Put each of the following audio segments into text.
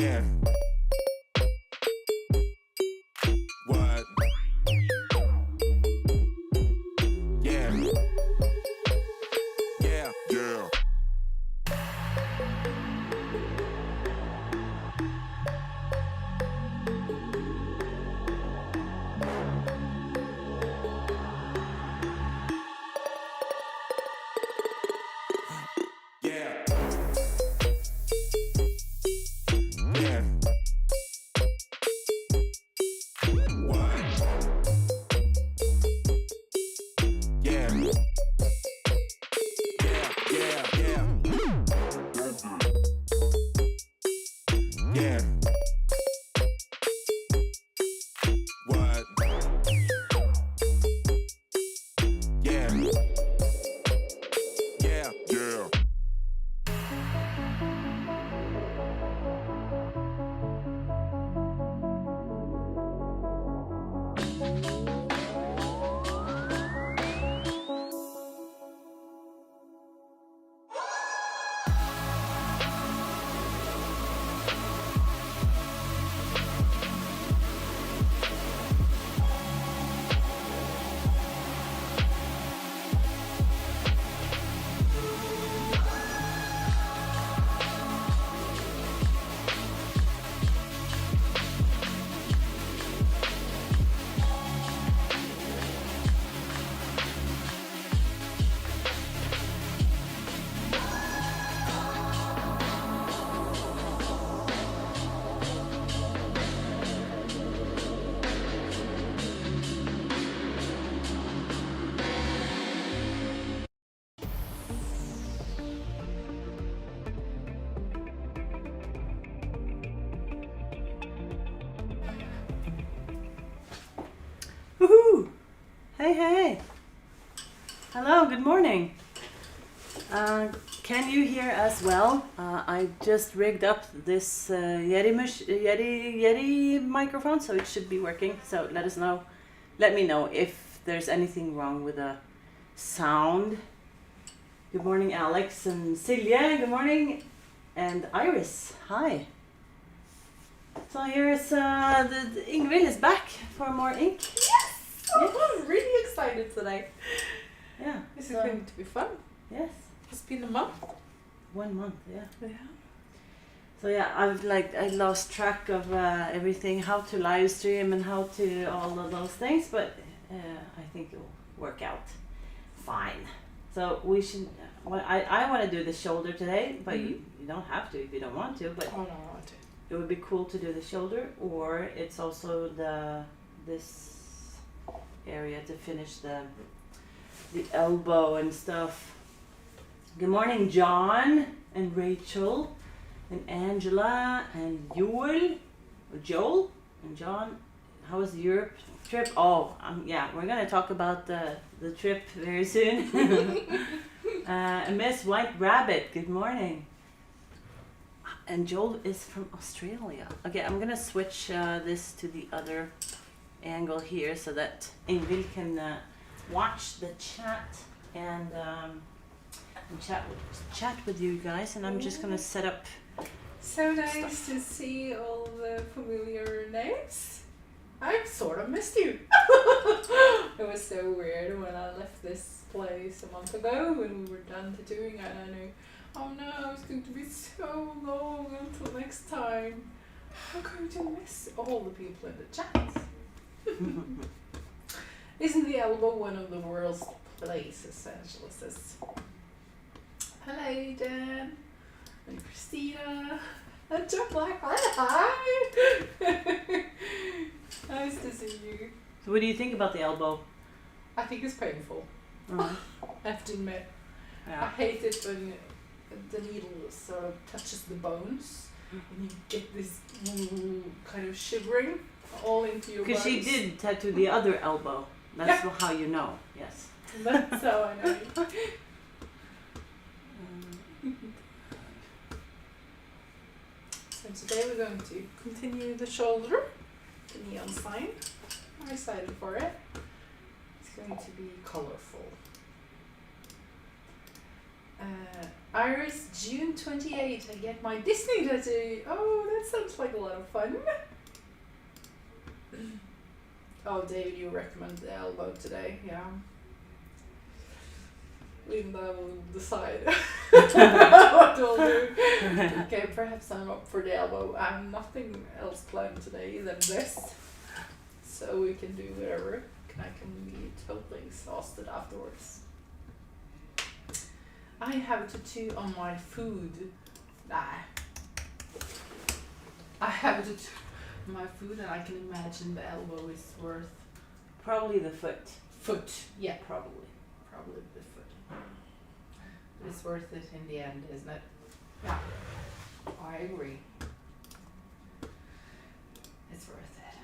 Yeah. What? Yeah. Yeah. Yeah. Yeah. Yeah. What? Yeah. Yeah, yeah, yeah. Yeah. What? Yeah. Yeah. Yeah. Woohoo! Hey, hey! Hello, good morning. Can you hear us well? I just rigged up this Yeti microphone, so it should be working. So let me know if there's anything wrong with the sound. Good morning, Alex and Silje. Good morning, and Iris. Hi. So here's the Ingvill is back for more ink. Yes! I'm really excited today. Yeah. This is going to be fun. Yes. It's been a month. 1 month, yeah. Yeah. So yeah, I lost track of everything, how to live stream and how to all of those things, but I think it will work out fine. So we should. I want to do the shoulder today, but you don't have to if you don't want to. But Oh no, I want to. it would be cool to do the shoulder, or it's also this area to finish the elbow and stuff. Good morning, John and Rachel and Angela and Joel and John. How was the Europe trip? Oh, yeah, we're gonna talk about the trip very soon. Miss White Rabbit, good morning. And Joel is from Australia. Okay, I'm gonna switch this to the other angle here so that Ingvill can watch the chat and chat with you guys. And I'm just gonna set up. So nice to see all the familiar names. I sort of missed you. It was so weird when I left this place a month ago when we were done tattooing and I knew, oh no, it's going to be so long until next time. I'm going to miss all the people in the chat. Isn't the elbow one of the world's places, Angela says. Hello, Dan. And Christina. And Joe Black. Hi. Nice to see you. So what do you think about the elbow? I think it's painful. Uh-huh. I have to admit. I Yeah. hate it when the needle sort of touches the bones and you get this kind of shivering all into your bones. Because she did tattoo the other elbow. That's how you know. Yes. That's how I know. So today we're going to continue the shoulder, the neon sign. I'm excited for it. It's going to be colorful. Iris, June 28th, I get my Disney tattoo. Oh, that sounds like a lot of fun. Oh, David, you recommend the elbow today, yeah. Linda will decide what we'll do. Okay, perhaps I'm up for the elbow. I have nothing else planned today than this. So we can do whatever. I can be totally exhausted afterwards. I have a tattoo on my food. I have a tattoo on my food and I can imagine the elbow is worth... Probably the foot. Foot, yeah, probably. Probably the foot. It's worth it in the end, isn't it? Yeah, I agree. It's worth it.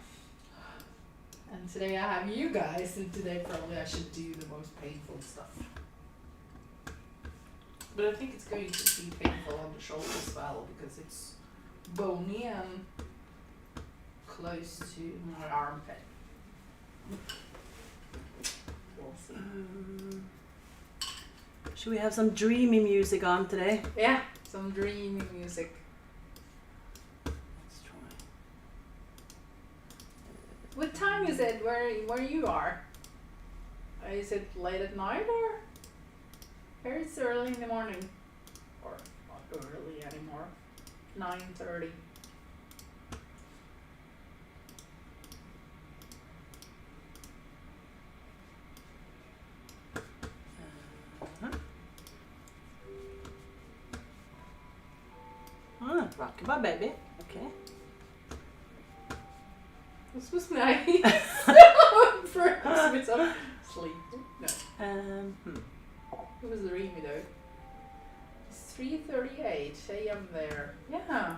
And today I have you guys, and today probably I should do the most painful stuff. But I think it's going to be painful on the shoulder as well, because it's bony and close to my armpit. We'll see. Should we have some dreamy music on today? Yeah, some dreamy music. Let's try. What time is it where you are? Is it late at night or? Here it's early in the morning. Or not early anymore. 9:30. Rockabye baby. Okay. This was nice. Perhaps with some sleep. No. It was dreamy though. It's 3:38 a.m. there. Yeah.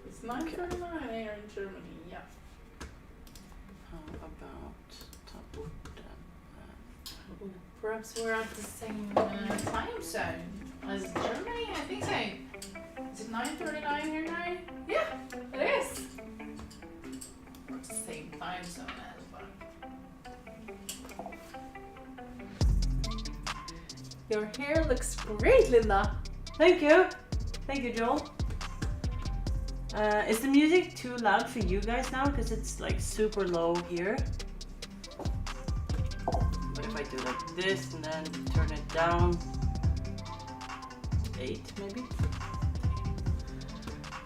It's 9:39 here in Germany. Yeah. How about top Perhaps we're at the same time zone as Germany. I think so. Is it 9:39 here now? Yeah, it is. We're at the same time zone as well. Your hair looks great, Linda. Thank you. Thank you, Joel. Is the music too loud for you guys now? Because it's like super low here. What if I do like this and then turn it down to 8 maybe?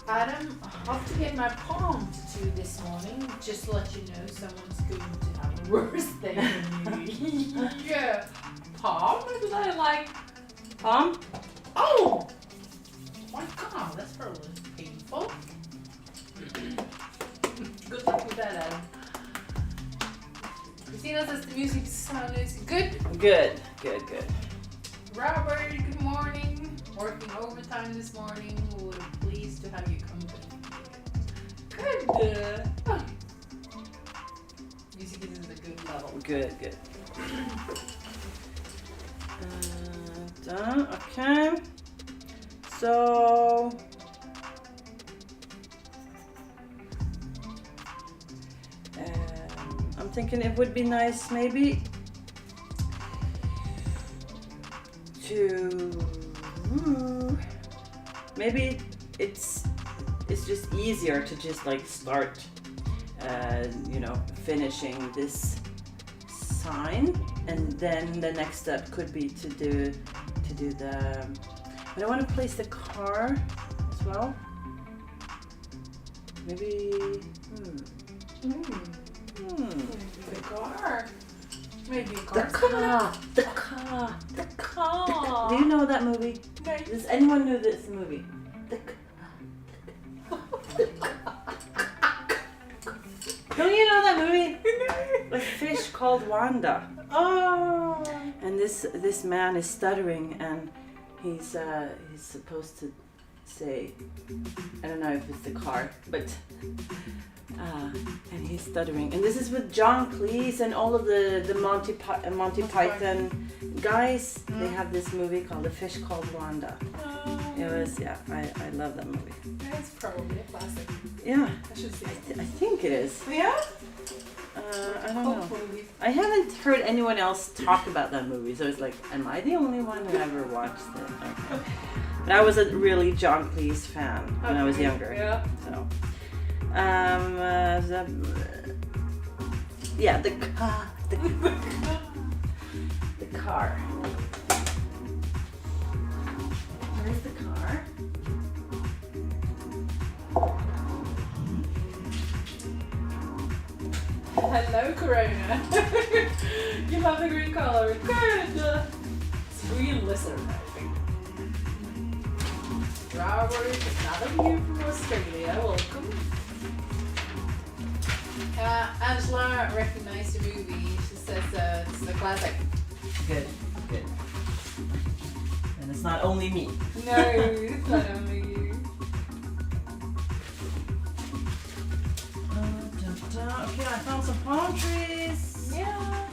Adam, off to get my palm tattooed this morning. Just to let you know, someone's going to have a worse day than you. Yeah. Palm? Is I like Palm? Oh! My God, that's probably painful. Good luck with that, Adam. Christina says the music sound is good. Good. Robert, good morning. Working overtime this morning. We're pleased to have you company. Good. Music is at a good level. Good. Done. Okay. So I'm thinking it would be nice maybe to maybe it's just easier to just like start finishing this sign, and then the next step could be to do the, but I want to place the car as well. Maybe The car. Maybe a the car. car. Do you know that movie? No. Does anyone know this movie? Don't you know that movie? A fish called Wanda. Oh. And this man is stuttering, and he's supposed to say, I don't know if it's the car, but and he's stuttering. And this is with John Cleese and all of the Monty Python guys. They have this movie called A Fish Called Wanda. It was, I love that movie. It's probably a classic. Yeah, I should see it. I think it is. Yeah? I don't know. I haven't heard anyone else talk about that movie, so it's like, am I the only one who ever watched it? Okay. But I was a really John Cleese fan when I was younger. Yeah. So, yeah, the car. The car. Where's the car? Hello, Corona. You love the green color. Good. It's real lizard, I think. Robert, another view from Australia. Welcome. Angela recognized the movie. She says it's a classic. Good. And it's not only me. No, it's not only you. Okay, I found some palm trees. Yeah.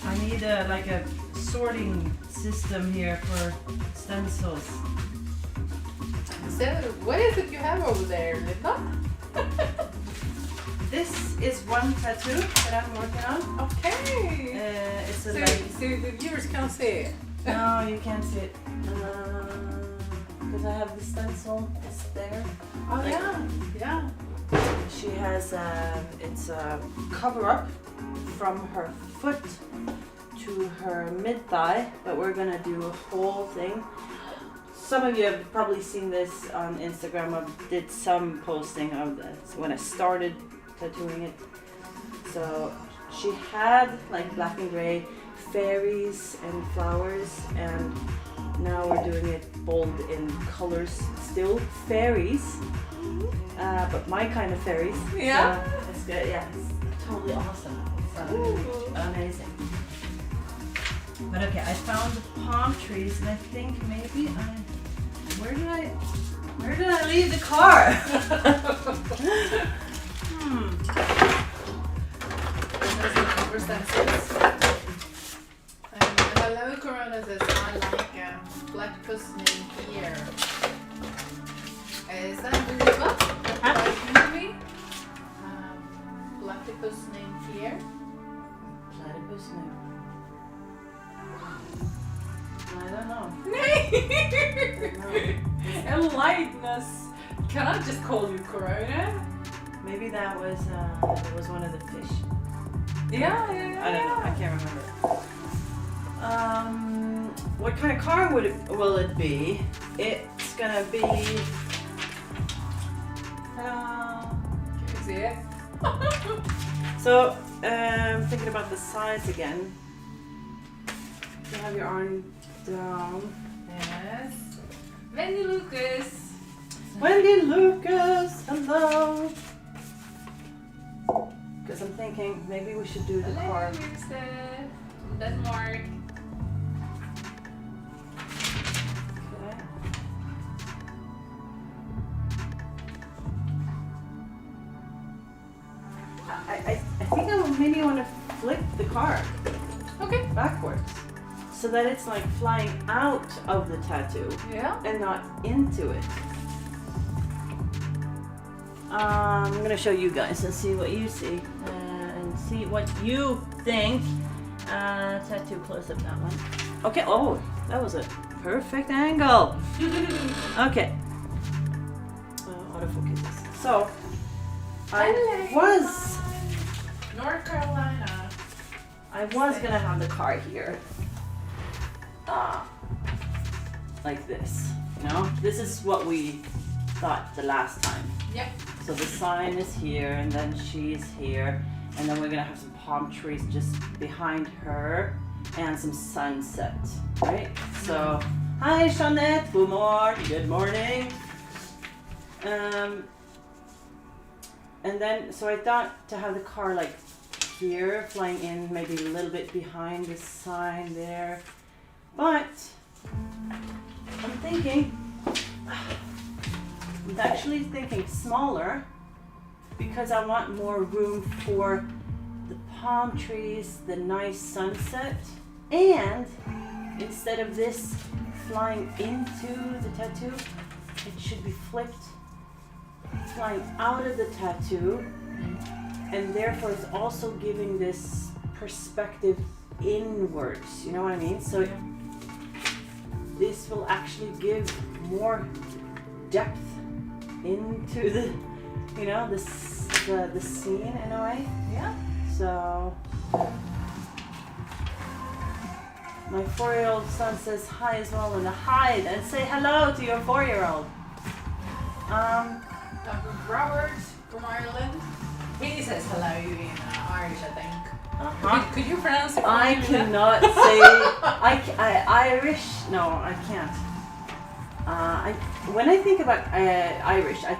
I need like a sorting system here for stencils. So, what is it you have over there, Linda? This is one tattoo that I'm working on. Okay. It's a So the viewers can't see it. No, you can't see it. Because I have the stencil. It's there. Oh Like- yeah. She has it's a cover up from her foot to her mid thigh, but we're gonna do a whole thing. Some of you have probably seen this on Instagram. I did some posting of this when I started tattooing it. So she had like black and gray fairies and flowers, and now we're doing it bold in colors. Still fairies, but my kind of fairies. Yeah. So it's good. Yeah, it's totally awesome. It's Ooh. amazing. But okay, I found the palm trees, and I think maybe where did I leave the car? Hello, Corona says I like black person in here. Is that Buba? That movie? Black person in here. Platypus? No. I don't know. Enlighten us. Can I just call you Corona? Maybe that was one of the fish. Yeah. I don't know. I can't remember. What kind of car will it be? It's gonna be. Can you see it? So thinking about the size again. You have your arm down. Yes. Wendy Lucas. Wendy Lucas, hello. Because I'm thinking maybe we should do the Hello, car. Kirsten. Denmark. Okay. I think I maybe want to flip the car Okay. backwards so that it's like flying out of the tattoo Yeah. and not into it. I'm gonna show you guys and see what you see and see what you think. Tattoo close up that one. Okay. Oh, that was a perfect angle. Okay. Autofocus. So I was North Carolina. gonna have the car here. Like this. You know? This is what we thought the last time. Yep. So the sign is here, and then she's here, and then we're gonna have some palm trees just behind her, and some sunset, right? So, hi Jeanette, good morning. And then, so I thought to have the car like here, flying in, maybe a little bit behind the sign there, but I'm actually thinking smaller because I want more room for the palm trees, the nice sunset, and instead of this flying into the tattoo, it should be flipped flying out of the tattoo, and therefore it's also giving this perspective inwards. You know what I mean? So this will actually give more depth into the, you know, the scene in a way. Yeah. So my 4-year-old son says hi as well in the hide, and say hello to your 4-year-old. Robert from Ireland. He says hello in Irish, I think. Could you pronounce it? I cannot say Irish. No, I can't. When I think about Irish, I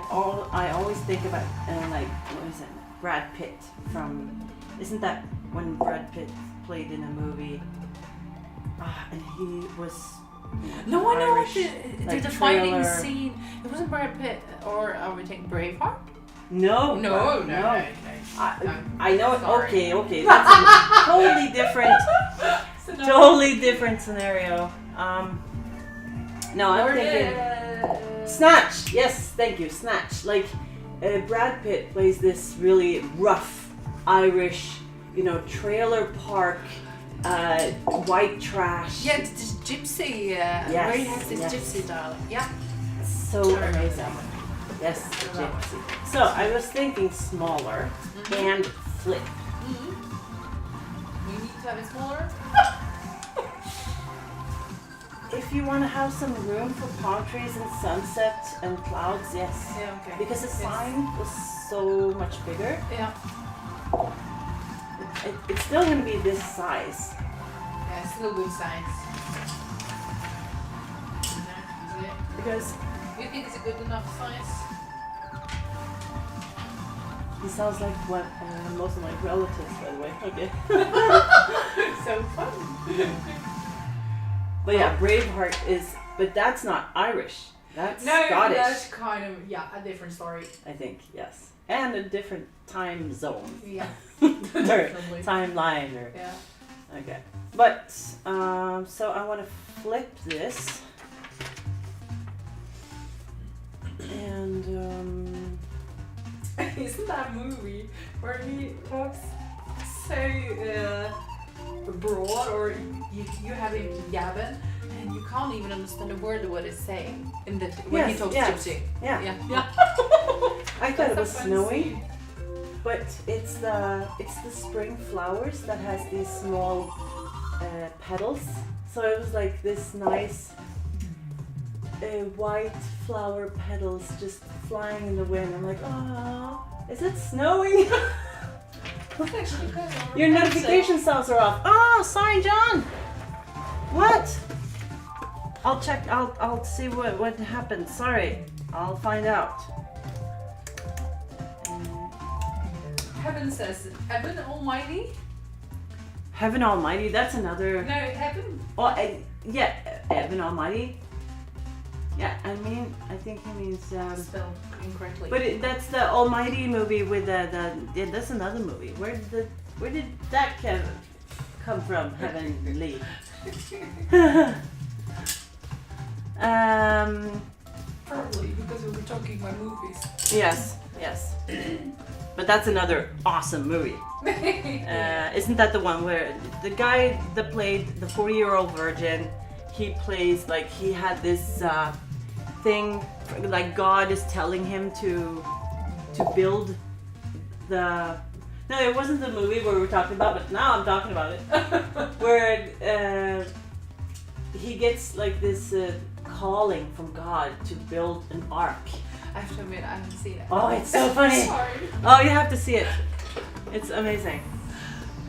always think about like, what is it? Brad Pitt from. Isn't that when Brad Pitt played in a movie? And he was. No, I know Irish, the defining scene. It wasn't Brad Pitt, or are we taking Braveheart? No. I know it. Sorry. Okay. That's a totally different. Totally different scenario. No, I'm thinking Snatch. Yes, thank you, Snatch. Like Brad Pitt plays this really rough Irish, you know, trailer park, white trash. Yeah, this gypsy. Where he has this gypsy dialect. Yeah. So amazing. Yes, gypsy. So I was thinking smaller and flip. We need to have it smaller. If you want to have some room for palm trees and sunset and clouds, yes. Yeah, okay. Because the sign was so much bigger. Yeah. It's still going to be this size. Yeah, it's still good size. Because you think it's a good enough size? he sounds like what most of my relatives, by the way. Okay. So fun. But yeah, Braveheart is, but that's not Irish. That's No, Scottish. that's kind of, a different story. I think, yes. And a different time zone. Yeah. Or Definitely. timeline. Or, Yeah. okay. But, so I want to flip this. And, Isn't that movie where he talks so broad, or you have him yabbing and you can't even understand a word of what he's saying when he talks gypsy? Yeah. Yeah. I thought it was That's a fun snowy, scene. but it's the spring flowers that has these small petals. So it was like this nice white flower petals just flying in the wind. I'm like, oh, is it snowing? Your notification sounds are off. Oh, sorry, John. What? I'll check. I'll see what happened. Sorry, I'll find out. Heaven says, Heaven Almighty? Heaven Almighty. That's another. No, Heaven. Oh, yeah, Heaven Almighty. Yeah, I think he means. Spelled incorrectly. But that's the Almighty movie with yeah, that's another movie. Where did that come from? Heavenly. Probably because we were talking about movies. Yes. But that's another awesome movie. Isn't that the one where the guy that played the 40-year-old virgin, he plays like he had this thing, like God is telling him to build the. No, it wasn't the movie where we were talking about, but now I'm talking about it. Where he gets like this calling from God to build an ark. I have to admit, I haven't seen it. Oh, it's so funny. Sorry. Oh, you have to see it. It's amazing.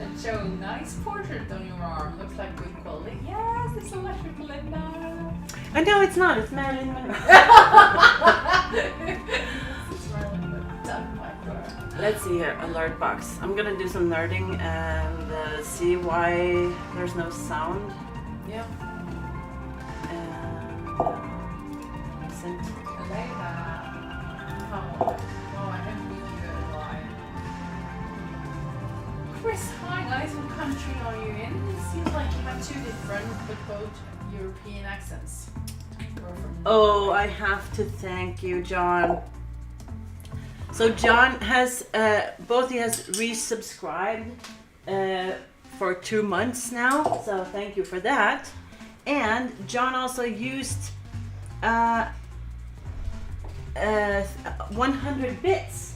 And Joe, nice portrait on your arm. Looks like good quality. Yes, it's electrical Linda. I know it's not. It's Marilyn Monroe. It's Marilyn Monroe. Let's see here. Alert box. I'm gonna do some nerding and see why there's no sound. Yeah. And sent. Oh, I have you live. Chris, hi guys, what country are you in? It seems like you have two different but both European accents. Oh, I have to thank you, John. So John has both he has resubscribed for 2 months now. So thank you for that. And John also used 100 bits.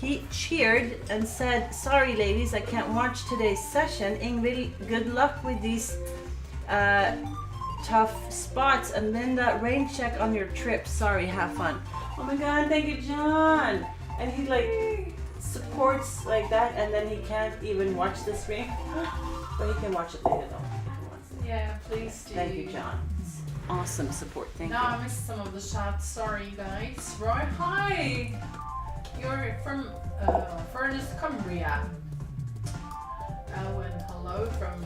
He cheered and said, "Sorry ladies, I can't watch today's session. Ingvill, good luck with these tough spots. And Linda, rain check on your trip. Sorry, have fun." Oh my god, thank you, John. And he like supports like that, and then he can't even watch the stream. But he can watch it later though, if he wants to. Yeah, please do. Thank you, John. It's awesome support. Thank No, you. I missed some of the shots. Sorry, guys. Roy, hi. You're from Furnace, Cumbria. And hello from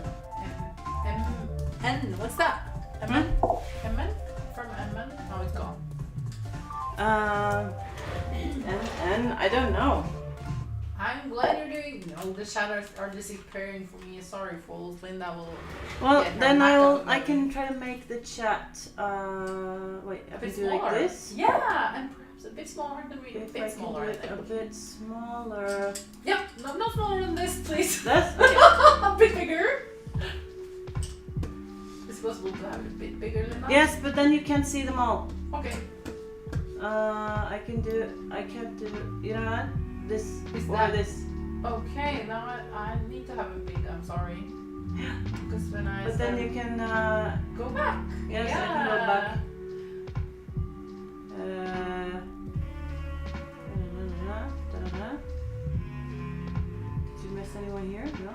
N. What's that? Emmen? Emmen? From Emmen? Oh, it's gone. And I don't know. I'm glad you're doing. No, the shadows are disappearing for me. Sorry, fools. Linda will. Well, get her then makeup I going. can try to make the chat. Wait, I A can bit do like smaller. this. Yeah, and perhaps a bit smaller than we. A If I bit can smaller, do I it a think. bit smaller. Yep, no, not smaller than this, please. That's okay. A bit bigger. It's possible to have it a bit bigger than that. Yes, but then you can't see them all. Okay. I can't do. You know what? This Is or that- this. Okay, now I need to have a bit. I'm sorry. Because when I. But then start- you can. Go back. Yes, yeah. I can go back. Did you miss anyone here? No.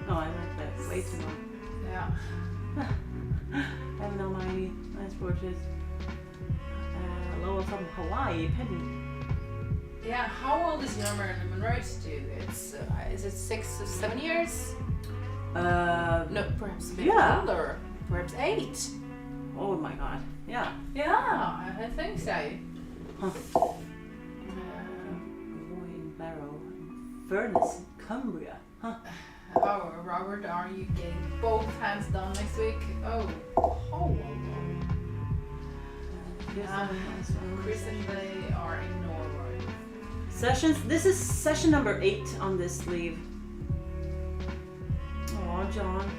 No, I went there way too long. Yeah. And now my sport is Lola from Hawaii, Penny. Yeah. How old is your Marilyn Monroe to do? It's is it 6 or 7 years? No, perhaps a bit Yeah. older. Perhaps 8. Oh my god. Yeah. Yeah, I think so. Roy Barrow. Furnace, Cumbria. Huh. Oh, Robert, are you getting both hands done next week? Oh. Chris and they are in Norway. Sessions. This is session number 8 on this sleeve. Oh, John.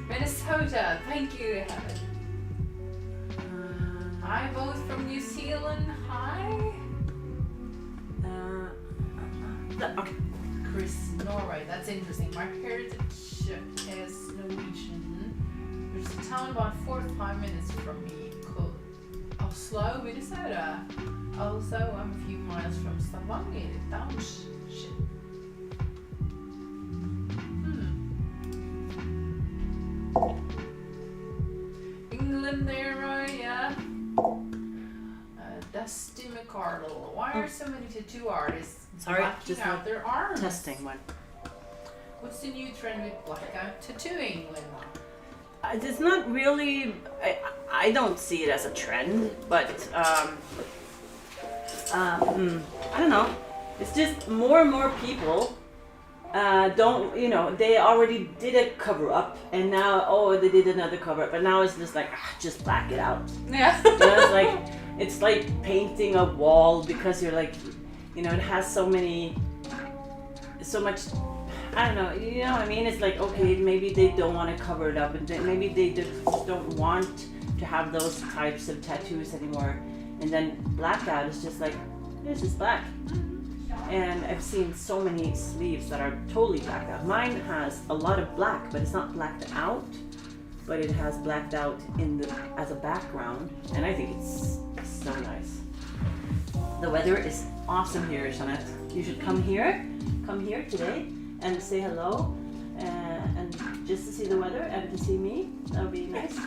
Minnesota, thank you, Helen. Hi, both from New Zealand. Hi. Okay. Chris, Norway. That's interesting. My heritage is Norwegian. There's a town about 4 to 5 minutes from me called Oslo, Minnesota. Also, I'm a few miles from Stavanger Township. England there, right? Yeah. Dusty McCardle. Why are so many tattoo artists Sorry, blacking just out their arms? Testing one. What's the new trend with blackout tattooing, Linda? It's not really. I don't see it as a trend, but I don't know. It's just more and more people don't. You know, they already did a cover up, and now they did another cover up, and now it's just like just black it out. Yeah. You know, it's like painting a wall because you're like, you know, it has so much. I don't know, you know what I mean? It's like, okay, maybe they don't want to cover it up, and maybe they just don't want to have those types of tattoos anymore. And then blackout is just like, this is black. And I've seen so many sleeves that are totally blacked out. Mine has a lot of black, but it's not blacked out, but it has blacked out as a background, and I think it's so nice. The weather is awesome here, Jeanette. You should come here today and say hello, and just to see the weather and to see me. That would be nice.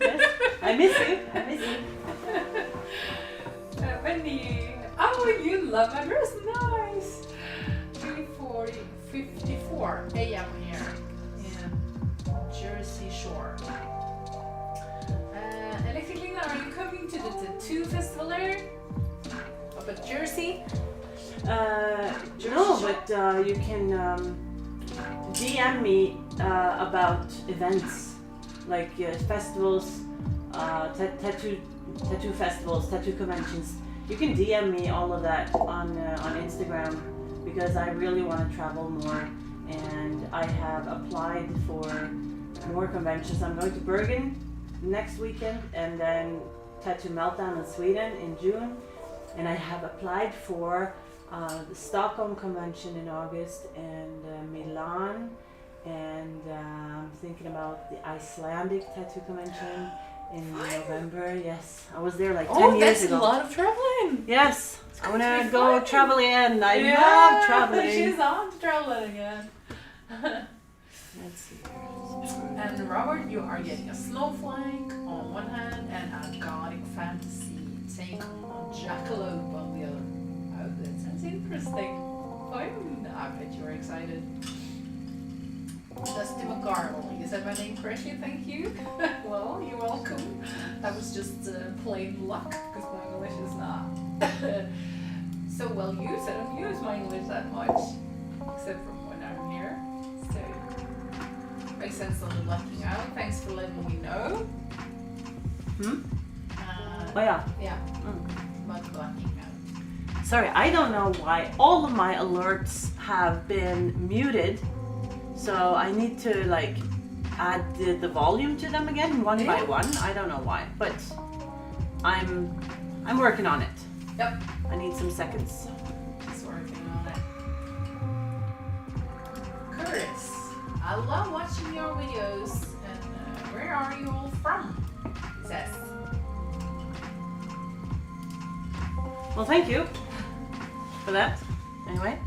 Yes. I miss you. Wendy, oh, you love my dress. Nice. 3:54 a.m. here in Jersey Shore. Electrically, are you coming to the tattoo festival there? Up at Jersey? No, but you can DM me about events like festivals, tattoo festivals, tattoo conventions. you can DM me all of that on Instagram because I really want to travel more, and I have applied for more conventions. I'm going to Bergen next weekend, and then Tattoo Meltdown in Sweden in June, and I have applied for the Stockholm convention in August and Milan, and I'm thinking about the Icelandic tattoo convention in November. Yes, I was there like 10 years ago. Oh, that's a lot of traveling. Yes, I want to be go fun. travel again. I Yeah, love traveling. She's on to traveling again. Let's see. And Robert, you are getting a snowflake on one hand and a gothic fantasy take on Jackalope on the other. Oh, that sounds interesting. I bet you're excited. Dusty McCarl, you said my name correctly, thank you. Well, you're welcome. That was just plain luck, because my English is not so well used. I don't use my English that much, except from when I'm here. So, makes sense on the lucking out. Thanks for letting me know. Oh yeah. Yeah, about the lucking out. Sorry, I don't know why all of my alerts have been muted. So I need to like add the volume to them again one by one. I don't know why, but I'm working on it. Yep. I need some seconds. Just working on it. Curtis, I love watching your videos. And where are you all from? He says. Well, thank you for that. Anyway,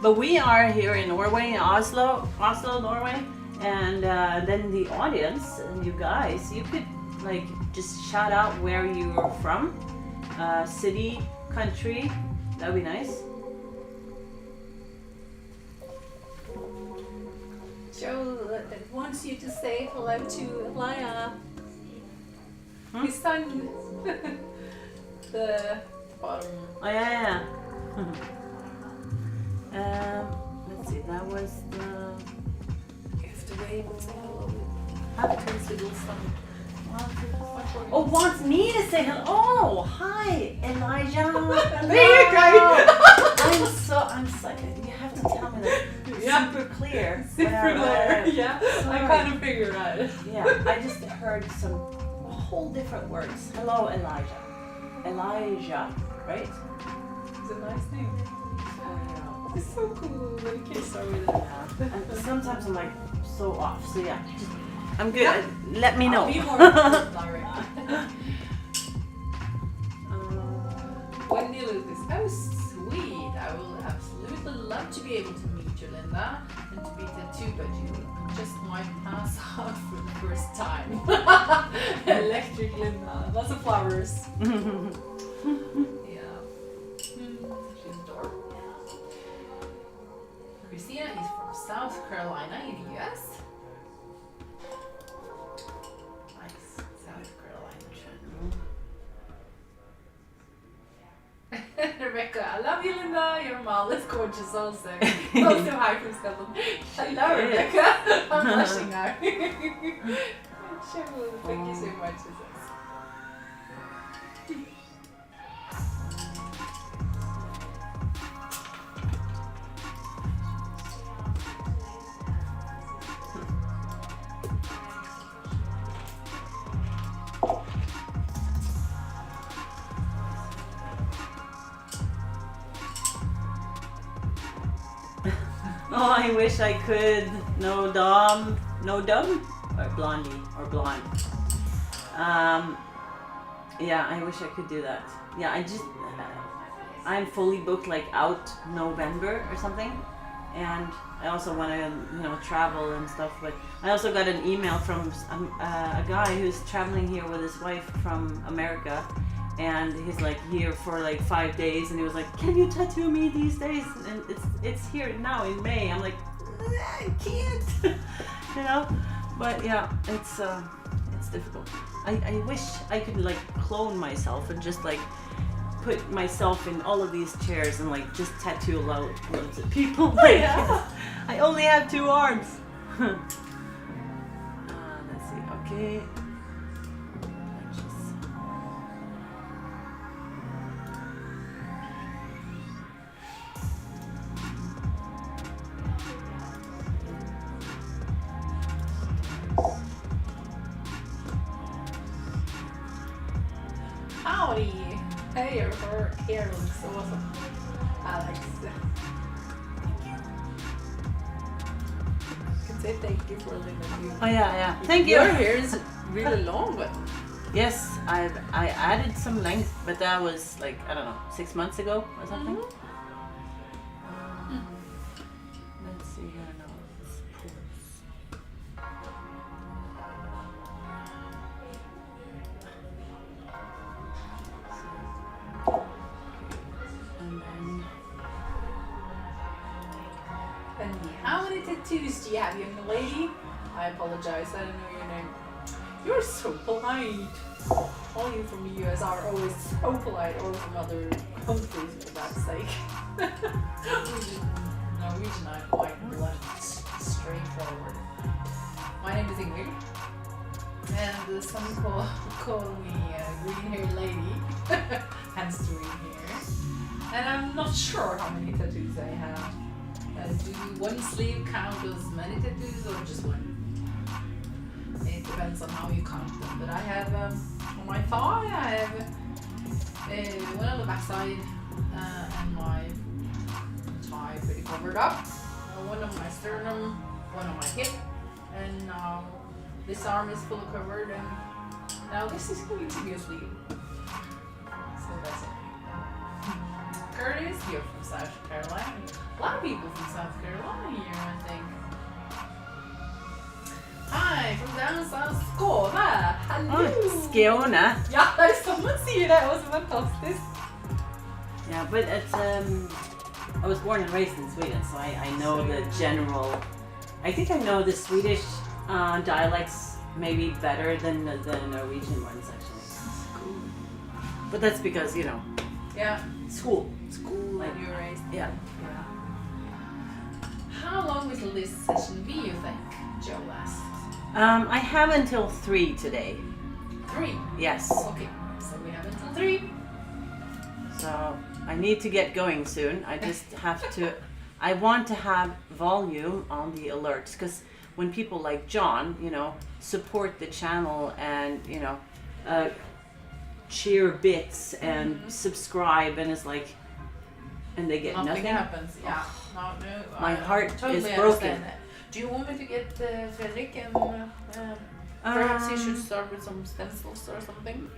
but we are here in Norway, in Oslo, Norway, and then the audience and you guys, you could like just shout out where you're from, city, country. That'd be nice. Joe wants you to say hello to Elia. His son. The bottom. Oh yeah. Let's see. That was the. You have to wait and say hello. Have to little son. Oh, wants me to say hello. Oh, hi, Elijah. There you go. I'm so. You have to tell me that Yeah. super clear. Super Whatever. clear. Yeah, Sorry. I kind of figured out. Yeah, I just heard some whole different words. Hello, Elijah. Elijah, right? It's a nice name. It's so cool when kids are with it. And sometimes I'm like so off. So yeah, I'm good. Yeah. Let me know. I'll be more direct. Wendy Lucas, oh sweet! I will absolutely love to be able to meet you, Linda, and to be tattooed by you. Just might pass out for the first time. Electric Linda, lots of flowers. Yeah. She's adorable. Christina is from South Carolina in the US. Nice, South Carolina. Rebecca, I love you, Linda. Your mom is gorgeous also. Also hi from Scotland. Hello, Rebecca. I'm blushing now. Thank you so much. Oh, I wish I could. No dumb, or blondie, or blonde. Yeah, I wish I could do that. Yeah, I'm fully booked like out November or something, and I also want to, travel and stuff. But I also got an email from a guy who's traveling here with his wife from America. And he's like here for like 5 days, and he was like, "Can you tattoo me these days?" And it's here now in May. I'm like, I can't, But yeah, it's difficult. I wish I could like clone myself and just like put myself in all of these chairs and like just tattoo loads of people. Like, Yeah. I only have 2 arms. Let's see. Okay. howdy. Hey, your hair looks awesome. Alex. You can say thank you for living with you. Oh yeah. Thank you. Your hair is really long, but Yes, I added some length, but that was like, I don't know, 6 months ago or something. Let's see here now. And then Bendy, how many tattoos do you have, young lady? I apologize, I don't know your name. You're so polite. All you from the US are always so polite, or from other countries for that sake. Norwegian, I'm quite blunt, straightforward. My name is Ingvill, and some call me green hair lady, hence the green hair. And I'm not sure how many tattoos I have. Do one sleeve count as many tattoos or just one? It depends on how you count them, but I have on my thigh, I have one on the back side and my thigh pretty covered up, one on my sternum, one on my hip, and now this arm is fully covered, and now this is going to be a sleeve. So that's it. Curtis, you're from South Carolina. A lot of people from South Carolina here, I think. Hi, from down south Skåne. Hello! Skåne. Ja, det är som man säger det. Det var så fantastiskt. Yeah, but it's I was born and raised in Sweden, so I know the general. I think I know the Swedish dialects maybe better than the Norwegian ones actually. Cool. But that's because Yeah, school. like you were raised. Yeah. Yeah. How long will this session be, you think? Joe asked. I have until 3 today. 3? Yes. Okay, so we have until 3. So I need to get going soon. I just have to. I want to have volume on the alerts because when people like John, support the channel and cheer bits and subscribe, and it's like, and they get nothing. Happens. Yeah. No. My heart totally is broken. understand that. Do you want me to get Fredrik and perhaps he should start with some stencils or something?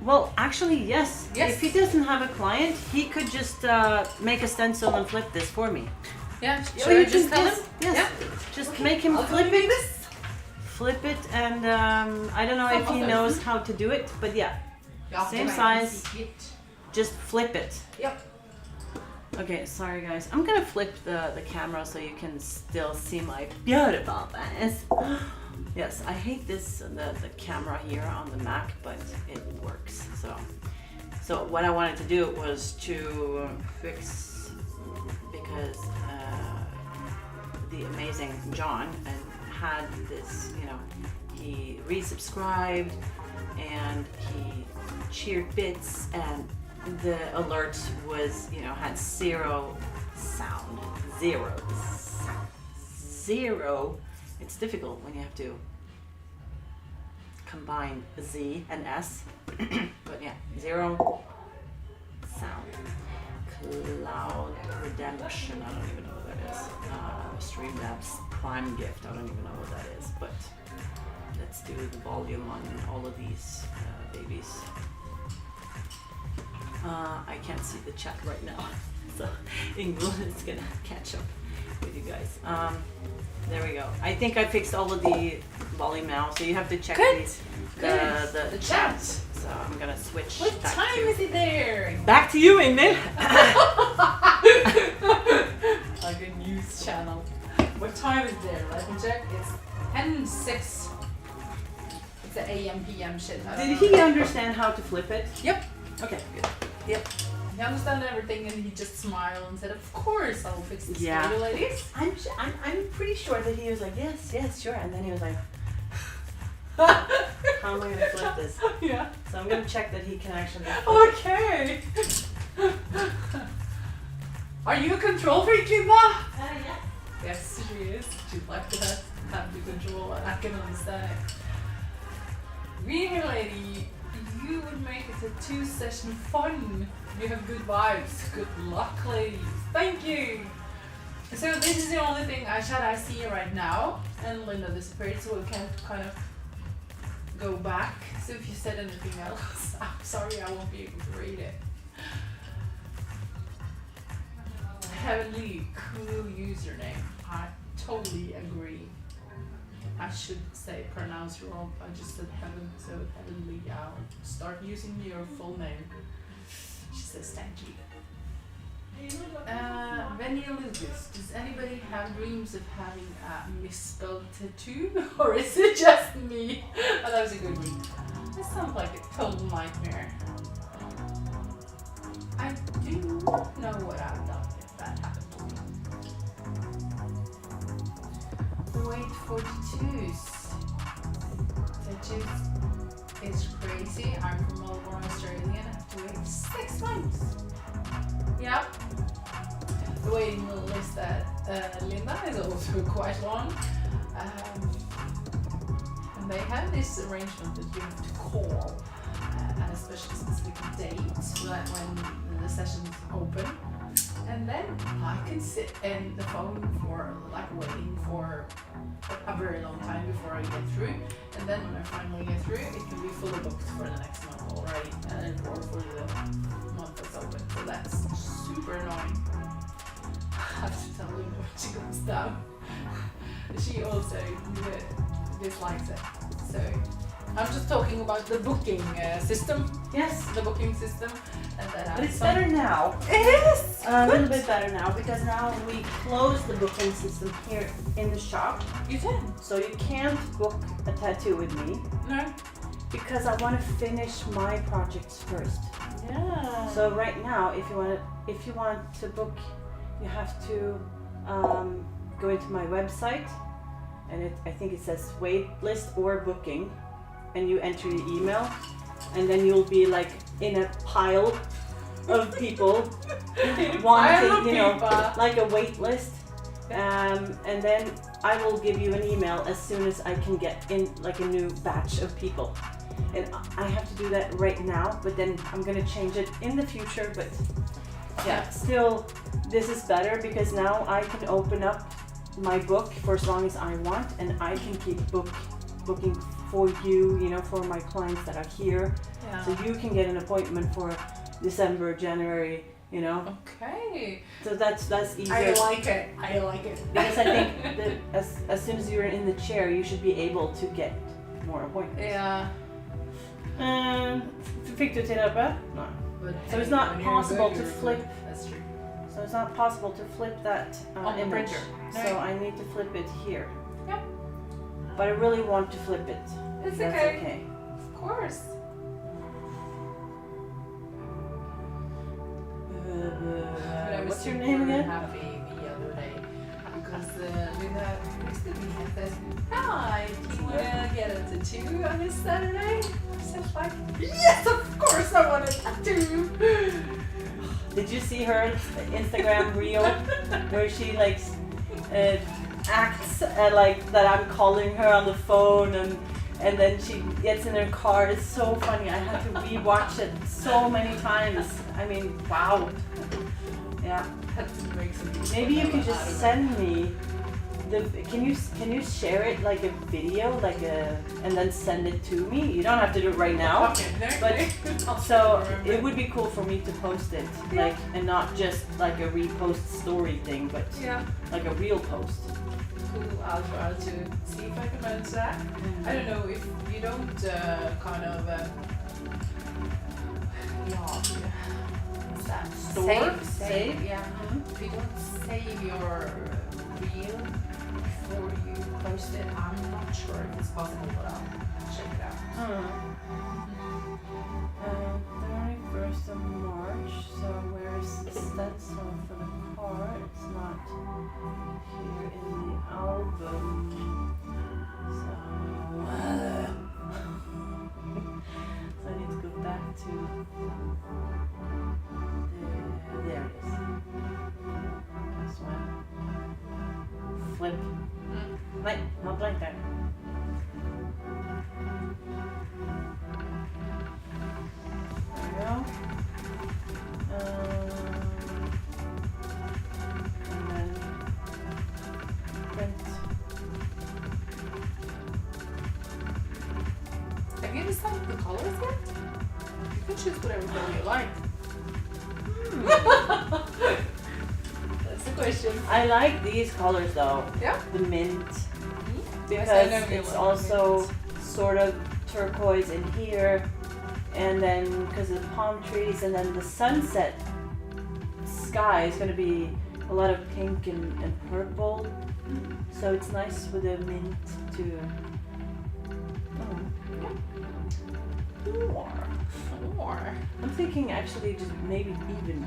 Well, actually, yes. Yes. If he doesn't have a client, he could just make a stencil and flip this for me. Yeah. So Should I you just can tell just- him? Yes. Yeah. Just Okay. make him I'll flip do it. this. Flip it, and I don't know if he knows how to do it, but yeah, Ja, Same det var size. jätteviktigt. just flip it. Yep. Okay, sorry guys. I'm gonna flip the camera so you can still see my beautiful face. Yes, I hate this the camera here on the Mac, but it works. So what I wanted to do was to fix, because the amazing John had this, he resubscribed and he cheered bits, and the alert was, had zero sound. Zero. It's difficult when you have to combine Z and S. But yeah, zero sound. Cloud Redemption, I don't even know what that is. Streamlabs Prime Gift, I don't even know what that is. But let's do the volume on all of these babies. I can't see the chat right now, so Ingvill is gonna catch up with you guys. There we go. I think I fixed all of the volume now, so you have to check Good. the chat. So I'm gonna switch. What back time to, is it there? Back to you, Ingvill. Like a news channel. What time is there? Let me check. It's 10:06. It's the AM PM shit. I don't Did know. he understand how to flip it? Yep. Okay, good. Yep. He understood everything, and he just smiled and said, "Of course, I'll fix this Yeah. for you, ladies." I'm pretty sure that he was like, yes, sure, and then he was like, how am I gonna flip this? Yeah. So I'm gonna check that he can actually flip it. Okay. Are you a control freak, Linda? Yeah. Yes, she is. She'd like to have the control, and I can understand it. Green hair lady, you would make a tattoo session fun. You have good vibes. Good luck, ladies. Thank you. So this is the only thing I see right now, and Linda disappeared, so we can kind of go back. So if you said anything else, I'm sorry, I won't be able to read it. Heavenly, cool username. I totally agree. I should say pronounce wrong. I just said heaven, so heavenly. I'll start using your full name. She says thank you. Venia Lucas, does anybody have dreams of having a misspelled tattoo, or is it just me? Oh, that was a good read. That sounds like a total nightmare. I do not know what I've done if that happened to me. Wait, 42s. Tattoos is crazy. I'm from Melbourne, Australia, and I have to wait 6 months. Yep. The waiting list at Linda is also quite long. And they have this arrangement that you have to call at a specific date when the session's open. And then I can sit in the phone for waiting for a very long time before I get through. And then when I finally get through, it can be fully booked for the next month already, or for the month that's open. So that's super annoying. I have to tell her when she goes down. She also dislikes it. So I'm just talking about the booking system. Yes. The booking system. But it's better now. It is! A little bit better now, because now we close the booking system here in the shop. You can. So you can't book a tattoo with me. No. Because I want to finish my projects first. Yeah. So right now, if you want to book, you have to go into my website, and I think it says wait list or booking, and you enter your email, and then you'll be like in a pile of people wanting, like a wait list. And then I will give you an email as soon as I can get in like a new batch of people. And I have to do that right now, but then I'm gonna change it in the future. But yeah, still, this is better because now I can open up my book for as long as I want, and I can keep booking for you, for my clients that are here. Yeah. So you can get an appointment for December, January, Okay. So that's easier. I like it. Because I think that as soon as you're in the chair, you should be able to get more appointments. Yeah. Fick du till uppe? No. So it's not possible to flip. That's true. So it's not possible to flip that On the image. printer. So I need to flip it here. Yep. But I really want to flip it. It's That's okay. Of course. But I was What's your name again? Happy the other day because Linda next to me says, "Hi, do you want to get a tattoo on this Saturday?" I said, "Like, yes, of course I want a tattoo." Did you see her Instagram reel where she acts like that I'm calling her on the phone and then she gets in her car? It's so funny. I had to rewatch it so many times. I mean, wow. Yeah. Maybe you could just send me can you share it like a video, and then send it to me? You don't have to do it right now. Okay, but so it would be cool for me to post it, and not just like a repost story thing, but like a real post. Cool. I'll try to see if I can manage that. I don't know if you don't what's that? Save. Yeah. Mm-hmm. If you don't save your reel before you post it, I'm not sure if it's possible, but I'll check it out. 31st of March. So where's Stencil for the car? It's not here in the album. So I need to go back to there it is. This one. Flip. Wait, not like that. Have you decided the colors yet? You can choose whatever color you like. That's the question. I like these colors though. Yeah. The mint. Yes, I know Because you it's like also mint. sort of turquoise in here. And then because of the palm trees and then the sunset sky is going to be a lot of pink and purple. So it's nice with the mint too. Or I'm thinking actually just maybe even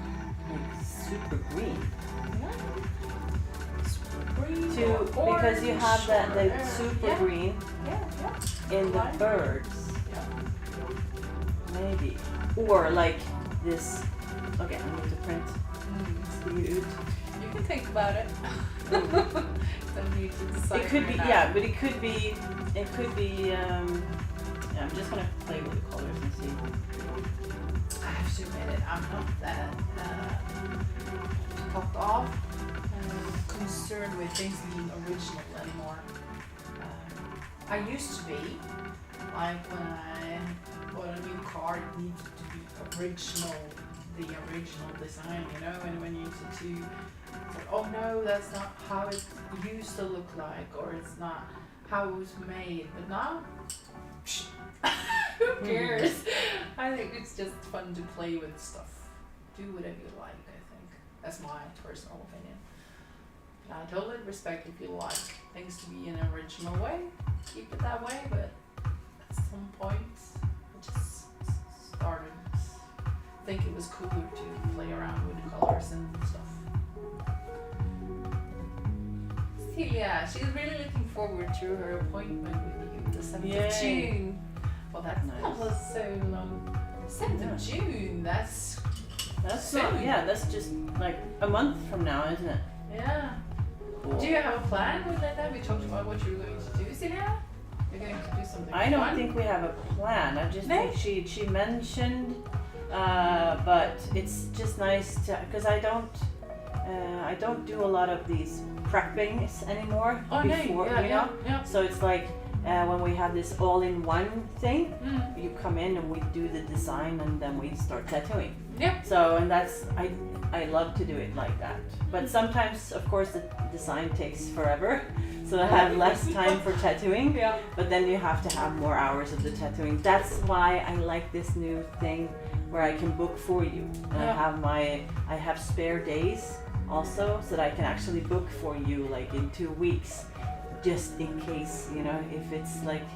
like super green green too, or because you have that orange the or- super yeah, green Yeah. in the Lime. birds. Yeah. Maybe. Or like this. Okay, I need to print. You can think about it. Don't need to decide. It could be, right now. yeah, but it could be, yeah, I'm just gonna play with the colors and see. I have to admit it, I'm not that popped off concerned with things being original anymore. I used to be, like when I bought a new car, it needed to be original, the original design, you know, and when you used to oh no, that's not how it used to look like, or it's not how it was made, but now, who cares? I think it's just fun to play with stuff. Do whatever you like, I think. That's my personal opinion. And I totally respect if you like things to be in an original way, keep it that way, but at some point, I just started thinking it was cooler to play around with the colors and stuff. Celia, she's really looking forward to her appointment with you, the 7th Yay. of June. Well, that's Nice. not so long. 7th of June, that's That's soon. not, yeah, that's just like a month from now, isn't it? Yeah. Cool. Do you have a plan with Linda? We talked about what you were going to do, Celia? You're going to do something I don't fun? think we have a plan. I just No? think she mentioned, but it's just nice to, because I don't do a lot of these preppings anymore Oh, before, no, yeah, you know? yeah. So it's like when we have this all-in-one thing, Mm. you come in and we do the design and then we start tattooing. Yeah. So, and that's, I love to do it like that. But sometimes, of course, the design takes forever, so I have less time for tattooing. Yeah. But then you have to have more hours of the tattooing. That's why I like this new thing where I can book for you. And Yeah. I have spare days also, so that I can actually book for you like in 2 weeks, just in case, you know, if it's like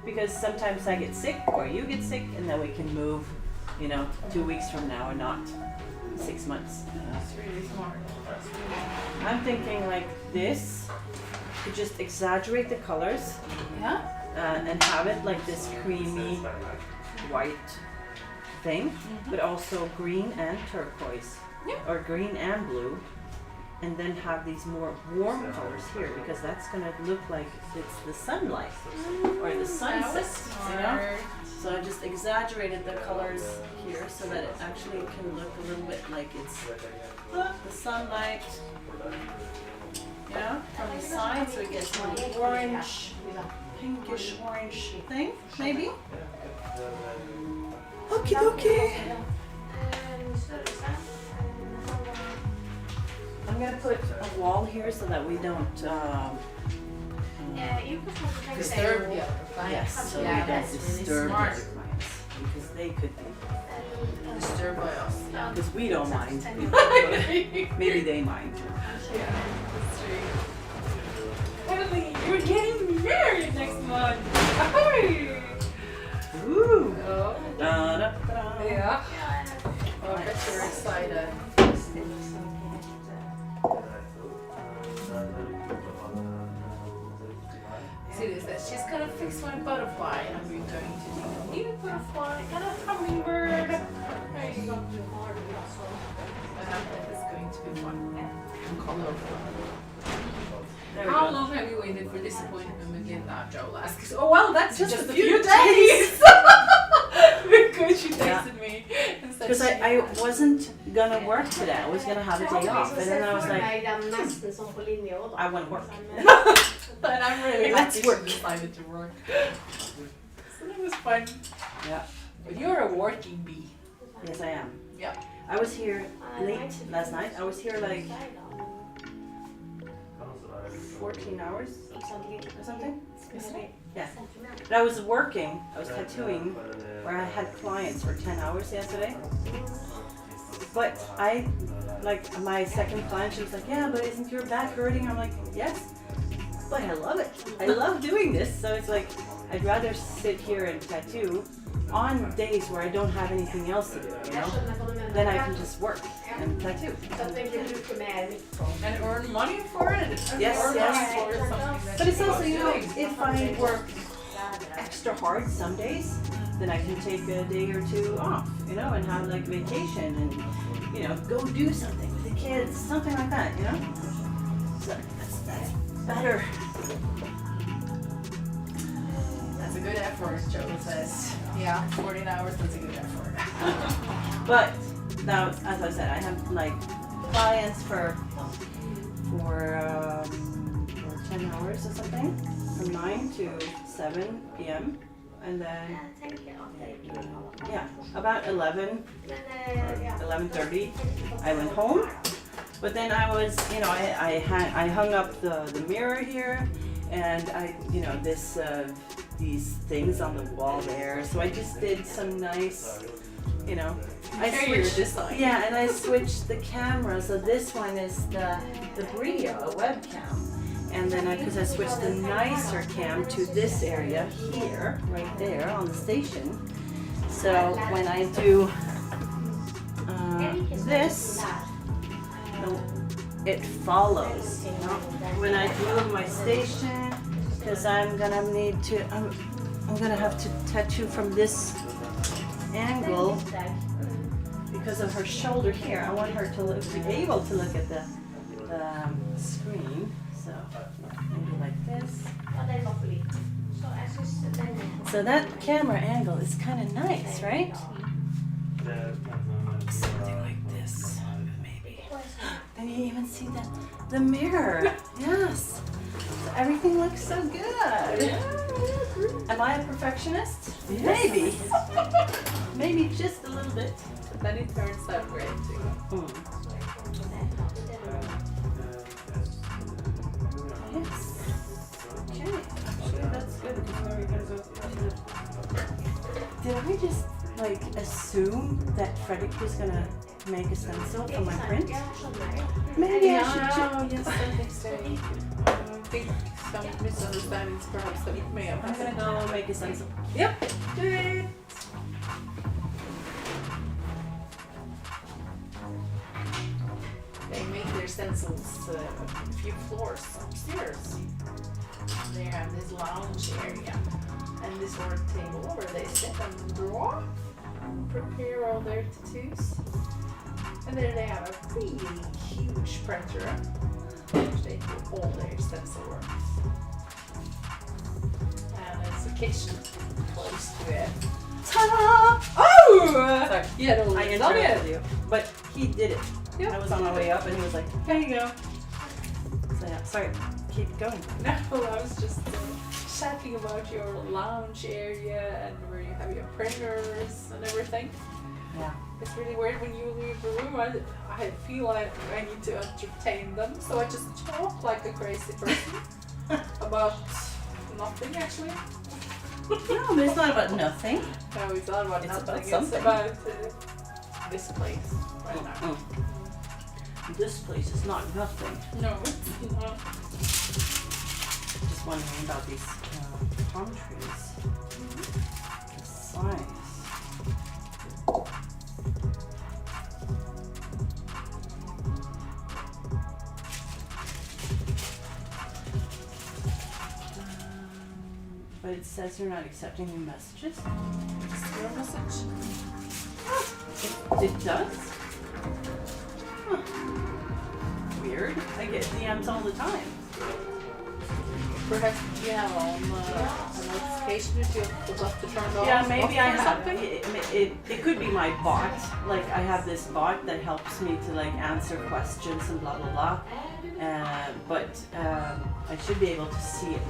because sometimes I get sick or you get sick, and then we can move, you know, 2 weeks from now and not 6 months. That's really smart. That's really I'm thinking like this, to just exaggerate the colors Yeah? and have it like this creamy white thing, but also green and turquoise, Yeah. or green and blue, and then have these more warm colors here, because that's gonna look like it's the sunlight or the That sunset, was you know? smart. So I just exaggerated the colors here so that it actually can look a little bit like it's the sunlight, you know, from the side, so it gets more orange, pinkish orange thing, maybe. Okie dokie. I'm gonna put a wall here so that we don't Disturb the other clients. yes, so Yeah, we don't that's really disturb the smart. other clients, because they could be, Disturbed by us. because we don't mind. Maybe they mind. Yeah, that's true. Emily, you're getting married next month. Ahoy! Ooh. Oh, Da, da, da. yeah. Oh, I bet you're excited. See this, that she's gonna fix my butterfly, and I'm going to do a new butterfly and a hummingbird. There you go. I think it's going to be fun and colorful. There we How go. long have you waited for this appointment with Linda? Joel asks. Oh well, that's just a few days. days. Because she texted me and said Because she- I wasn't gonna work today. I was gonna have a day off, and then I was like, I want to work. But I'm really Let's happy work. she decided to work. It was fun. Yeah. But you're a working bee. Yes, I am. Yeah. I was here late last night. I was here like 14 hours or something. Yeah. But I was working. I was tattooing where I had clients for 10 hours yesterday. But like my second client, she was like, yeah, but isn't your back hurting? I'm like, yes, but I love it. I love doing this. So it's like, I'd rather sit here and tattoo on days where I don't have anything else to do, you know? Then I can just work and tattoo. And earn money for it. Yes, Earn yes. money for something But it's also, you know, that if I work extra hard some days, then I can take a day or two off, you know, and have like vacation and, you know, go do something with the kids, something like that, you know? So that's better. That's a good effort, Joe says. Yeah, 14 hours, that's a good effort. But now, as I said, I have like clients for 10 hours or something, from 9 to 7 p.m. And then, yeah, about 11 or 11:30, I went home. But then I was, you know, I hung up the mirror here, and these things on the wall there. So I just did some nice, you know, I switched, yeah, and I switched the camera. So this one is the Brio webcam. And then because I switched the nicer cam to this area here, right there on the station. So when I do this, it follows. You know? When I do my station, because I'm gonna have to tattoo from this angle because of her shoulder here. I want her to be able to look at the screen. So maybe like this. So that camera angle is kind of nice, right? Something like this, maybe. And you even see the mirror. Yes. So everything looks so good. Am I a perfectionist? Maybe. Maybe just a little bit. But then it turns out great too. Yes. Okay. Actually, that's good because now we're gonna go to the... Did I just like assume that Fredrik was gonna make a stencil for my print? Maybe I should. Yes, I think so. I think some misunderstandings perhaps that may have I'm happened. gonna go make a stencil. Yep, do it. They make their stencils a few floors upstairs. They have this lounge area and this work table where they sit and draw, prepare all their tattoos. And then they have a really huge printer which they do all their stencil work. And there's a kitchen close to it. Ta-da! Oh! Sorry, you had I interrupted you, but he did it. Yep. I was on my way up, and he was like, "Here you go." So yeah, sorry. Keep going. No, I was just chatting about your lounge area and where you have your printers and everything. Yeah. It's really weird when you leave the room. I feel like I need to entertain them, so I just talk like a crazy person about nothing actually. No, but it's not about nothing. No, it's not about It's nothing. about It's something. about this place right now. This place is not nothing. No, it's not. Just wondering about these palm trees. The size. But it says you're not accepting new messages. It's your message. It does? Huh. Weird. I get DMs all the time. Perhaps you have on a notification if you forgot to turn it off. Yeah, maybe I or have. something. It could be my bot. Like I have this bot that helps me to like answer questions and blah blah blah. But I should be able to see it.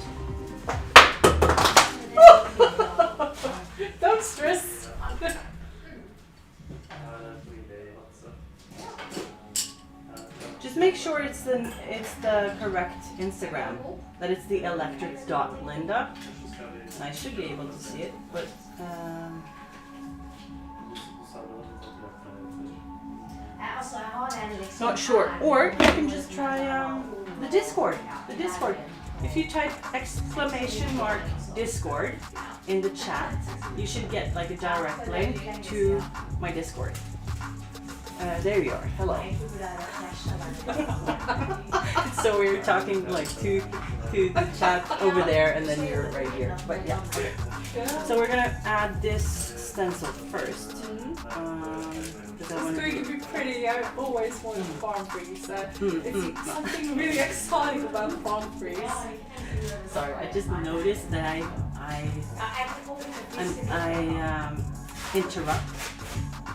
it's the correct Instagram. That it's the electric.linda. And I should be able to see it, but not sure. Or you can just try the Discord. The Discord. If you type !Discord in the chat, you should get like a direct link to my Discord. There you are. Hello. It's so weird talking like to the chat over there and then you're right here. But yeah. Okay. So we're gonna add this stencil first. It's going to be pretty. I always wanted palm trees. It's something really exciting about palm trees. Sorry, I just noticed that I interrupt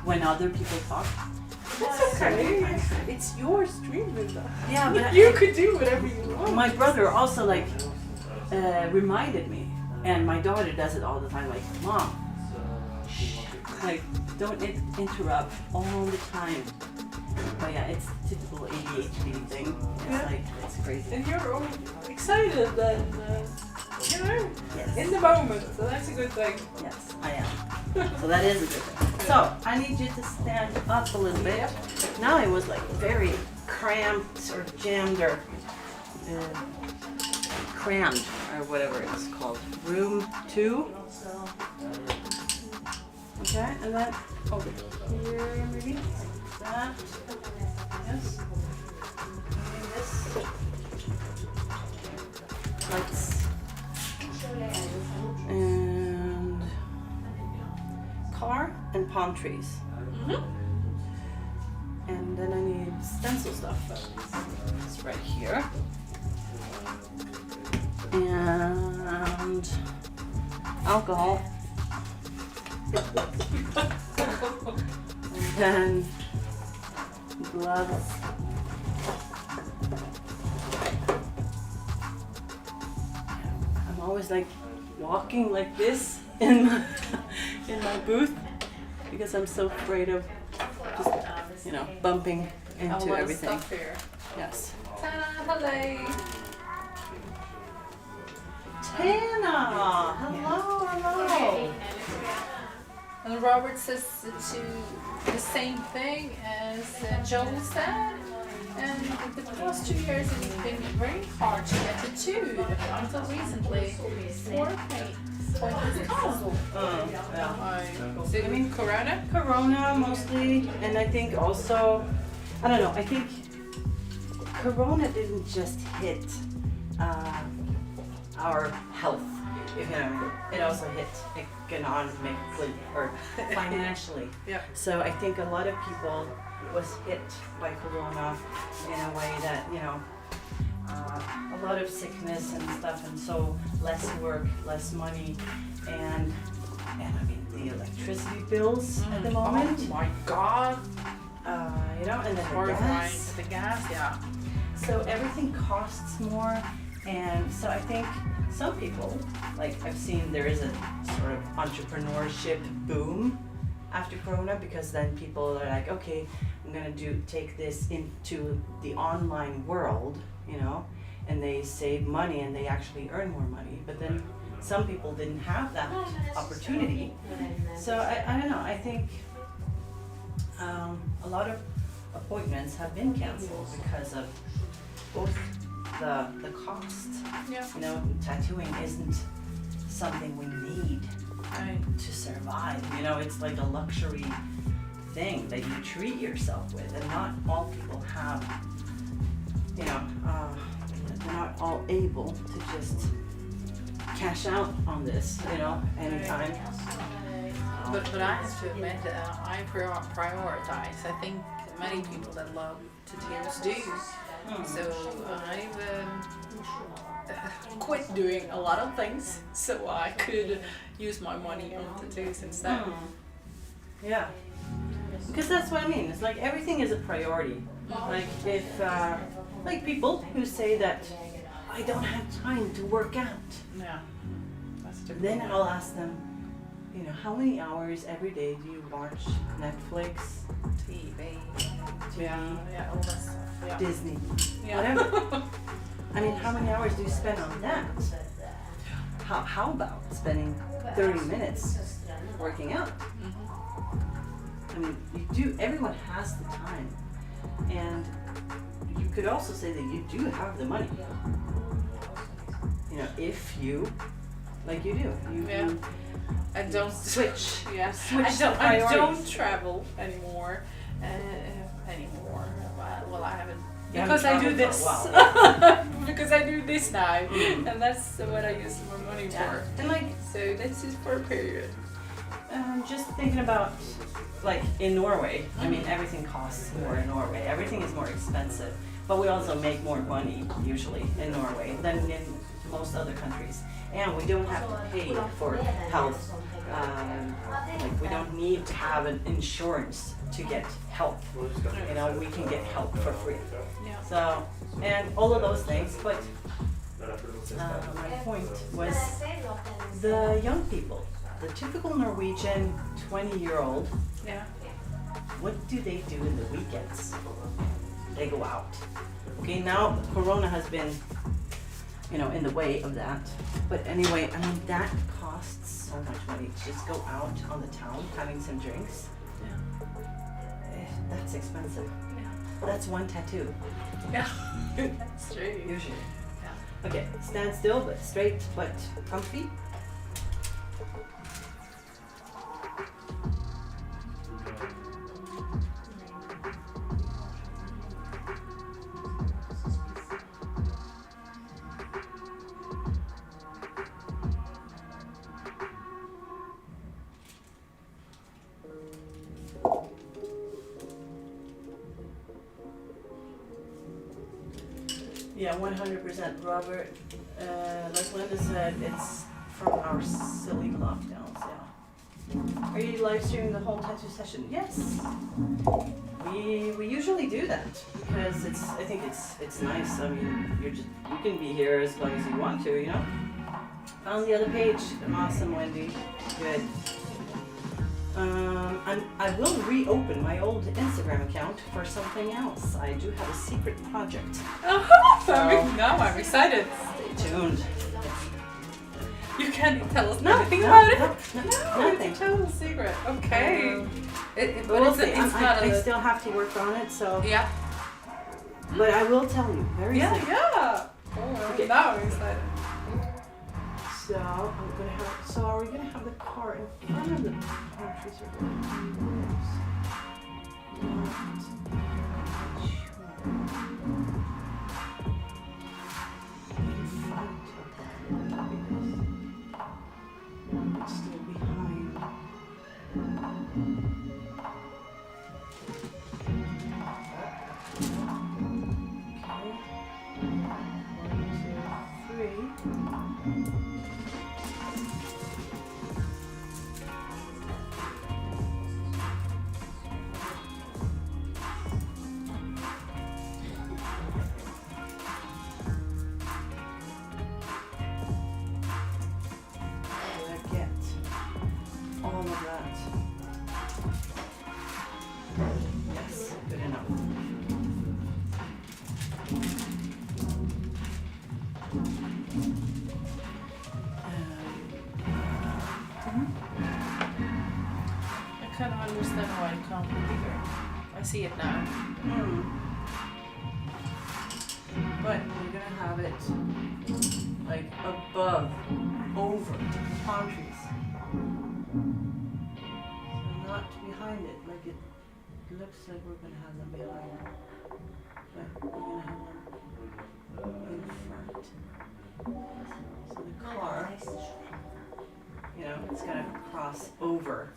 when other people talk. That's okay. It's your stream, Linda. Yeah, but you could do whatever you want. My brother also like reminded me, and my daughter does it all the time. Like, Mom, like don't interrupt all the time. But yeah, it's typical ADHD thing. It's like it's crazy. And you're all excited and Yes. in the moment. So that's a good thing. Yes, I am. So that is a good thing. So I need you to stand up a little bit. Yep. Now it was like very cramped or jammed or crammed or whatever it's called. Room 2. Okay, and then over here maybe. That. Yes. And this. Lights. And car and palm trees. And then I need stencil stuff. It's right here. And alcohol. And then gloves. I'm always like walking like this in my booth because I'm so afraid of just bumping into everything. Stuff here. Yes. Ta-da, hello. Tana, hello. And Robert says to the same thing as Joel said. And the past 2 years it's been very hard to get a tube. Until recently, 4 points cancelled. Yeah. So you mean Corona? Corona mostly, and I think also, I don't know, I think Corona didn't just hit our health, if you know what I mean. It also hit economically or financially. Yeah. So I think a lot of people was hit by Corona in a way that, a lot of sickness and stuff, and so less work, less money, and I mean the electricity bills at the moment. Oh my God. And then the Horrifying. gas. The gas, yeah. So everything costs more, and so I think some people, like I've seen there is a sort of entrepreneurship boom after Corona, because then people are like, okay, I'm gonna take this into the online world, and they save money and they actually earn more money. But then some people didn't have that opportunity. So I don't know, I think a lot of appointments have been canceled because of both the cost. Yeah. Tattooing isn't something we need to survive. It's like a luxury thing that you treat yourself with, and not all people have, they're not all able to just cash out on this, anytime. But I have to admit, I prioritize. I think many people that love tattoos do. So I've quit doing a lot of things so I could use my money on tattoos instead. Yeah. Because that's what I mean. It's like everything is a priority. Like if, like people who say that I don't have time to work out. Yeah. That's true. Then I'll ask them, you know, how many hours every day do you watch Netflix, TV. TV, Yeah, all that stuff. Yeah. Disney, Yeah. whatever? I mean, how many hours do you spend on that? How about spending 30 minutes working out? Mhm. I mean, you do, everyone has the time. And you could also say that you do have the money. You know, if you, like you do, Yeah. you I don't switch. Yeah. Switch I don't priorities. travel anymore. Well, I haven't. You Because I do haven't this. traveled for a while. Because I do this now. Mhm. And that's what I use my money Yeah. for. And like, So that's it for a period. just thinking about, like in Norway, I mean, everything costs more in Norway. Everything is more expensive. But we also make more money usually in Norway than in most other countries. And we don't have to pay for health. Like we don't need to have an insurance to get help. You know, we can get help for free. Yeah. So, and all of those things. But my point was the young people, the typical Norwegian 20-year-old. Yeah. What do they do in the weekends? They go out. Okay, now Corona has been, you know, in the way of that. But anyway, I mean, that costs so much money to just go out on the town having some drinks. Yeah. That's expensive. Yeah. That's one tattoo, Yeah. That's true. usually. Yeah. Okay, stand still, but straight, but comfy. Yeah, 100%. Robert, like Linda said, it's from our silly lockdowns, yeah. Are you live streaming the whole tattoo session? Yes. We usually do that because I think it's nice. I mean, you can be here as long as you want to, you know. Found the other page. Awesome, Wendy. Good. I will reopen my old Instagram account for something else. I do have a secret project. Now I'm excited. Stay tuned. You can't tell us No, anything no, about it. no, Nothing. It's a total secret. Okay. But But we'll it's, see. it's not I a. still have to work on it, so. Yeah. But I will tell you very Yeah. soon. Yeah. Oh, Okay. now I'm excited. So I'm gonna have. So are we gonna have the car in front of the countries or not sure. In front of that, because it's still behind. Okay. 1, 2, 3. All of that. Yes, good enough. I kind of understand why it can't be bigger. I see it now. But we're gonna have it like above, over the palm trees. So not behind it, like it looks like we're gonna have them behind. But we're gonna have them in front. So the car, you know, it's gonna cross over.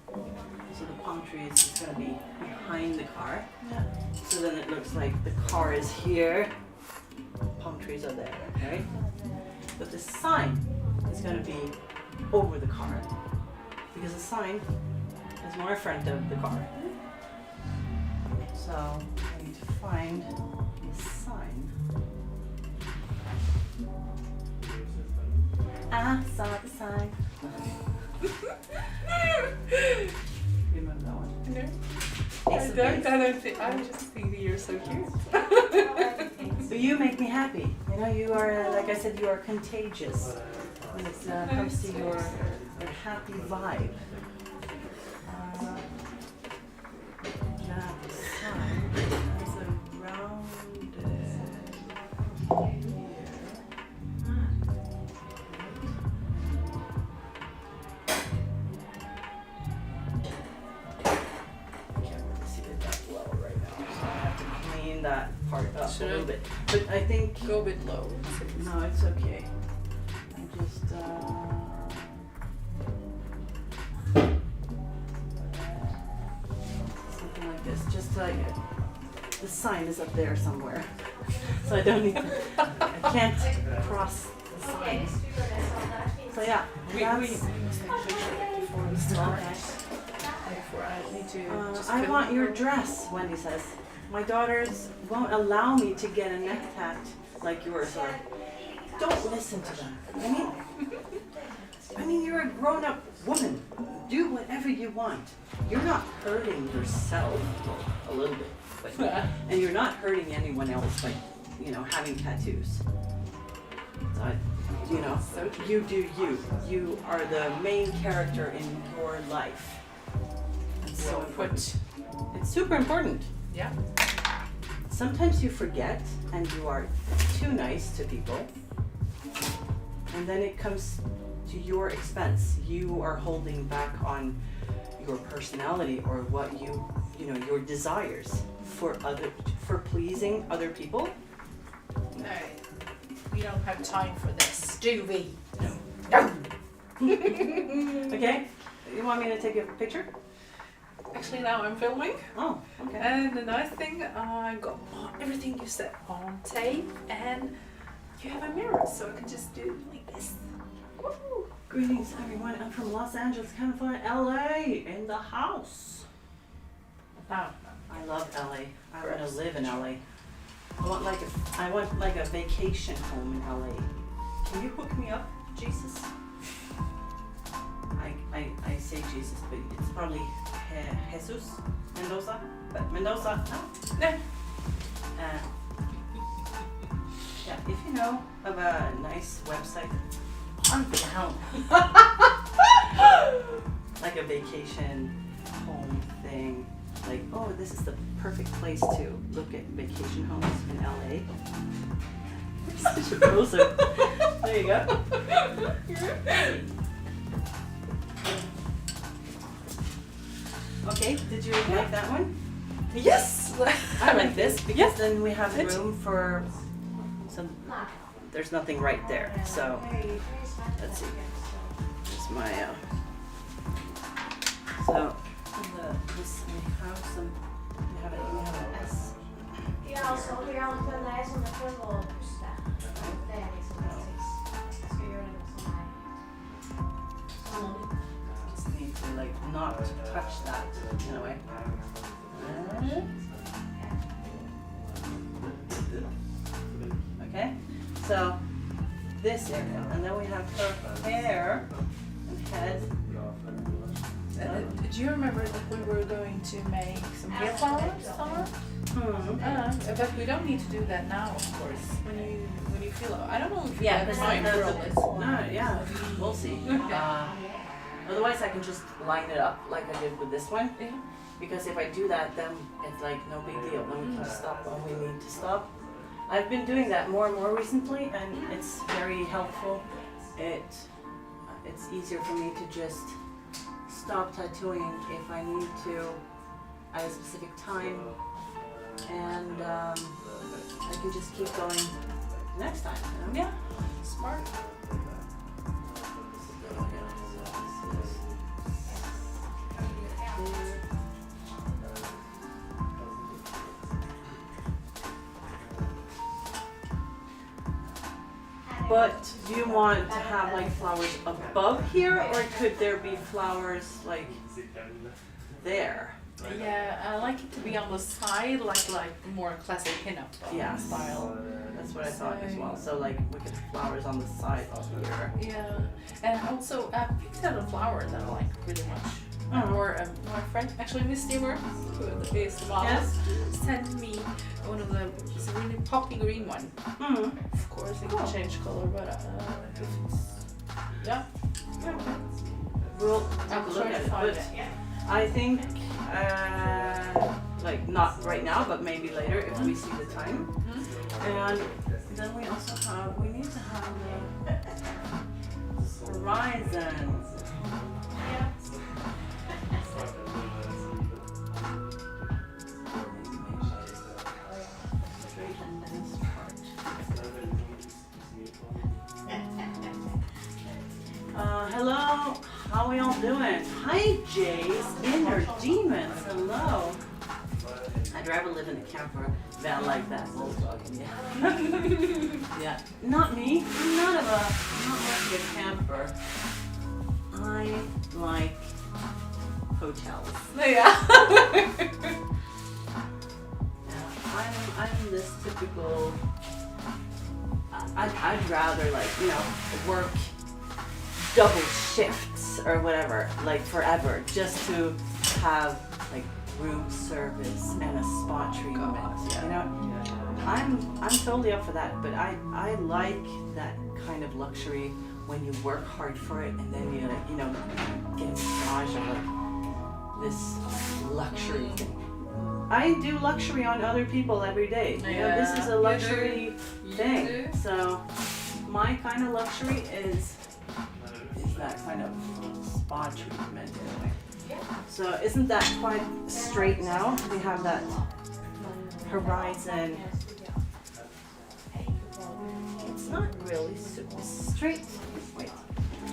So the palm trees is gonna be behind the car. Yeah. So then it looks like the car is here, palm trees are there, right? But the sign is going to be over the car because the sign is more in front of the car. So I need to find the sign. I saw the sign. I just think that you're so cute. So you make me happy. You know, you are, like I said, you are contagious when it comes to your happy vibe. That side is around here. That part up a little bit, but I think Go a bit low. no, it's okay. I just something like this, just like the sign is up there somewhere, so I don't need. I can't cross the sign. So yeah, We that's, must actually check before we start. Before I need to just I put- want your dress, Wendy says. My daughters won't allow me to get a neck tat like yours are. Don't listen to them. I mean, you're a grown-up woman. Do whatever you want. You're not hurting yourself a little bit, but, and you're not hurting anyone else by, you know, having tattoos. So, you know, you do you. You are the main character in your life. It's so important. It's super important. Yeah. Sometimes you forget and you are too nice to people, and then it comes to your expense. You are holding back on your personality or what you know, your desires for pleasing other people. No, we don't have time for this, do we? No. Okay, you want me to take a picture? Actually, now I'm filming. Oh, okay. And the nice thing, I got everything you said on tape, and you have a mirror, so I can just do like this. Woo! Greetings, everyone. I'm from Los Angeles, California, LA, in the house. Oh, I love LA. I want to live in LA. I want like a vacation home in LA. Can you hook me up, Jesus? I say Jesus, but it's probably Jesus Mendoza. But Mendoza, no. no. Yeah, if you know of a nice website, I'm down. Like a vacation home thing. Like, oh, this is the perfect place to look at vacation homes in LA. Such a poser. There you go. Okay, did you like that one? Yes! I like this because then we have Good. room for some. There's nothing right there, so let's see. Here's my so this we have some. We have an S. Ja, als we weer aan het lezen om de voorbeeld te staan. Nee, niet zo basics. Kun je er nog van mij? Just need to like not touch that in a way. Okay, so this area, and then we have her hair and head. Do you remember that we were going to make some hair flowers somewhere? But we don't need to do that now, of course. When you feel, I don't know if you have time for all this. No, yeah, we'll see. Otherwise, I can just line it up like I did with this one. Yeah. Because if I do that, then it's like no big deal. Then we can stop when we need to stop. I've been doing that more and more recently, and it's very helpful. It's easier for me to just stop tattooing if I need to at a specific time, and I can just keep going next time. You know? Yeah, smart. But do you want to have like flowers above here, or could there be flowers like there? Yeah, I like it to be on the side, like more classic pinup Yeah. style. That's what I thought as well. So like we could flowers on the side here. Yeah, and also I picked out a flower that I like really much. Or my friend, actually Miss Steamer, who is the mom, Yes. sent me one of them. It's a really poppy green one. Of course, it can change color, but if it's, yeah. We'll I'll have a look try at to it. find But it. I think, like not right now, but maybe later if we see the time. And then we also have, we need to have the horizons. Straighten this part. Hello, how we all doing? Hi Jace, Inner Demons, hello. I'd rather live in a camper than like that Volkswagen, yeah. Yeah, not me, I'm not like a camper. I like hotels. Yeah. Yeah, I'm this typical, I'd rather like, you know, work double shifts or whatever, like forever, just to have like room service and a spa treatment. You know, I'm totally up for that, but I like that kind of luxury when you work hard for it and then you like, you know, get a massage or like this luxury thing. I do luxury on other people every day. You know, this is a luxury thing. So my kind of luxury is that kind of spa treatment in a way. So isn't that quite straight now? We have that horizon. It's not really super straight. Wait.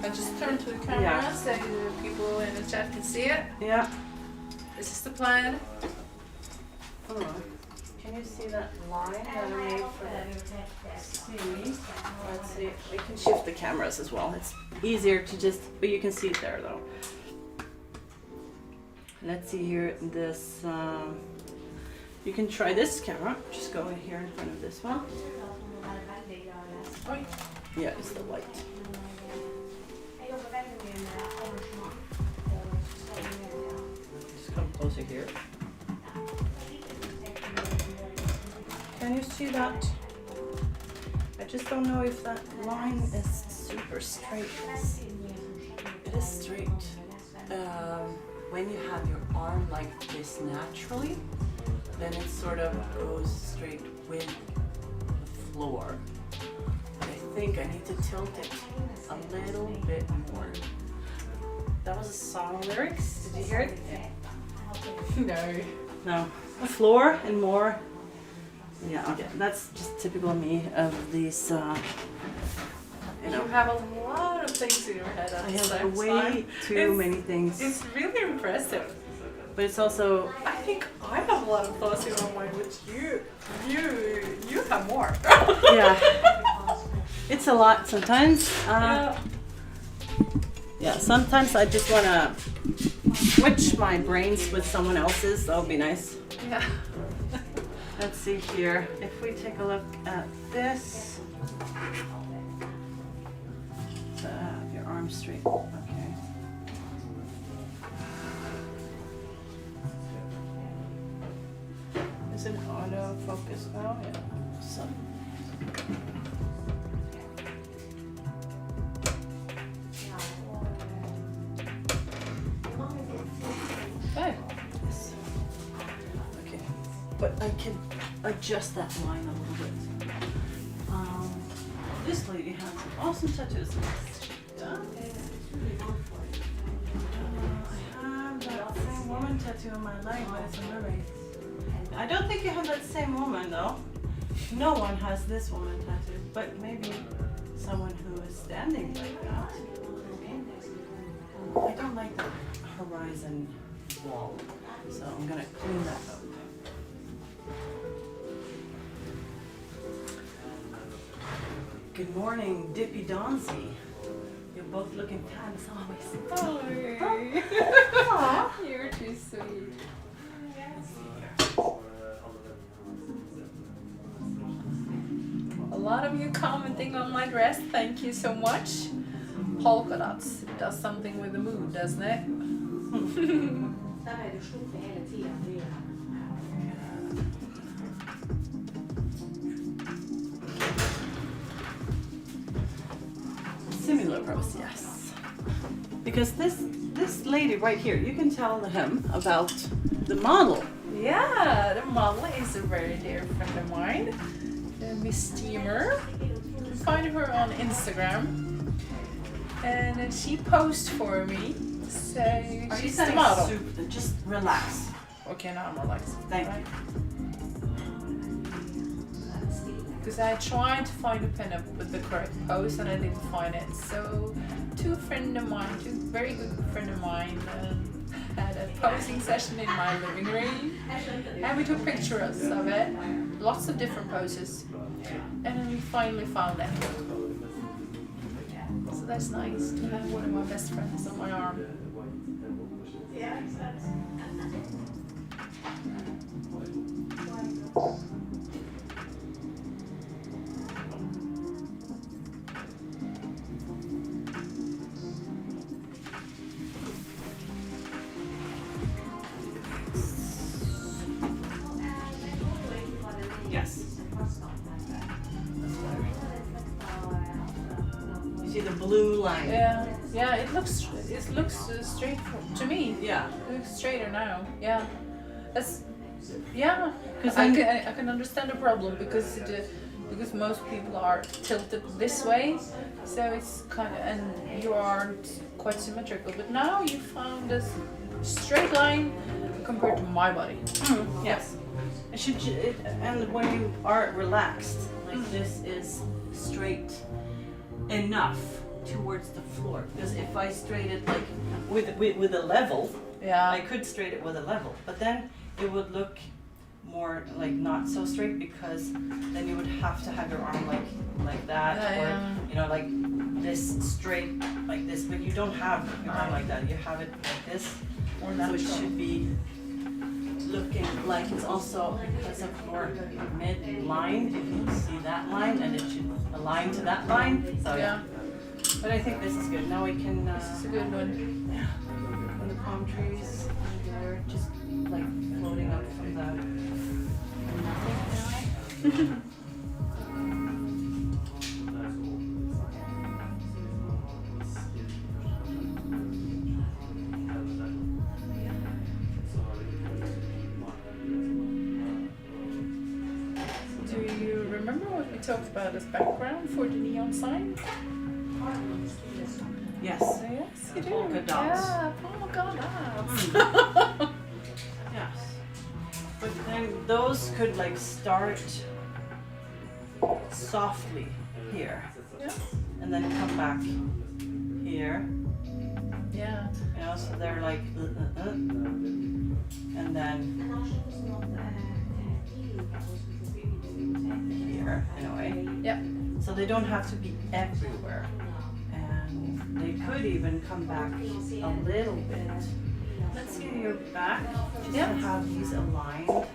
I just turned to the camera Yeah. so the people in the chat can see it. Yeah. This is the plan. Hold on. Can you see that line that I made for the sea? Let's see. We can shift the cameras as well. It's easier to just, but you can see it there though. Let's see here. This. You can try this camera. Just go in here in front of this one. Oi. Yeah, it's the white. Just come closer here. Can you see that? I just don't know if that line is super straight. It is straight. When you have your arm like this naturally, then it sort of goes straight with the floor. But I think I need to tilt it a little bit more. That was a song lyrics. Did you hear it? No. No. Floor and more. Yeah, okay. That's just typical me of these, you know. You have a lot of things in your head at I the have same way time. too many things. It's really impressive. But it's also, I think I have a lot of thoughts in my mind, but you have more. yeah. It's a lot sometimes. Yeah, sometimes I just want to switch my brains with someone else's. That would be nice. Yeah. Let's see here. If we take a look at this. So have your arms straight. Okay. Is it auto focus now? Yeah. So. Oh. Yes. Okay. But I can adjust that line a little bit. This lady has some awesome tattoos. Yeah. I have that same woman tattoo on my leg, but it's a mermaid. I don't think you have that same woman though. No one has this woman tattoo, but maybe someone who is standing like that. I don't like the horizon wall, so I'm gonna clean that up. Good morning, Dippy Donzi. You're both looking fab as always. Oh, you're too sweet. A lot of you commenting on my dress. Thank you so much. Polka dots. It does something with the mood, doesn't it? Der ble du sluppet hele tiden. Similar rose, yes. Because this lady right here, you can tell him about the model. Yeah, the model is a very dear friend of mine, Miss Steamer. You find her on Instagram, and she posed for me. So she's the model. Just relax. Okay, now I'm relaxed. Thank you. Because I tried to find a pinup with the correct pose and I didn't find it. So two very good friend of mine, had a posing session in my living room, and we took pictures of it, lots of different poses, and then we finally found it. So that's nice to have one of my best friends on my arm. Yeah, exactly. Yes. You see the blue line? Yeah, it looks straight to me. Yeah. It looks straighter now. Yeah, that's yeah. 'Cause I can understand the problem because most people are tilted this way, so it's kind of, and you aren't quite symmetrical. But now you found a straight line compared to my body. Yes. And when you are relaxed, like this is straight enough towards the floor. Because if I straight it like with a level, Yeah. I could straight it with a level, but then it would look more like not so straight, because then you would have to have your arm like that, or you know, like this straight like this. But you don't have your arm like that. You have it like this, Or so it natural. should be looking like it's also because of your mid line. If you see that line, and it should align to that line. So Yeah, but I think this is good. Now we can. it's a good one. And the palm trees, they're just like floating up from the nothing. Do you remember what we talked about as background for the neon sign? Yes. Yes, you do. Polka dots. Yeah, polka dots. Yes. But then those could like start softly here, Yeah. and then come back here. Yeah. You know, so they're like, and then here in a way. Yeah. So they don't have to be everywhere, and they could even come back a little bit. Let's see your back, just Yeah. to have these aligned. That's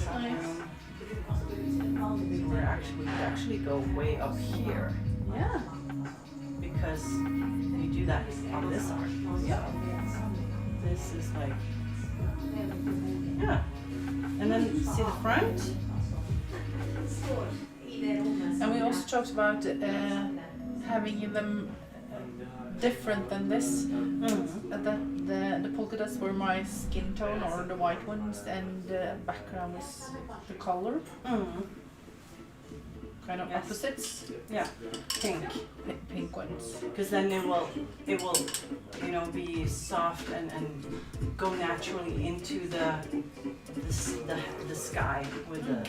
nice. So we actually go way up here, Yeah. because you do that on this arm. Yeah. This is like, yeah. And then see the front? And we also talked about having them different than this. That the polka dots were my skin tone, or the white ones, and the background was the color. Kind of Yes. opposites. Yeah, pink. Pink ones. Because then it will, you know, be soft and go naturally into the sky with the.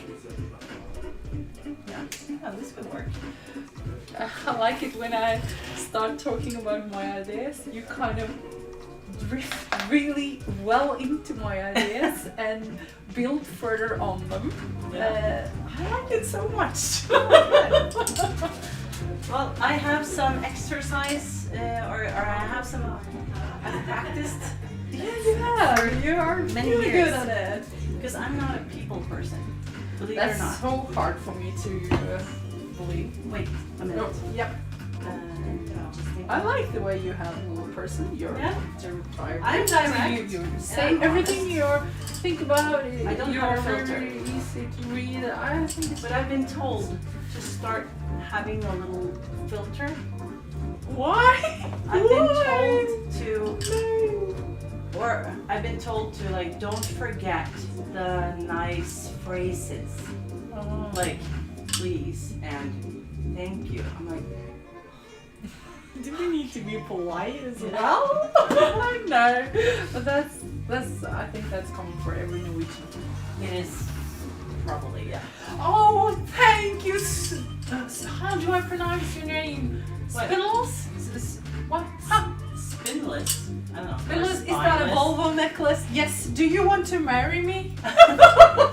Yeah, this could work. I like it when I start talking about my ideas. You kind of drift really well into my ideas and build further on them. I like it so much. Well, I have some exercise, or I have some. I've practiced. Yeah, you are Many really years. good at it. Because I'm not a people person. Believe it That's or not. so hard for me to believe. Wait a minute. Yep. I like the way you handle a person. You're Yeah. direct. I'm direct. You and say I'm everything honest. you think about. I don't You're have a filter. very easy to read. I think it's But I've been told to start having a little filter. why? I've been Why? told to, or I've been told to like, don't forget the nice phrases. Oh. Like, please and thank you. I'm like, Do we need to be polite as Yeah. well? No, but that's. I think that's common for every Norwegian. it is probably, yeah. Oh, thank you. How do I pronounce your name? What? Spillos? What? Huh? Spinless. I don't know. or Spillos? Is that a spineless. Volvo necklace? Yes. Do you want to marry me?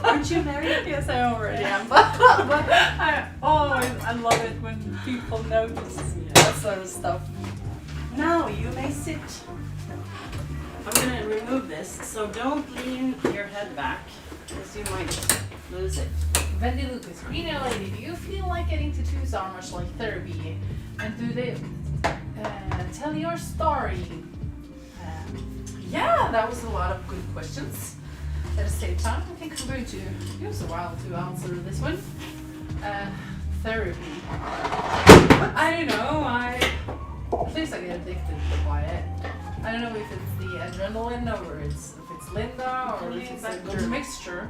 Aren't you married? Yes, I already am. But I always I love it when people notice that sort of stuff. Now you may sit. I'm gonna remove this, so don't lean your head back, because you might lose it. Wendy Lucas, Green Lady, do you feel like getting tattoos are much like therapy? And do they tell your story? Yeah, that was a lot of good questions. At the same time, I think I'm going to use a while to answer this one. Therapy. I don't know, at least I get addicted by it. I don't know if it's the adrenaline or if it's Linda or if it's a good mixture.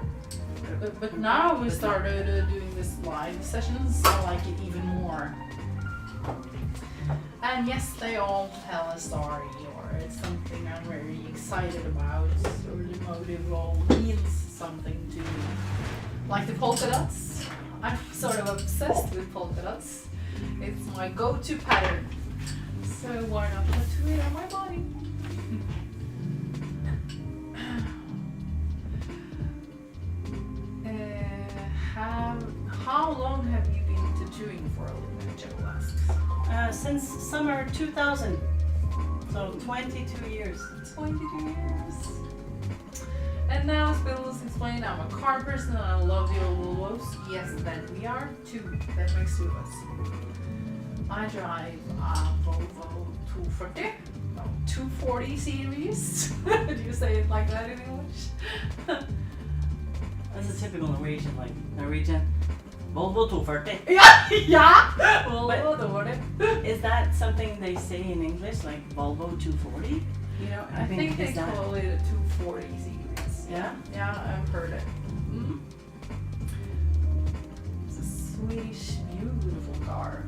But now we started doing this live sessions, I like it even more. And yes, they all tell a story, or it's something I'm very excited about, or the motive all means something to me. Like the polka dots, I'm sort of obsessed with polka dots. It's my go-to pattern. So why not tattoo it on my body? How long have you been tattooing for a living, Joe asks? Since summer 2000, so 22 years. 22 years. And now, as Bill was explaining, I'm a car person and I love the old Volvos. Yes, that we are two. That makes two of us. I drive a Volvo 240. No, 240 series. Do you say it like that in English? That's a typical Norwegian, like Norwegian. Volvo 240. Yeah, yeah. Volvo 240. Is that something they say in English, like Volvo 240? You know, I think they is that, call it a 240 series. yeah. Yeah, I've heard it. Mm-hmm. It's a Swedish, beautiful car.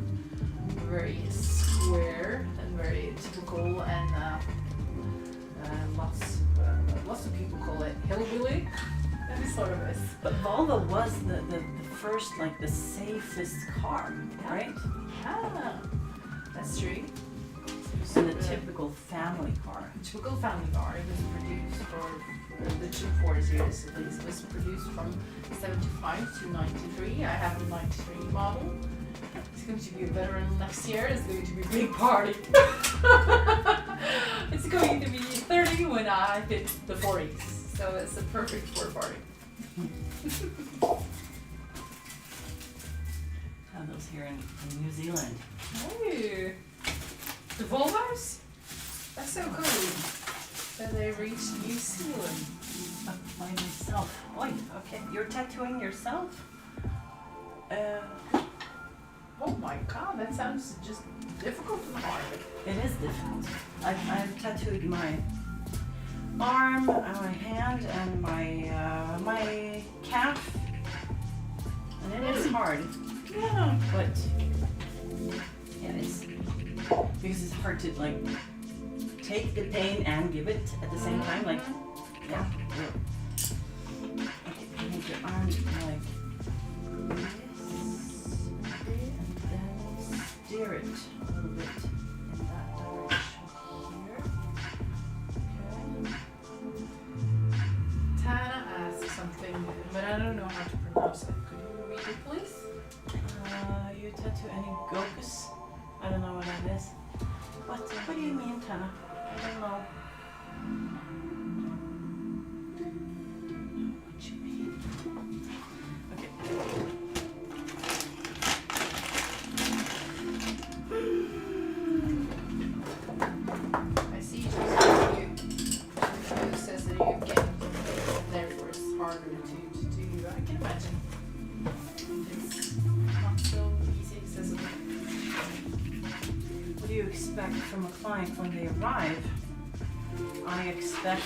Very square and very typical, and lots of people call it hillbilly. And it sort of is. But Volvo was the first, like the safest car, right? Ah, that's true. So the typical family car. Typical family car. It was produced for the 240 series at least. It was produced from 75 to 93. I have a 93 model. It's going to be a veteran next year. It's going to be a big party. It's going to be 30 when I hit the 40s. So it's a perfect for a party. Have those here in New Zealand. Oh, the Volvos? That's so cool that they reached New Zealand. By myself. Oi, okay. You're tattooing yourself? Oh my god, that sounds just difficult and hard. It is difficult. I've tattooed my arm, my hand, and my calf, and it is hard. Yeah. But yeah, it's because it's hard to like take the pain and give it at the same time. Like, yeah. Okay, make your arm like this, and then steer it a little bit in that direction here. Okay. Tana asked something, but I don't know how to pronounce it. Could you read it, please? You tattoo any gokus? I don't know what that is. What do you mean, Tana? I don't know. What you mean? Okay. can imagine. It's not so easy accessible. What do you expect from a client when they arrive? I expect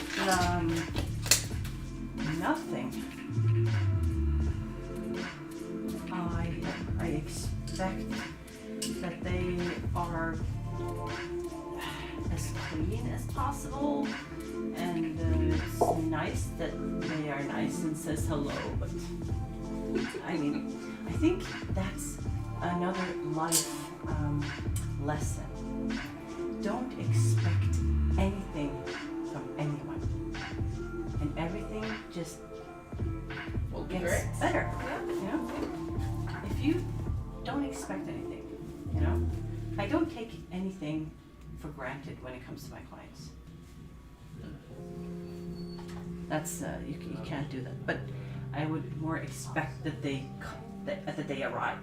nothing. I expect that they are as clean as possible, and it's nice that they are nice and says hello, but I mean, I think that's another life lesson. Don't expect anything from anyone, and everything just Will be gets great. better. Yeah. You know, if you don't expect anything, you know, I don't take anything for granted when it comes to my clients. That's you can't do that. But I would more expect that that they arrive,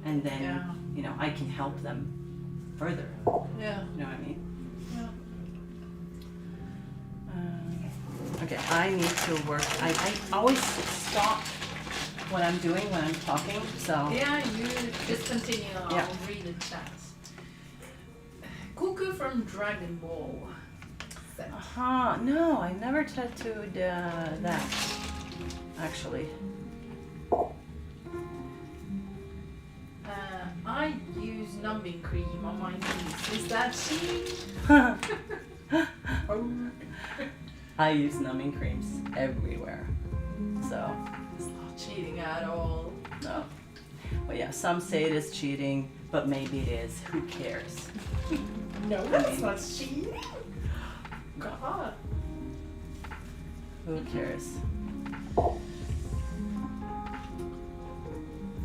and then Yeah. you know I can help them further. Yeah. You know what I mean? Yeah. Okay, I need to work. I always stop what I'm doing when I'm talking, so Yeah, you just continue. I'll Yeah. read the chat. Cuckoo from Dragon Ball. Set. no, I never tattooed that actually. I use numbing cream on my knees. Is that cheating? Oh. I use numbing creams everywhere, so It's not cheating at all. no. But yeah, some say it is cheating, but maybe it is. Who cares? No, that's not cheating. God. Who cares?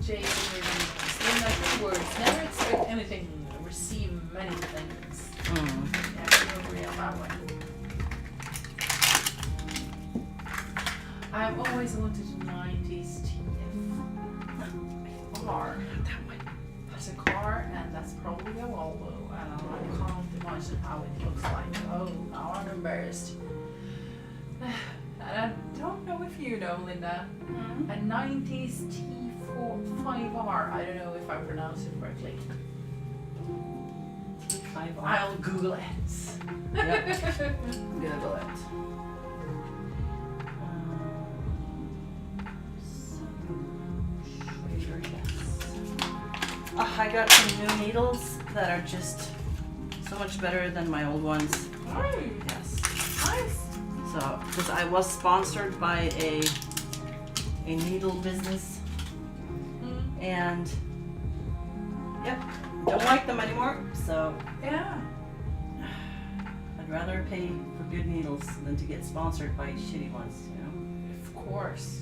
Jay, in my three words, never expect anything, receive many things. Yeah, I can agree on that one. I've always wanted a 90s car. That's a car, and that's probably a Volvo, and I can't imagine how it looks like. Oh, now I'm embarrassed. And I don't know if you know, Linda, a 90s T5R. I don't know if I pronounced it correctly. I'll Google it. Yep. Google it. I got some new needles that are just so much better than my old ones. Yes. Nice. So, because I was sponsored by a needle business, and yep, don't like them anymore. So Yeah. I'd rather pay for good needles than to get sponsored by shitty ones. You know. Of course.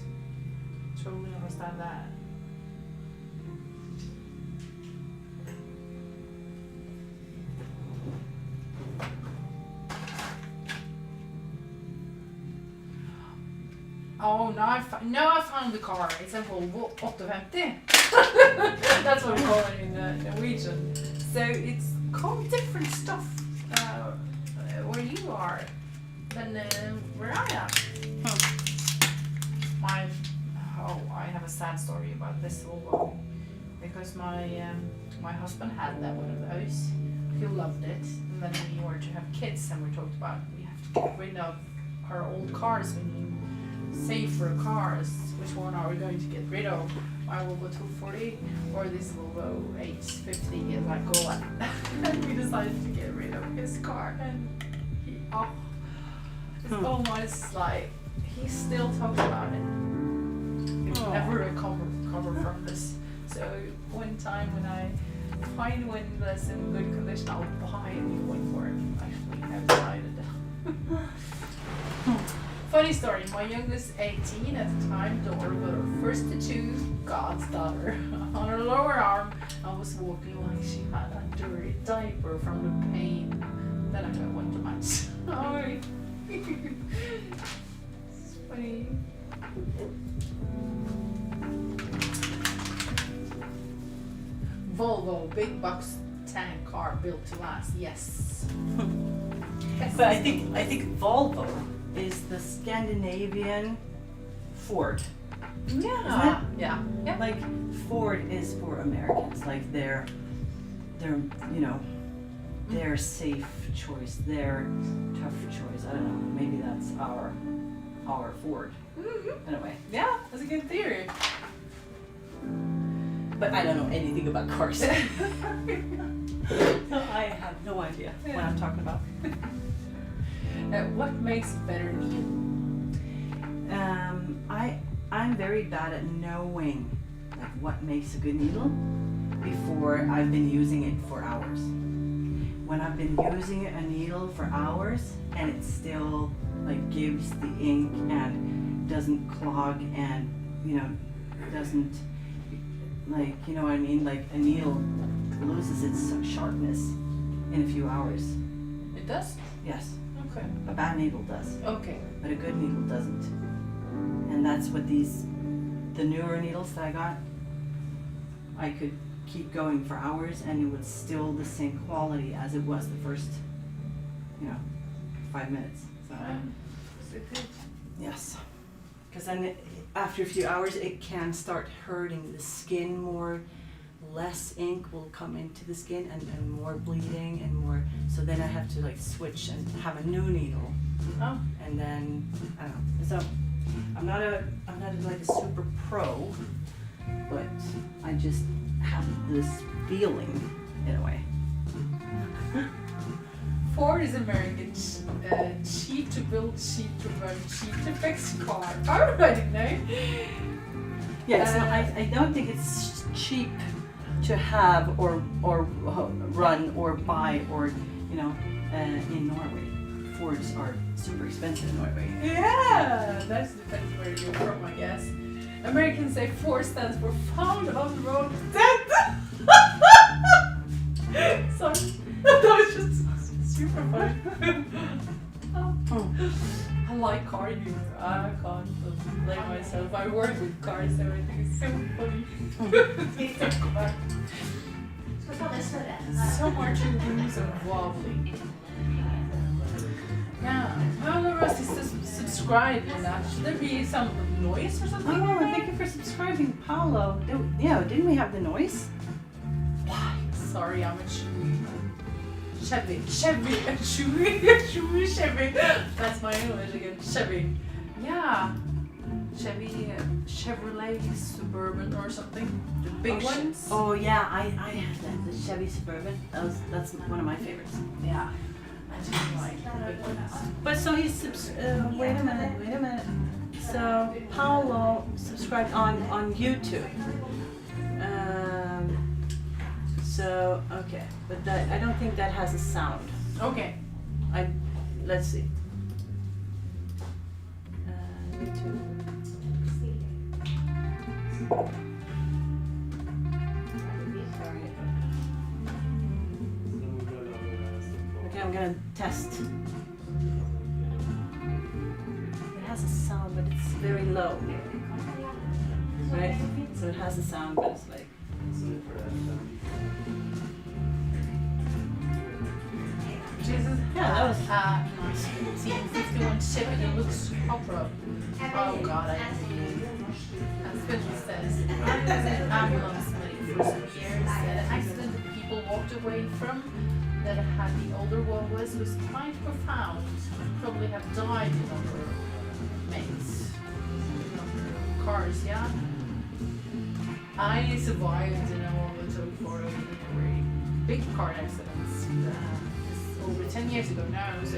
Totally understand that. Oh, now I found the car. It's a Volvo 850. That's what we call it in Norwegian. So it's called different stuff where you are than where I am. I have a sad story about this Volvo, because my husband had one of those. He loved it, and then we were to have kids, and we talked about we have to get rid of our old cars. We need safer cars. Which one are we going to get rid of? My Volvo 240 or this Volvo 850? He's like, go on. And we decided to get rid of his car, and it's almost like he still talks about it. He will never recover from this. So one time when I find one that's in good condition, I'll buy a new one for him. Actually, I've decided. Funny story, my youngest 18 at the time, daughter got her first tattoo, God's daughter, on her lower arm. I was walking like she had a dirty diaper from the pain. Then I got one to match. Oh, it's funny. Volvo, big box tank car built to last. Yes. Yes. But I think Volvo is the Scandinavian Ford. Yeah. Yeah. Yeah. Like Ford is for Americans. Like they're you know, their safe choice, their tough choice. I don't know. Maybe that's our Ford. Anyway, Yeah, that's a good theory. but I don't know anything about cars. So I have no idea what I'm talking about. What makes a better needle? I'm very bad at knowing like what makes a good needle before I've been using it for hours. When I've been using a needle for hours and it still like gives the ink and doesn't clog and you know doesn't like you know what I mean, like a needle loses its sharpness in a few hours. It does? Yes, Okay. a bad needle does, Okay. but a good needle doesn't. And that's what the newer needles that I got, I could keep going for hours and it was still the same quality as it was the first, 5 minutes. So, yes. Because then after a few hours it can start hurting the skin more, less ink will come into the skin and more bleeding and more, so then I have to like switch and have a new needle. Oh. And then, I don't know, so I'm not like a super pro, but I just have this feeling in a way. Ford is American. Cheap to build, cheap to run, cheap to fix car. I already know. Yeah, it's not, I don't think it's cheap to have or run or buy or in Norway. Fords are super expensive in Norway. Yeah, that depends where you're from, I guess. Americans say Ford stands for found on the road dead. Sorry, that was just super funny. I like car humor. I can't blame myself. I work with cars, so I think it's so funny. So much reviews of wobbly. Yeah, how the rest is subscribed and that. Should there be some noise or something? Oh, thank you for subscribing, Paolo. Didn't we have the noise? Why? Sorry, I'm a chewy. Chevy. That's my English again. Chevy. Yeah. Chevrolet Suburban or something. The big ones. Oh yeah, I had that, the Chevy Suburban. That's one of my favorites. Yeah. I just like the big ones. But so he's wait a minute. So Paolo subscribed on YouTube. So okay, but that I don't think that has a sound. Okay. Let's see. YouTube. Okay, I'm gonna test. It has a sound, but it's very low. Right? So it has a sound, but it's like. Jesus. Yeah, that was. Nice. See, 51 Chevy, it looks opera. Oh god, I as Finley says, I was in ambulance medic for some years. The accident that people walked away from that had the older one was quite profound. Probably have died in other mates. In other cars, yeah. I survived in a Volvo 4 very big car accidents. Over 10 years ago now, so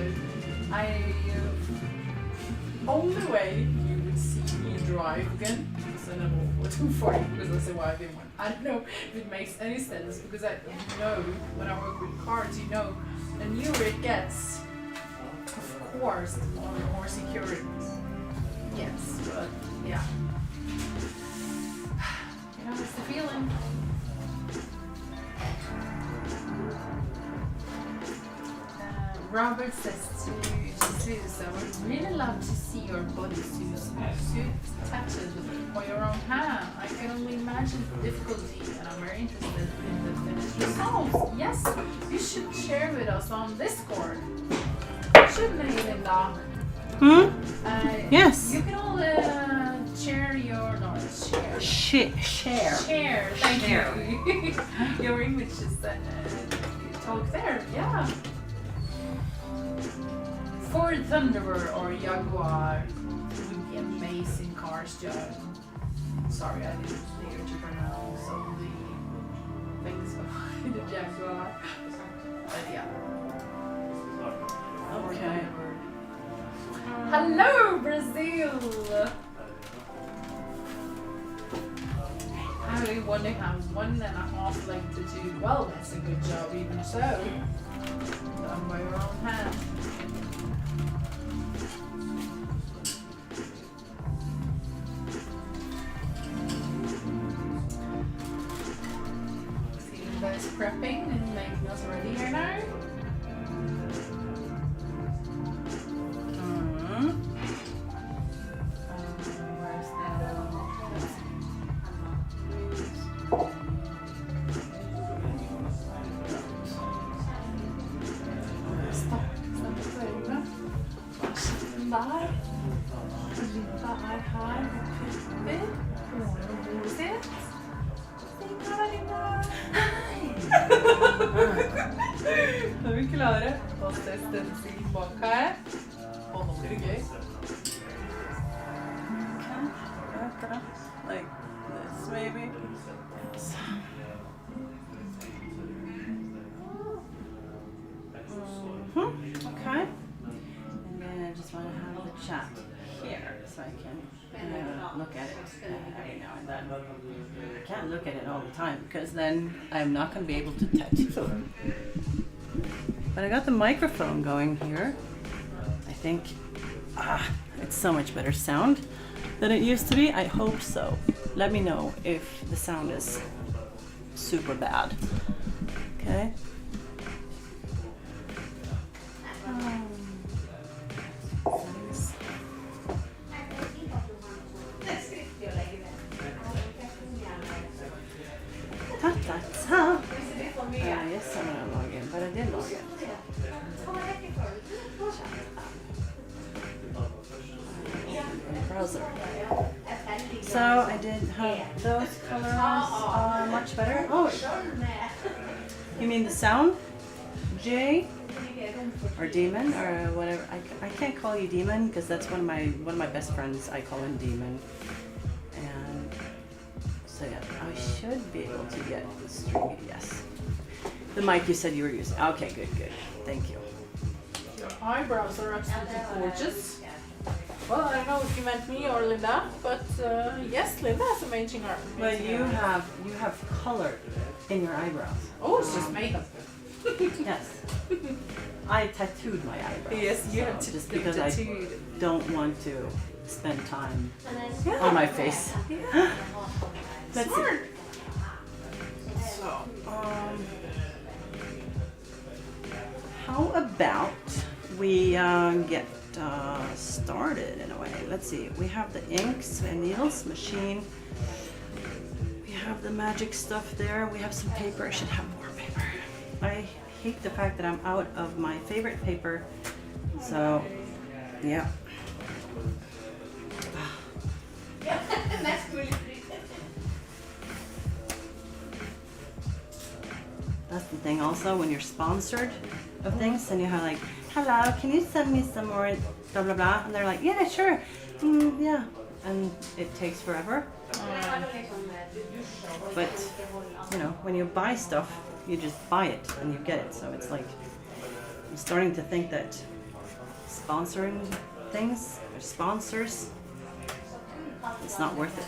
only way you would see me drive again is in a Volvo 240 because I survived in one. I don't know if it makes any sense because I know when I work with cars, the newer it gets, of course, the more security. Yes, but yeah. It's the feeling. Robert says to Jesus, I would really love to see your bodysuit tattooed by your own hand. I can only imagine the difficulty, and I'm very interested in the finished results. Yes, you should share with us on Discord. Shouldn't you, Linda? Yes. You can all Share your noise. Share. Share. Share. Thank Share. you. Your English is talk there. Yeah. Ford Thunderbird or Jaguar would be amazing cars, Joe. Sorry, I didn't dare to pronounce all the things behind the Jaguar. But yeah. Okay. Hello, Brazil! I only have 1.5 leg to do. Well, that's a good job, even so. Done by your own hand. See you guys prepping and making us ready here now. Where's Nå er vi klare. Da ser Stencil bak her. Og nå blir det gøy. Like this, maybe. Yes. Okay. And then I just want to have the chat here so I can look at it every now and then. I can't look at it all the time because then I'm not going to be able to tattoo. But I got the microphone going here. I think it's so much better sound than it used to be. I hope so. Let me know if the sound is super bad. Okay. Ta-ta-ta. Yes, I'm gonna log in, but I did log in. Browser. So I did have those colors much better. Oh, you mean the sound? J or Demon or whatever. I can't call you Demon because that's one of my best friends. I call him Demon. And so yeah, I should be able to get the stream. Yes. The mic you said you were using. Okay, good. Thank you. Your eyebrows are absolutely gorgeous. Well, I don't know if you meant me or Linda, but yes, Linda has amazing art. But you have color in your eyebrows. Oh, it's just makeup. Yes. I tattooed my eyebrows. Yes, you have just because I don't want to spend time on my face. Let's see. So, how about we get started in a way? Let's see. We have the inks and needles machine. We have the magic stuff there. We have some paper. I should have more paper. I hate the fact that I'm out of my favorite paper. So, yeah. That's the thing also, when you're sponsored of things and you have like, hello, can you send me some more blah blah blah, and they're like, yeah, sure, yeah, and it takes forever. But you know, when you buy stuff, you just buy it and you get it. So it's like, I'm starting to think that sponsoring things or sponsors, it's not worth it.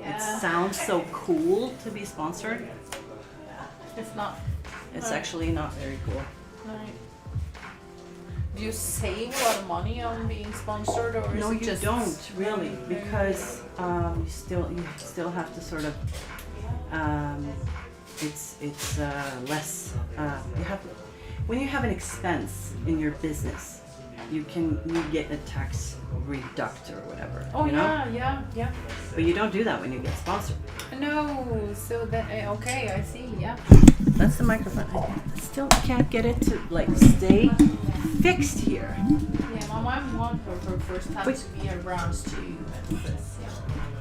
It sounds so cool to be sponsored. It's not. It's actually not very cool. Right. Do you save a lot of money on being sponsored, or is No, it you just don't really, because you still have to sort of it's less you have when you have an expense in your business, you get a tax reduct or whatever. Oh you know? yeah. But you don't do that when you get sponsored. No, so that okay, I see. Yeah. That's the microphone. I still can't get it to like stay fixed here. Yeah, my mom wanted her first time to be around too.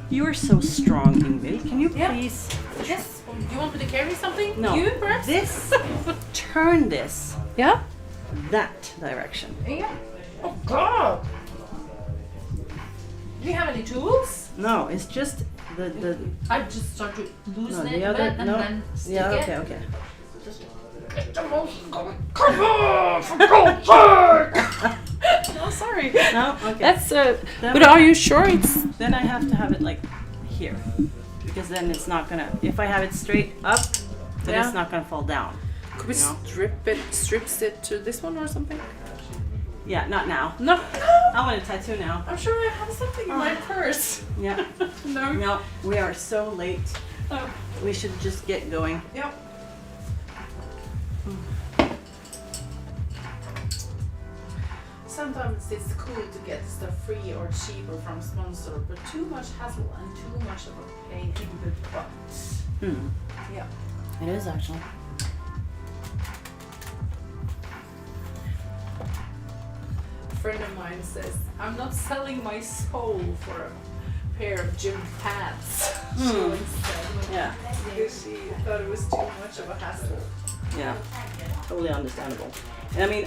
You are so strong, Ingvill. Can you please? Yes. Do you want me to carry something? No. You perhaps? This. Turn this. Yeah. That direction. Yeah. Oh God. Do you have any tools? No, it's just the. I just start to loosen No, it the a other. bit and No. then stick Yeah. it. Okay. Just get the motion going. Come on, for God's sake! Oh, sorry. No. Okay. That's Then But are you sure it's? Then I have to have it like here, because then it's not gonna. If I have it straight up, then Yeah. it's not gonna fall down. Could we You know? strips it to this one or something? Yeah, not now. No. I want a tattoo now. I'm sure I have something in my purse. Yeah. No. No, we are so late. Oh. We should just get going. Yeah. Sometimes it's cool to get stuff free or cheaper from sponsor, but too much hassle and too much of a pain in the butt. Hmm. Yeah. It is actually. A friend of mine says, I'm not selling my soul for a pair of gym pants. She once said. Yeah. Because she thought it was too much of a hassle. Yeah. Totally understandable. And I mean,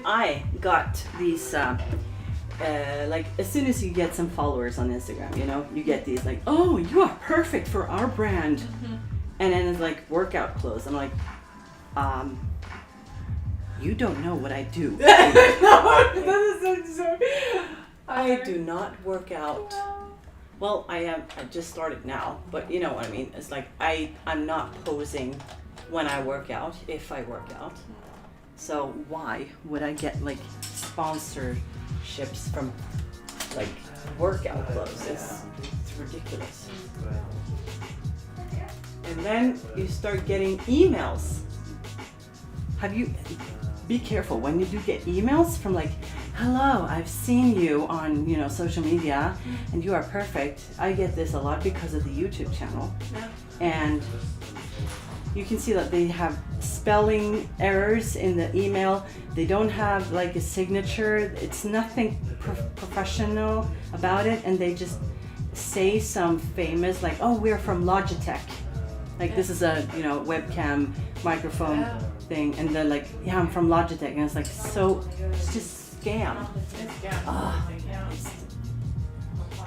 I got these. Like as soon as you get some followers on Instagram, you know, you get these like, oh, you are perfect for our brand, and then it's like workout clothes. I'm like, you don't know what I do. No, that is so. I do not work out. Well, I just started now, but you know what I mean. It's like I'm not posing when I work out, if I work out. So why would I get like sponsorships from like workout clothes? It's ridiculous. And then you start getting emails. Be careful when you do get emails from like, hello, I've seen you on, you know, social media and you are perfect. I get this a lot because of the YouTube channel. Yeah. And you can see that they have spelling errors in the email. They don't have like a signature. It's nothing professional about it. And they just say some famous, like, oh, we're from Logitech. Like this is a, you know, webcam microphone thing. And they're like, yeah, I'm from Logitech. And it's like, so it's just scam.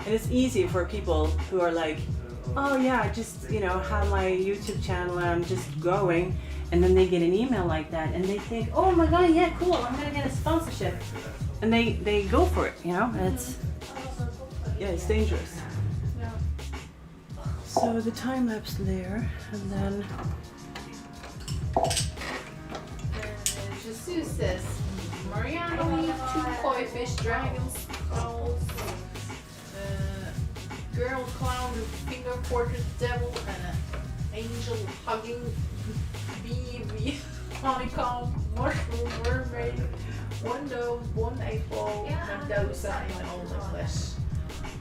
And it's easy for people who are like, oh yeah, I just, you know, have my YouTube channel and I'm just growing, and then they get an email like that and they think, oh my god, yeah, cool, I'm gonna get a sponsorship, and they go for it, you know, and it's dangerous. Yeah. So the time lapse there, and then Jesus says, Mariano, 2 koi fish, dragons, skulls, girl clown, finger portrait devil, and an angel hugging bee, honeycomb, mushroom, mermaid, 1 dove, 1 8-ball, Mendoza in Old English.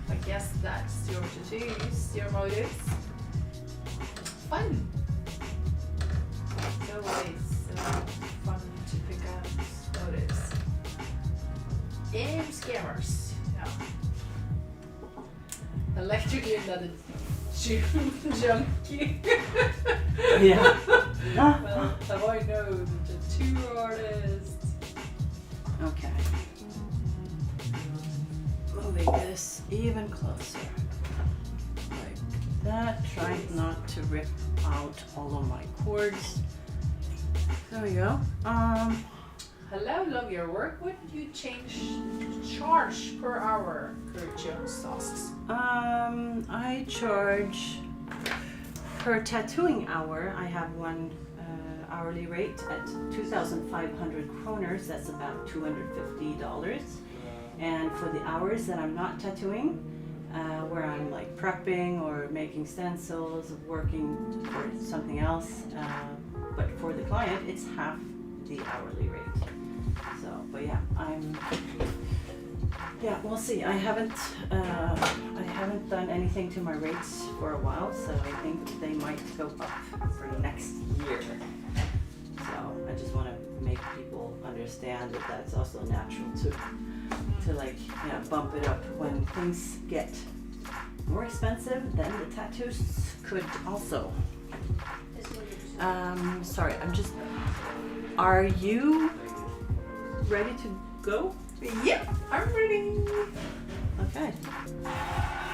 I guess that's your tattoos, your motives. Fun! It's always fun to pick out motives. Damn scammers. Yeah. Electrically another junkie. yeah. Well, have I know the tattoo artist? Okay. Moving this even closer. Like that. Try not to rip out all of my cords. There we go. Hello, love your work. What do you charge per hour? Kurt Jones asks. I charge per tattooing hour. I have one hourly rate at 2,500 kroners. That's about $250. And for the hours that I'm not tattooing, where I'm like prepping or making stencils, working for something else, but for the client, it's half the hourly rate. So, but yeah, Yeah, we'll see. I haven't done anything to my rates for a while, so I think they might go up for next year. So I just want to make people understand that that's also natural to like, bump it up when things get more expensive. Then the tattoos could also. Sorry, are you ready to go? Yep, I'm ready. Okay.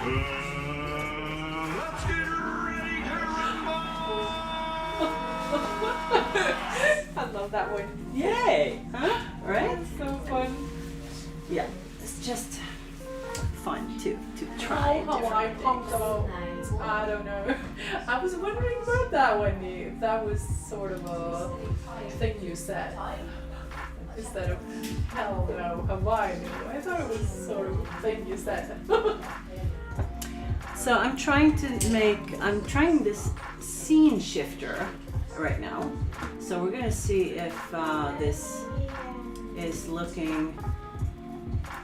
Let's get ready to rumble! I love that one. Yay! Huh? Right? It's so fun. Yeah. It's just fun to try. How I different pumped things. up. I don't know. I was wondering about that one. If that was sort of a thing you said. Instead of hell no, Hawaii. I thought it was sort of a thing you said. So I'm trying this scene shifter right now. So we're gonna see if this is looking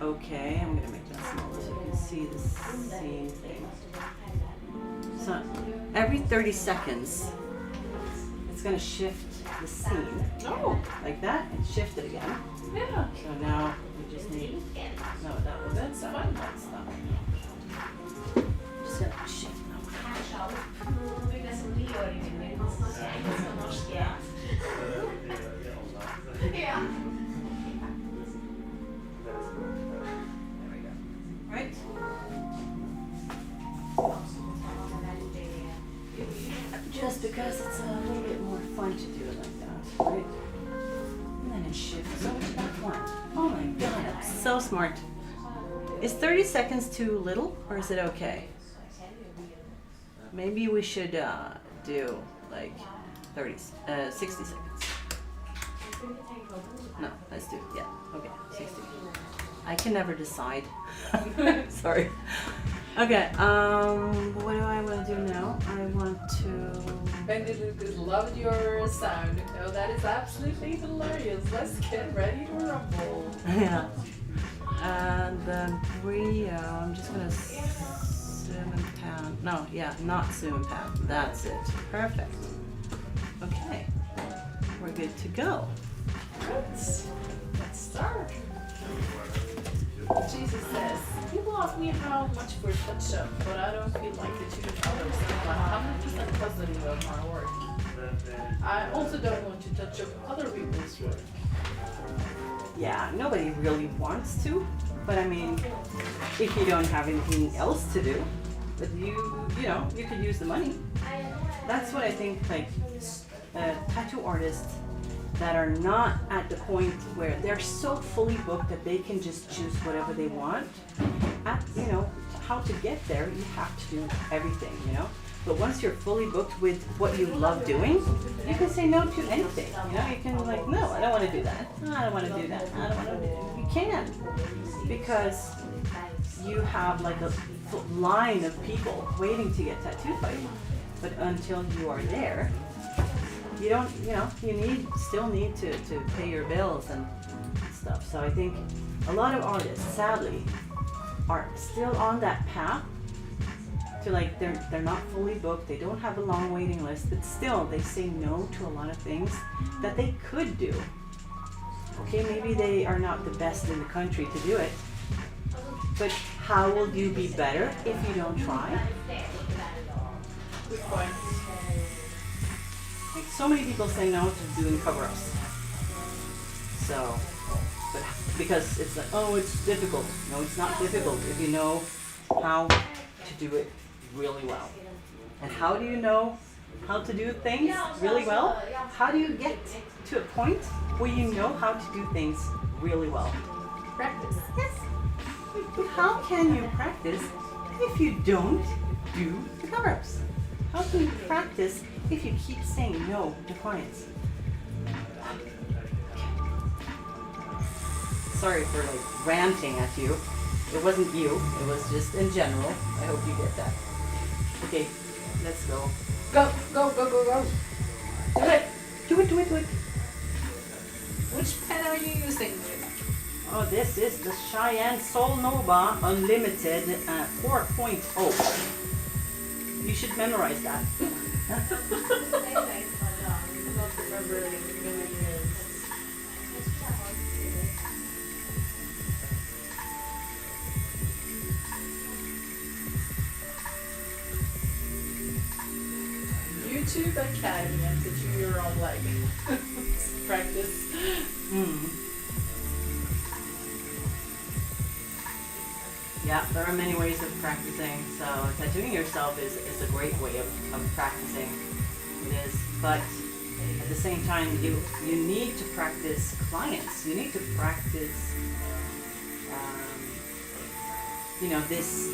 okay. I'm gonna make that smaller so you can see the scene thing. So every 30 seconds, it's gonna shift the scene. No. Like that, and shift it again. Yeah. So now we just need, no, that was it. That fun. That's not. Just gonna shift now. Right? Just because it's a little bit more fun to do it like that, right? And then it shifts over to that one. Oh my god, I'm so smart. Is 30 seconds too little, or is it okay? Maybe we should do like 60 seconds. No, let's do, yeah, okay, 60. I can never decide. Sorry. Okay, what do I want to do now? I want to... Bendy Lucas loved your sound. No, that is absolutely hilarious. Let's get ready to rumble. Yeah. And then Brio, I'm just gonna zoom and pan. No, yeah, not zoom and pan. That's it. Perfect. Okay. We're good to go. Let's start. Jesus says, people ask me how much for touch-up, but I don't feel like the $2 I'm 100% positive of my work. I also don't want to touch up other people's work. Yeah, nobody really wants to, but I mean, if you don't have anything else to do, but you could use the money. That's what I think, like, tattoo artists that are not at the point where they're so fully booked that they can just choose whatever they want. How to get there, you have to do everything, But once you're fully booked with what you love doing, you can say no to anything, You can like, no, I don't want to do that. I don't want to do that. I don't want to do that. You can, because you have like a line of people waiting to get tattooed by you. But until you are there, you don't, you still need to pay your bills and stuff. So I think a lot of artists, sadly, are still on that path to like, they're not fully booked, they don't have a long waiting list, but still they say no to a lot of things that they could do. Okay, maybe they are not the best in the country to do it, but how will you be better if you don't try? Good point. Like, so many people say no to doing cover-ups. So, but because it's like, oh, it's difficult. No, it's not difficult if you know how to do it really well. And how do you know how to do things really well? How do you get to a point where you know how to do things really well? Practice. Yes. But how can you practice if you don't do the cover-ups? How can you practice if you keep saying no to clients? Sorry for like ranting at you. It wasn't you, it was just in general. I hope you get that. Okay, let's go. Go, go, go, go, go. Do it. Do it, do it, do it. Which pen are you using? Oh, this is the Cheyenne Sol Nova Unlimited 4.0. You should memorize that. Not remembering in a million years. YouTube Academy and teach you your own leg. Practice. Yeah, there are many ways of practicing. So tattooing yourself is a great way of practicing. It is, but at the same time, you need to practice clients. You need to practice, this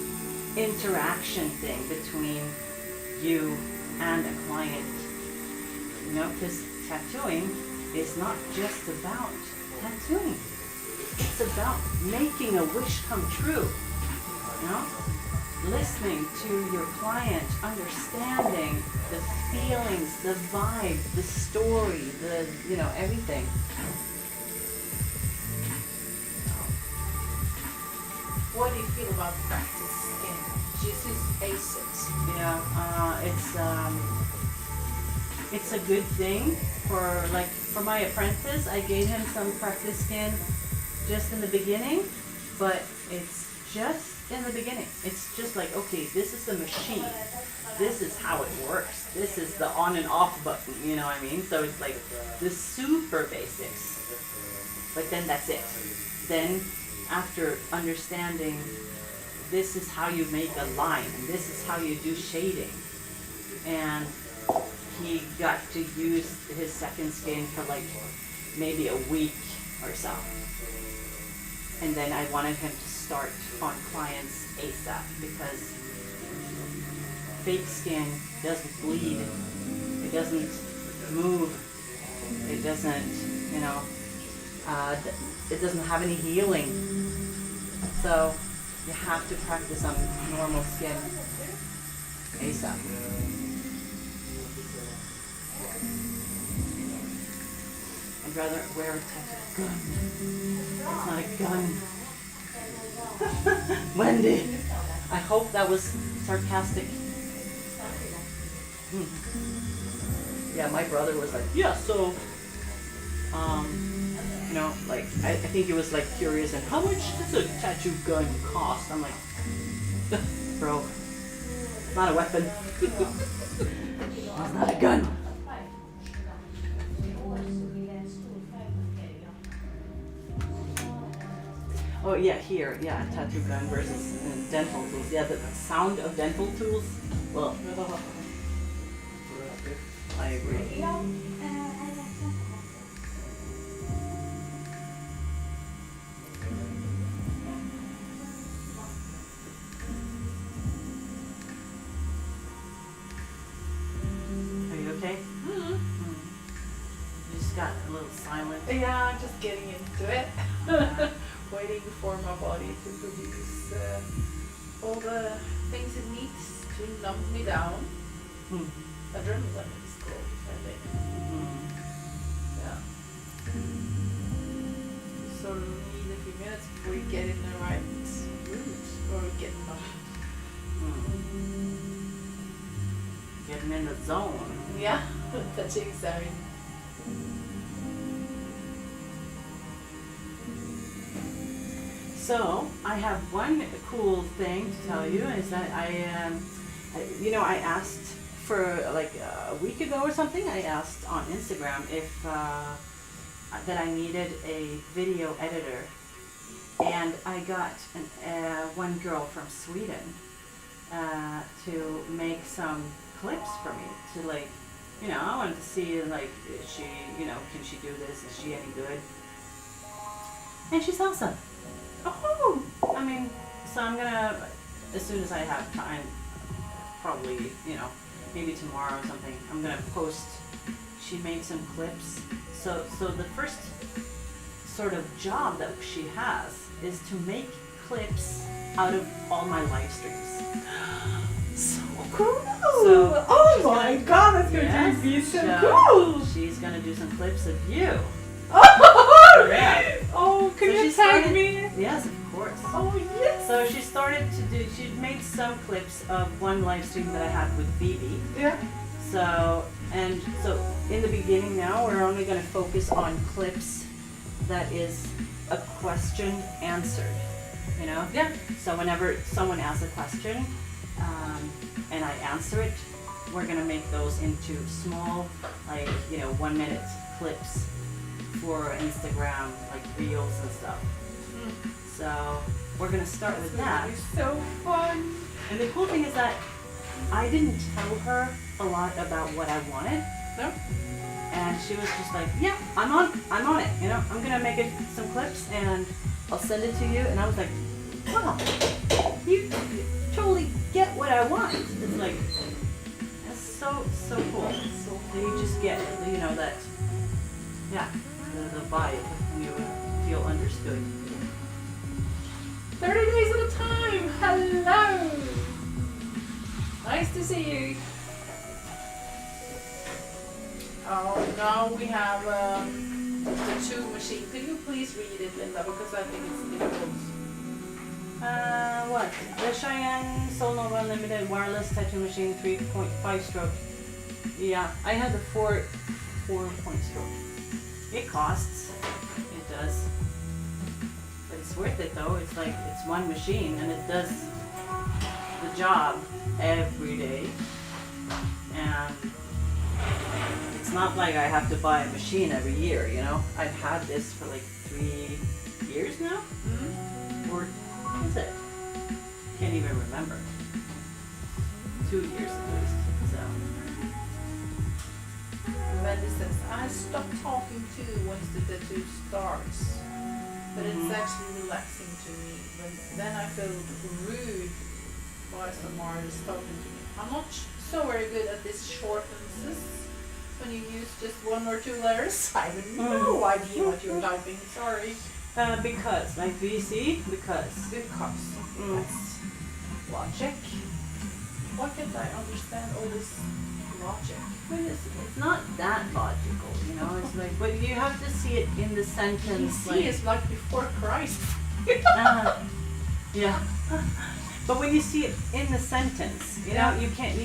interaction thing between you and a client. Because tattooing is not just about tattooing. It's about making a wish come true. Listening to your client, understanding the feelings, the vibe, the story, everything. What do you feel about practice in Jesus ACEs? It's a good thing for my apprentice. I gave him some practice skin just in the beginning, but it's just in the beginning. It's just like, okay, this is the machine. This is how it works. This is the on and off button, you know what I mean? So it's like the super basics. But then that's it. Then after understanding this is how you make a line and this is how you do shading. And he got to use his second skin for like maybe a week or so. And then I wanted him to start on clients ASAP because fake skin doesn't bleed, it doesn't move, it doesn't, it doesn't have any healing. So you have to practice on normal skin ASAP. I'd rather wear a tattoo gun. It's not a gun. Wendy, I hope that was sarcastic. Yeah, my brother was like, yeah, so, I think he was like curious and how much does a tattoo gun cost? I'm like, bro, it's not a weapon. It's not a gun. Oh yeah, here, yeah, tattoo gun versus dental tools. Yeah, the sound of dental tools. Well, I agree. Are you okay? Mm-hmm. You just got a little silent. Yeah, I'm just getting into it. Waiting for my body to produce all the things it needs to numb me down. Adrenaline is called, I think. Yeah. You sort of need a few minutes before you get in the right mood or get numb. Getting in the zone. Yeah, touching zone. So I have one cool thing to tell you is that I asked for like a week ago or something. I asked on Instagram if that I needed a video editor, and I got one girl from Sweden to make some clips for me to I wanted to see like is she can she do this? Is she any good? And she's awesome. Oh, so I'm gonna, as soon as I have time, probably, maybe tomorrow or something, I'm gonna post, she made some clips. So the first sort of job that she has is to make clips out of all my live streams. So cool! So oh she's my gonna- god, that's going to be so cool! She's gonna do some clips of you. Oh, Yeah. Oh, can So you she tag started- me? Yes, of course. Oh yes. So she started to do, she made some clips of one live stream that I had with Phoebe. Yeah. So in the beginning now, we're only going to focus on clips that is a question answered, you know? Yeah. So whenever someone asks a question and I answer it, we're going to make those into small, like, 1 minute clips for Instagram, like reels and stuff. So we're going to start with that. It's so fun. And the cool thing is that I didn't tell her a lot about what I wanted. No? And she was just like, yeah, I'm on it, I'm gonna make it some clips and I'll send it to you. And I was like, wow, you totally get what I want. It's like, that's so cool. So you just get, that, yeah, the vibe, and you feel understood. 30 days at a time. Hello. Nice to see you. Oh, now we have the two machine. Could you please read it, Linda? Because I think it's difficult. What? The Cheyenne Solnova Unlimited Wireless Tattoo Machine 3.5 stroke. Yeah, I had the 4-point stroke. It costs. It does. But it's worth it though. It's like, it's one machine and it does the job every day. And it's not like I have to buy a machine every year, I've had this for like 3 years now. Or is it? Can't even remember. 2 years at least. So. Wendy says, I stop talking too once the tattoo starts. But it's actually relaxing to me. But then I feel rude while someone is talking to me. I'm not so very good at this short sentences. When you use just 1 or 2 letters, I have no idea what you're typing. Sorry. Because, like VC, because. Because. That's logic. Why can't I understand all this logic? But it's not that logical, It's like, but you have to see it in the sentence. VC is like before Christ. Yeah. But when you see it in the sentence, you can't.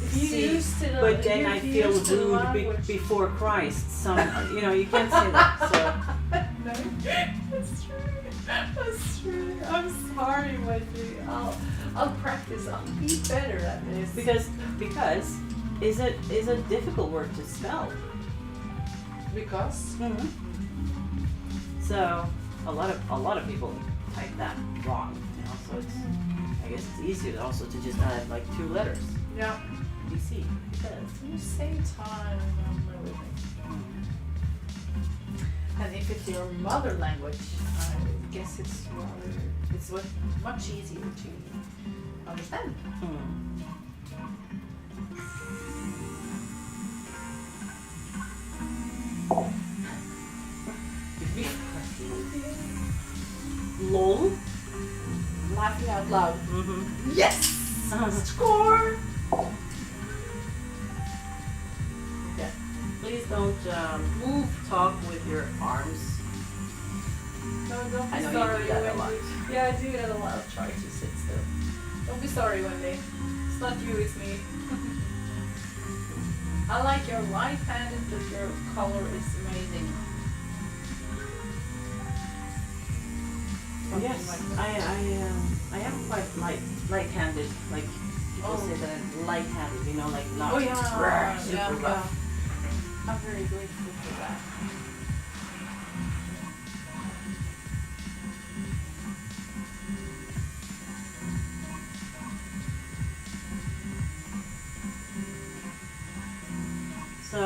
If you see, use to the, but then I feel use the rude language. before Christ. Some, you can't say that. So. No, that's true. That's true. I'm sorry, Wendy. I'll practice. I'll be better at this. Because is a difficult word to spell. Because. Mm-hmm. So a lot of people type that wrong. So it's, I guess it's easier also to just add like 2 letters. Yeah. BC. Because. At the same time, I'm really and if it's your mother language, I guess it's much easier to understand. LOL. Laughing out loud. Mm-hmm. Yes! Score! Okay. Please don't talk with your arms. No, don't be I know you sorry, do that a Wendy. lot. Yeah, I do that a lot. I'll try to sit still. Don't be sorry, Wendy. It's not you, it's me. I like your right-handed, but your color is amazing. Something Yes, like that. I am quite light-handed. Like people say that I'm light-handed. Like not Oh yeah, super rough. I'm very grateful for that. So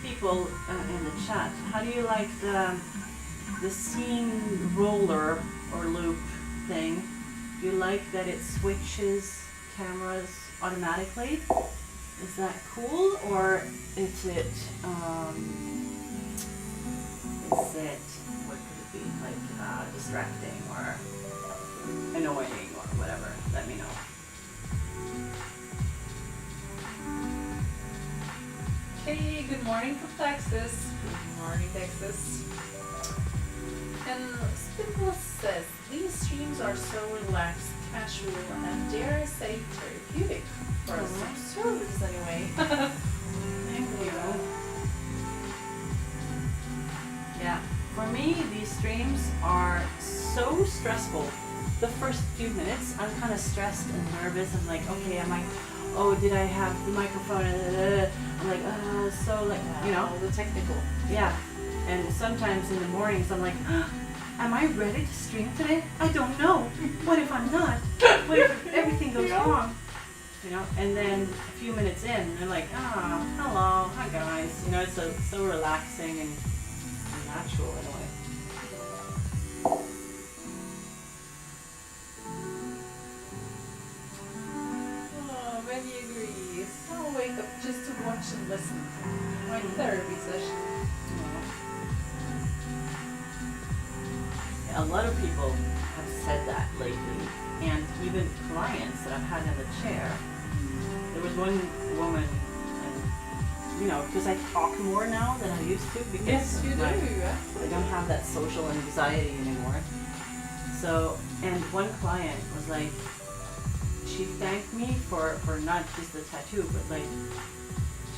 people in the chat, how do you like the scene roller or loop thing? Do you like that it switches cameras automatically? Is that cool, or is it what could it be, like distracting or annoying or whatever? Let me know. Hey, good morning from Texas. Good morning, Texas. And Spindle says, these streams are so relaxed, casual, and dare I say therapeutic. For some service anyway. Thank you. Yeah, for me, these streams are so stressful. The first few minutes, I'm kind of stressed and nervous. I'm like, okay, did I have the microphone? I'm like, so like, you know. All the technical. Yeah, and sometimes in the mornings, I'm like, am I ready to stream today? I don't know. What if I'm not? What if everything goes wrong? You know, and then a few minutes in, they're like, hello, hi guys. You know, it's so relaxing and natural in a way. Oh, Betty agrees. I'll wake up just to watch and listen to my therapy session. Yeah, a lot of people have said that lately, and even clients that I've had in the chair. There was one woman, and you know, because I talk more now than I used to because Yes, you do. I don't have that social anxiety anymore. So, and one client was like, she thanked me for not just the tattoo, but like,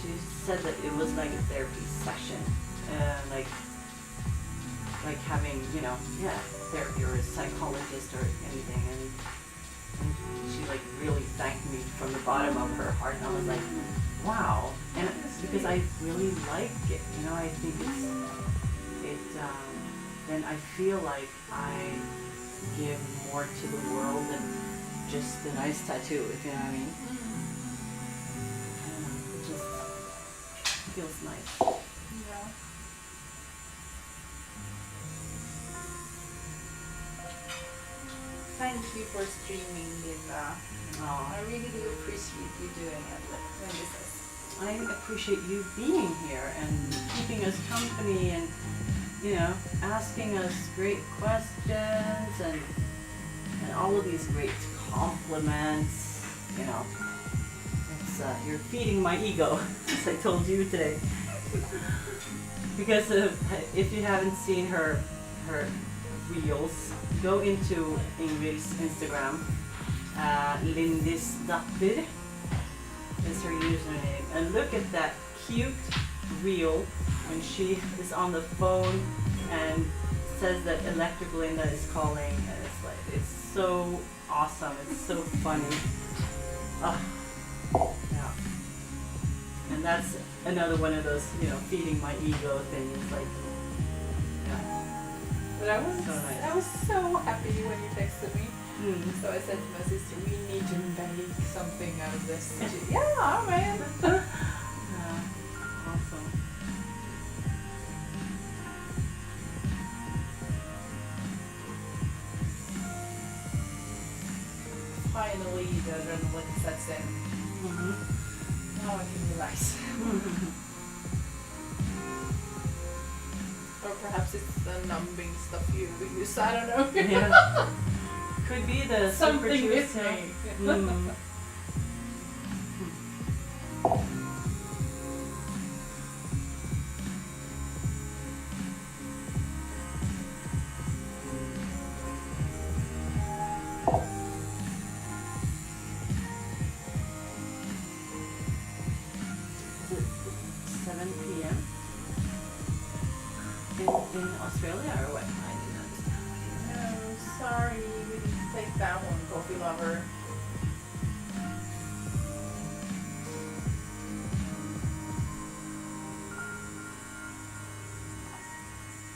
she said that it was like a therapy session, like having, you know, therapy or a psychologist or anything, and she like really thanked me from the bottom of her heart, and I was like, wow. And because I really like it, you know, I think then I feel like I give more to the world than just a nice tattoo, if you know what I mean. I don't know, it just feels nice. Yeah. Thank you for streaming, Linda. Oh, I really do appreciate you doing it, Linda says. I appreciate you being here and keeping us company and, you know, asking us great questions and all of these great compliments. You know, it's you're feeding my ego, as I told you today. Because if you haven't seen her reels, go into Ingvill's Instagram. Lindis Datter is her username, and look at that cute reel when she is on the phone and says that Electric Linda is calling, and it's so awesome, it's so funny. Yeah. And that's another one of those, you know, feeding my ego things, like, yeah. But I was So nice. I was so happy when you texted me. Mm. So I said to my sister, we need to make something out of this. And she, yeah, man. Yeah, awesome. Finally, the adrenaline sets in. Mm-hmm. Now I can relax. Or perhaps it's the numbing stuff you use. I don't know. Yeah. Could be the Something super with juice, me. Mm. Is it 7 p.m. in Australia or what? I didn't understand. No, sorry, we didn't take that one, coffee lover.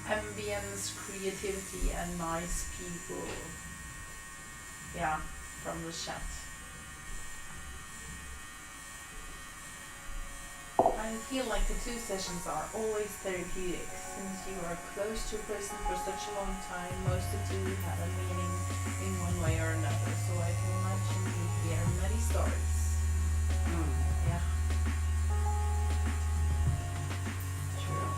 Ambience, creativity, and nice people. Yeah, from the chat. I feel like the two sessions are always therapeutic. Since you are close to a person for such a long time, most of you have a meaning in one way or another. So I can imagine you hear many stories. Yeah. True.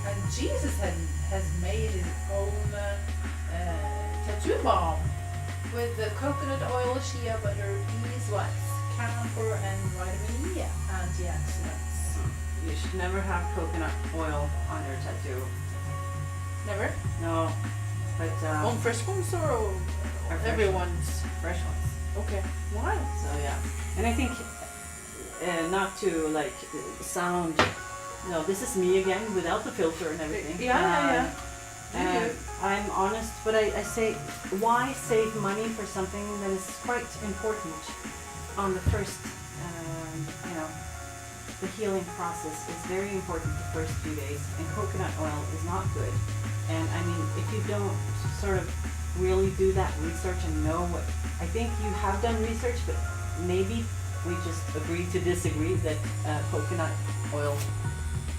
And Jesus has made his own tattoo balm with the coconut oil, shea butter, beeswax, camphor, and vitamin E antioxidants. you should never have coconut oil on your tattoo. Never? No, but On fresh ones or fresh everyone's? fresh ones. Okay. Why? So yeah, and I think not to like sound. No, this is me again without the filter and everything. Yeah. And I'm honest, but I say, why save money for something that is quite important on the first, you know, the healing process is very important the first few days, and coconut oil is not good. And I mean, if you don't sort of really do that research and know what, I think you have done research, but maybe we just agree to disagree that coconut oil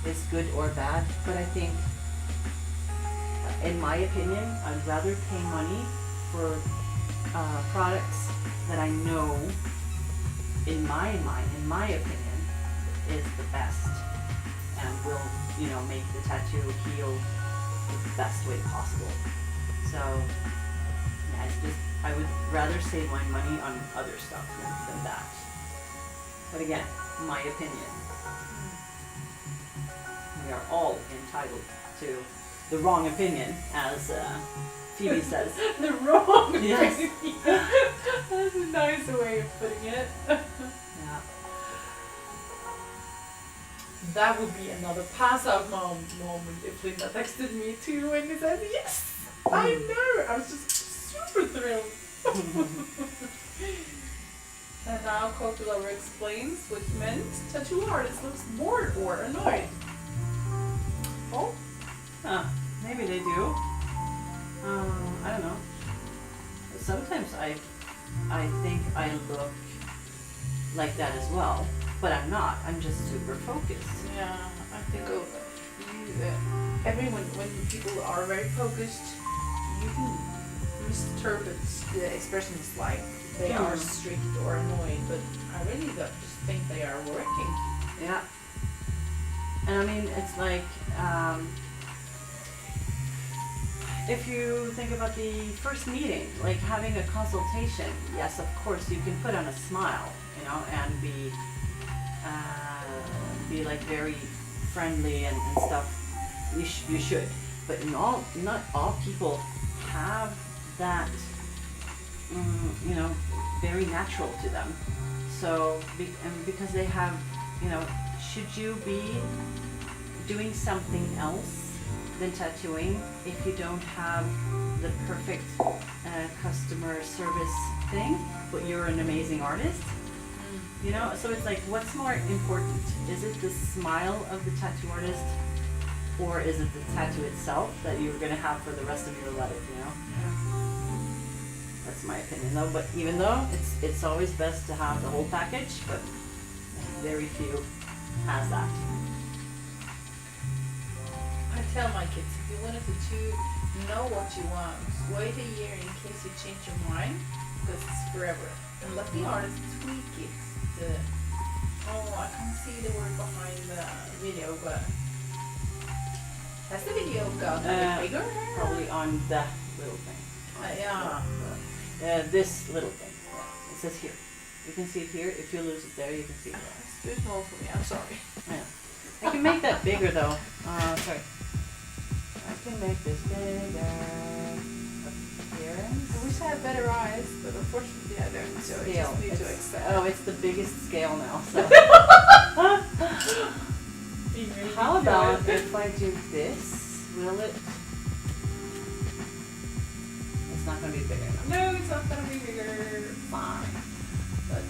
is good or bad. But I think, in my opinion, I'd rather pay money for products that I know, in my mind, in my opinion, is the best and will, you know, make the tattoo heal the best way possible. So, yeah, it's just, I would rather save my money on other stuff than that. But again, my opinion. We are all entitled to the wrong opinion, as Phoebe says. The wrong Yes. opinion. That's a nice way of putting it. Yeah. That would be another pass out moment if Linda texted me too and he said, yes, I know. I was just super thrilled. And now Coco Lover explains what meant tattoo artist looks bored or annoyed. Oh, Huh. Maybe they do. I don't know. Sometimes I think I look like that as well, but I'm not. I'm just super focused. yeah, I think everyone, when people are very focused, you can misinterpret the expressions like they Yeah. are strict or annoyed, but I really just think they are working. Yeah. And I mean, it's like, if you think about the first meeting, like having a consultation, yes, of course, you can put on a smile, you know, and be like very friendly and stuff. You should, but not all people have that, you know, very natural to them. So, and because they have, you know, should you be doing something else than tattooing if you don't have the perfect customer service thing, but you're an amazing artist? You know, so it's like, what's more important? Is it the smile of the tattoo artist, or is it the tattoo itself that you're gonna have for the rest of your life, you know? That's my opinion though, but even though it's always best to have the whole package, but very few has that. I tell my kids, if you wanted to know what you want, wait a year in case you change your mind, because it's forever. And let the artist tweak it. I can't see the word behind the video, but has the video got a bit bigger? Probably on that little thing. Yeah. This little thing. Yeah. It says here. You can see it here. If you lose it there, you can see it there. It's too small for me, I'm sorry. Yeah. I can make that bigger though. Sorry. I can make this bigger. Appearance. I wish I had better eyes, but unfortunately I don't, so I Scale. just need to It's- accept. Oh, it's the biggest scale now. So. Ingvill, How you do about it. if I do this? Will it? It's not going to be bigger enough. No, it's not gonna be bigger. Fine. But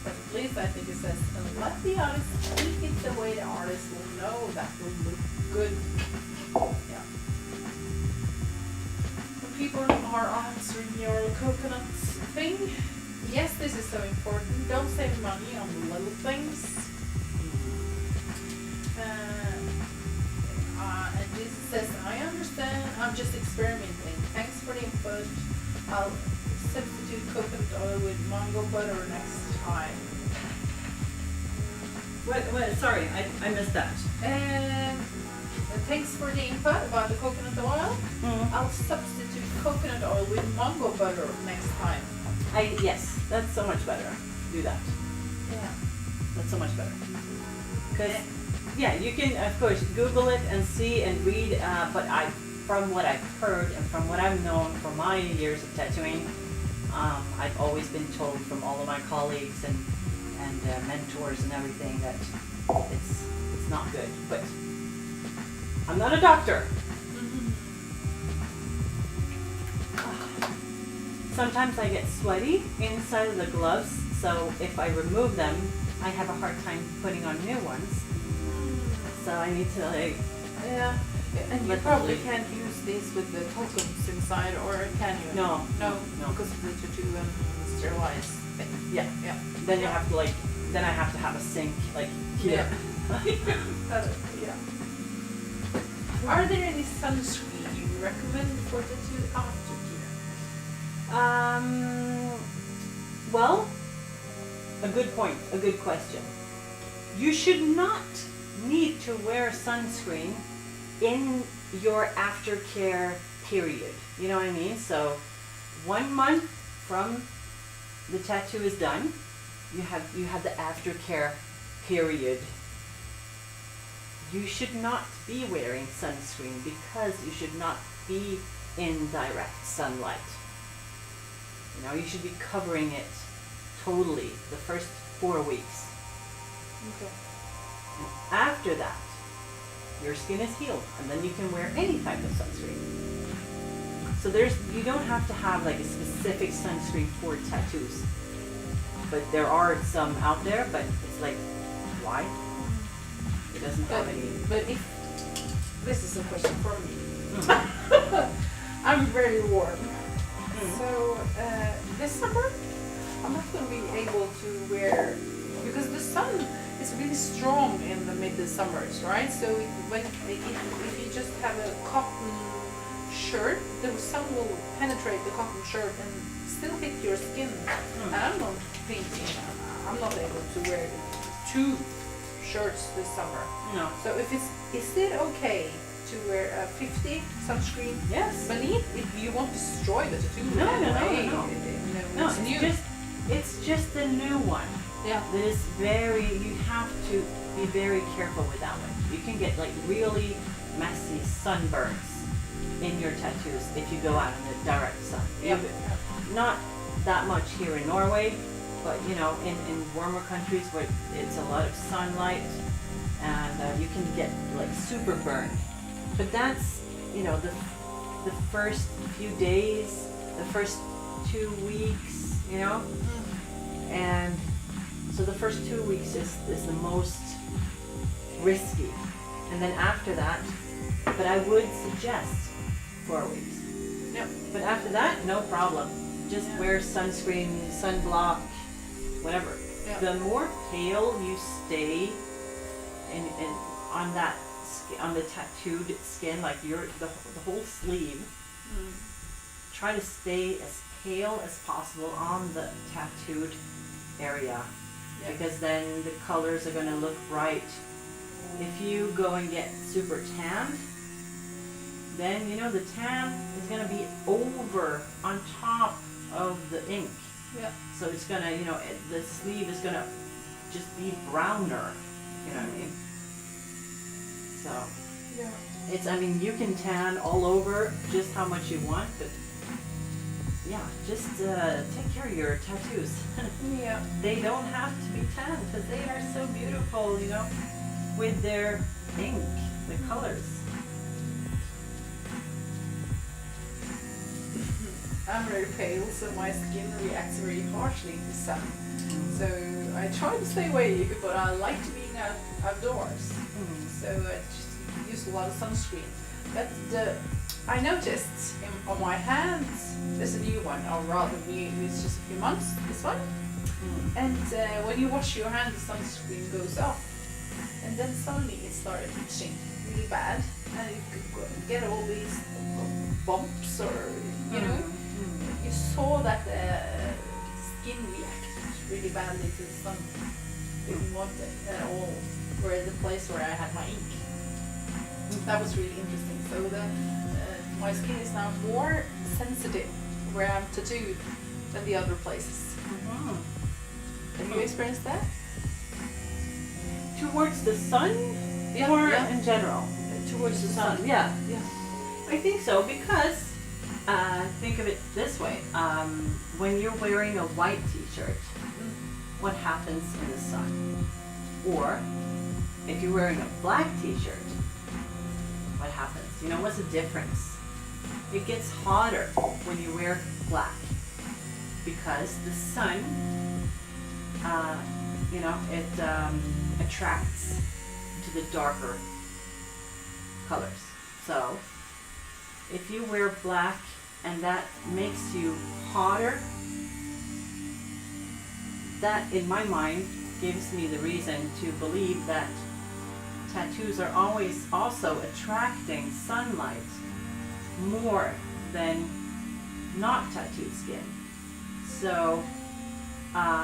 at least I think it says, and let the artist tweak it the way the artist will know that will look good. Yeah. When people are answering your coconut thing, yes, this is so important. Don't save money on the little things. And Jesus says, I understand, I'm just experimenting. Thanks for the input. I'll substitute coconut oil with mango butter next time. Wait, sorry, I missed that. Thanks for the input about the coconut oil. I'll substitute coconut oil with mango butter next time. Yes, that's so much better. Do that. Yeah. That's so much better. Because, Yeah, you can of course Google it and see and read, but from what I've heard and from what I've known from my years of tattooing, I've always been told from all of my colleagues and mentors and everything that it's not good. But I'm not a doctor. Sometimes I get sweaty inside of the gloves, so if I remove them, I have a hard time putting on new ones. So I need to like. Yeah. And you Let probably them can't use this with the tokens inside, or can you? No. No, No. because of the tattoo and sterilize thing. Yeah. Yeah. Then you have to like. Then I have to have a sink like here. Yeah. Are there any sunscreen you recommend for tattoo aftercare? Well, a good point, a good question. You should not need to wear sunscreen in your aftercare period. You know what I mean? So 1 month from the tattoo is done, you have the aftercare period. You should not be wearing sunscreen because you should not be in direct sunlight. You know, you should be covering it totally the first 4 weeks. Okay. And after that, your skin is healed, and then you can wear any type of sunscreen. So you don't have to have like a specific sunscreen for tattoos. But there are some out there, but it's like, why? It doesn't have any. But if this is a question for me, I'm very warm. So this summer, I'm not going to be able to wear, because the sun is really strong in the mid-summers, right? So if you just have a cotton shirt, the sun will penetrate the cotton shirt and still hit your skin. And I'm not thinking, I'm not able to wear 2 shirts this summer. No. So is it okay to wear a 50 sunscreen Yes. beneath if you won't destroy the tattoo? No, anyway? No, It's new. it's just the new one. Yeah. That is you have to be very careful with that one. You can get like really messy sunburns in your tattoos if you go out in the direct sun. Yep. Not that much here in Norway, but you know, in warmer countries where it's a lot of sunlight, and you can get like super burned. But that's, you know, the first few days, the first 2 weeks, you know, and so the first 2 weeks is the most risky, and then after that, but I would suggest 4 weeks. Yep. But after that, no problem. Just wear sunscreen, sunblock, whatever. Yeah. The more pale you stay in on that on the tattooed skin, like the whole sleeve, try to stay as pale as possible on the tattooed area, because then the colors are going to look bright. If you go and get super tanned, then you know the tan is going to be over on top of the ink. Yeah. So it's going to, you know, the sleeve is going to just be browner, you know what I mean? So Yeah. it's, I mean, you can tan all over just how much you want, but yeah, just take care of your tattoos. Yeah. They don't have to be tan because they are so beautiful, you know, with their ink, the colors. I'm very pale, so my skin reacts very harshly to sun. So I try to stay away, but I like to be outdoors. So I just use a lot of sunscreen. But I noticed on my hands, there's a new one, or rather new, it's just a few months, this one. And when you wash your hands, the sunscreen goes off. And then suddenly it started itching really bad. And you could get all these bumps, or, you know. You saw that the skin reacted really badly to the sun. Didn't want it at all, where the place where I had my ink. That was really interesting. So my skin is now more sensitive where I'm tattooed than the other places. Have you experienced that? Towards the sun, Yeah, Or yeah. in general? Towards the sun. Yeah. I think so because think of it this way: when you're wearing a white T-shirt, what happens in the sun? Or if you're wearing a black T-shirt, what happens? You know, what's the difference? It gets hotter when you wear black because the sun, it attracts to the darker colors. So if you wear black and that makes you hotter, that in my mind gives me the reason to believe that tattoos are always also attracting sunlight more than not tattooed skin. So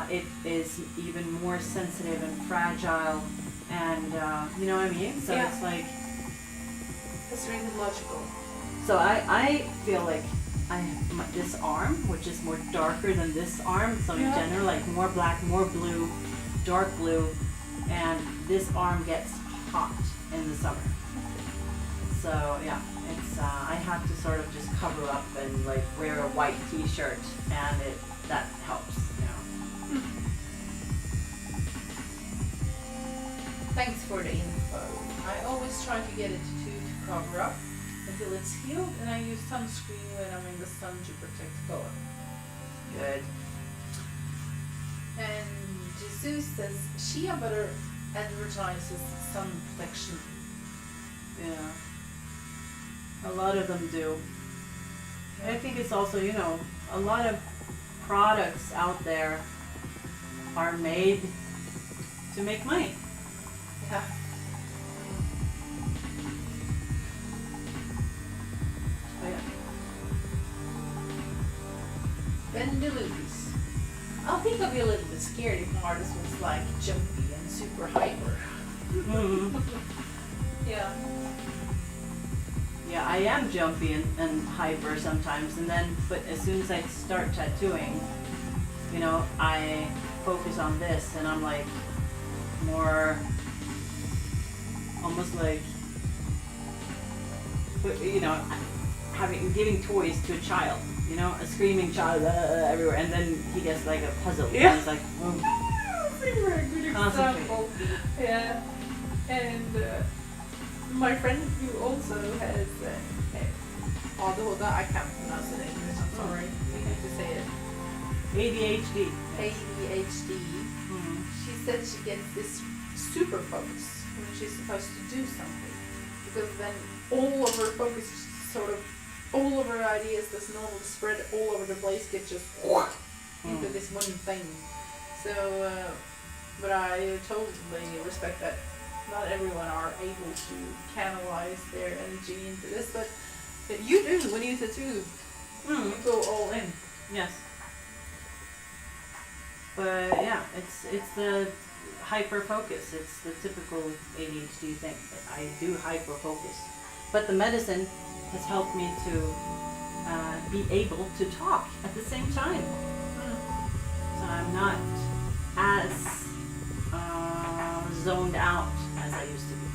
it is even more sensitive and fragile, and you know what I mean? So Yeah. it's like, It's really logical. so I feel like this arm, which is more darker than this arm, so in Yeah. general, like more black, more blue, dark blue, and this arm gets hot in the summer. So yeah, it's I have to sort of just cover up and like wear a white T-shirt, and that helps, you know. Thanks for the info. I always try to get it to cover up until it's healed, and I use sunscreen when I'm in the sun to protect the color. Good. And Jesus says shea butter advertises sun protection. Yeah. A lot of them do. And I think it's also, you know, a lot of products out there are made to make money. Yeah. Oh, yeah. Ben DeLuise. I think I'd be a little bit scared if an artist was like jumpy and super hyper. Mhm. Yeah. Yeah, I am jumpy and hyper sometimes, and then, but as soon as I start tattooing, you know, I focus on this, and I'm like more, almost like, you know, giving toys to a child, you know, a screaming child everywhere, and then he gets like a puzzle. Yeah. And he's like, oh. That's a very good Concentrate. example. Yeah. And my friend who also has ADHD, I can't pronounce it in English, I'm sorry. You need to say it. ADHD. ADHD. Mhm. She said she gets this super focus when she's supposed to do something, because then all of her focus, sort of, all of her ideas that's normally spread all over the place get just into this one thing. So, but I totally respect that not everyone are able to canalize their energy into this, but you do when you tattoo. You go all in. Yes. But yeah, it's the hyper focus. It's the typical ADHD thing. I do hyper focus, but the medicine has helped me to be able to talk at the same time. So I'm not as zoned out as I used to be.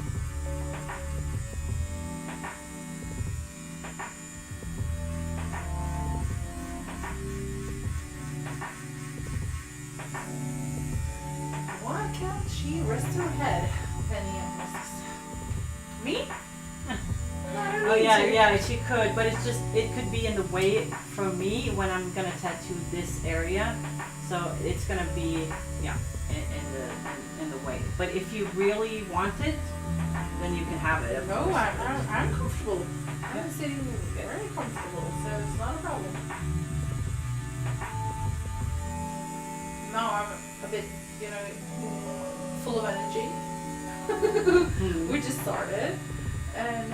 Why can't she rest her head? Penny asks. Me? I don't Oh need yeah, to. yeah, she could, but it's just, it could be in the way for me when I'm gonna tattoo this area. So it's gonna be, yeah, in the way. But if you really want it, then you can have it. of No, course. I'm comfortable. I'm sitting very comfortable, so it's not a problem. Now I'm a bit, full of energy. We just started, and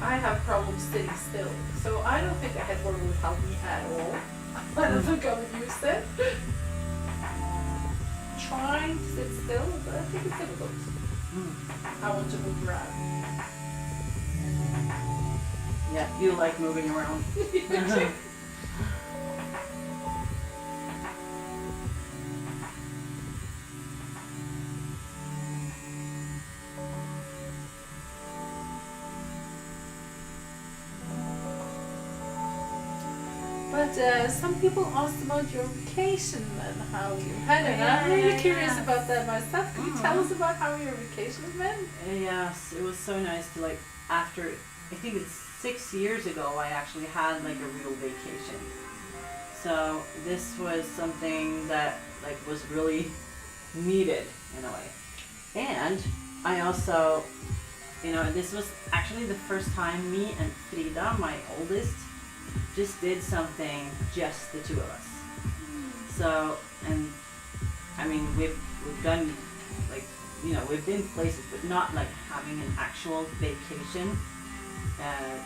I have problems sitting still. So I don't think a headboard would help me at all. I don't think I would use it. Trying to sit still, but I think it's difficult. I want to move around. Yeah, you like moving around. But some people asked about your vacation and how you had it. Yeah, I'm really yeah, curious yeah. about that myself. Can you tell us about how your vacation went? Yes, it was so nice to like after I think it's 6 years ago I actually had like a real vacation. So this was something that like was really needed in a way. And I also, you know, this was actually the first time me and Frida, my oldest, just did something just the two of us. So, and I mean we've done like, you know, we've been places but not like having an actual vacation,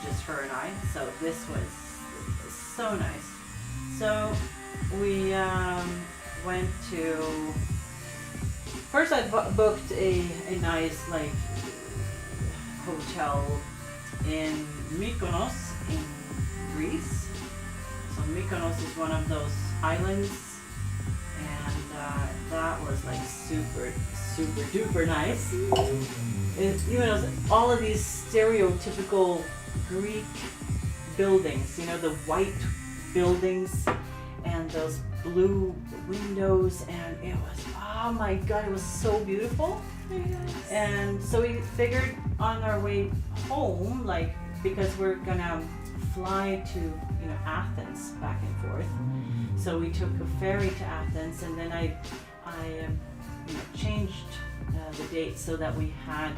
just her and I. So this was so nice. So we went to, first I booked a nice like hotel in Mykonos in Greece. So Mykonos is one of those islands, and that was like super duper nice. You know, all of these stereotypical Greek buildings, you know, the white buildings and those blue windows, and it was, oh my god, it was so beautiful. Yes. And so we figured on our way home, like, because we're gonna fly to, you know, Athens back and forth. So we took a ferry to Athens, and then I you know, changed the date so that we had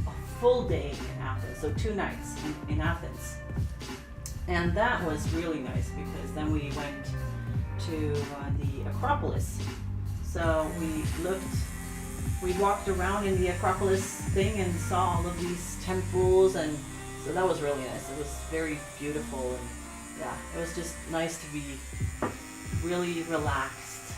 a full day in Athens, so 2 nights in Athens. And that was really nice because then we went to the Acropolis. So we walked around in the Acropolis thing and saw all of these temples, and so that was really nice. It was very beautiful, and yeah, it was just nice to be really relaxed.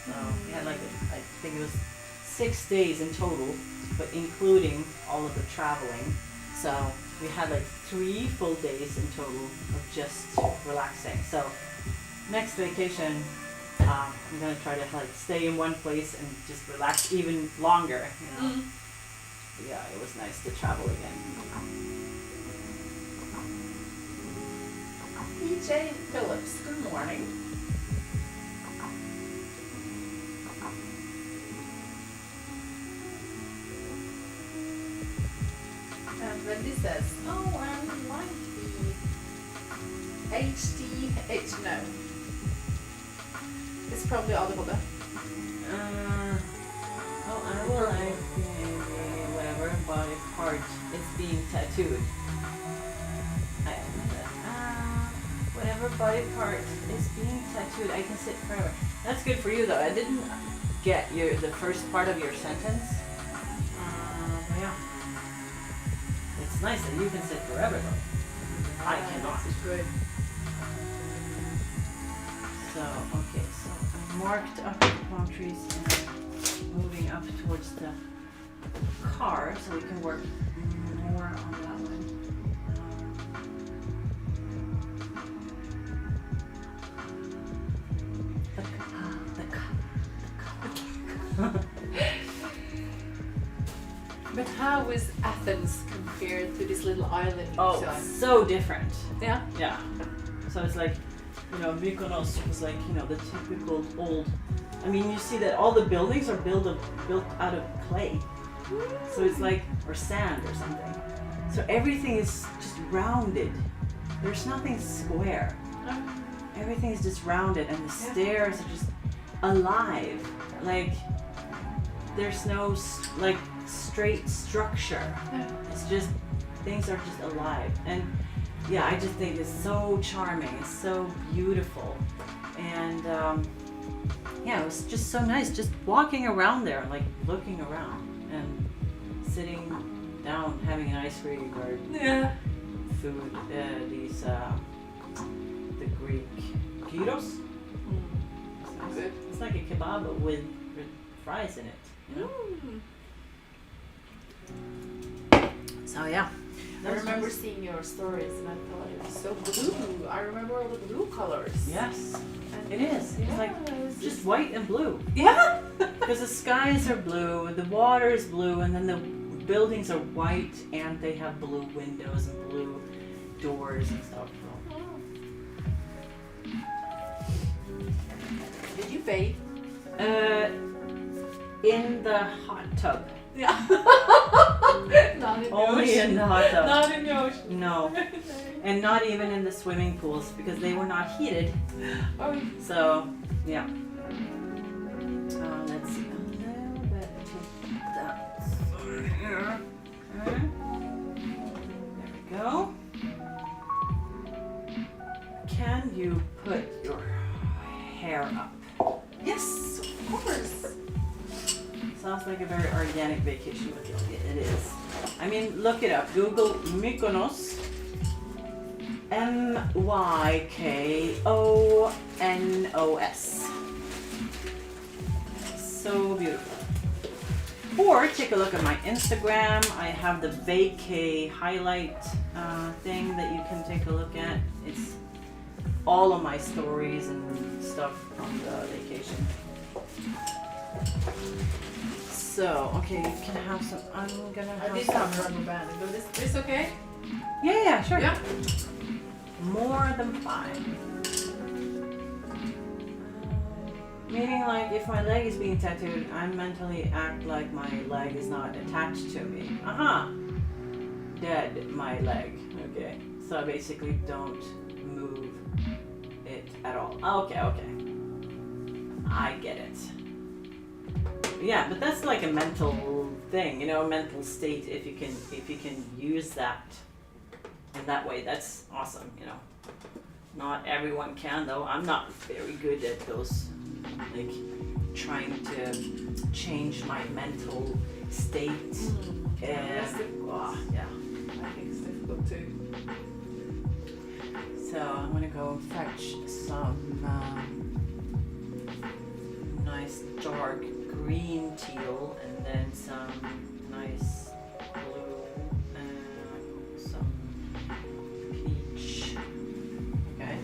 So we had like, I think it was 6 days in total, but including all of the traveling. So we had like 3 full days in total of just relaxing. So next vacation, I'm gonna try to like stay in one place and just relax even longer, you know. But yeah, it was nice to travel again. PJ Phillips, good morning. And Wendy says, oh, I would like the HDH, no. It's probably audible though. Oh, I will like whatever body part is being tattooed. I don't know that. Whatever body part is being tattooed, I can sit forever. That's good for you though. I didn't get the first part of your sentence. But yeah. It's nice that you can sit forever though. I cannot. This is good. So, okay, so I marked up the palm trees and I'm moving up towards the car so we can work more on that one. But how is Athens compared to this little island? Oh, So- so different. yeah. Yeah. So it's like, you know, Mykonos was like, you know, the typical old. I mean, you see that all the buildings are built out of clay. So it's like, or sand or something. So everything is just rounded. There's nothing square. Everything is just rounded, and the stairs are just alive. Like, there's no like straight structure. It's just, things are just alive. And yeah, I just think it's so charming. It's so beautiful. And yeah, it was just so nice just walking around there, like looking around and sitting down, having an ice cream or food. The Greek gyros. It's nice. Good. It's like a kebab but with fries in it, you know? So yeah. I remember seeing your stories and I thought it was so blue. I remember all the blue colors. Yes, And it is. It's like it's just white and blue. yeah. Because the skies are blue, the water is blue, and then the buildings are white, and they have blue windows and blue doors and stuff. stay? In the hot tub. Yeah. Not in the Only ocean. in the hot tub. Not in the ocean. No. And not even in the swimming pools because they were not heated. Oh, So, yeah. Let's see. A little bit to that side here. Okay. There we go. Can you put your hair up? yes, of course. Sounds like a very organic vacation, but it is. I mean, look it up. Google Mykonos. Mykonos. So beautiful. Or take a look at my Instagram. I have the vacay highlight thing that you can take a look at. It's all of my stories and stuff from the vacation. So, okay, you can have some. I'm gonna I have did some. have a rubber band. Is this okay? Yeah, sure. Yeah. More than fine. Meaning, like, if my leg is being tattooed, I mentally act like my leg is not attached to me. Dead, my leg. Okay. So I basically don't move it at all. Okay. I get it. Yeah, but that's like a mental thing, you know, a mental state. If you can use that in that way, that's awesome, you know. Not everyone can though. I'm not very good at those, like trying to change my mental state. That's difficult. Yeah. I think it's difficult too. So I'm gonna go fetch some nice dark green teal and then some nice blue and some peach. Okay.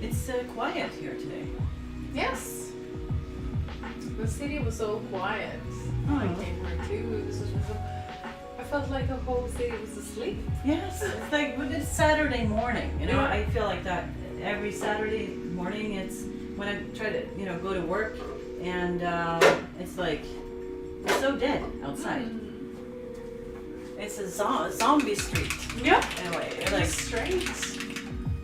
It's quiet here today. Yes. The city was so quiet. I came here too. It was I felt like the whole city was asleep. Yes, it's like it's Saturday morning. You know, Yeah. I feel like that every Saturday morning. It's when I try to, you know, go to work, and it's like it's so dead outside. It's a zombie street. Yeah. Anyway, It like was strange.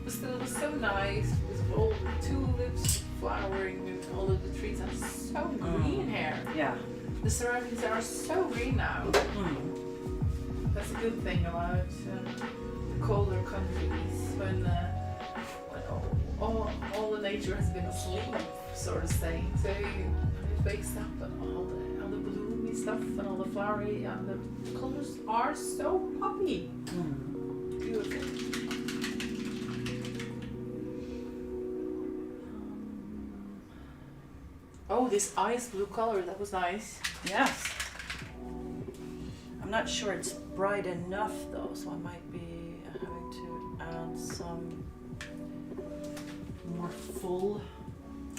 But still, it was so nice. With all the tulips flowering and all of the trees are so green here. yeah. The surroundings are so green now. That's a good thing about the colder countries when all the nature has been asleep, sort of saying. So it wakes up and all the bloomy stuff and all the flowery and the colors are so poppy. Beautiful. Oh, this ice blue color, that was nice. Yes. I'm not sure it's bright enough though, so I might be having to add some more full.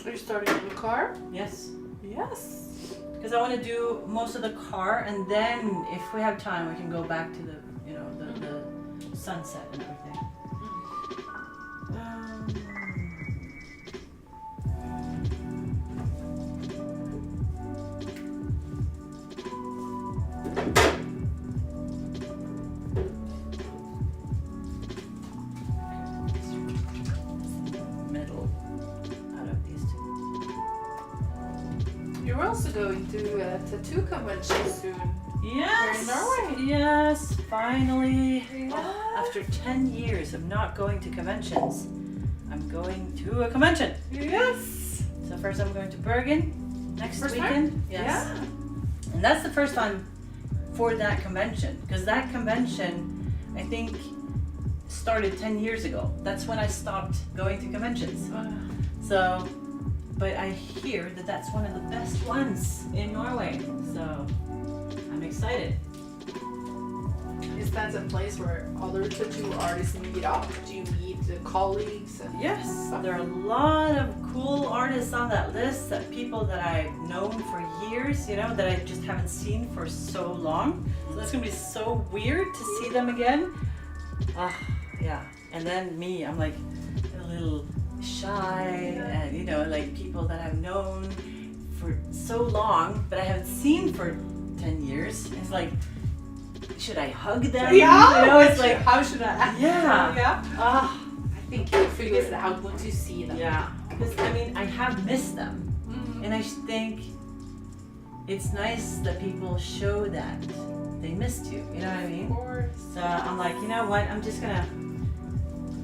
Are you starting with the car? Yes. Yes. Because I want to do most of the car, and then if we have time, we can go back to the, you know, the sunset and everything. Middle out of these two. You're also going to a tattoo convention soon. Yes. Here in Norway. Yes, finally. Yeah. After 10 years of not going to conventions, I'm going to a convention. Yes. So first I'm going to Bergen next First weekend. time? Yes. Yeah. And that's the first time for that convention, because that convention, I think, started 10 years ago. That's when I stopped going to conventions. So but I hear that that's one of the best ones in Norway. So I'm excited. Is that a place where other tattoo artists meet up? Do you meet colleagues? And Yes, stuff? there are a lot of cool artists on that list, that people that I've known for years, you know, that I just haven't seen for so long. So that's gonna be so weird to see them again. Yeah. And then me, I'm like a little shy, and you know, like people that I've known for so long, but I haven't seen for 10 years. It's like, should I hug them? Yeah, You know, it's like, how should I act? Yeah. Yeah. ah. I think you'll figure it out once you see them. Yeah, because I mean, I have missed them, Mhm. and I think it's nice that people show that they missed you. You know what I Of mean? course. So I'm like, you know what? I'm just gonna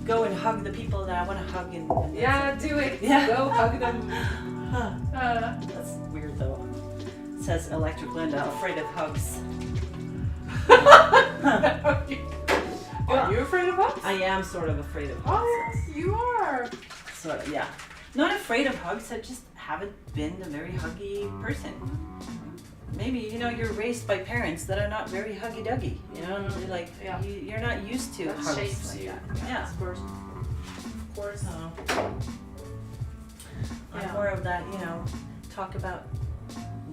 go and hug the people that I want to hug, and that's Yeah, do it. Yeah. Go hug them. it. That's weird though. It says Electric Linda, afraid of hugs. Are you afraid of hugs? I am sort of afraid of hugs. Oh, Yes. you are. Sort of, yeah. Not afraid of hugs. I just haven't been a very huggy person. Maybe, you know, you're raised by parents that are not very huggy-duggy. You know, they're like, Yeah. you're not used to That hugs shapes like you. that. Yeah. Of course. Of course. So, I'm Yeah. more of that, you know, talk about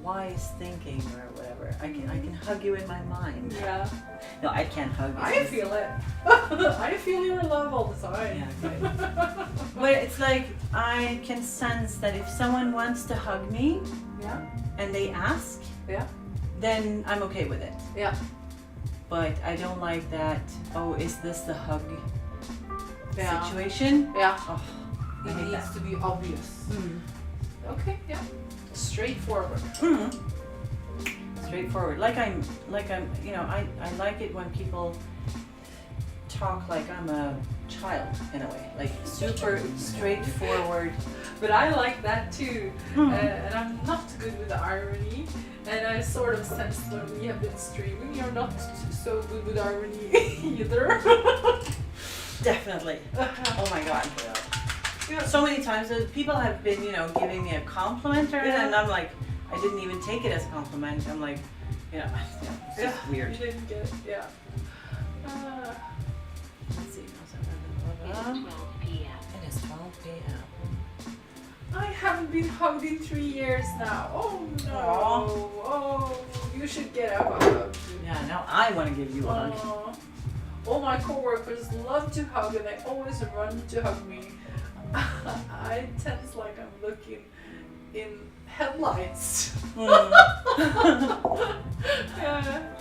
wise thinking or whatever. I can hug you in my mind. Yeah. No, I can't hug you. I feel it. I feel your love all the time. Yeah, right. But it's like I can sense that if someone wants to hug me Yeah. and they ask, Yeah. then I'm okay with it. Yeah. But I don't like that, oh, is this the hug Yeah. situation? Yeah. Oh, I It hate needs that. to be obvious. Mm. Okay. Yeah. Straightforward. Mm. Straightforward. Like I'm, you know, I like it when people talk like I'm a child in a way, like super straightforward. But I like that too. Mm. And I'm not good with irony. And I sort of sense when we have been streaming, you're not so good with irony either. Definitely. Oh my god. Yeah. So many times that people have been, you know, giving me a compliment or Yeah. and I'm like, I didn't even take it as a compliment. I'm like, you know, it's just weird. You didn't get it. Yeah. Let's see. It is 12 p.m. It is 12 p.m. I haven't been hugged in 3 years now. Oh no. Aw. Oh, you should get a hug. Yeah, now I want to give you a hug. Aw. All my coworkers love to hug and they always run to hug me. I tense like I'm looking in headlights. Mm.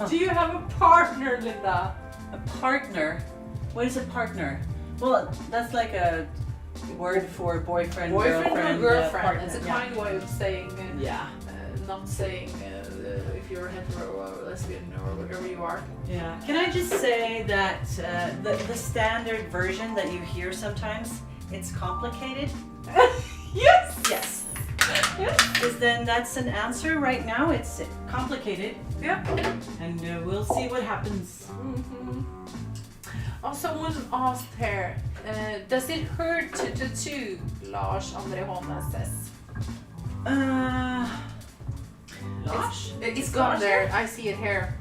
Do you have a partner, Linda? A partner? What is a partner? Well, that's like a word for boyfriend, Boyfriend girlfriend, or girlfriend? partner. It's a Yeah. kind way of saying, Yeah. not saying if you're hetero or lesbian or whatever you are. Yeah. Can I just say that the standard version that you hear sometimes, it's complicated? Yes. Yes. Yes. Because then that's an answer right now. It's complicated, Yeah. and we'll see what happens. Mm-hmm. Oh, someone asked here, does it hurt to tattoo? Lars Andre Holmen says. Lars? It's gone there. I see it here.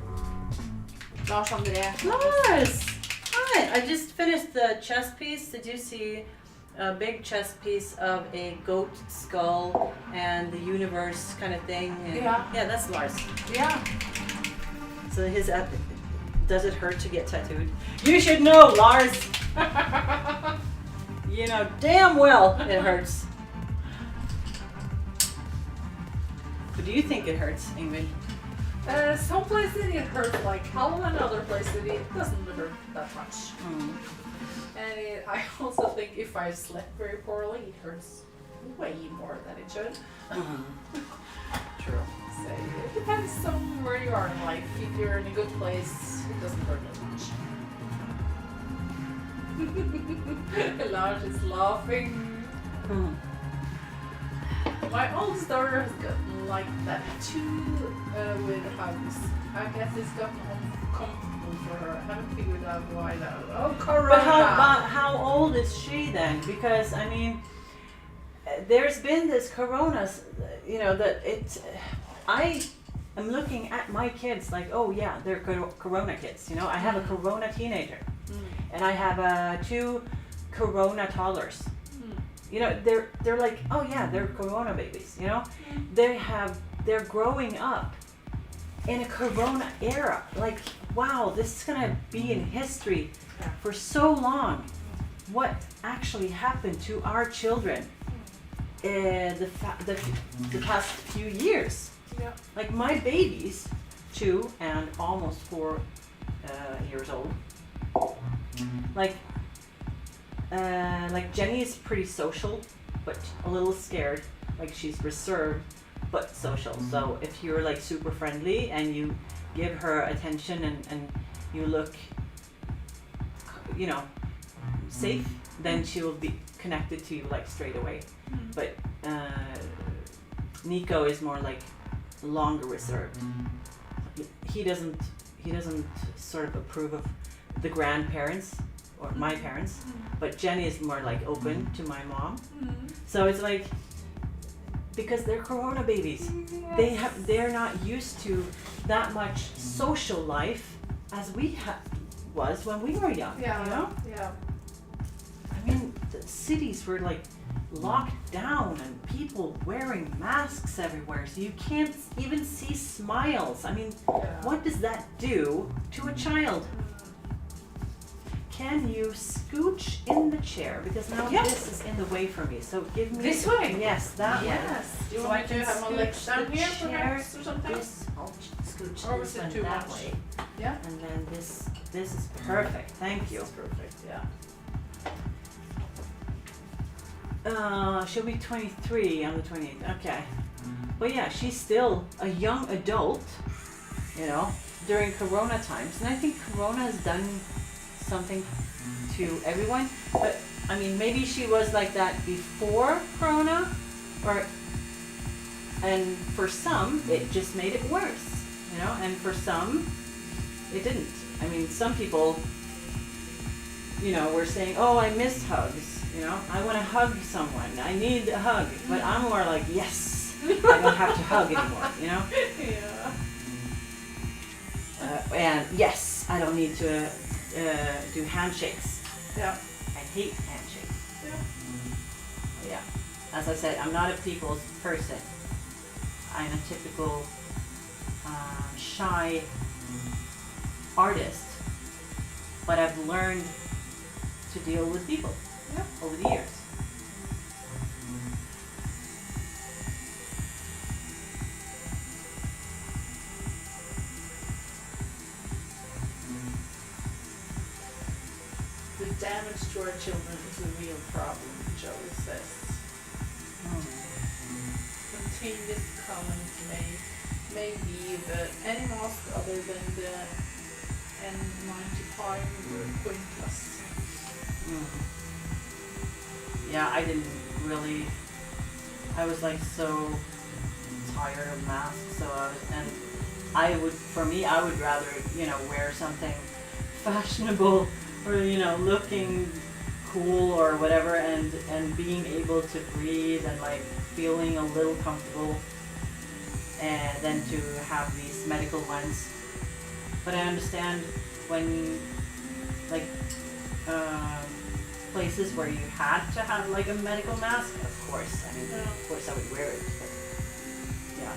Lars Andre. Lars! Hi! I just finished the chest piece. Did you see a big chest piece of a goat skull and the universe kind of thing? And Yeah. Yeah, that's Lars. Yeah. So his does it hurt to get tattooed? You should know, Lars! You know damn well it hurts. But do you think it hurts, Ingvill? Some places it hurts like hell, and other places it doesn't hurt that much. Mm. And I also think if I slept very poorly, it hurts way more than it should. Mm. True. So it depends on where you are in life. If you're in a good place, it doesn't hurt as much. Lars is laughing. Mm. My oldest daughter has gotten like that too with hugs. I guess it's gotten uncomfortable for her. I haven't figured out why though. Oh, Corona! But how old is she then? Because I mean, there's been this coronas, that it's, I am looking at my kids like, oh yeah, they're corona kids, I have a corona teenager and I have 2 corona toddlers. They're like, oh yeah, they're corona babies, they're growing up in a corona era. Like, wow, this is gonna be in history for so long. What actually happened to our children the past few years? Yeah. Like my babies, 2 and almost 4 years old. Like Jenny is pretty social, but a little scared. Like she's reserved, but social. So if you're like super friendly and you give her attention and you look, safe, then she will be connected to you like straight away. But Nico is more like longer reserved. He doesn't sort of approve of the grandparents or my parents, but Jenny is more like open to my mom. So it's like, because they're corona babies, they're not used to that much social life as we was when we were young. Yeah. I mean, the cities were like locked down and people wearing masks everywhere, so you can't even see smiles. I mean, what does that do to a child? Can you scooch in the chair? Because now this is in the way for me. So give me This way? Yes, that way. Yes. Do you So want I me to can have my legs scooch down the here chair perhaps or something? I'll scooch Or this was it one too that much? way. Yeah. And then this is perfect. Thank you. That's perfect, yeah. She'll be 23 on the 28th. Okay. But yeah, she's still a young adult, during Corona times. And I think Corona has done something to everyone. But I mean, maybe she was like that before Corona, and for some, it just made it worse, and for some, it didn't. I mean, some people, were saying, oh, I miss hugs. I want to hug someone. I need a hug. But I'm more like, yes, I don't have to hug anymore, Yeah. And yes, I don't need to do handshakes. Yeah. I hate handshakes. Yeah. Yeah. As I said, I'm not a people's person. I'm a typical shy artist. But I've learned to deal with people. Yeah. Over the years. The damage to our children is a real problem, Joey says. Continuous comments may be, but any mask other than the N95 were pointless. Yeah, I didn't really. I was like so tired of masks, so I would rather wear something fashionable or looking cool or whatever, and being able to breathe and like feeling a little comfortable, and then to have these medical ones. But I understand when like places where you had to have like a medical mask, of course. I mean, of course I would wear it, but yeah.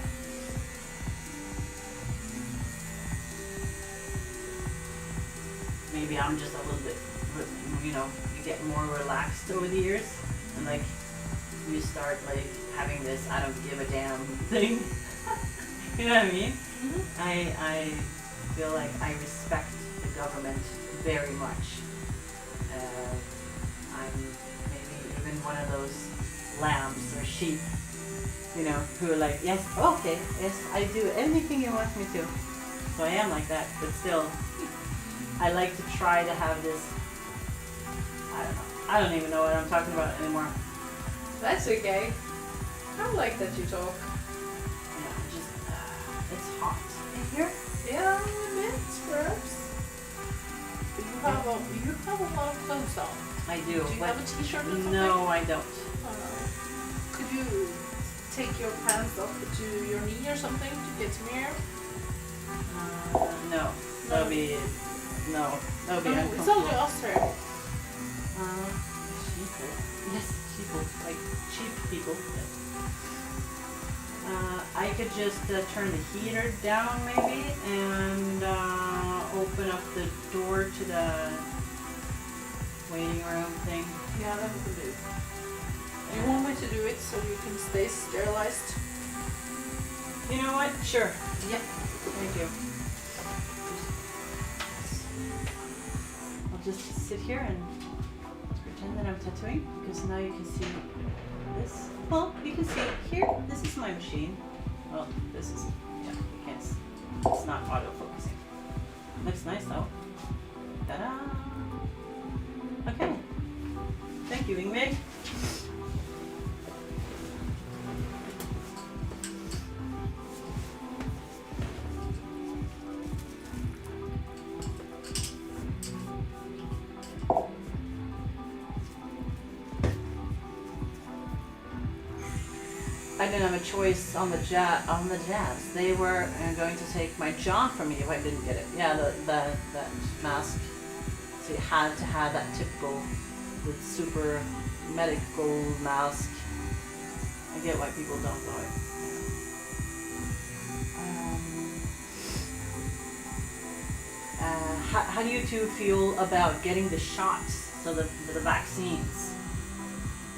Maybe I'm just a little bit, you get more relaxed over the years, and like you start like having this I don't give a damn thing. You know what I mean? I feel like I respect the government very much. I'm maybe even one of those lambs or sheep, who are like, yes, okay, yes, I do anything you want me to. So I am like that, but still, I like to try to have this, I don't even know what I'm talking about anymore. That's okay. I like that you talk. Yeah, it's hot in here. Yeah, a bit, perhaps. But you have a lot of clothes on. I do. Do you have a t-shirt or something? No, I don't. Could take your pants up to your knee or something to get to mirror? No, that would be uncomfortable. It's only us here. Sheeple. Yes, sheeple. Like cheap people. Yes. I could just turn the heater down maybe and open up the door to the waiting room thing. Yeah, that would do. You want me to do it so you can stay sterilized? You know what? Sure. Yeah. Thank you. I'll just sit here and pretend that I'm tattooing because now you can see this. Well, you can see here. This is my machine. Well, this is, yeah, you can't. It's not auto-focusing. Looks nice though. Ta-da! Okay. Thank you, Ingvill. I didn't have a choice on the jabs. They were going to take my job from me if I didn't get it. Yeah, that mask. So you had to have that typical, the super medical mask. I get why people don't do it. How do you two feel about getting the shots? So the vaccines.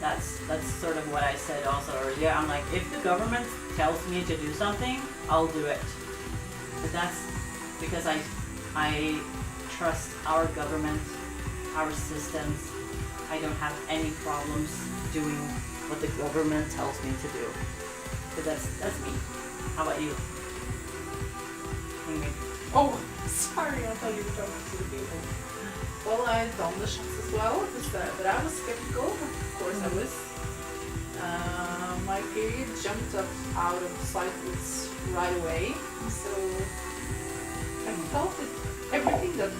That's sort of what I said also earlier. I'm like, if the government tells me to do something, I'll do it. But that's because I trust our government, our systems. I don't have any problems doing what the government tells me to do. But that's me. How about you? Oh, sorry, I thought you were talking to the people. Well, I had done the shots as well, but I was skeptical. Of course I was. My period jumped up out of cycles right away, so I felt that everything that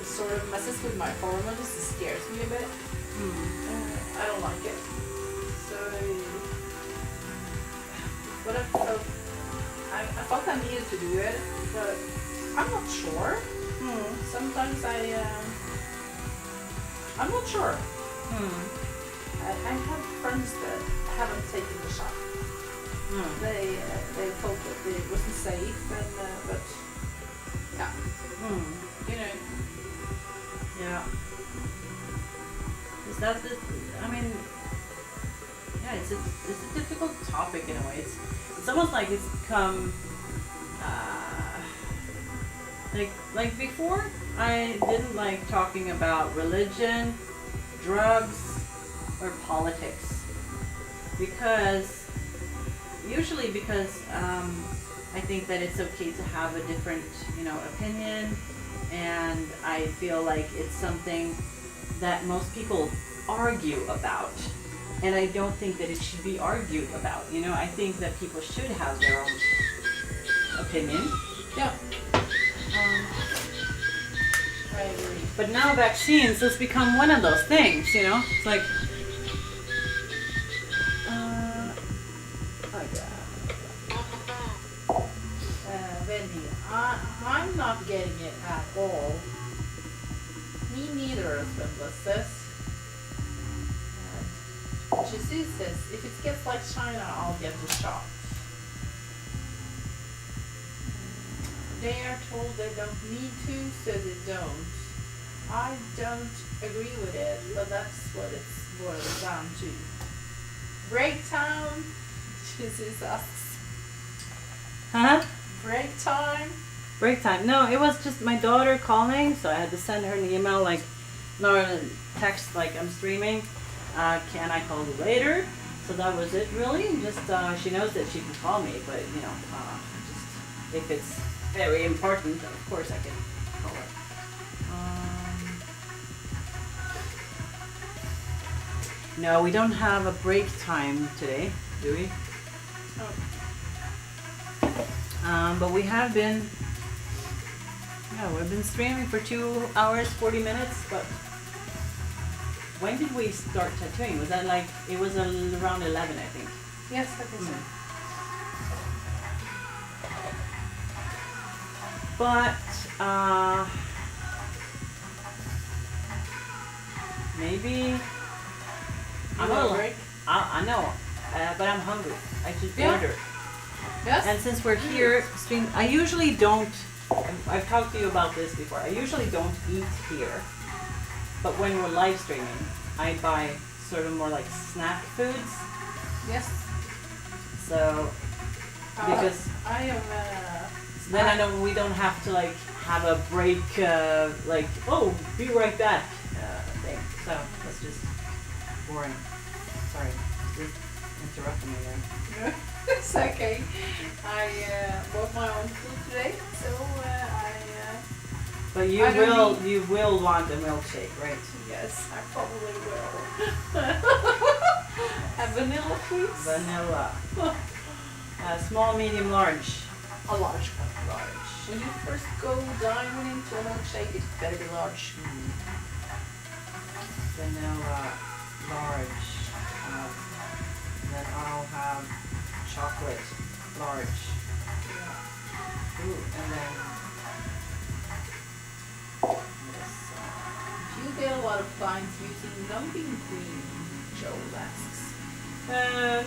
sort of messes with my hormones scares me a bit. I don't like it. So, but I felt I needed to do it, but I'm not sure. Sometimes I'm not sure. I have friends that haven't taken the shot. They thought that it wasn't safe, but yeah, you know. Yeah. Is that the? I mean, yeah, it's a difficult topic in a way. It's almost like it's become. Like before, I didn't like talking about religion, drugs, or politics because I think that it's okay to have a different opinion, and I feel like it's something that most people argue about, and I don't think that it should be argued about. I think that people should have their own opinion. Yeah. I agree. But now vaccines has become one of those things, It's like, Wendy, I'm not getting it at all. Me neither, husband, was this. Jesus says, if it gets like China, I'll get the shot. They are told they don't need to, so they don't. I don't agree with it, but that's what it's boiled down to. Break time. Jesus asks. huh? Break time. Break time. No, it was just my daughter calling, so I had to send her an email, a text, like, I'm streaming. Can I call you later? So that was it, really. Just she knows that she can call me, but just if it's very important, of course I can call her. No, we don't have a break time today, do we? But we have been, we've been streaming for 2 hours, 40 minutes, but when did we start tattooing? Was that it was around 11, I think. Yes, I think so. But maybe I'm a little. break? I know, but I'm hungry. I should Yeah. order. Yes? And since we're here, I usually don't. I've talked to you about this before. I usually don't eat here, but when we're live streaming, I buy sort of more like snack foods. Yes. So because I am. then I know we don't have to like have a break, like oh be right back thing. So that's just boring. Sorry, just interrupting me there. It's okay. I bought my own food today, so But you I don't will want a milkshake, right? yes, I probably will. And vanilla, please. Vanilla. Small, medium, large. A large one. Large. When you first go diving into a milkshake, it better be large. Vanilla, large. Then I'll have chocolate, large. Yeah. Ooh, and then this. Do you get a lot of clients using numbing cream? Joe asks.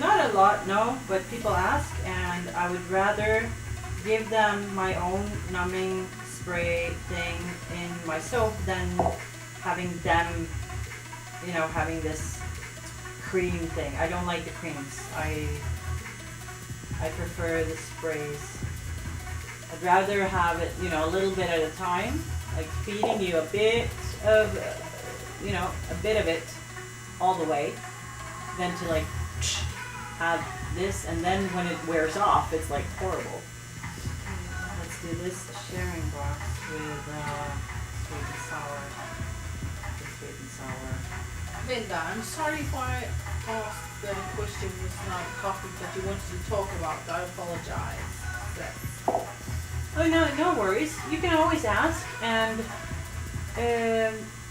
Not a lot, no, but people ask, and I would rather give them my own numbing spray thing in my soap than having them, having this cream thing. I don't like the creams. I prefer the sprays. I'd rather have it, a little bit at a time, like feeding you a bit of, a bit of it all the way, than to like have this, and then when it wears off, it's like horrible. Let's do this sharing box with sweet and sour. The sweet and sour. Linda, I'm sorry if I asked the question was not a topic that you wanted to talk about. I apologize. Oh no worries. You can always ask, and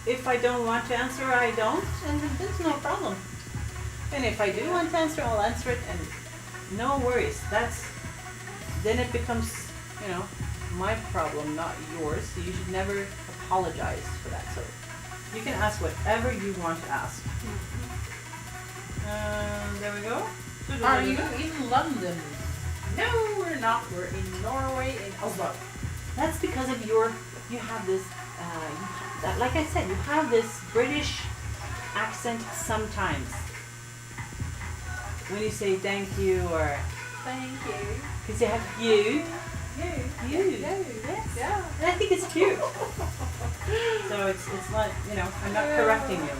if I don't want to answer, I don't, and that's no problem. And if I do want to answer, I'll answer it, and no worries. Then it becomes, my problem, not yours. So you should never apologize for that. So you can ask whatever you want to ask. There we go. Are you in London? No, we're not. We're in Norway, in Oslo. That's because of you have this, like I said, you have this British accent sometimes. When you say thank you or, Thank you. because you have you. You. Yes. Yeah. And I think it's cute. So it's not, I'm not correcting you.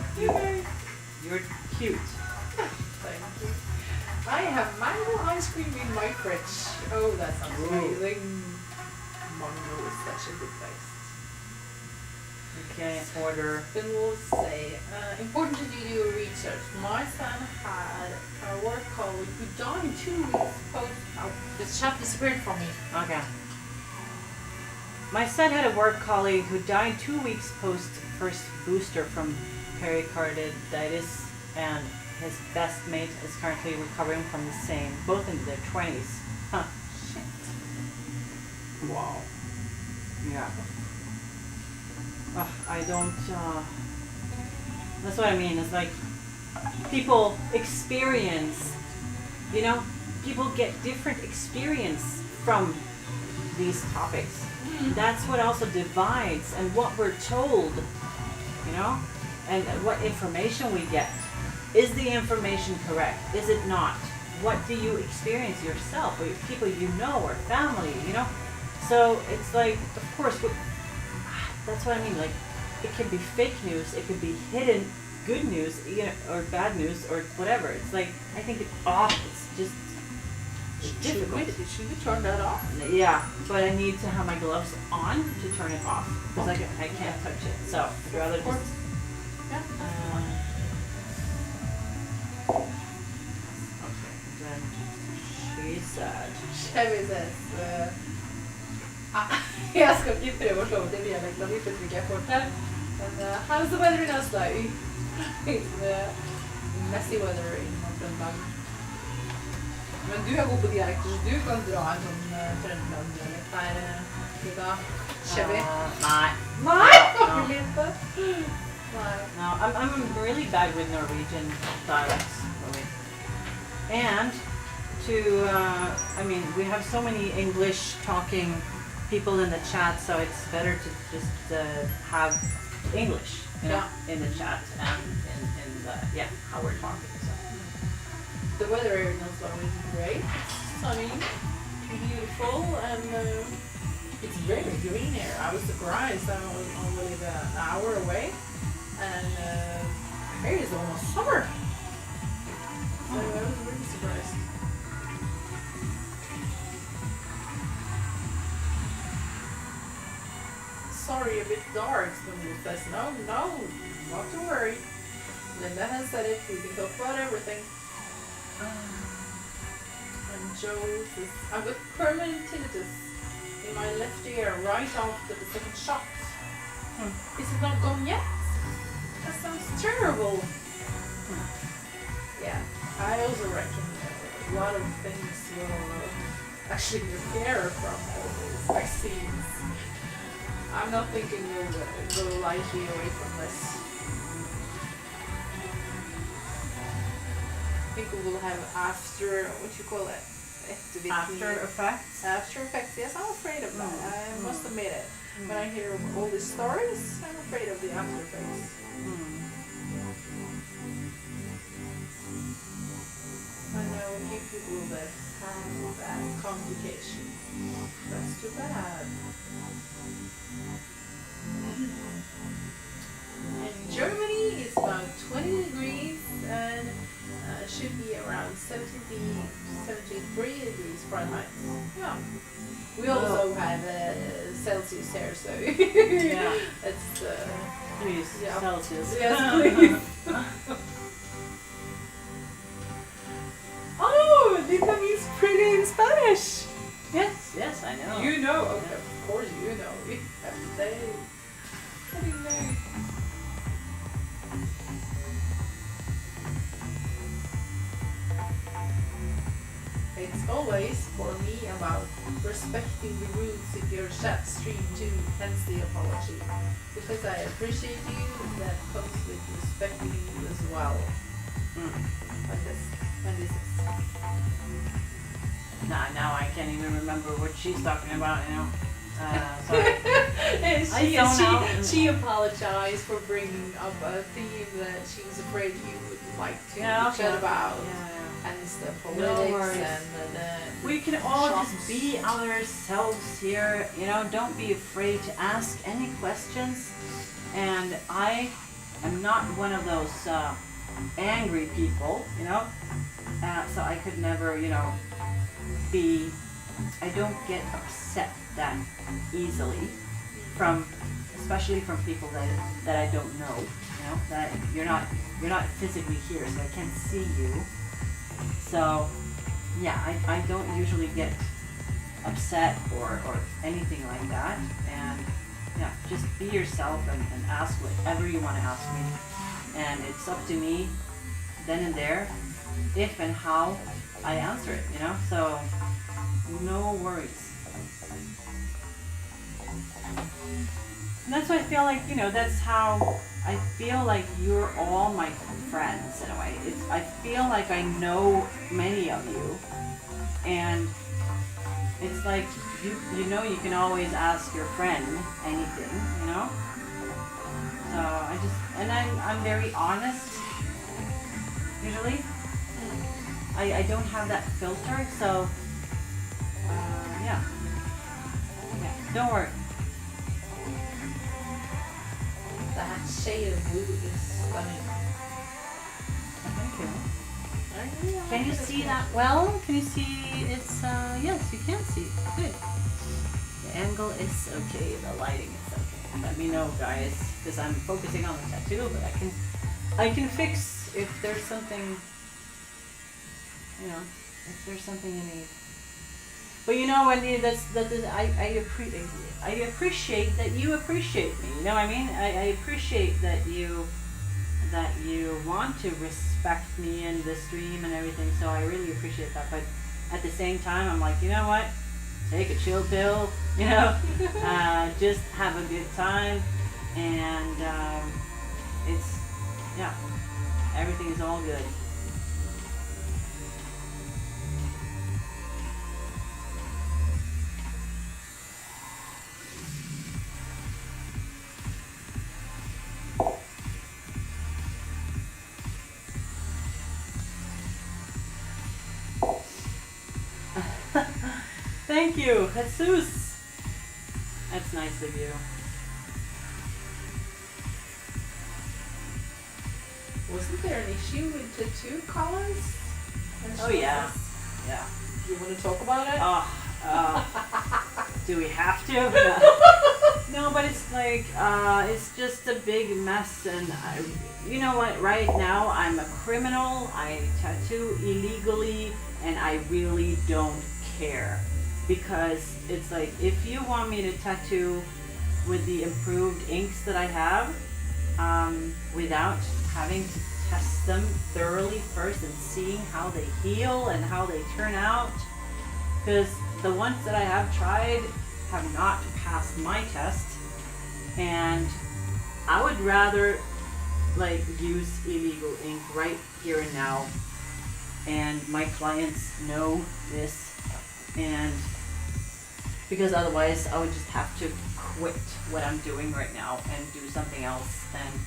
You're cute. Thank you. I have mango ice cream in my fridge. Oh, that sounds Ooh. amazing. Mango is such a good taste. Okay, order. Then we'll say, important to do your research. My son had a work colleague who died 2 weeks post. Oh, this chat disappeared from me. Okay. My son had a work colleague who died 2 weeks post first booster from pericarditis, and his best mate is currently recovering from the same, both in their 20s. Huh. Shit. Wow. Yeah. I don't, that's what I mean. It's like people experience, people get different experience from these topics. That's what also divides, and what we're told, and what information we get. Is the information correct? Is it not? What do you experience yourself, or people or family, So it's like, of course, that's what I mean. Like, it can be fake news, it could be hidden good news, or bad news, or whatever. It's like, I think it's just difficult. Should we turn that off? Yeah, but I need to have my gloves on to turn it off, because I can't touch it. So I'd rather just. Yeah. Okay. Then she said. Chevy says, jag ska inte pröva att slå det dialekten, det är inte mycket jag får här. Men how's the weather in Oslo? It's messy weather in Northern. Men du er god på dialekter, så du kan dra en sånn Trøndelag-dialekt her. Frida. Chevy. Nei. Nei! No. Lite. Nei. No, I'm really bad with Norwegian dialects. Really. And I mean, we have so many English talking people in the chat, so it's better to just have English, you know, in the chat and in the, how we're talking. So. The weather here in Oslo is great. It's sunny, beautiful, and it's very green here. I was surprised. I was only an hour away, and here is almost summer. So I was really surprised. Sorry, a bit dark, Stencil says. No, not to worry. Linda has said it. We can talk about everything. And Joe says, I've got permanent tinnitus in my left ear right after the second shot. Is it not gone yet? That sounds terrible. Yeah, I also reckon a lot of things will actually repair from all these vaccines. I'm not thinking we'll go lightly away from this. I think we will have after, what you call it? After effects? After effects, yes, I'm afraid of that. I must admit it. When I hear all these stories, I'm afraid of the after effects. I know a few people that have that complication. That's too bad. In Germany, it's about 20 degrees and should be around 73 degrees Fahrenheit. Yeah. We also have Celsius here, so Yeah. it's Please, yeah. Celsius. Yes, please. Oh, Linda means pretty in Spanish. Yes, I know. You know, okay, of course you know. We have to say. Pretty nice. It's always for me about respecting the rules in your chat stream too, hence the apology. Because I appreciate you, that comes with respecting you as well. When this is. Now I can't even remember what she's talking about, you know. Sorry. She apologized for bringing up a theme that she was afraid you would like to chat about. And the politics and we can all shops. just be ourselves here, you know, don't be afraid to ask any questions. And I am not one of those angry people, you know, so I could never, you know, I don't get upset that easily especially from people that I don't know, you know, that you're not physically here, so I can't see you. So, yeah, I don't usually get upset or anything like that. And, yeah, just be yourself and ask whatever you want to ask me. And it's up to me then and there if and how I answer it, you know? So, no worries. And that's why I feel like, you know, that's how I feel like you're all my friends in a way. I feel like I know many of you, and it's like you know you can always ask your friend anything, you know. So I'm very honest usually. I don't have that filter, so yeah, don't worry. that shade of blue is stunning. Thank you. I Can you see that well? Can you see it's, yes, you can see. Good. The angle is okay, the lighting is okay. Let me know, guys, because I'm focusing on the tattoo, but I can fix if there's something, you know, if there's something you need. But you know, Wendy, I appreciate that you appreciate me. You know what I mean? I appreciate that you want to respect me and the stream and everything. So I really appreciate that. But at the same time, I'm like, you know what? Take a chill pill, you know, just have a good time, and it's, yeah, everything is all good. Thank you, Jesus. That's nice of you. Wasn't there an issue with tattoo colors? Oh yeah, yeah. You want to talk about it? Do we have to? No, but it's like, it's just a big mess, and you know what, right now I'm a criminal, I tattoo illegally, and I really don't care. Because it's like, if you want me to tattoo with the improved inks that I have, without having to test them thoroughly first and seeing how they heal and how they turn out, because the ones that I have tried have not passed my test, and I would rather like use illegal ink right here and now, and my clients know this, and because otherwise I would just have to quit what I'm doing right now and do something else, and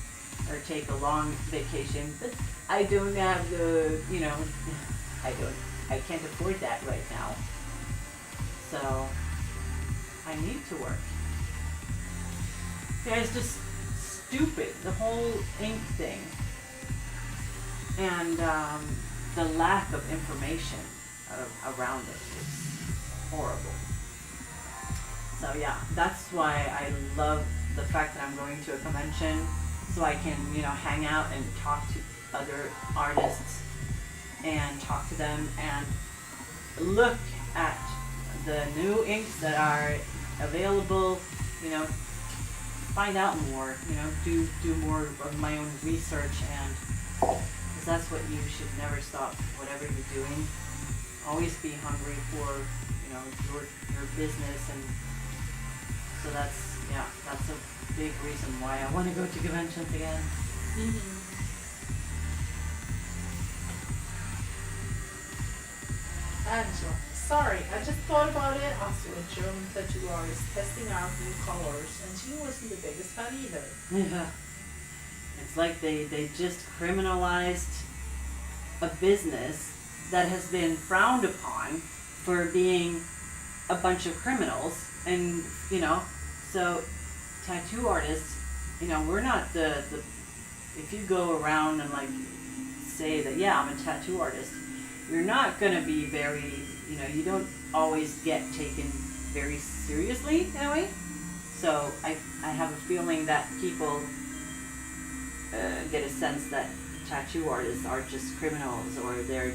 or take a long vacation. But I don't have the, you know, I can't afford that right now. So I need to work. Yeah, it's just stupid, the whole ink thing, and the lack of information around it is horrible. So yeah, that's why I love the fact that I'm going to a convention, so I can, you know, hang out and talk to other artists and talk to them and look at the new inks that are available, you know, find out more, you know, do more of my own research, and because that's what you should never stop, whatever you're doing. Always be hungry for, you know, your business, and so that's a big reason why I want to go to conventions again. Mm-hmm. Angela, sorry, I just thought about it. Also, a German tattoo artist testing out new colors, and she wasn't the biggest fan either. Yeah. It's like they just criminalized a business that has been frowned upon for being a bunch of criminals, and you know, so tattoo artists, you know, we're not the if you go around and like say that, yeah, I'm a tattoo artist, you're not gonna be very, you know, you don't always get taken very seriously in a way. So I have a feeling that people get a sense that tattoo artists are just criminals, or they're,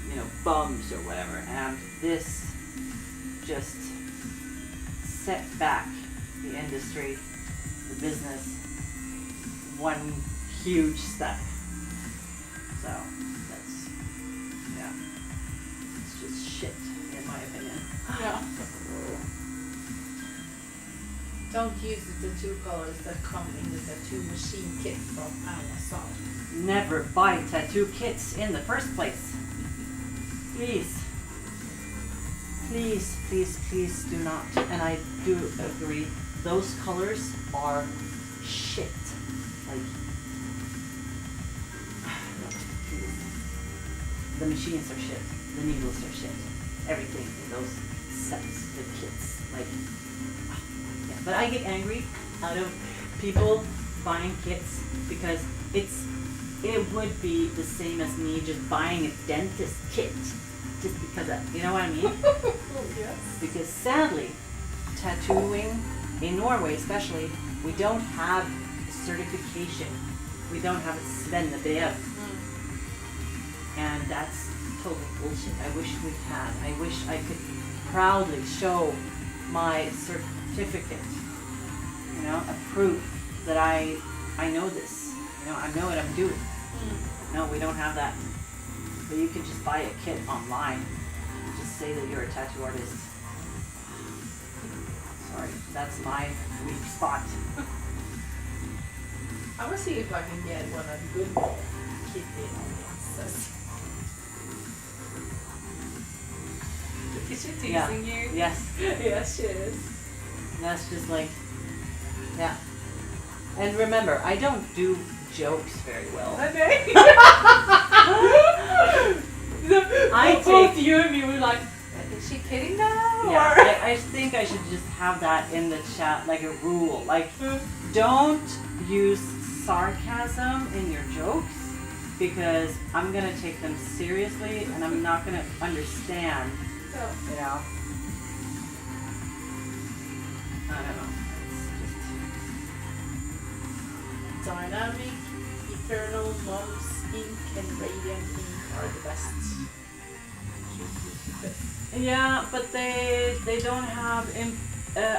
you know, bums or whatever, and this just set back the industry, the business, one huge step. So that's, yeah, it's just shit in my opinion. Yeah. Don't use the tattoo colors that come in the tattoo machine kit from Amazon. Never buy tattoo kits in the first place. Please. Please, please, please do not. And I do agree, those colors are shit. Like, the machines are shit. The needles are shit. Everything in those sets, the kits. Like, yeah. But I get angry out of people buying kits, because it would be the same as me just buying a dentist kit. Just because of, you know what I mean? Yes. Because sadly, tattooing in Norway especially, we don't have certification. We don't have a svennebrev. And that's total bullshit. I wish we had. I wish I could proudly show my certificate, you know, a proof that I know this. You know, I know what I'm doing. No, we don't have that. But you can just buy a kit online. Just say that you're a tattoo artist. Sorry, that's my weak spot. I'm gonna see if I can get one of the good Kitty audiences. Is she teasing Yeah. you? Yes, Yes, she is. that's just like, yeah. And remember, I don't do jokes very well. Okay. I both take- you and me were like, is she kidding now? Yeah, Or- I think I should just have that in the chat, like a rule. Like, don't use sarcasm in your jokes because I'm gonna take them seriously and I'm not gonna understand, So, you know. I don't know. It's Dynamic, Eternal, Mums, Ink, and Radiant Ink are the best. just, yeah, but they don't have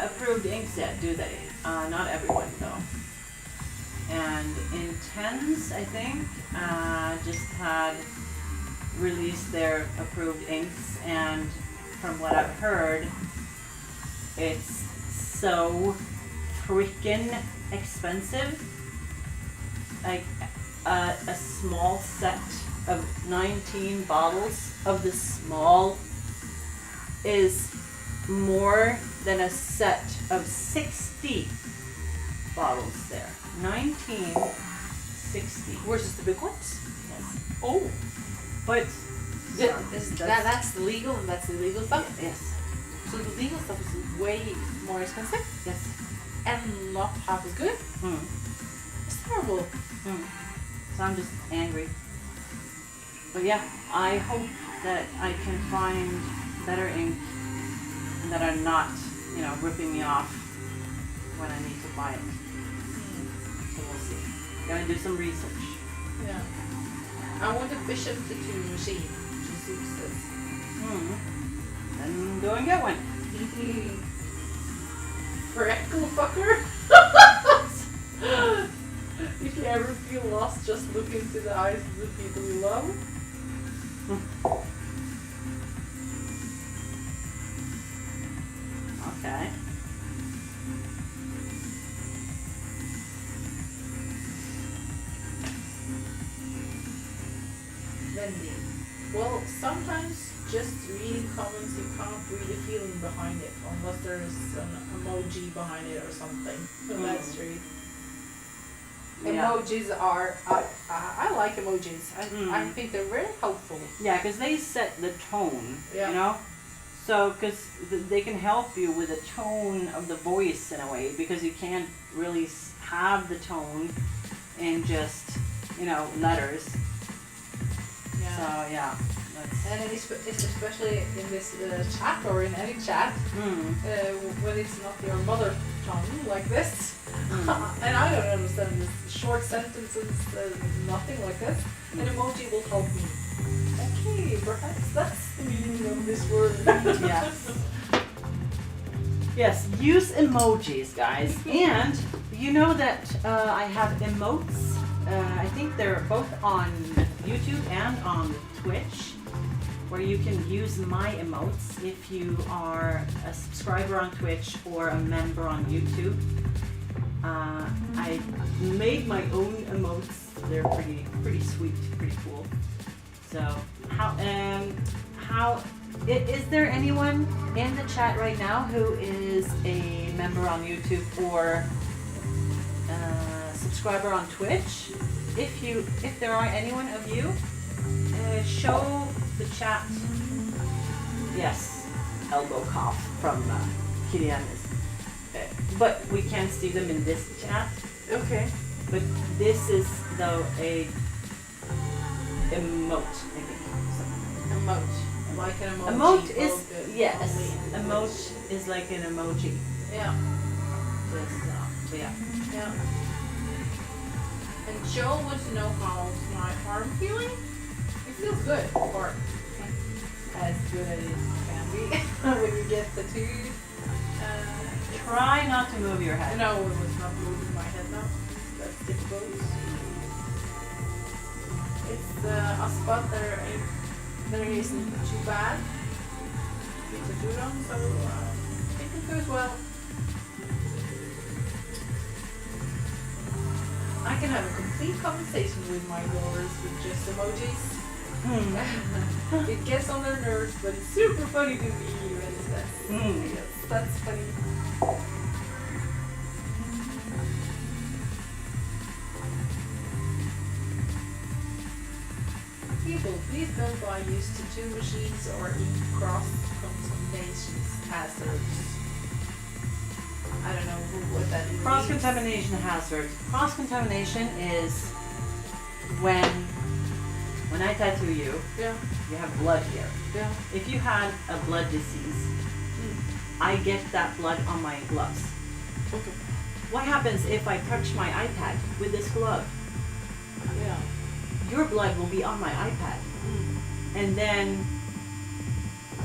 approved inks yet, do they? Not everyone though. And Intense, I think, just had released their approved inks, and from what I've heard, it's so freaking expensive. Like a small set of 19 bottles of the small is more than a set of 60 bottles there. 19, 60. Versus the big ones? Yes. Oh. But That's the legal and that's the illegal stuff? yes. So the legal stuff is way more expensive Yes. and not half as good? Mm. It's terrible. Mm. So I'm just angry. But yeah, I hope that I can find better ink that are not, you know, ripping me off when I need to buy it. So we'll see. Gonna do some research. Yeah. I want a Bishop tattoo machine. Jesus says. Then go and get one. Freckle fucker. If you ever feel lost, just look into the eyes of the people you love. Okay. Wendy. Well, sometimes just reading comments, you can't read the feeling behind it unless there's an emoji behind it or something. So that's true. Yeah. Emojis are, I like emojis. I Mm. think they're very helpful. Yeah, because they set the tone, Yeah. you know? So, because they can help you with the tone of the voice in a way, because you can't really have the tone in just, you know, letters. Yeah. So, yeah. That's, And it's especially in this chat or in any chat, when it's not your mother tongue like this. And I don't understand this short sentences, nothing like this. An emoji will help me. Okay, perhaps that's the meaning of this word. yes. Yes, use emojis, guys. And you know that I have emotes. I think they're both on YouTube and on Twitch, where you can use my emotes if you are a subscriber on Twitch or a member on YouTube. I made my own emotes. They're pretty sweet, pretty cool. So is there anyone in the chat right now who is a member on YouTube or subscriber on Twitch? If there are anyone of you, show the chat. Yes, elbow cough from Kirian. But we can't see them in this chat. Okay. But this is though a emote, I think. Emote. Like an emoji. Emote is but yes. only in English. Emote is like an emoji. Yeah. Just, so yeah. Yeah. And Joe wants to know how's my arm feeling. It feels good, or as good as it can be when you get tattooed. Try not to move your head. No, it was not moving my head now. That's difficult. It's a spot there isn't too bad. to do them, so I think it goes well. I can have a complete conversation with my daughters with just emojis. It gets on their nerves, but it's super funny to me when that's funny. People, please don't buy used to two machines or eat cross-contamination hazards. I don't know what that even Cross-contamination hazard. Cross-contamination is when I tattoo you, Yeah, you have blood here. yeah. If you had a blood disease, I get that blood on my gloves. Okay. What happens if I touch my iPad with this glove? Yeah. Your blood will be on my iPad. And then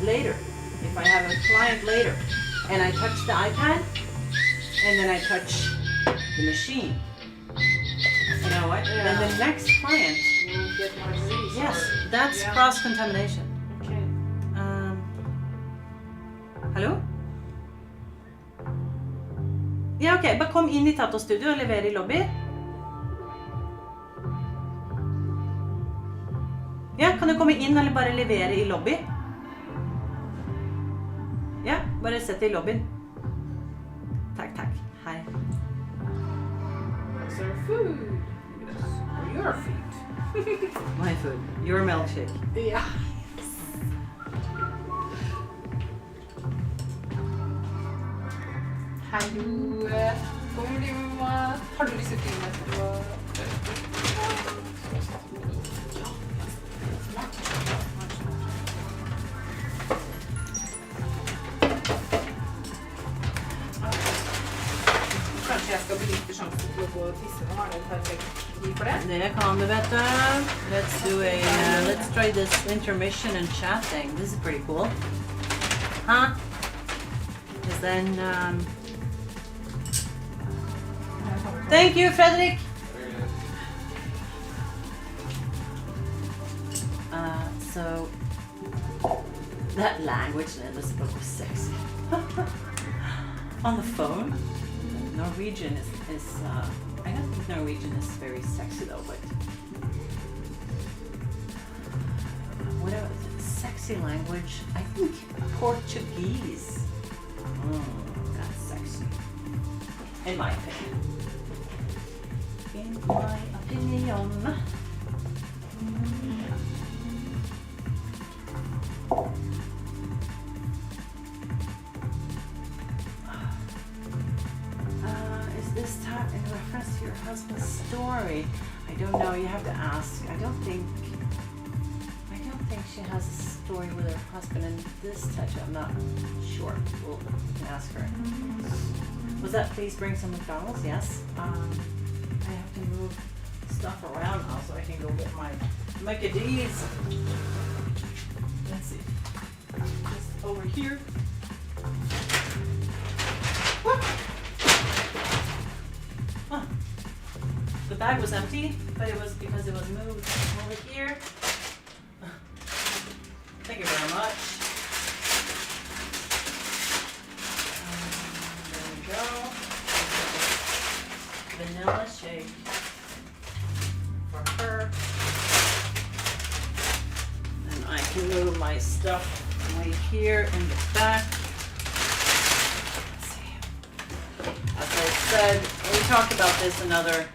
later, if I have a client later, and I touch the iPad, and then I touch the machine, you know what? Then the next client, We'll get my disease. yes, or- that's yeah. cross-contamination. Okay. Hallo? Ja, ok, bare kom inn i Tattoo-studio og lever i lobby. Ja, kan du komme inn eller bare levere i lobby? Ja, bare sett det i lobbyen. Takk, takk. Hei. Is there food? Yes. Or your feet? My food. Your milkshake. Yeah. Hallo. Kommer du med mat? Har du lyst til å filme etterpå? Kanskje jeg skal benytte sjansen til å gå og tisse nå? Er det perfekt tid for det? Det kan du, vet du. Let's try this intermission and chat thing. This is pretty cool. Huh? Because then, thank you, Frederick. So that language then was supposed to be sexy. On the phone, Norwegian is I don't think Norwegian is very sexy though, but whatever sexy language, I think Portuguese. That's sexy. In my opinion. In my opinion. Is this in reference to your husband's story? I don't know. You have to ask. I don't think she has a story with her husband in this tattoo. I'm not sure. We'll ask her. Was that please bring some McDonald's? Yes. I have to move stuff around now so I can go get my D's. Let's see. Just over here. Huh. The bag was empty, but it was because it was moved over here. Thank you very much. There we go. Vanilla shake for her. And I can move my stuff right here in the back. Let's see. As I said, we talked about this another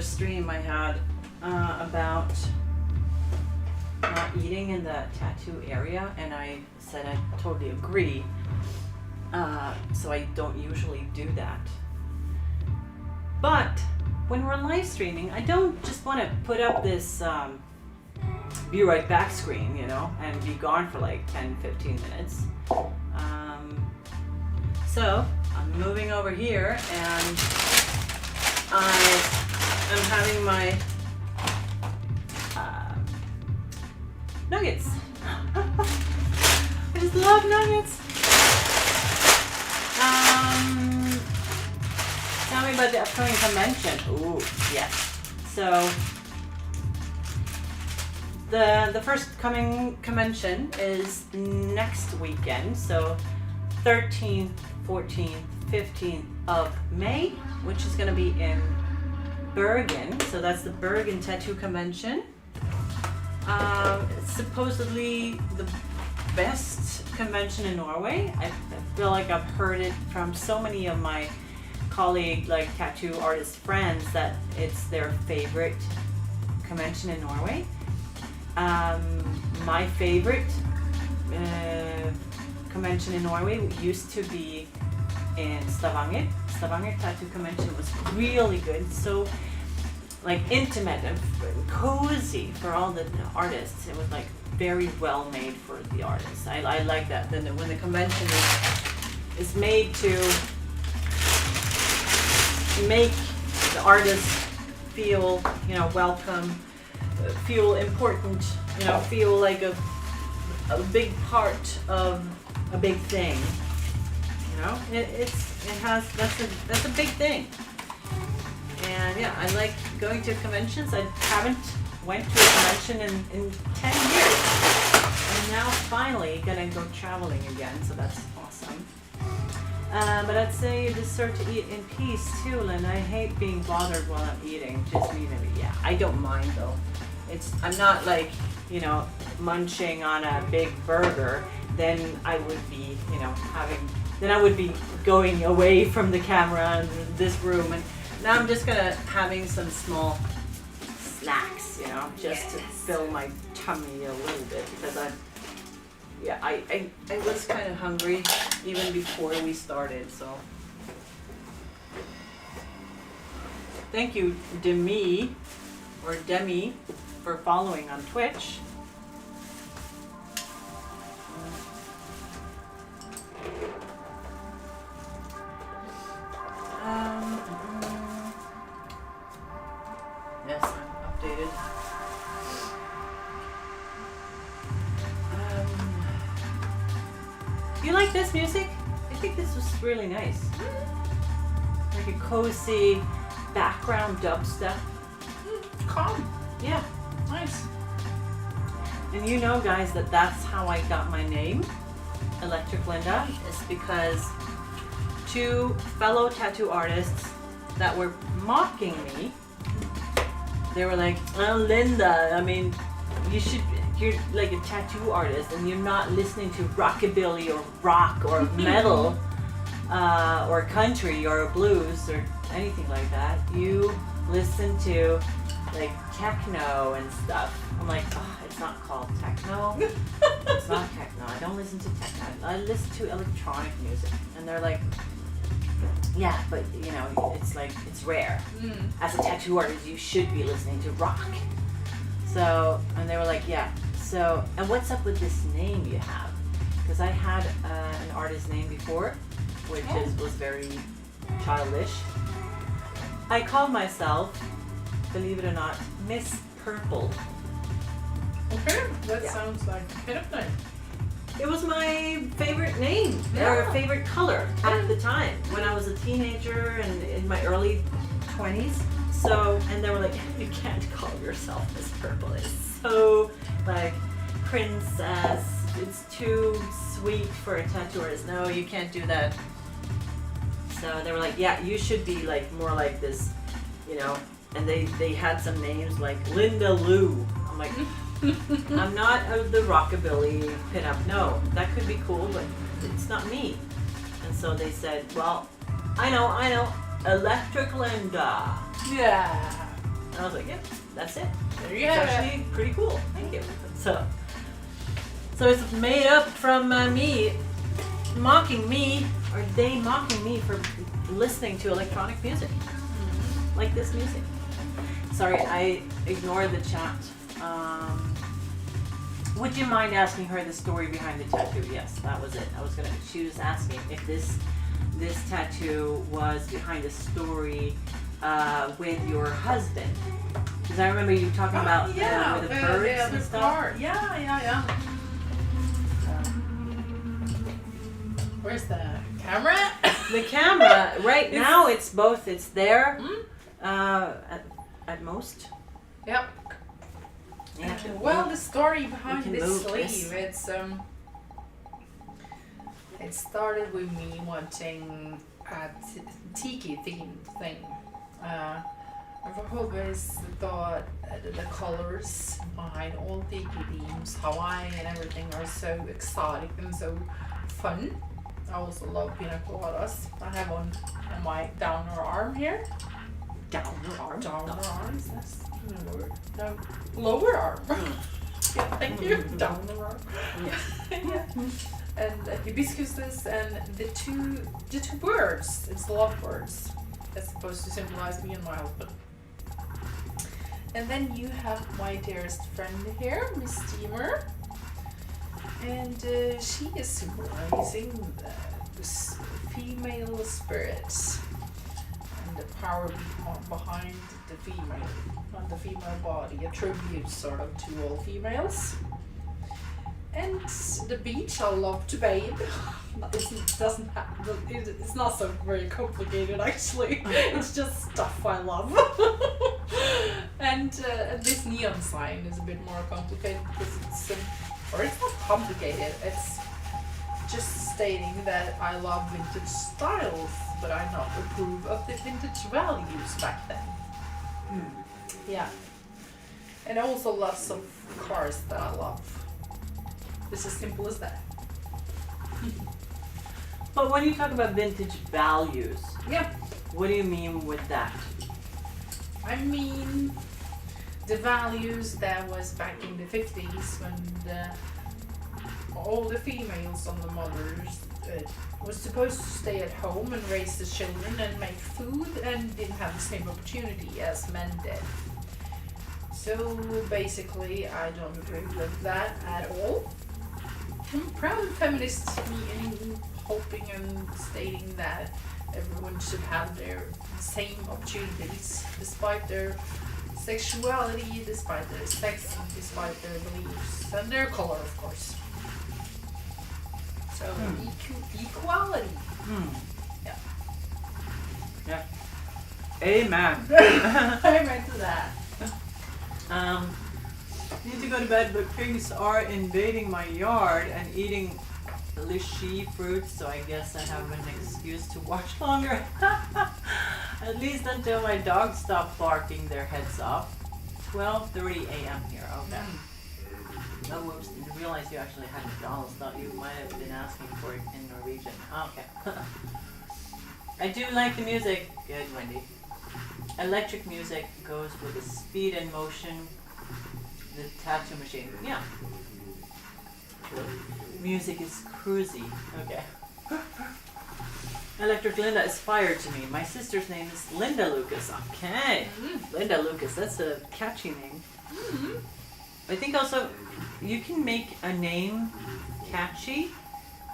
stream I had about not eating in the tattoo area, and I said I totally agree. So I don't usually do that. But when we're live streaming, I don't just want to put up this be right back screen, you know, and be gone for like 10-15 minutes. So I'm moving over here, and I am having my nuggets. I just love nuggets. Tell me about the upcoming convention. Ooh, yes. So the first coming convention is next weekend, so 13th, 14th, 15th of May, which is going to be in Bergen. So that's the Bergen Tattoo Convention. It's supposedly the best convention in Norway. I feel like I've heard it from so many of my colleague, like tattoo artist friends, that it's their favorite convention in Norway. My favorite convention in Norway used to be in Stavanger. Stavanger Tattoo Convention was really good, so like intimate and cozy for all the artists. It was like very well made for the artists. I like that. Then when the convention is made to make the artists feel, you know, welcome, feel important, you know, feel like a big part of a big thing. You know, that's a big thing. And yeah, I like going to conventions. I haven't went to a convention in 10 years. I'm now finally gonna go traveling again, so that's awesome. But I'd say you deserve to eat in peace too, Lynn. I hate being bothered while I'm eating. Just leave it. Yeah, I don't mind though. I'm not like, you know, munching on a big burger. Then I would be, you know, I would be going away from the camera in this room, and now I'm just having some small snacks, you know, just to fill my tummy a little bit, because I was kind of hungry even before we started, so. Thank you, Demi, for following on Twitch. Yes, I'm updated. You like this music? I think this was really nice. Like a cozy background dubstep. Calm. Yeah. Nice. And you know, guys, that's how I got my name, Electric Linda, is because two fellow tattoo artists that were mocking me, they were like, oh, Linda, I mean, you're like a tattoo artist and you're not listening to rockabilly or rock or metal or country or blues or anything like that. You listen to like techno and stuff. I'm like, oh, it's not called techno. It's not techno. I don't listen to techno. I listen to electronic music. And they're like, yeah, but you know, it's like, it's rare. As a tattoo artist, you should be listening to rock. So, and they were like, yeah. So, and what's up with this name you have? Because I had an artist name before, which was very childish. I called myself, believe it or not, Miss Purple. Okay, that sounds like a pinup name. It was my favorite name, or favorite color at the time when I was a teenager and in my early 20s. So, and they were like, you can't call yourself Miss Purple. It's so like princess. It's too sweet for a tattoo artist. No, you can't do that. So they were like, yeah, you should be like more like this, you know. And they had some names like Linda Lou. I'm like, I'm not of the rockabilly pinup. No, that could be cool, but it's not me. And so they said, well, I know, Electric Linda. Yeah. And I was like, yeah, that's it. There you It's have it. actually pretty cool. Thank you. So it's made up from me mocking me, or they mocking me for listening to electronic music, like this music. Sorry, I ignored the chat. Would you mind asking her the story behind the tattoo? Yes, that was it. She was asking if this tattoo was behind a story with your husband. Because I remember you talking about with the birds and stuff. Car. Yeah. Where's the camera? The camera, right now it's both. It's there at most. Yep. Yeah. Well, the story behind can this move sleeve, this. it started with me wanting a tiki theme thing. I've always thought the colors behind all tiki themes, Hawaii and everything, are so exotic and so fun. I also love pina coladas. I have one on my downer arm here. Downer arm. Downer arms, that's the word. No, lower arm. Yeah, thank you. Downer arm. Yeah. And hibiscuses and the two birds. It's lovebirds. That's supposed to symbolize me and my husband. And then you have my dearest friend here, Miss Steamer. And she is symbolizing this female spirits and the power behind the female, not the female body, a tribute sort of to all females. And the beach, I love to bathe. It's not so very complicated actually. It's just stuff I love. And this neon sign is a bit more complicated because it's not complicated. It's just stating that I love vintage styles, but I not approve of the vintage values back then. Yeah. And also lots of cars that I love. It's as simple as that. But when you talk about vintage values, Yeah. what do you mean with that? I mean the values that was back in the 50s when all the females on the mothers was supposed to stay at home and raise the children and make food and didn't have the same opportunity as men did. So basically I don't agree with that at all. I'm proud feminist in hoping and stating that everyone should have their same opportunities despite their sexuality, despite their sex, and despite their beliefs and their color, of course. So equality. Yeah. Yeah. Amen. Amen to that. Need to go to bed, but pigs are invading my yard and eating lychee fruits, so I guess I have an excuse to watch longer. At least until my dogs stop barking their heads off. 12:30 a.m. here. Okay. Oh, whoops! Didn't realize you actually had McDonald's. Thought you might have been asking for it in Norwegian. Okay. I do like the music. Good, Wendy. Electric music goes with the speed and motion. The tattoo machine. Yeah. Music is cruisy. Okay. Electric Linda is fired to me. My sister's name is Linda Lucas. Okay. Linda Lucas. That's a catchy name. I think also you can make a name catchy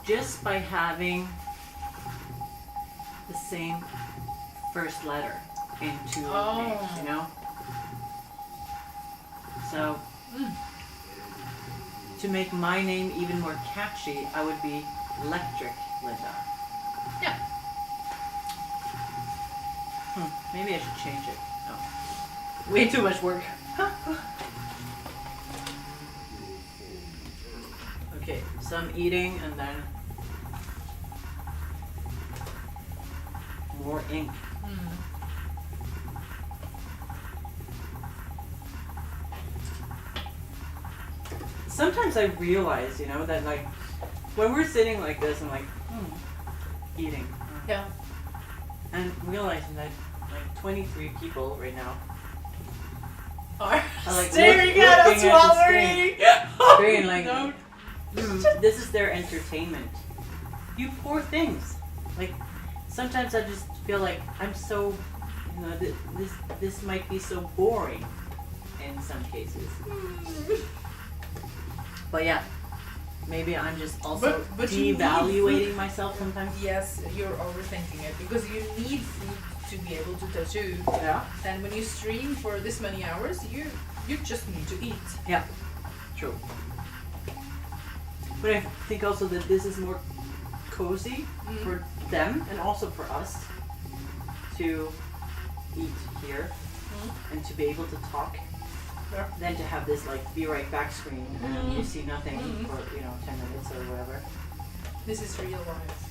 just by having the same first letter in two names, you know? So, to make my name even more catchy, I would be Electric Linda. Yeah. Maybe I should change it. No. Way too much work. Okay, so I'm eating and then more ink. Sometimes I realize, you know, that like when we're sitting like this, I'm like, eating. Yeah. And realizing that like 23 people right now Are like staring looking at us at while the we're screen. eating. Screen, like, No. this is their entertainment. You poor things. Like sometimes I just feel like I'm so, you know, this might be so boring in some cases. But yeah, maybe I'm just also But you need devaluating food. myself sometimes. Yes, you're overthinking it because you need food to be able to tattoo. Yeah. And when you stream for this many hours, you just need to eat. Yeah. True. But I think also that this is more cozy for them and also for us to eat here and to be able to talk Yeah. than to have this like be right back screen and you see nothing for 10 minutes or whatever. This is real life.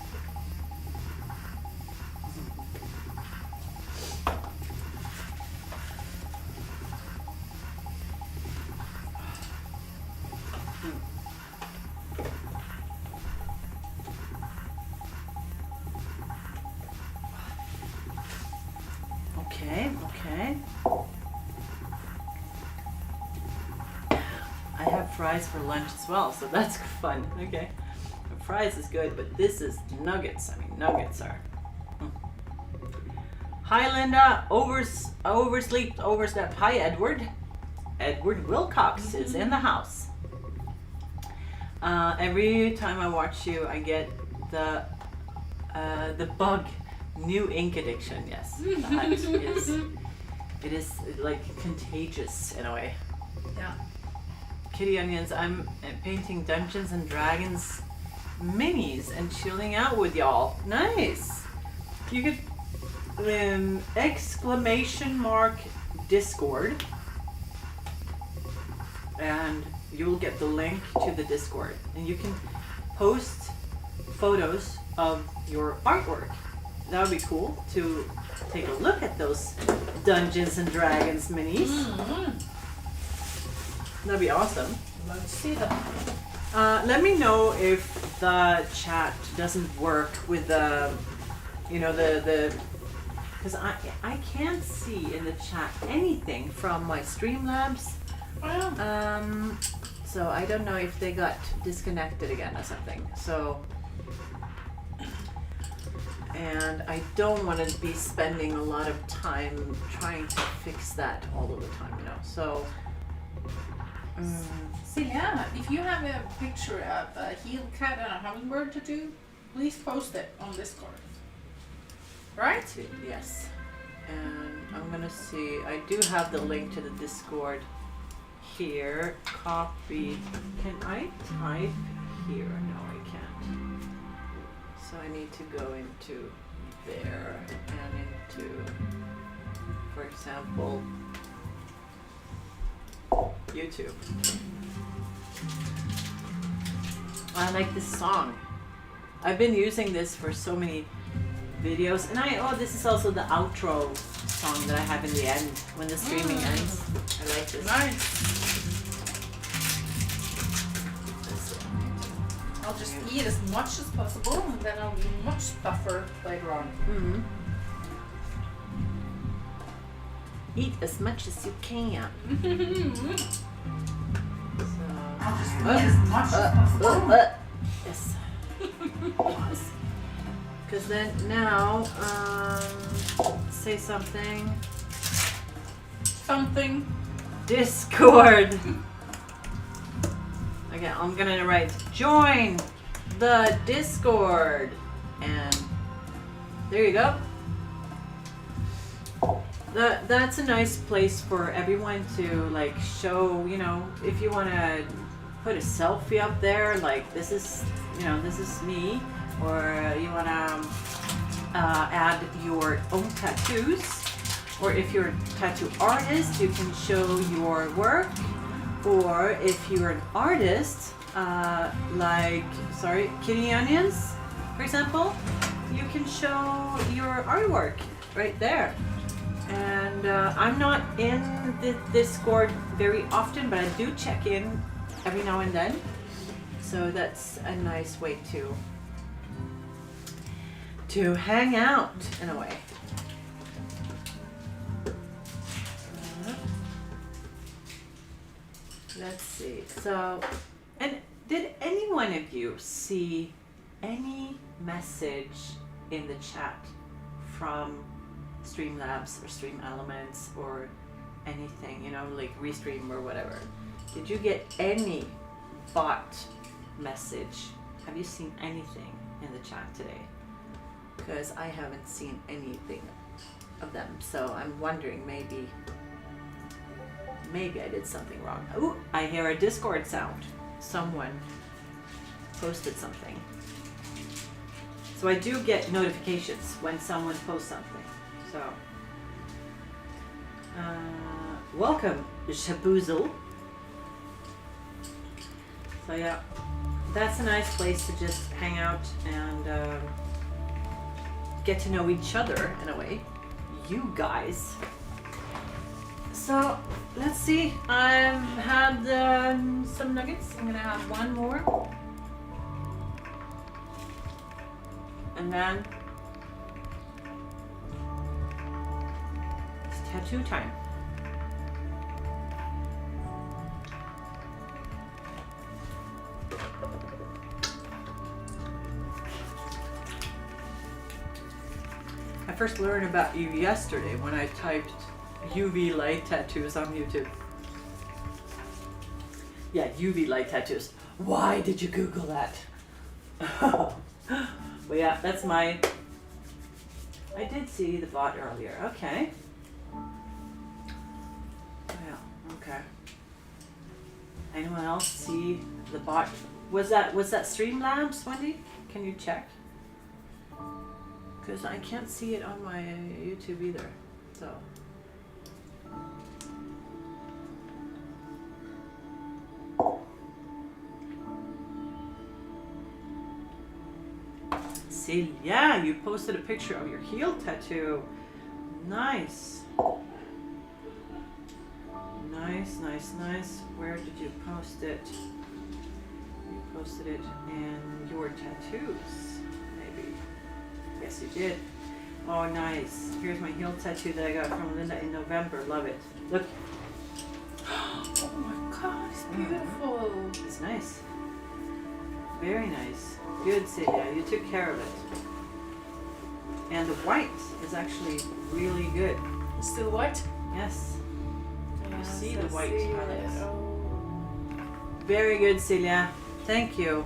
Okay. I have fries for lunch as well, so that's fun. Okay. Fries is good, but this is nuggets. I mean, nuggets are. Hi, Linda. Overslept. Hi, Edward. Edward Wilcox is in the house. Every time I watch you, I get the bug. New ink addiction. Yes, that is. It is like contagious in a way. Yeah. Kitty Onions. I'm painting Dungeons and Dragons minis and chilling out with y'all. Nice. You could !Discord and you'll get the link to the Discord and you can post photos of your artwork. That would be cool to take a look at those Dungeons and Dragons minis. That'd be awesome. Let's see them. Let me know if the chat doesn't work with the because I can't see in the chat anything from my Streamlabs. So I don't know if they got disconnected again or something. So, and I don't want to be spending a lot of time trying to fix that all of the time, So. Silja, if you have a picture of a healed cat and a hummingbird to do, please post it on Discord. Right? Yes. And I'm gonna see. I do have the link to the Discord here. Copy. Can I type here? No, I can't. So I need to go into there and into, for example, YouTube. I like this song. I've been using this for so many videos, and this is also the outro song that I have in the end when the streaming ends. I like this. Nice. I'll just eat as much as possible, and then I'll be much tougher later on. Mm-hmm. Eat as much as you can. I'll just eat as much as possible. Yes. Pause. Because then now, say something. Something. Discord. Okay, I'm gonna write join the Discord, and there you go. That's a nice place for everyone to like show, if you want to put a selfie up there, like this is me, or you want to add your own tattoos, or if you're a tattoo artist, you can show your work, or if you're an artist, Kitty Onions, for example, you can show your artwork right there. And I'm not in the Discord very often, but I do check in every now and then. So that's a nice way to hang out in a way. Let's see. So, and did any one of you see any message in the chat from Streamlabs or Stream Elements or anything, like Restream or whatever? Did you get any bot message? Have you seen anything in the chat today? Because I haven't seen anything of them, so I'm wondering maybe I did something wrong. Ooh, I hear a Discord sound. Someone posted something. So I do get notifications when someone posts something. So, welcome, Shaboozle. So yeah, that's a nice place to just hang out and get to know each other in a way. You guys. So let's see. I've had some nuggets. I'm gonna have one more, and then it's tattoo time. I first learned about you yesterday when I typed UV light tattoos on YouTube. Yeah, UV light tattoos. Why did you Google that? But yeah, that's my... I did see the bot earlier. Okay. Yeah, okay. Anyone else see the bot? Was that Streamlabs, Wendy? Can you check? Because I can't see it on my YouTube either. So... Yeah, you posted a picture of your heel tattoo. Nice. Nice, nice, nice. Where did you post it? You posted it in your tattoos, maybe. Yes, you did. Oh, nice. Here's my heel tattoo that I got from Linda in November. Love it. Look. Oh my god, it's beautiful. It's nice. Very nice. Good, Celia. You took care of it. And the white is actually really good. It's still white? Yes. You Yes, see I the white see highlights. it. Oh. Very good, Celia. Thank you.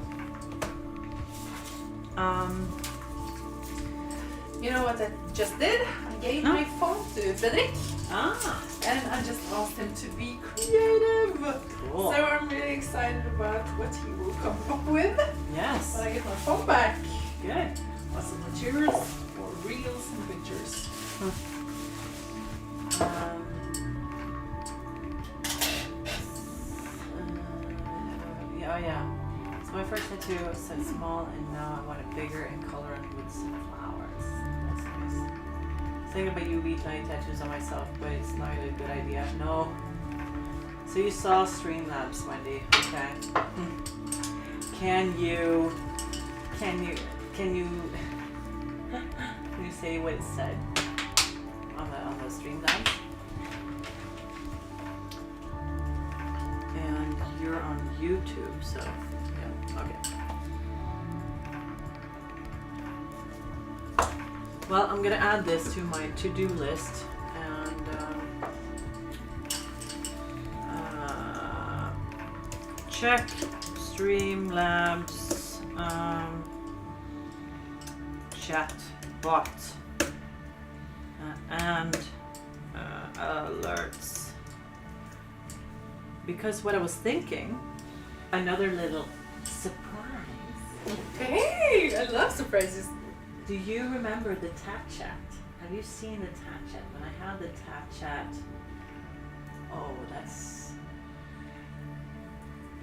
You know what I just did? I gave No. my phone to Fredrik. Ah, And I just asked him to be creative. cool. So I'm really excited about what he will come up with Yes. when I get my phone back. Good. Awesome materials for reels and pictures. Yeah, oh yeah. So my first tattoo was so small, and now I want it bigger and color it with some flowers. That's nice. I was thinking about UV light tattoos on myself, but it's not a good idea. No. So you saw Streamlabs, Wendy. Okay. Can you can you say what it said on the Streamlabs? And you're on YouTube, so yeah, okay. Well, I'm gonna add this to my to-do list and check Streamlabs chat bot and alerts, because what I was thinking, another little surprise. Hey, I love surprises. Do you remember the TatChat? Have you seen the TatChat? When I had the TatChat, oh, was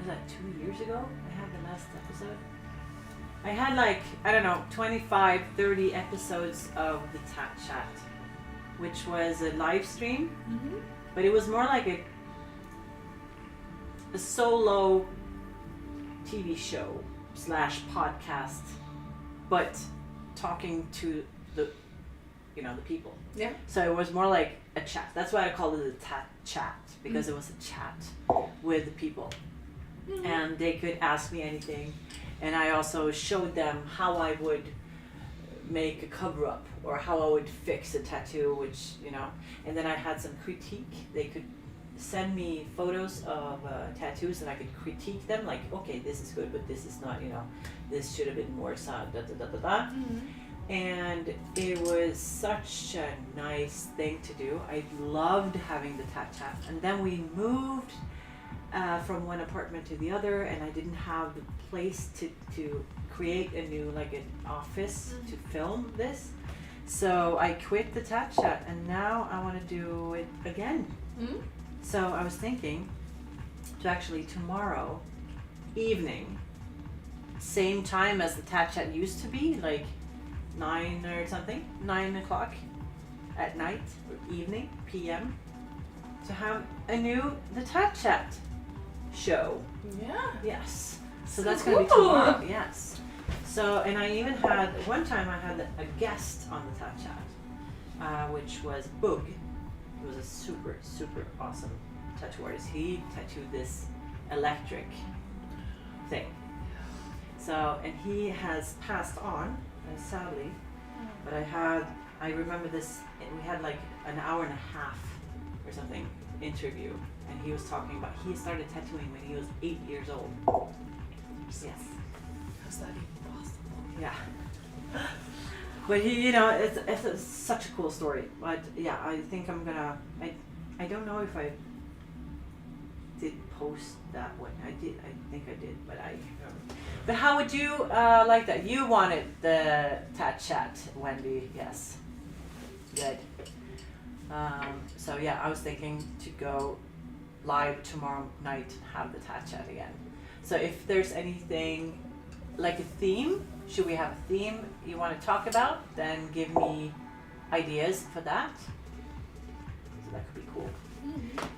that 2 years ago? I had the last episode. I had like, I don't know, 25, 30 episodes of the TatChat, which was a live stream, but it was more like a solo TV show / podcast, but talking to the people. Yeah. So it was more like a chat. That's why I called it a TatChat, because it was a chat with the people. And they could ask me anything, and I also showed them how I would make a cover up or how I would fix a tattoo, which and then I had some critique. They could send me photos of tattoos and I could critique them, like, okay, this is good, but this is not, this should have been more sound, and it was such a nice thing to do. I loved having the TatChat, and then we moved from one apartment to the other, and I didn't have the place to create a new, like, an office to film this, so I quit the TatChat, and now I want to do it again. So I was thinking to actually tomorrow evening, same time as the TatChat used to be, like 9 or something, 9 o'clock at night or evening, PM, to have the TatChat show. Yeah. Yes. So So that's going to be cool. tomorrow. Yes. So, and I even had, one time I had a guest on the TatChat, which was Bug. He was a super, super awesome tattoo artist. He tattooed this electric thing. So, and he has passed on, sadly, but I remember this, we had like an hour and a half or something interview, and he was talking about, he started tattooing when he was 8 years old. Yes. How's that even possible? Yeah. But he, you know, it's such a cool story. But yeah, I think I'm gonna, I don't know if I did post that one. I think I did, but but how would you like that? You wanted the TatChat, Wendy, yes. Good. So yeah, I was thinking to go live tomorrow night, have the TatChat again. So if there's anything like a theme, should we have a theme you want to talk about? Then give me ideas for that. So that could be cool.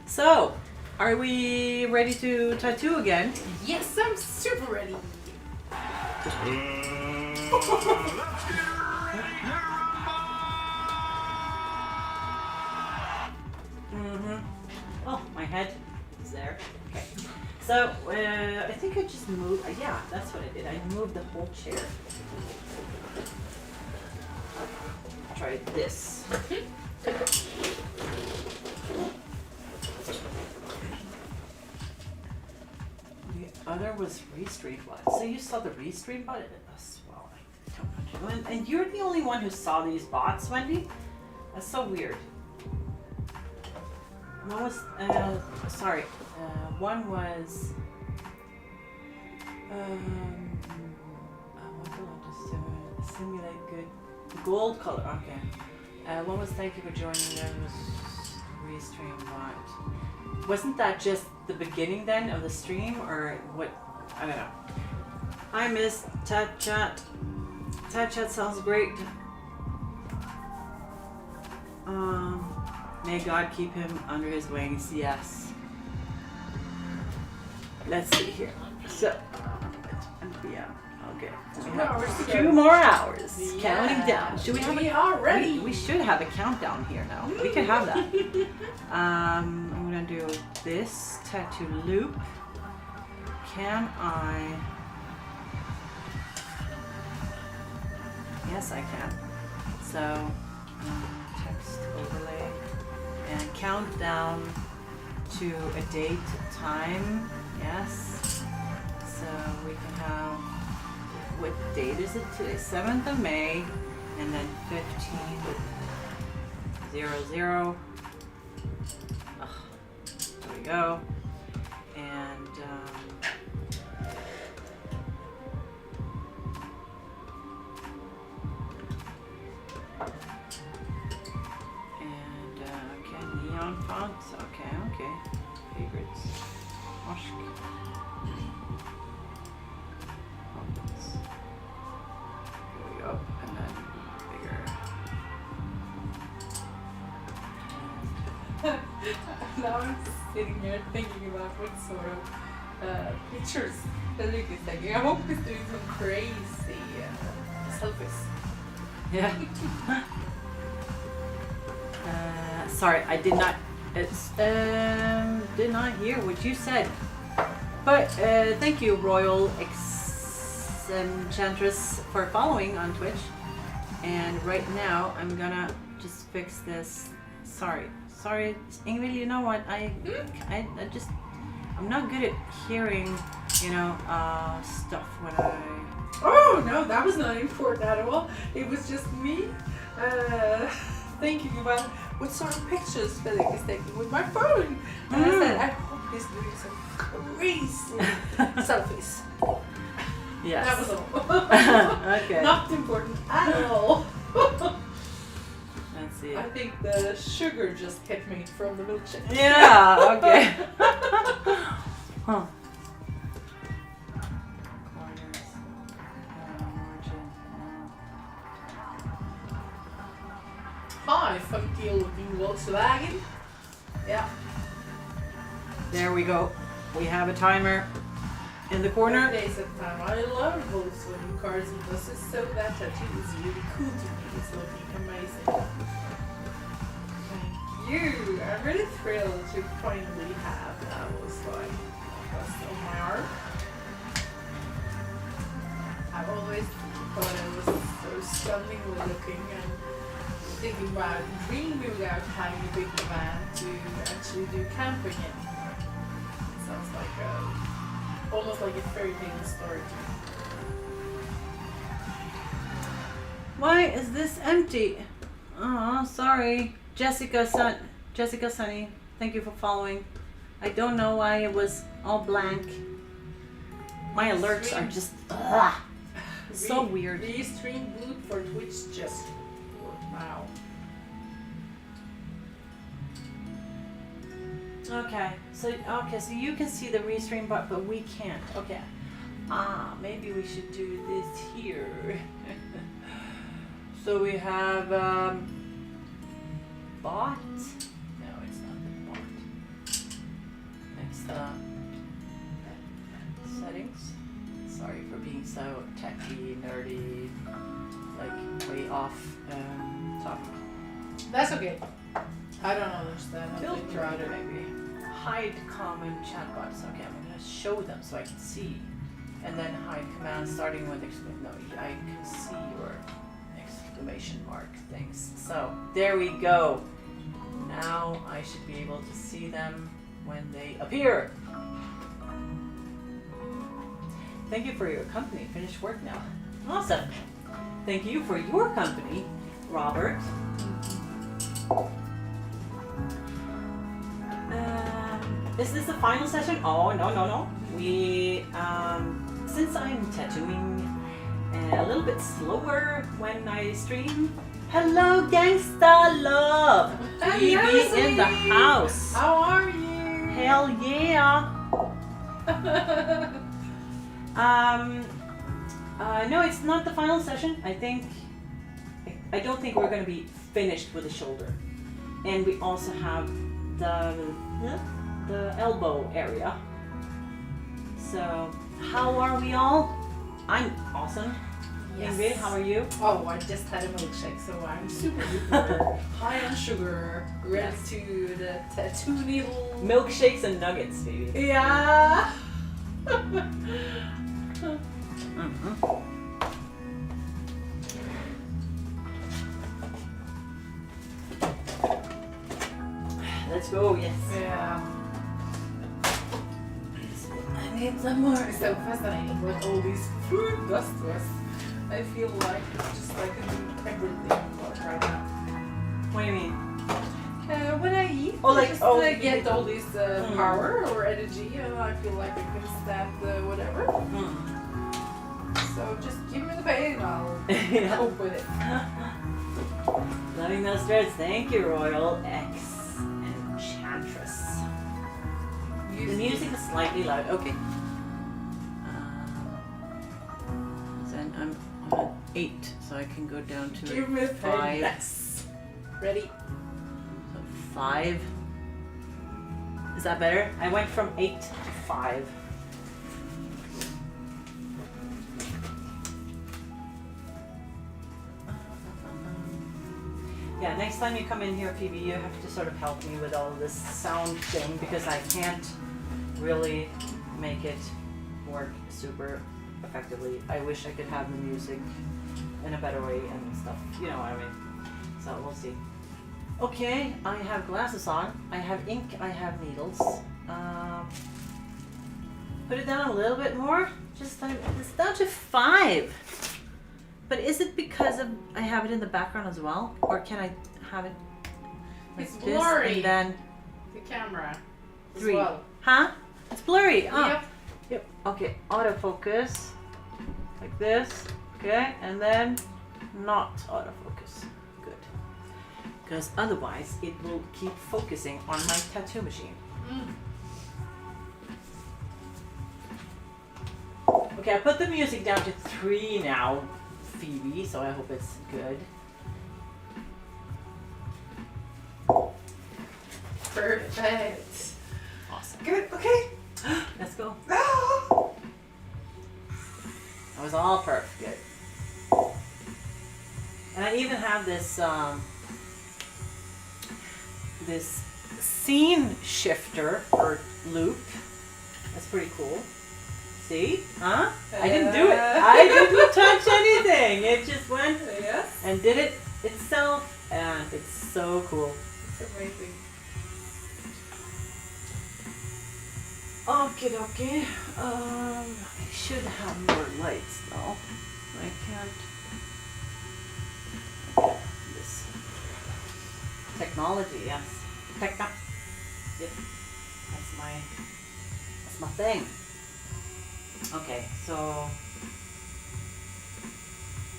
So, are we ready to tattoo again? Yes, I'm super ready. Let's get ready to rumble! Oh, my head is there. Okay. So, I think I just moved, yeah, that's what I did. I moved the whole chair. Try this. The other was restream button. So you saw the restream button as well. I don't know. And you're the only one who saw these bots, Wendy? That's so weird. One was, sorry. One was, I want to simulate good gold color. Okay. One was thank you for joining them. Restream bot. Wasn't that just the beginning then of the stream, or what? I don't know. I miss TatChat. TatChat sounds great. May God keep him under his wings. Yes. Let's see here. So, yeah. Okay. We have 2 more hours. Yeah. Counting down. Should we have We are ready. We should have a countdown here now. We could have that. I'm gonna do this tattoo loop. Can I? Yes, I can. So, text overlay and count down to a date, time. Yes. So we can have, what date is it today? 7th of May, and then 15:00. There we go. And okay, neon fonts. Okay. Favorites. Oshk. Fonts. There we go. And then bigger. Now I'm sitting here thinking about what sort of pictures Fredrik is taking. I hope he's doing some crazy selfies. Yeah. Sorry, I did not. Did not hear what you said. But thank you, Royal Enchantress, for following on Twitch. And right now, I'm gonna just fix this. Sorry, Ingvill. You know what? I'm not good at hearing, stuff when I. Oh no, that was not important at all. It was just me thinking about what sort of pictures Fredrik is taking with my phone. And I said, I hope he's doing some crazy selfies. Yes. That was all. Okay. Not important at all. Let's see. I think the sugar just hit me from the milkshake. Yeah, okay. Huh. Corners, margin, Hi, funky looking Volkswagen. Yeah. There we go. We have a timer in the corner. Days at a time. I love Volkswagen cars and buses, so that tattoo is really cool to me. It's looking amazing. Thank you. I'm really thrilled to finally have that was like bust on my arm. I've always thought it was so stunningly looking and thinking about dreaming without having a big van to actually do camping in. It sounds like almost like a fairy tale story to me. Why is this empty? Oh, sorry. Jessica Sunny, thank you for following. I don't know why it was all blank. My alerts are just so weird. Restream Blue for Twitch just now. Okay, so you can see the restream but we can't. Okay. Maybe we should do this here. So we have bot. No, it's not the bot. Next settings. Sorry for being so techy, nerdy, like way off topic. That's okay. I don't understand. I'll think Filter about it. maybe. Hide common chat bots. Okay, I'm gonna show them so I can see. And then hide commands starting with no, I can see your exclamation mark things. So there we go. Now I should be able to see them when they appear. Thank you for your company. Finished work now. Awesome. Thank you for your company, Robert. Is this the final session? Oh, no. We, since I'm tattooing a little bit slower when I stream. Hello, Gangsta Love! Phoebe in the house. How are you? Hell yeah! No, it's not the final session. I don't think we're gonna be finished with the shoulder. And we also have the elbow area. So, how are we all? I'm awesome. Yes. Ingvill, how are you? Oh, I just had a milkshake, so I'm super duper high on sugar, ready to the tattoo needle. Milkshakes and nuggets, baby. Yeah. Let's go, yes. Yeah. I need some more. It's so fascinating what all these food does to us. I feel like it's just like I do everything right now. What do you mean? When I eat, Oh, like- I just oh, get all this power or energy, and I feel like I can stand whatever. So just give me the pain, I'll Yeah. cope with it. Loving those threads. Thank you, Royal X Enchantress. The music is slightly loud. Okay. Then I'm at 8, so I can go down to Give me the pain. 5. Yes. Ready? So 5. Is that better? I went from 8 to 5. Yeah, next time you come in here, PB, you have to sort of help me with all this sound thing because I can't really make it work super effectively. I wish I could have the music in a better way and stuff. You know what I mean? So we'll see. Okay, I have glasses on. I have ink. I have needles. Put it down a little bit more. Just it's down to 5. But is it because I have it in the background as well, or can I have it like It's this blurry. and then The camera. As 3? well. Huh? It's blurry. Oh. Yep. Yep. Okay. Autofocus. Like this. Okay. And then not autofocus. Good. because otherwise it will keep focusing on my tattoo machine. Okay, I put the music down to 3 now, Phoebe, so I hope it's good. Perfect. Awesome. Good. Okay. Let's go. Ah. That was all perfect. Good. And I even have this this scene shifter or loop. That's pretty cool. See? Huh? I didn't do it. I didn't touch anything. It just went Yes. and did it itself, and it's so cool. It's amazing. Okay, okay. I should have more lights though. I can't. Okay, this technology, yes. Techno. Yep. That's my thing. Okay, so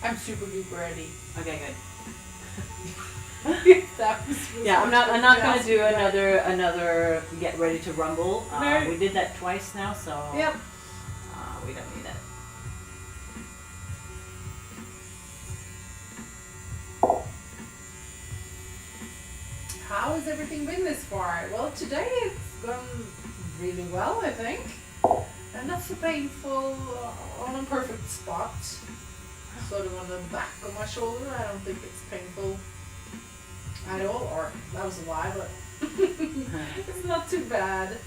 I'm super duper ready. okay, good. That was Yeah, I'm not gonna just do right. another get ready to rumble. No. We did that twice now, so Yep. we don't need it. How has everything been this far? Well, today it's gone really well, I think. And not so painful on a perfect spot. Sort of on the back of my shoulder. I don't think it's painful at all. Or that was a lie, but it's not too bad.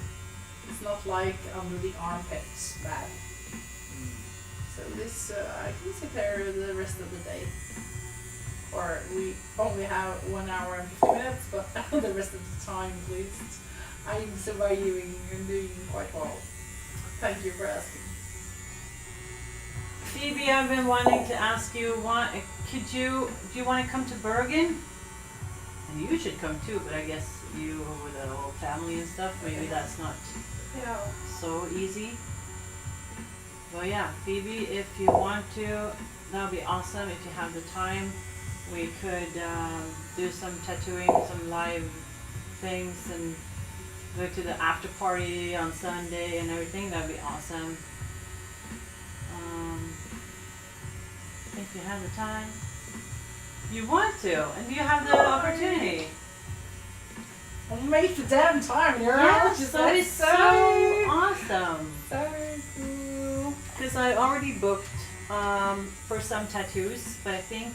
It's not like under the armpits bad. So this, I can sit there the rest of the day. Or we only have 1 hour and 50 minutes, but the rest of the time at least, I'm surviving and doing quite well. Thank you for asking. Phoebe, I've been wanting to ask you, do you want to come to Bergen? And you should come too, but I guess you with the whole family and stuff, maybe that's not Yeah. so easy. Well, yeah, Phoebe, if you want to, that would be awesome. If you have the time, we could do some tattooing, some live things, and go to the after party on Sunday and everything. That'd be awesome. If you have the time, you want to, and you have the opportunity. I'll make the damn time, you're Yeah, out. so it's so awesome. So cool. Because I already booked for some tattoos, but I think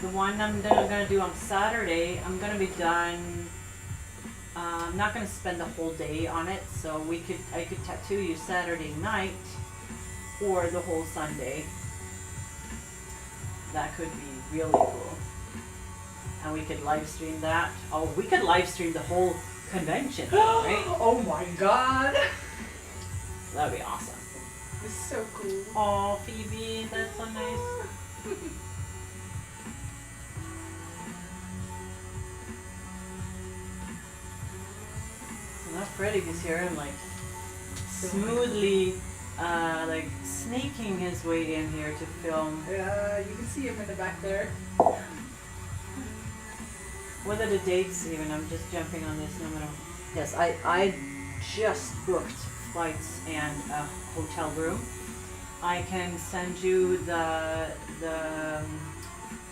the one I'm gonna do on Saturday, I'm gonna be done. I'm not gonna spend the whole day on it, so I could tattoo you Saturday night or the whole Sunday. That could be really cool. And we could live stream that. Oh, we could live stream the whole convention, right? Oh my god. That'd be awesome. It's so cool. Oh, Phoebe, that's so nice. So now Freddy is here and like smoothly like sneaking his way in here to film. Yeah, you can see him in the back there. What are the dates even? I'm just jumping on this. No, no. Yes, I just booked flights and a hotel room. I can send you the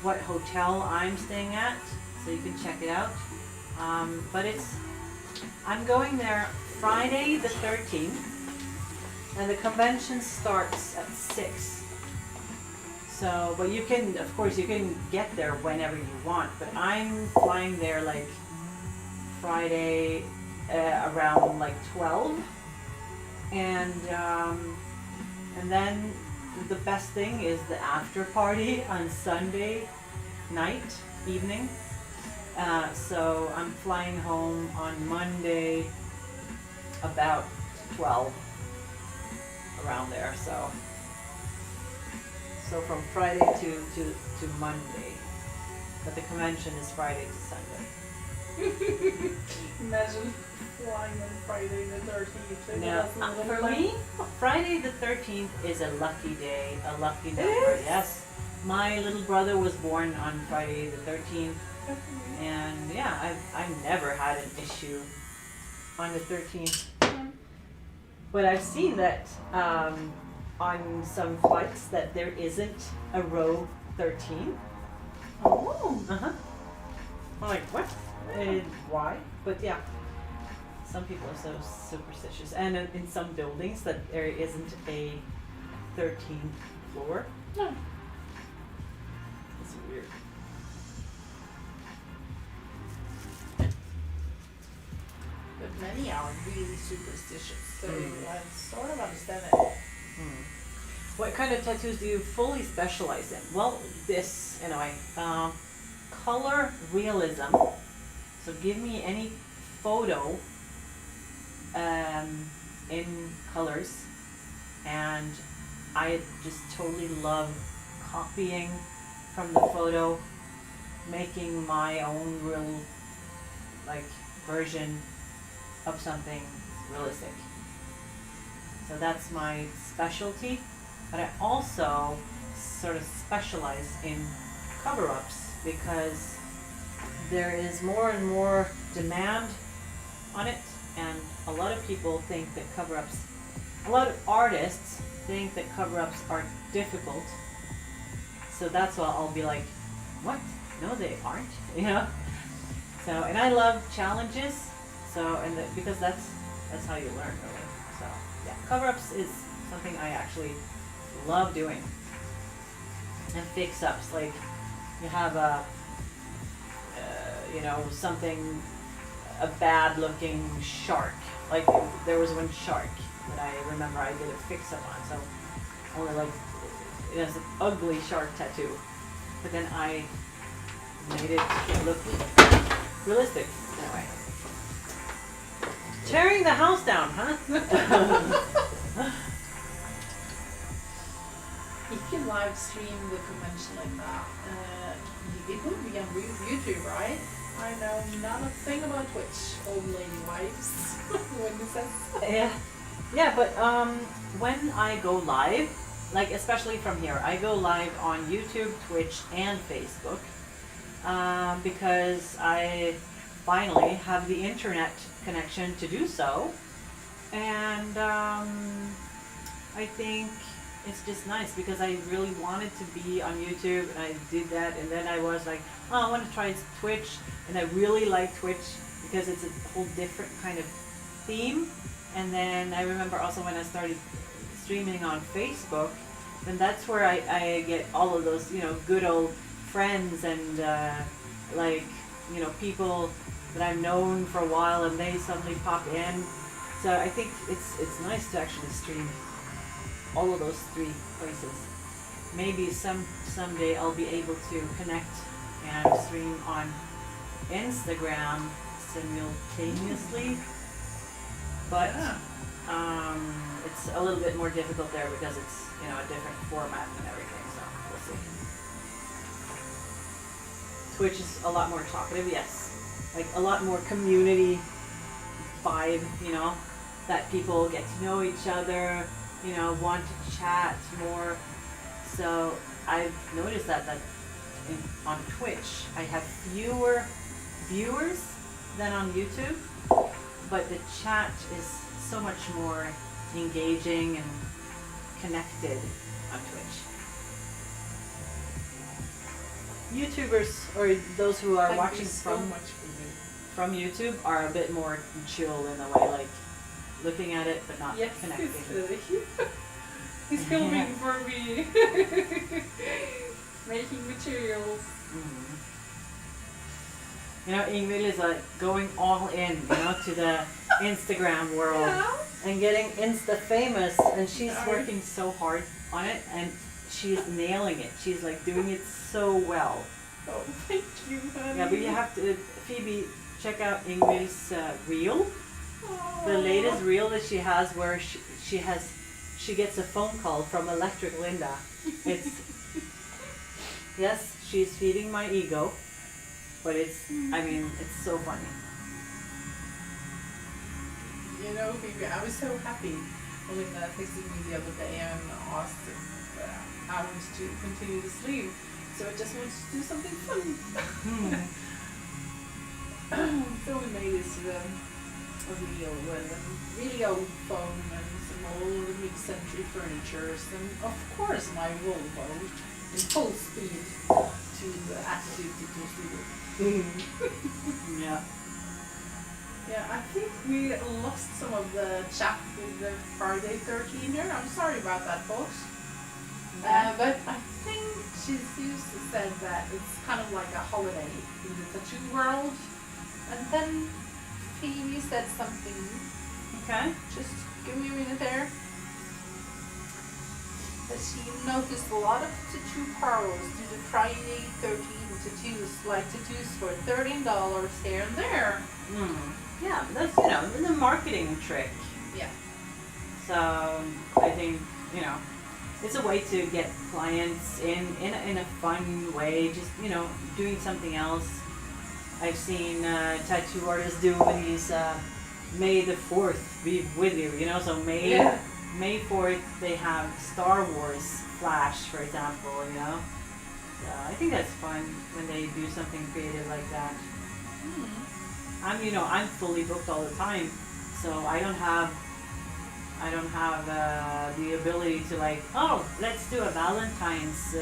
what hotel I'm staying at, so you can check it out. But I'm going there Friday the 13th, and the convention starts at 6. So, but you can, of course, you can get there whenever you want. But I'm flying there like Friday around like 12, and then the best thing is the after party on Sunday night evening. So I'm flying home on Monday about 12, around there. So from Friday to Monday, but the convention is Friday to Sunday. Imagine flying on Friday the 13th. Now, for me, Friday the 13th is a lucky day, a lucky number. is? Yes, My little brother was born on Friday the 13th, and yeah, I've never had an issue on the 13th. But I've seen that on some flights that there isn't a row 13. Oh. Uh-huh. I'm like, what? Why? But yeah, some people are so superstitious. And in some buildings that there isn't a 13th floor. No. It's weird. But many are really superstitious, so Mm. I sort of understand it. What kind of tattoos do you fully specialize in? Well, this, anyway, color realism. So give me any photo in colors, and I just totally love copying from the photo, making my own real, like, version of something realistic. So that's my specialty. But I also sort of specialize in cover-ups because there is more and more demand on it, and a lot of people think that cover-ups, a lot of artists think that cover-ups are difficult. So that's why I'll be like, what? No, they aren't, you know? So, and I love challenges, so, and because that's how you learn, really. So, yeah, cover-ups is something I actually love doing. And fix-ups, like you have something, a bad-looking shark. Like there was one shark that I remember I did a fix-up on. So only like it has an ugly shark tattoo, but then I made it look realistic anyway. Tearing the house down, huh? If you live stream the convention like that, it would be on YouTube, right? I know not a thing about Twitch, old lady wives. When you said Yeah, but when I go live, like especially from here, I go live on YouTube, Twitch, and Facebook because I finally have the internet connection to do so, and I think it's just nice because I really wanted to be on YouTube, and I did that, and then I was like, oh, I want to try Twitch, and I really like Twitch because it's a whole different kind of theme. And then I remember also when I started streaming on Facebook, then that's where I get all of those, good old friends and people that I've known for a while, and they suddenly pop in. So I think it's nice to actually stream all of those three places. Maybe someday I'll be able to connect and stream on Instagram simultaneously, but it's a little bit more difficult there because it's a different format and everything. So we'll see. Twitch is a lot more talkative, yes, like a lot more community vibe, that people get to know each other, want to chat more. So I've noticed that on Twitch I have fewer viewers than on YouTube, but the chat is so much more engaging and connected on Twitch. YouTubers, or those who are watching from YouTube, are a bit more chill in a way, like looking at it but not connecting. He's filming for me. Making materials. Mm-hmm. Ingvill is like going all in, to the Instagram world and getting Insta famous, and she's working so hard on it, and she's nailing it. She's like doing it so well. Oh, thank you, honey. Yeah, but you have to, Phoebe, check out Ingvill's reel. The latest reel that she has, where she gets a phone call from Electric Linda. It's yes, she's feeding my ego, but it's so funny. Phoebe, I was so happy when Linda texted me the other day and asked I want to continue the sleeve. So I just wanted to do something fun. So we made this a reel with a really old phone and some old mid-century furniture, and of course my Volvo in full speed to the attitude Tiki Sleeve. Yeah. Yeah, I think we lost some of the chat with the Friday 13 here. I'm sorry about that, folks. But I think she used to said that it's kind of like a holiday in the tattoo world. And then Phoebe said something. Okay. Just give me a minute there. That she noticed a lot of tattoo parlors do the Friday 13 tattoos, like tattoos for $13 here and there. Yeah, that's the marketing trick. Yeah. So I think it's a way to get clients in a fun way. Just doing something else. I've seen tattoo artists do these May the 4th be with you. So May 4th they have Star Wars Flash, for example. So I think that's fun when they do something creative like that. I'm fully booked all the time, so I don't have the ability to let's do a Valentine's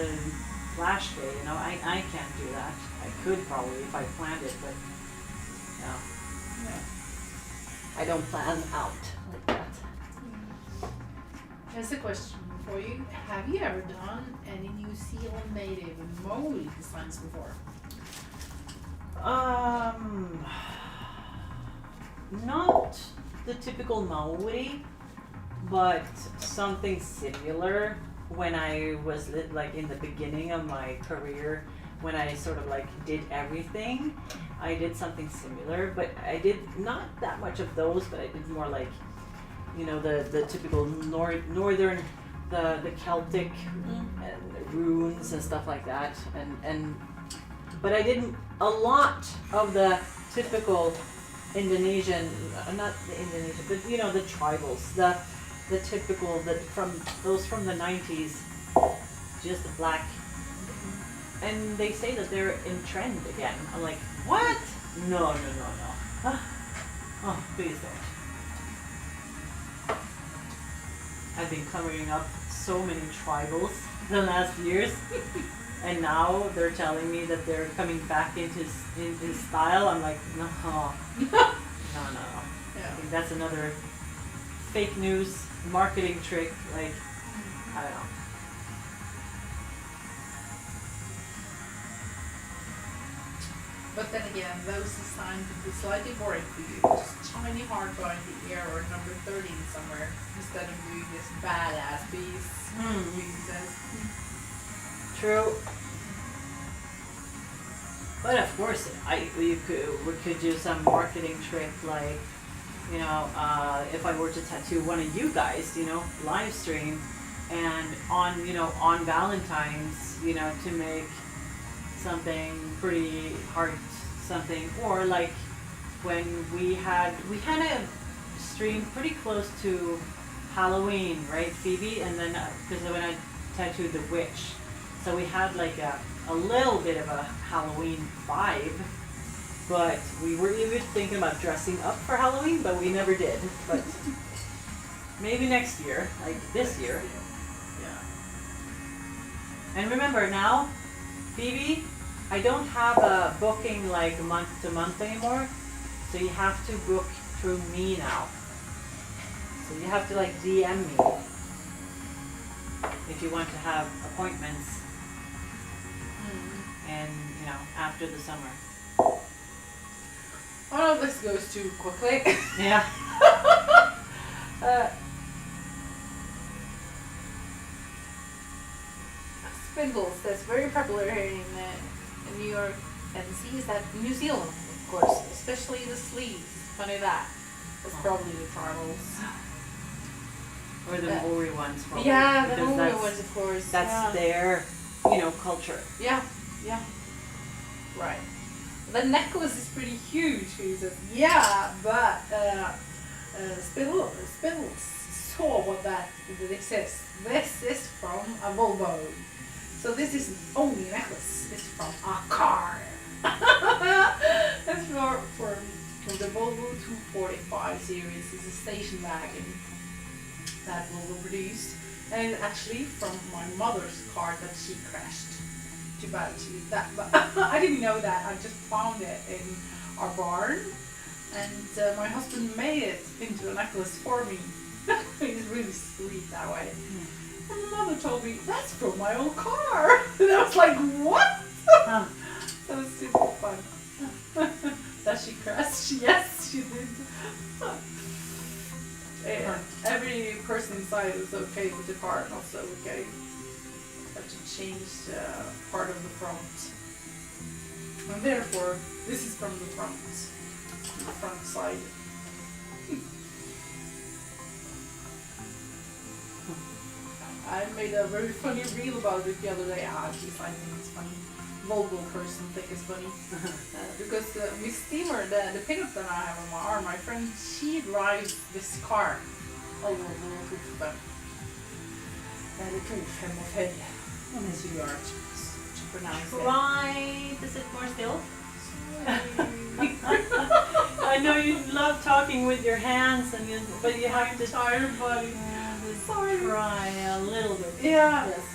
Flash Day. I can't do that. I could probably if I planned it, but no. I don't plan out like that. Here's a question for you. Have you ever done any New Zealand native Maori designs before? Not the typical Maori, but something similar when I was in the beginning of my career, when I sort of did everything. I did something similar, but I did not that much of those, but I did more the typical northern, the Celtic and runes and stuff like that, but I did a lot of the typical Indonesian, not the Indonesian, but the tribals, the typical from the 90s, just the black. And they say that they're in trend again. I'm like, what? No. Oh, please don't. I've been covering up so many tribals the last years, and now they're telling me that they're coming back into style. I'm like, no. Yeah. I think that's another fake news marketing trick. I don't know. But then again, those designs could be slightly boring for you. Just tiny hard bar in the air or number 13 somewhere instead of doing this badass piece. True. But of course, we could do some marketing trick if I were to tattoo one of you guys, live stream, and on Valentine's, to make something pretty hard, something, or when we had a stream pretty close to Halloween, right, Phoebe? And then because when I tattooed the witch, so we had a little bit of a Halloween vibe, but we were even thinking about dressing up for Halloween, but we never did. But maybe next year, this year. Yeah. And remember now, Phoebe, I don't have a booking month to month anymore, so you have to book through me now. So you have to DM me if you want to have appointments, and after the summer. Oh, this goes too quickly. Yeah. Spindles, that's very popular here in New York, and sees that New Zealand, of course, especially the sleeves. Funny that. That's probably the tribals. Or the Maori ones, probably. Yeah, the because Maori ones, of course. That's their, culture. Yeah. Right. The necklace is pretty huge, he says. Yeah, but spindles, saw what this is. This is from a Volvo. So this isn't only a necklace, it's from a car. That's from the Volvo 245 series. It's a station wagon that Volvo produced. And actually from my mother's car that she crashed. Too bad that, but I didn't know that. I just found it in our barn. And my husband made it into a necklace for me. He's really sweet that way. And my mother told me, that's from my old car. And I was like, what? That was super fun. That she crashed? Yes, she did. Yeah, every person inside was okay with the car, and also okay. Had to change part of the front. And therefore, this is from the front side. I made a very funny reel about it the other day. Geez, I think it's funny. Volvo person think it's funny. Because Miss Steamer, the Pinup that I have on my arm, my friend, she drives this car. Oh, Volvo 245, as you are to pronounce it. Try to sit more still. I know you love talking with your hands, but you have to Tired body. Sorry. try a little bit. Yeah. Yes.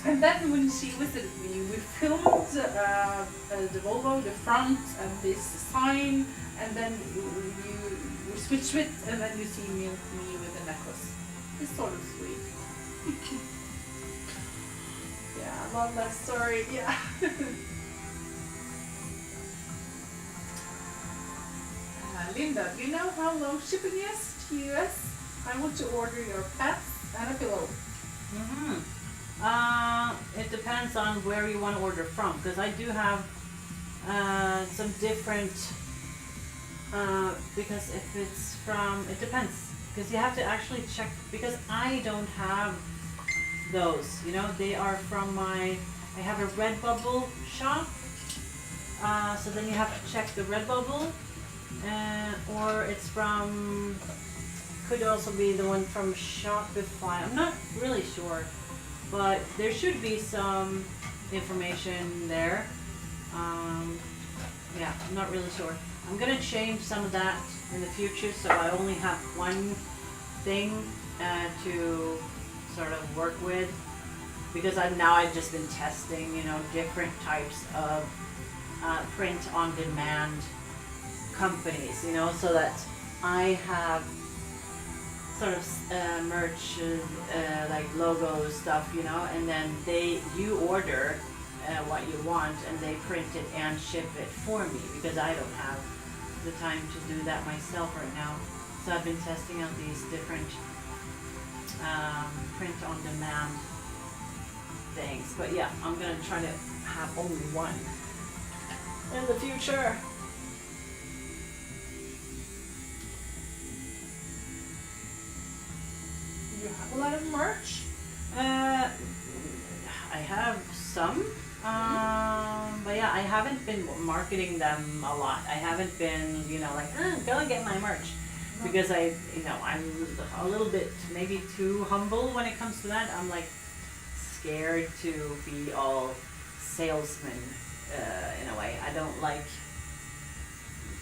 And then when she visited me, we filmed the Volvo, the front, and this sign, and then you switch it, and then you see me with the necklace. It's sort of sweet. Yeah, I love that story. Yeah. Linda, do you know how long shipping is to US? I want to order your pets and a pillow. It depends on where you want to order from, because I do have some different, because if it's from, it depends, because you have to actually check, because I don't have those, you know, they are from I have a Redbubble shop, so then you have to check the Redbubble, or it's from, could also be the one from Shopify, I'm not really sure. But there should be some information there. Yeah, I'm not really sure. I'm gonna change some of that in the future, so I only have one thing to sort of work with, because I've just been testing, you know, different types of print on demand companies, you know, so that I have sort of merch, like logo stuff, you know, and then you order what you want, and they print it and ship it for me, because I don't have the time to do that myself right now. So I've been testing out these different print on demand things. But yeah, I'm gonna try to have only one in the future. You have a lot of merch. I have some, but yeah, I haven't been marketing them a lot. I haven't been, you know, like, go and get my merch, because I'm a little bit maybe too humble when it comes to that. I'm like scared to be all salesman in a way. I don't like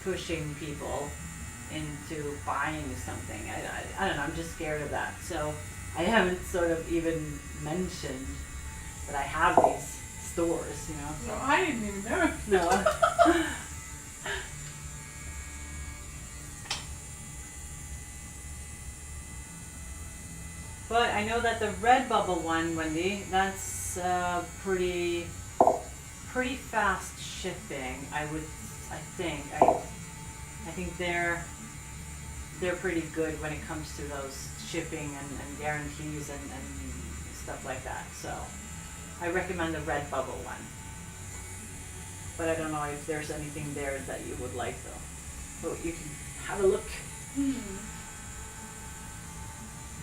pushing people into buying something. I don't know, I'm just scared of that. So I haven't sort of even mentioned that I have these stores, you know. So I didn't even know. No. But I know that the Redbubble one, Wendy, that's pretty fast shipping. I think they're pretty good when it comes to those shipping and guarantees and stuff like that. So I recommend the Redbubble one. But I don't know if there's anything there that you would like though. But you can have a look.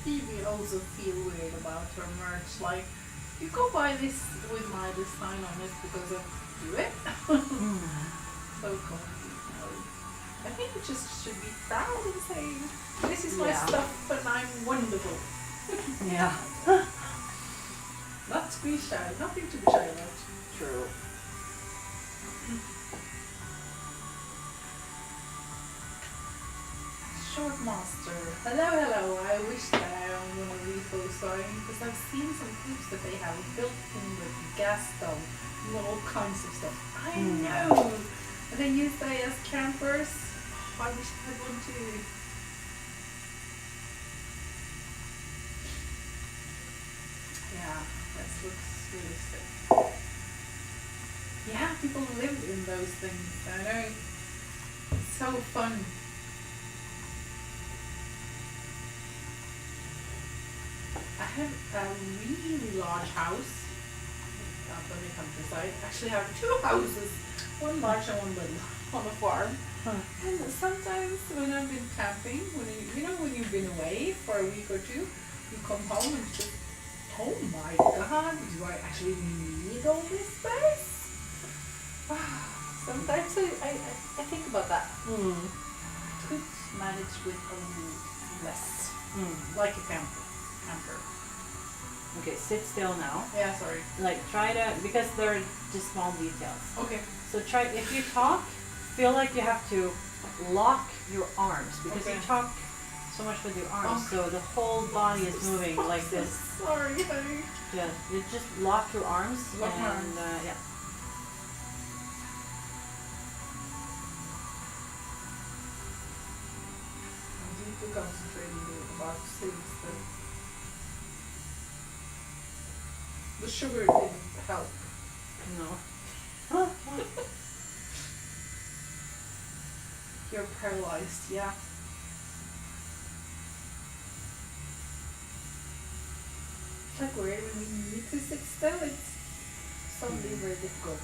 Phoebe also feel weird about her merch. Like, you go buy this with my design on it because I do it. So cool. I think you just should be proud and say, this is my Yeah. stuff and I'm wonderful. Yeah. Not to be shy, nothing to be shy about. True. Short Master. Hello. I wish that I own one of these sewing because I've seen some clips that they have built in with gas stove and all kinds of stuff. I know. And they use that as campers. Oh, I wish I had one too. Yeah, this looks really sick. Yeah, people live in those things. I know. It's so fun. I have a really large house up on the countryside. Actually, I have two houses, one large and one little, on a farm. And sometimes when I've been camping, when you've been away for a week or two, you come home and just, oh my God, do I actually need all this space? Sometimes I think about that. Could manage with a little less, like a camper. Okay, sit still now. Yeah, sorry. Like try to, because they're just small details. Okay. So try, if you talk, feel like you have to lock your arms because you talk so much with your arms, so the whole body is moving like this. Sorry, honey. Yeah, you just lock your arms Lock my and arms. yeah. I'm deeply concentrating about sleeves. The sugar didn't help. No. You're paralyzed, yeah. It's like weird when you need to sit still, it's suddenly very difficult.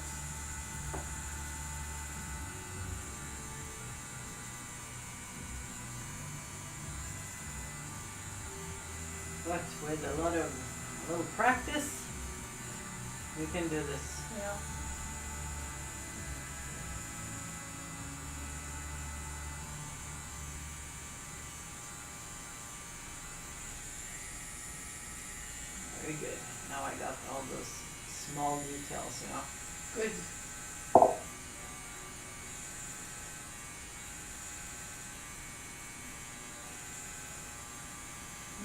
But with a little practice, you can do this. Yeah. Very good. Now I got all those small details, you know. Good.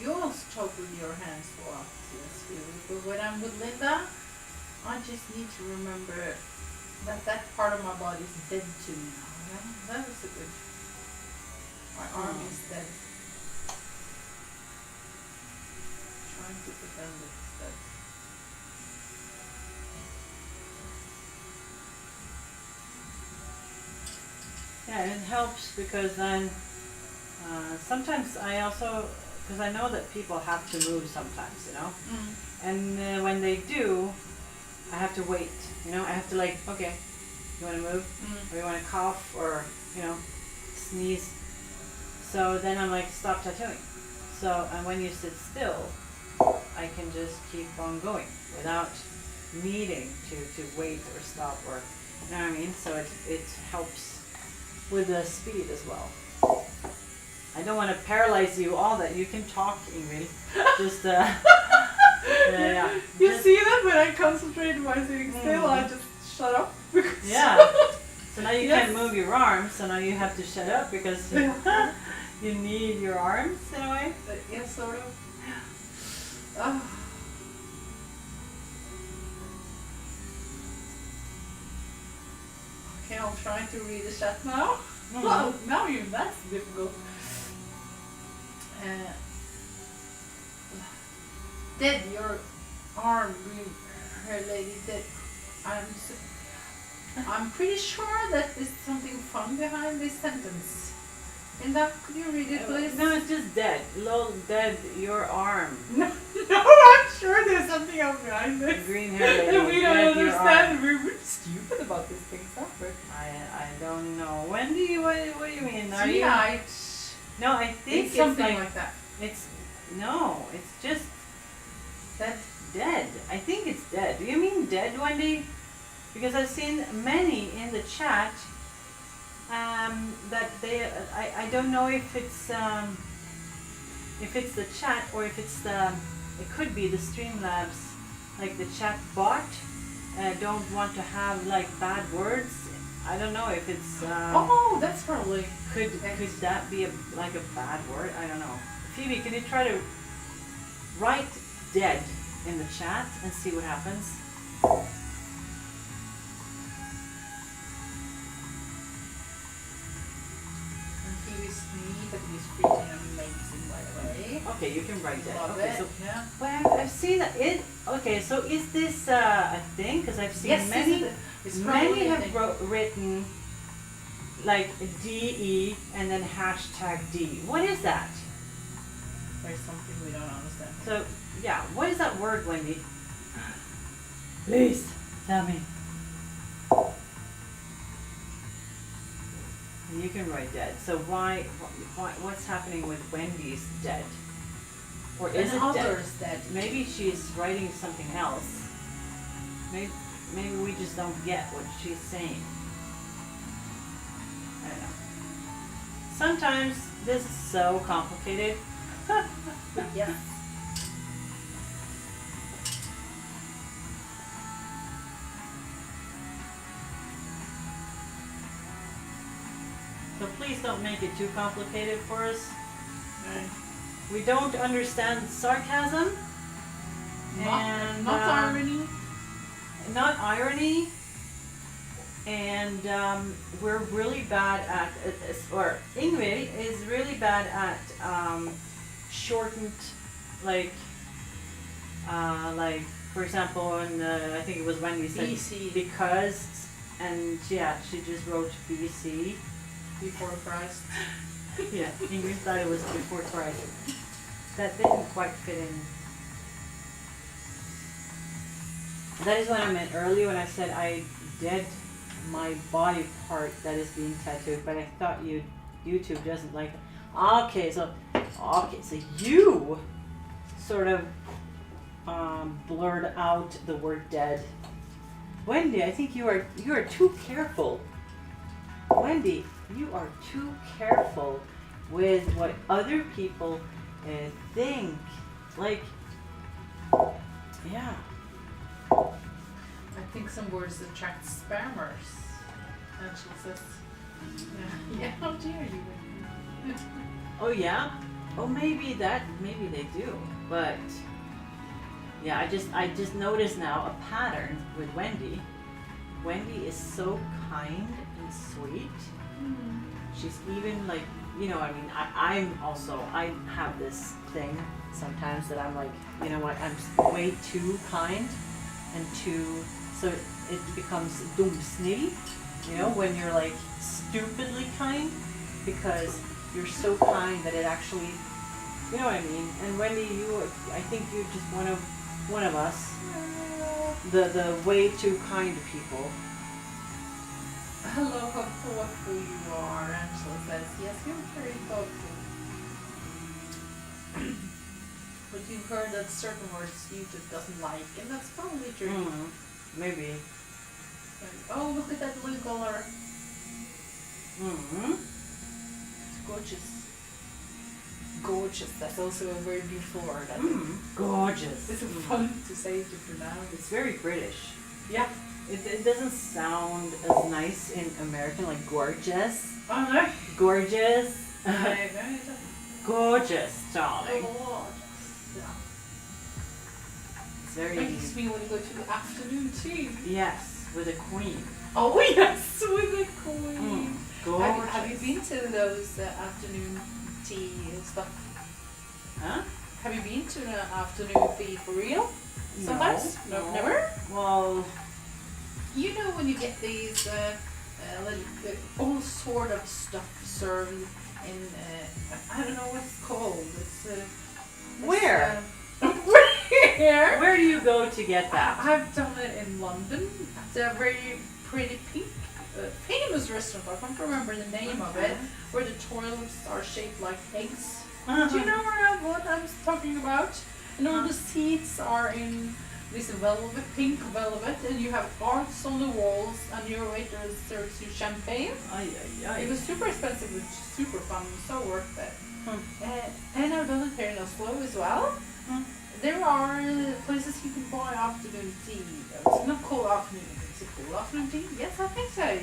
You also talk with your hands a lot, yes, really. But when I'm with Linda, I just need to remember that part of my body is dead to me now. Yeah? That was a good. My arm is dead. Trying to pretend it's dead. Yeah, it helps because then sometimes I also, because I know that people have to move sometimes, you know, and when they do, I have to wait, you know, I have to like, okay, you want to move, or you want to cough, or, you know, sneeze, so then I'm like, stop tattooing. So, and when you sit still, I can just keep on going without needing to wait or stop, or, you know what I mean, so it helps with the speed as well. I don't want to paralyze you all that you can talk, Ingvill. Just yeah. You Just, see that when I concentrate by sitting still, I just shut up. Because yeah. So now you can't move your arms, so now you have to shut up because you need your arms in a way. Yeah, sort of. Oh. Okay, I'll try to read the chat now. Well, now that's difficult. Dead, your arm, green hair lady, dead. I'm pretty sure that there's something fun behind this sentence. Linda, could you read it, please? No, it's just dead. Lol, dead, your arm. No, I'm sure there's something else behind this. Green hair lady, And we don't dead, your understand. We're stupid about these things, aren't we? I don't know. When do you, what do you mean? Are you? Tonight. No, I think It's it's something like, like that. it's just That dead. I think it's dead. Do you mean dead, Wendy? Because I've seen many in the chat that they. I don't know if it's the chat or if it's the. It could be the Streamlabs, like the chat bot. Don't want to have like bad words. I don't know if it's. Oh, that's probably. Could that be like a bad word? I don't know. Phoebe, can you try to write dead in the chat and see what happens? Phoebe's me, but he's freaking amazing, by the way. Okay, you can write dead. Love Okay, it. so Yeah. well, I've seen it. Okay, so is this a thing? Because I've seen Yes, many. it's Many probably a have thing. written like DE and then hashtag D. What is that? There's something we don't understand. So yeah, what is that word, Wendy? Please tell me. You can write dead. So why what's happening with Wendy's dead? Or is it dead? others dead? Maybe she's writing something else. Maybe we just don't get what she's saying. I don't know. Sometimes this is so complicated. Yes. So please don't make it too complicated for us. We don't understand sarcasm. And Not irony. not irony, and we're really bad at, or Ingvill is really bad at shortened, like for example, in I think it was when we said BC. because, and yeah, she just wrote BC. Before Christ. Yeah, Ingvill thought it was before Christ. That didn't quite fit in. That is what I meant earlier when I said I did my body part that is being tattooed, but I thought YouTube doesn't like it. Okay, so you sort of blurred out the word dead. Wendy, I think you are too careful. Wendy, you are too careful with what other people think. Like, yeah. I think some words attract spammers. Angela says. Yeah. How dare you? Oh yeah? Oh maybe they do. But yeah, I just noticed now a pattern with Wendy. Wendy is so kind and sweet. She's even like, you know, I mean, I have this thing sometimes that I'm like, you know what, I'm way too kind and too, so it becomes dumsnill, you know, when you're like stupidly kind because you're so kind that it actually, you know what I mean? And Wendy, I think you're just one of us, the way too kind people. Hello, how thoughtful you are. Angela says, yes, you're very thoughtful. But you've heard that certain words YouTube doesn't like, and that's probably true. Maybe. Like, oh, look at that blue color. It's gorgeous. Gorgeous. That's also a very beautiful word. I think. Gorgeous. It's fun to say to pronounce. It's very British. Yeah. It doesn't sound as nice in American, like gorgeous. Oh no. Gorgeous. Okay, Gorgeous, darling. Yeah. It's very Makes me want to go to the afternoon tea. yes, with a queen. Oh yes, with the queen. Gorgeous. Have you been to those afternoon tea stuff? Huh? Have you been to the afternoon tea for real? Sometimes? No, never? Well, You know when you get these all sort of stuff served in I don't know what it's called. Where? Where? Where do you go to get that? I've done it in London. It's a very pretty pink, famous restaurant. I can't remember the name of it. Where the toilets are shaped like eggs. Do you know what I'm talking about? And all the seats are in this velvet, pink velvet, and you have arts on the walls, and your waiter serves you champagne. It was super expensive, but super fun, so worth it. And I've done it here in Oslo as well. There are places you can buy afternoon tea. It's not called afternoon, it's a cool afternoon tea? Yes, I think so.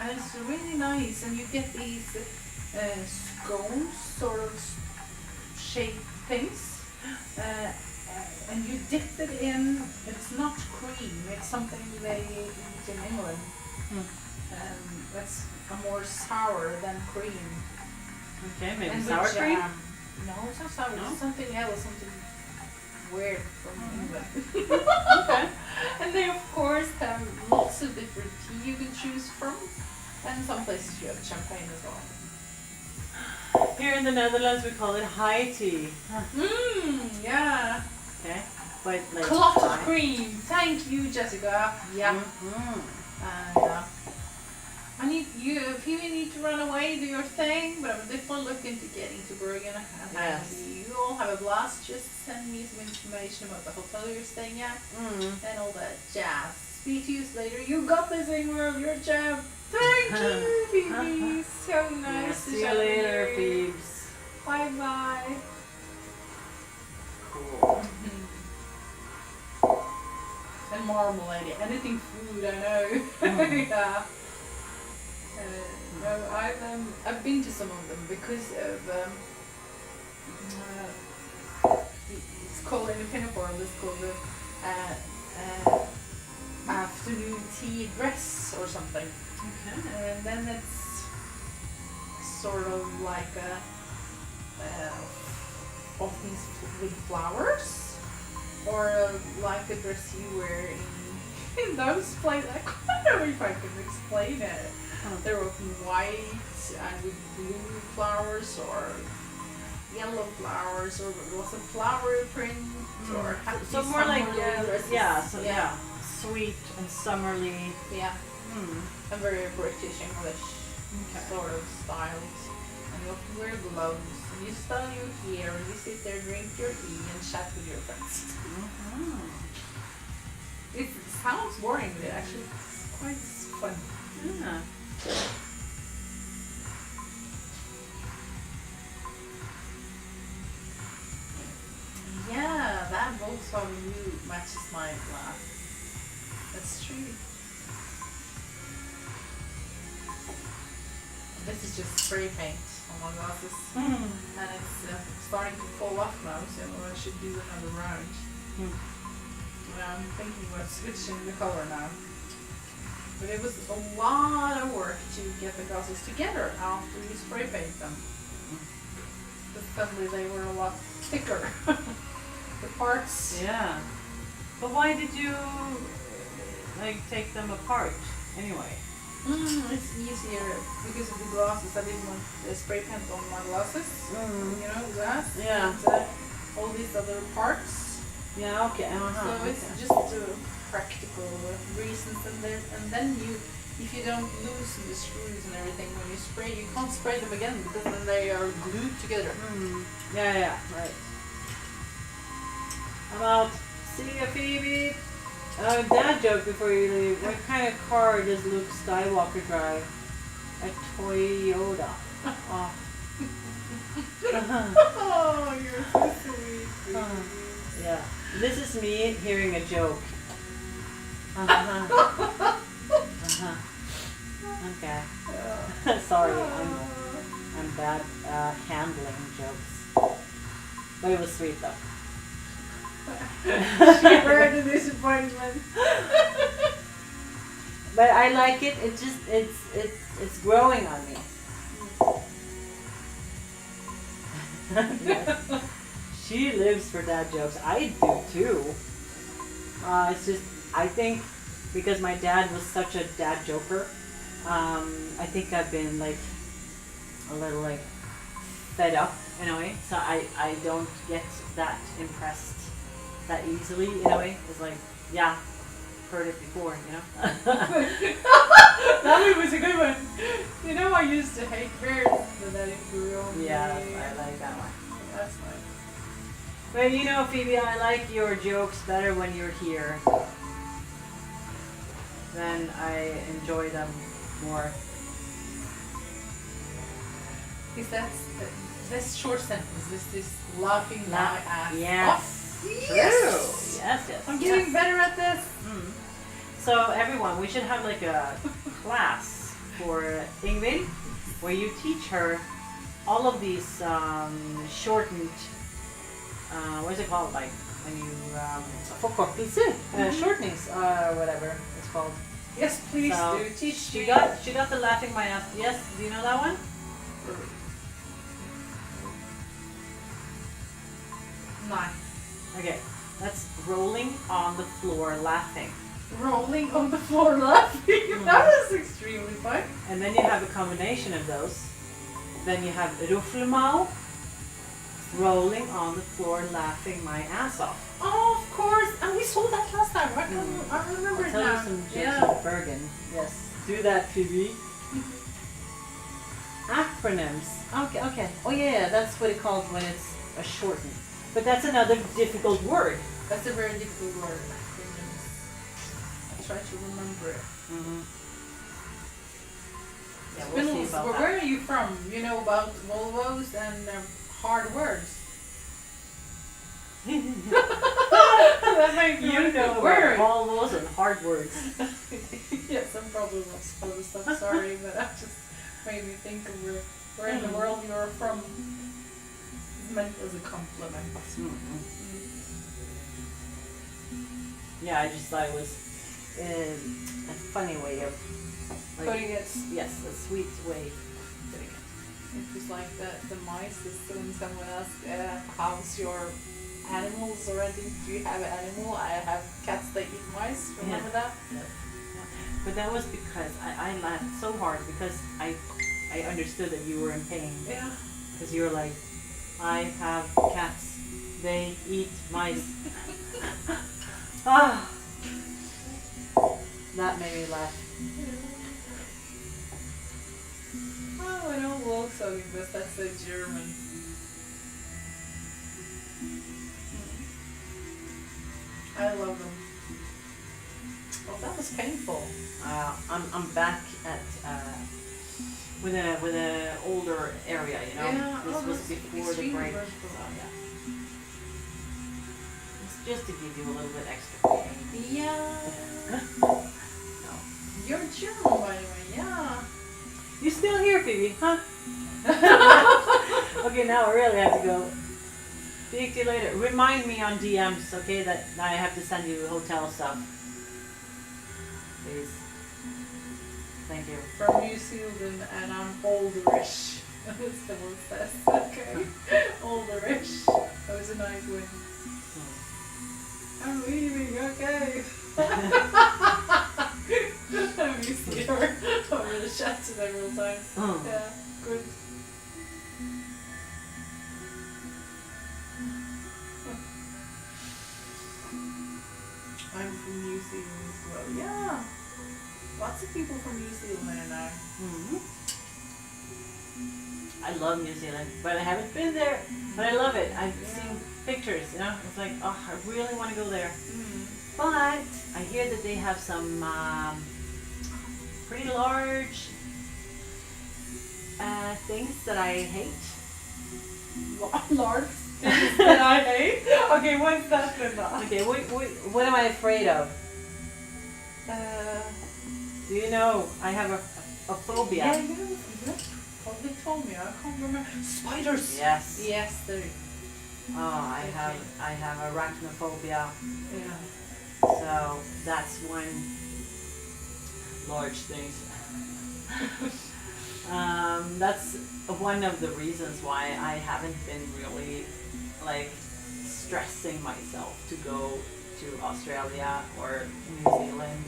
And it's really nice, and you get these scones, sort of shaped things. And you dip it in, it's not cream, it's something they eat in England. That's more sour than cream. Okay, maybe And sour with cream? jam. No, it's not sour, No? it's something else, something weird from England. Okay. And they of course have lots of different tea you can choose from. And some places you have champagne as well. Here in the Netherlands we call it high tea. Yeah. Okay. But like Clot of high. cream. Thank you, Jessica. Yeah. And if you need to run away, do your thing, but I'm definitely looking to getting to Bergen. And Yes. you all have a blast. Just send me some information about the hotel you're staying at and all that jazz. Speak to you later. You got this, Ingvill. You're a champ. Thank you, Phoebe. So nice to See you chat later, with you. Phoebes. Bye bye. Cool. And marmalade, anything food, I know. Yeah. No, I've been to some of them because of it's called in the Pinup form. It's called the afternoon tea dress or something. Okay. And then it's sort of like often with flowers, or like a dress you wear in those places. I don't know if I can explain it. They're often white and with blue flowers or yellow flowers, or lots of flowery print, or happy So more like summerly dresses. yeah, sweet and summerly. Yeah. And very British English sort of styles. And you often wear gloves, and you style your hair, and you sit there, drink your tea, and chat with your friends. It sounds boring, but actually it's quite fun. Yeah. Yeah, that Volkswagen blue matches my glass. That's true. This is just spray paint on my glasses. And it's starting to fall off now, so I should do another round. I'm thinking about switching the color now. But it was a lot of work to get the glasses together after you spray paint them. But suddenly they were a lot thicker. The parts. Yeah. But why did you like take them apart anyway? It's easier because of the glasses. I didn't want the spray paint on my glasses. You know, glass. Yeah. And all these other parts. Yeah. Okay. So it's just practical reasons, and then if you don't loosen the screws and everything when you spray, you can't spray them again because then they are glued together. Yeah. Right. I'm out. See ya, Phoebe. Dad joke before you leave. What kind of car does Luke Skywalker drive? A Toyota. Oh. Oh, you're so sweet. Yeah. This is me hearing a joke. Okay. Sorry, I'm bad handling jokes. But it was sweet though. She heard the disappointment. But I like it. It just it's growing on me. Yes. She lives for dad jokes. I do too. It's just I think because my dad was such a dad joker, I think I've been like a little like fed up in a way. So I don't get that impressed that easily in a way. It's like, yeah, heard it before, you know. That was a good one. You know, I used to hate birds, but then it grew on me. Yeah, I like that one. That's nice. But you know, Phoebe, I like your jokes better when you're here. Then I enjoy them more. Is that this short sentence? Is this laughing my ass Yes. off? True. Yes. Yes. I'm getting better at this. Mm. So everyone, we should have like a class for Ingvill, where you teach her all of these shortened, what is it called? Like when you forkortelse, shortenings, whatever it's called. Yes, please So do teach she me. got the laughing my ass. Yes, do you know that one? Nice. Okay, that's rolling on the floor laughing. Rolling on the floor laughing. That was extremely fun. And then you have a combination of those. Then you have ruffelmau, rolling on the floor laughing my ass off. Oh, of course. And we saw that last time. I remember I'll it tell now. you some jokes Yeah. of Bergen. Yes. Do that, Phoebe. Acronyms. Okay. Oh yeah, that's what it calls when it's a shortened. But that's another difficult word. That's a very difficult word. I try to remember it. Mm-hmm. Yeah, we'll see Spindles, about where that. are you from? You know about Volvos and hard words. That makes me You know where? about all those and hard words. Yes, I'm probably not supposed to. I'm sorry, but that just made me think of where in the world you're from. It's meant as a compliment. Yeah, I just thought it was a funny way of Putting it. Yes, a sweet way of putting it. It was like the mice is when someone asks, how's your animals already? Do you have an animal? I have cats that eat mice. Remember that? Yeah. But that was because I laughed so hard because I understood that you were in pain. Yeah. Because you were like, I have cats. They eat mice. Ah, that made me laugh. Oh, I know Volkswagen, but that's a German. I love them. Oh, that was painful. I'm back at with a older area, you know. Yeah, This oh, was that's before the extremely break. So painful. yeah. It's just to give you a little bit extra pain. Yeah. No. You're German, by the way. Yeah. You still here, Phoebe? Huh? Okay, now I really have to go. Speak to you later. Remind me on DMs, okay, that I have to send you hotel stuff. Please. Thank you. From New Zealand, and I'm olderish. That's the one says. Okay. Olderish. That was a nice win. I'm leaving, okay. I missed you over the chat several times. Mm. Yeah, good. I'm from New Zealand as well. Yeah. Lots of people from New Zealand are now. Hmm. I love New Zealand, but I haven't been there. But I love it. I've seen pictures, you know. It's like, oh, I really want to go there. But I hear that they have some pretty large things that I hate. Large things that I hate. Okay, what's that then? Okay, what am I afraid of? Do you know I have a phobia? Yeah, yeah. Probably told me. I can't remember. Spiders. Yes. Yes, there. Oh, I have arachnophobia. Yeah. So that's one large thing. That's one of the reasons why I haven't been really like stressing myself to go to Australia or New Zealand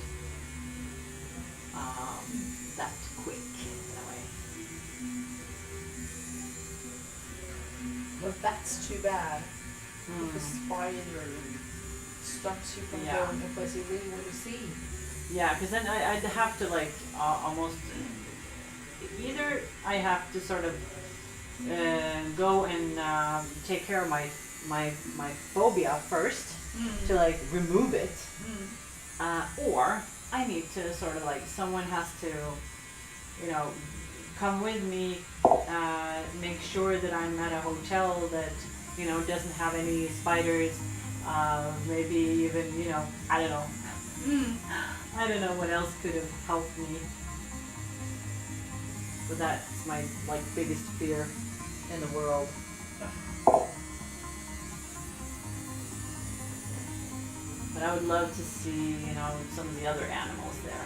that quick in a way. Well, that's too bad. Mm. Because spider stops you from Yeah. going to a place you really want to see. Yeah, because then I'd have to like almost either I have to sort of go and take care of my my phobia first to like remove it, or I need to sort of like someone has to, you know, come with me, make sure that I'm at a hotel that, you know, doesn't have any spiders, maybe even, you know, I don't know. I don't know what else could have helped me. But that's my like biggest fear in the world. But I would love to see, you know, some of the other animals there.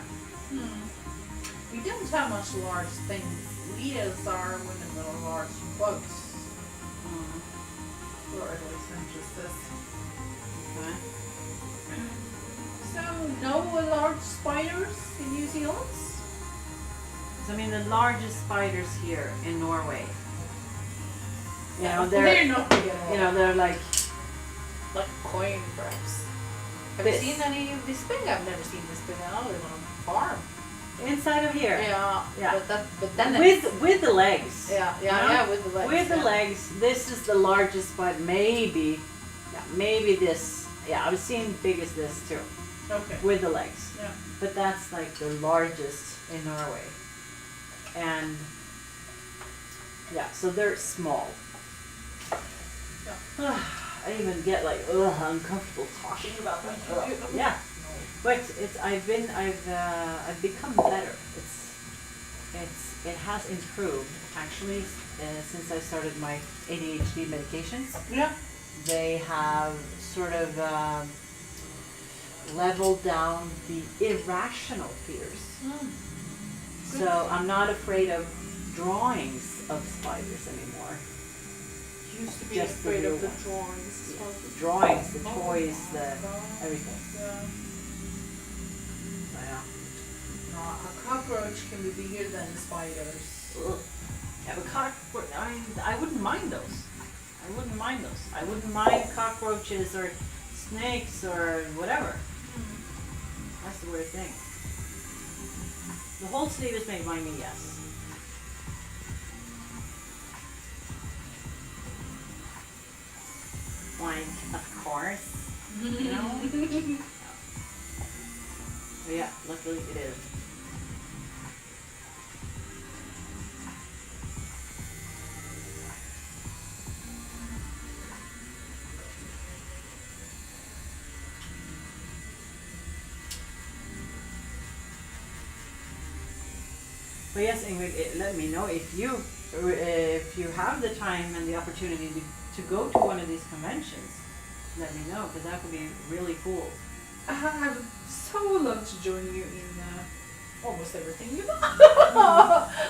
We don't have much large things. Leos are with the little large bugs. Or at least interested. Okay. So, no large spiders in New Zealand? So, I mean, the largest spiders here in Norway. You know, they're not big at all. you know, they're like coin perhaps. Have This. you seen any of this big? I've never seen this big. I live on a farm. inside of here. Yeah. But then it's, With the legs. yeah, with the legs. With the legs, this is the largest, but maybe this. Yeah, I've seen big as this too. Okay. With the legs. Yeah. But that's like the largest in Norway. And yeah, so they're small. Yeah. I even get like uncomfortable talking about them. Yeah. But I've become better. It has improved actually since I started my ADHD medications. Yeah. They have sort of leveled down the irrational fears. So I'm not afraid of drawings of spiders anymore. Used to be Just the afraid real of the ones. drawings. Yeah, the drawings, the toys, the everything. Yeah. So, yeah. No, a cockroach can be bigger than spiders. Ugh. Yeah, but I wouldn't mind those. I wouldn't mind those. I wouldn't mind cockroaches or snakes or whatever. That's the weird thing. The whole sleeve is made by me, yes. Like, of course. You know? But yeah, luckily it is. But yes, Ingvill, let me know if you have the time and the opportunity to go to one of these conventions. Let me know, because that would be really cool. I would so love to join you in almost everything you do.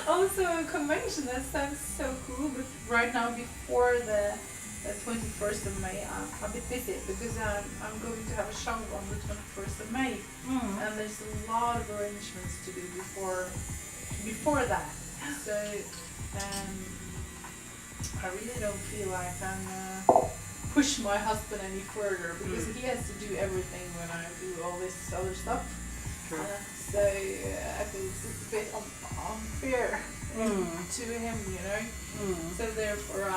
Also a convention, that sounds so cool. But right now, before the 21st of May, I'm a bit busy because I'm going to have a show on the 21st of May. And there's a lot of arrangements to do before that. So I really don't feel like I'm push my husband any further because he has to do everything when I do all this other stuff. Sure. So I feel it's a bit unfair to him, you know. So therefore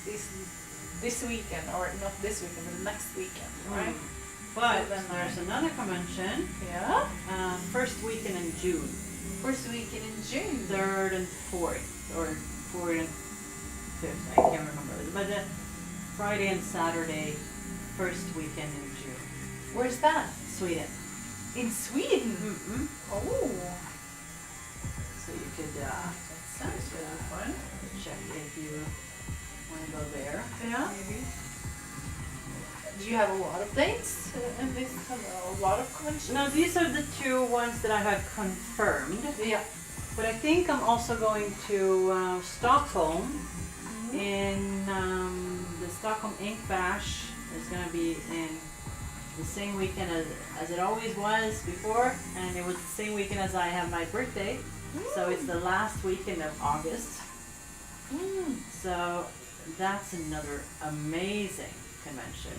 it's this weekend, or not this weekend, but next weekend, right? But So then there's another convention, Yeah. first weekend in June. First weekend in June. 3rd and 4th, or 4th and 5th, I can't remember. But Friday and Saturday, first weekend in June. Where's that? Sweden. In Sweden. Oh. So you could That sounds really fun. check if you want to go there. Yeah. Maybe. Do you have a lot of dates in this? A lot of conventions? No, these are the 2 ones that I have confirmed. Yeah. But I think I'm also going to Stockholm in the Stockholm Ink Bash. Is going to be in the same weekend as it always was before, and it was the same weekend as I have my birthday. So it's the last weekend of August. So that's another amazing convention.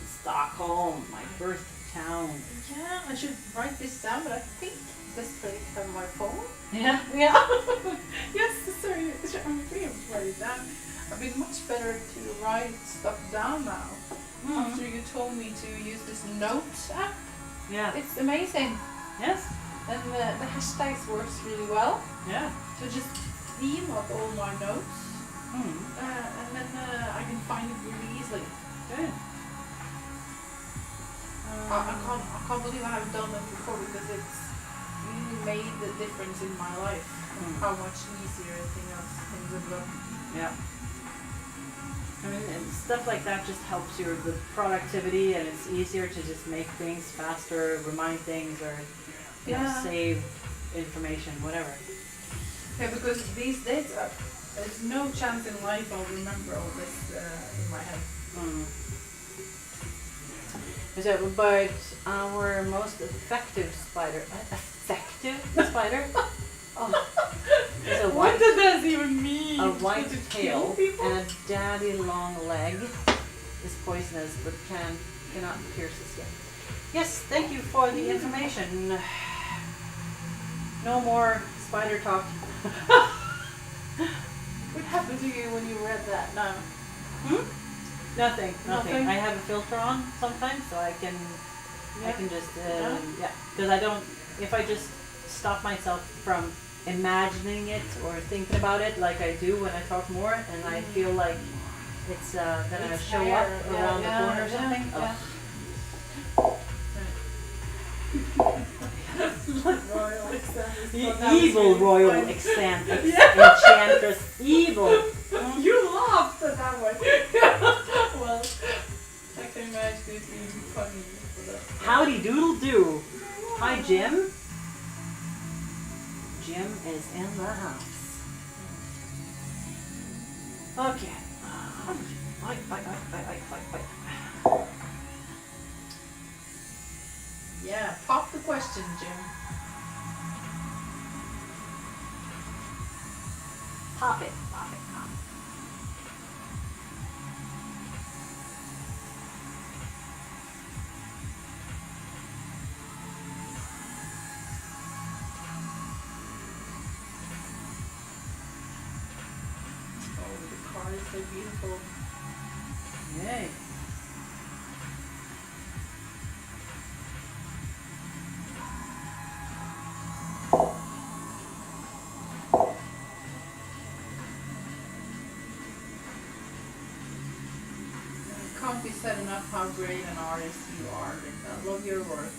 In Stockholm, my birth town. Yeah, I should write this down, but I think this place have my phone. Yeah. Yeah. Yes, sorry. I'm free to write it down. I've been much better to write stuff down now. After you told me to use this note app, Yeah. it's amazing. Yes. And the hashtags works really well. Yeah. So just theme up all my notes, Mm. and then I can find it really easily. Good. I can't believe I haven't done that before because it's really made the difference in my life. How much easier things have gone. Yeah. I mean, and stuff like that just helps your the productivity, and it's easier to just make things faster, remind things, or you know, Yeah. save information, whatever. Yeah, because these days there's no chance in life I'll remember all this in my head. Mm. So, but our most effective spider, oh, is a What white, does that even mean? a white To tail kill people? and a daddy long leg. Is poisonous but cannot pierce the skin. Yes, thank you for the information. No more spider talk. What happened to you when you read that now? Nothing. Nothing? I have a filter on sometimes, so I can just Yeah. because I don't. If I just stop myself from imagining it or thinking about it like I do when I talk more, and I feel like it's gonna It's show there. up Yeah, around yeah, the corner or yeah, something. yeah. Evil royal enchantress. Evil. You laughed at that one. Well, I can imagine it being funny for that. Howdy doodle do. Hi Jim. Jim is in the house. Okay. Bye. Yeah, pop the question, Jim. Pop it. Oh, the car is so beautiful. Yay. It can't be said enough how great an artist you are, Linda. I love your work.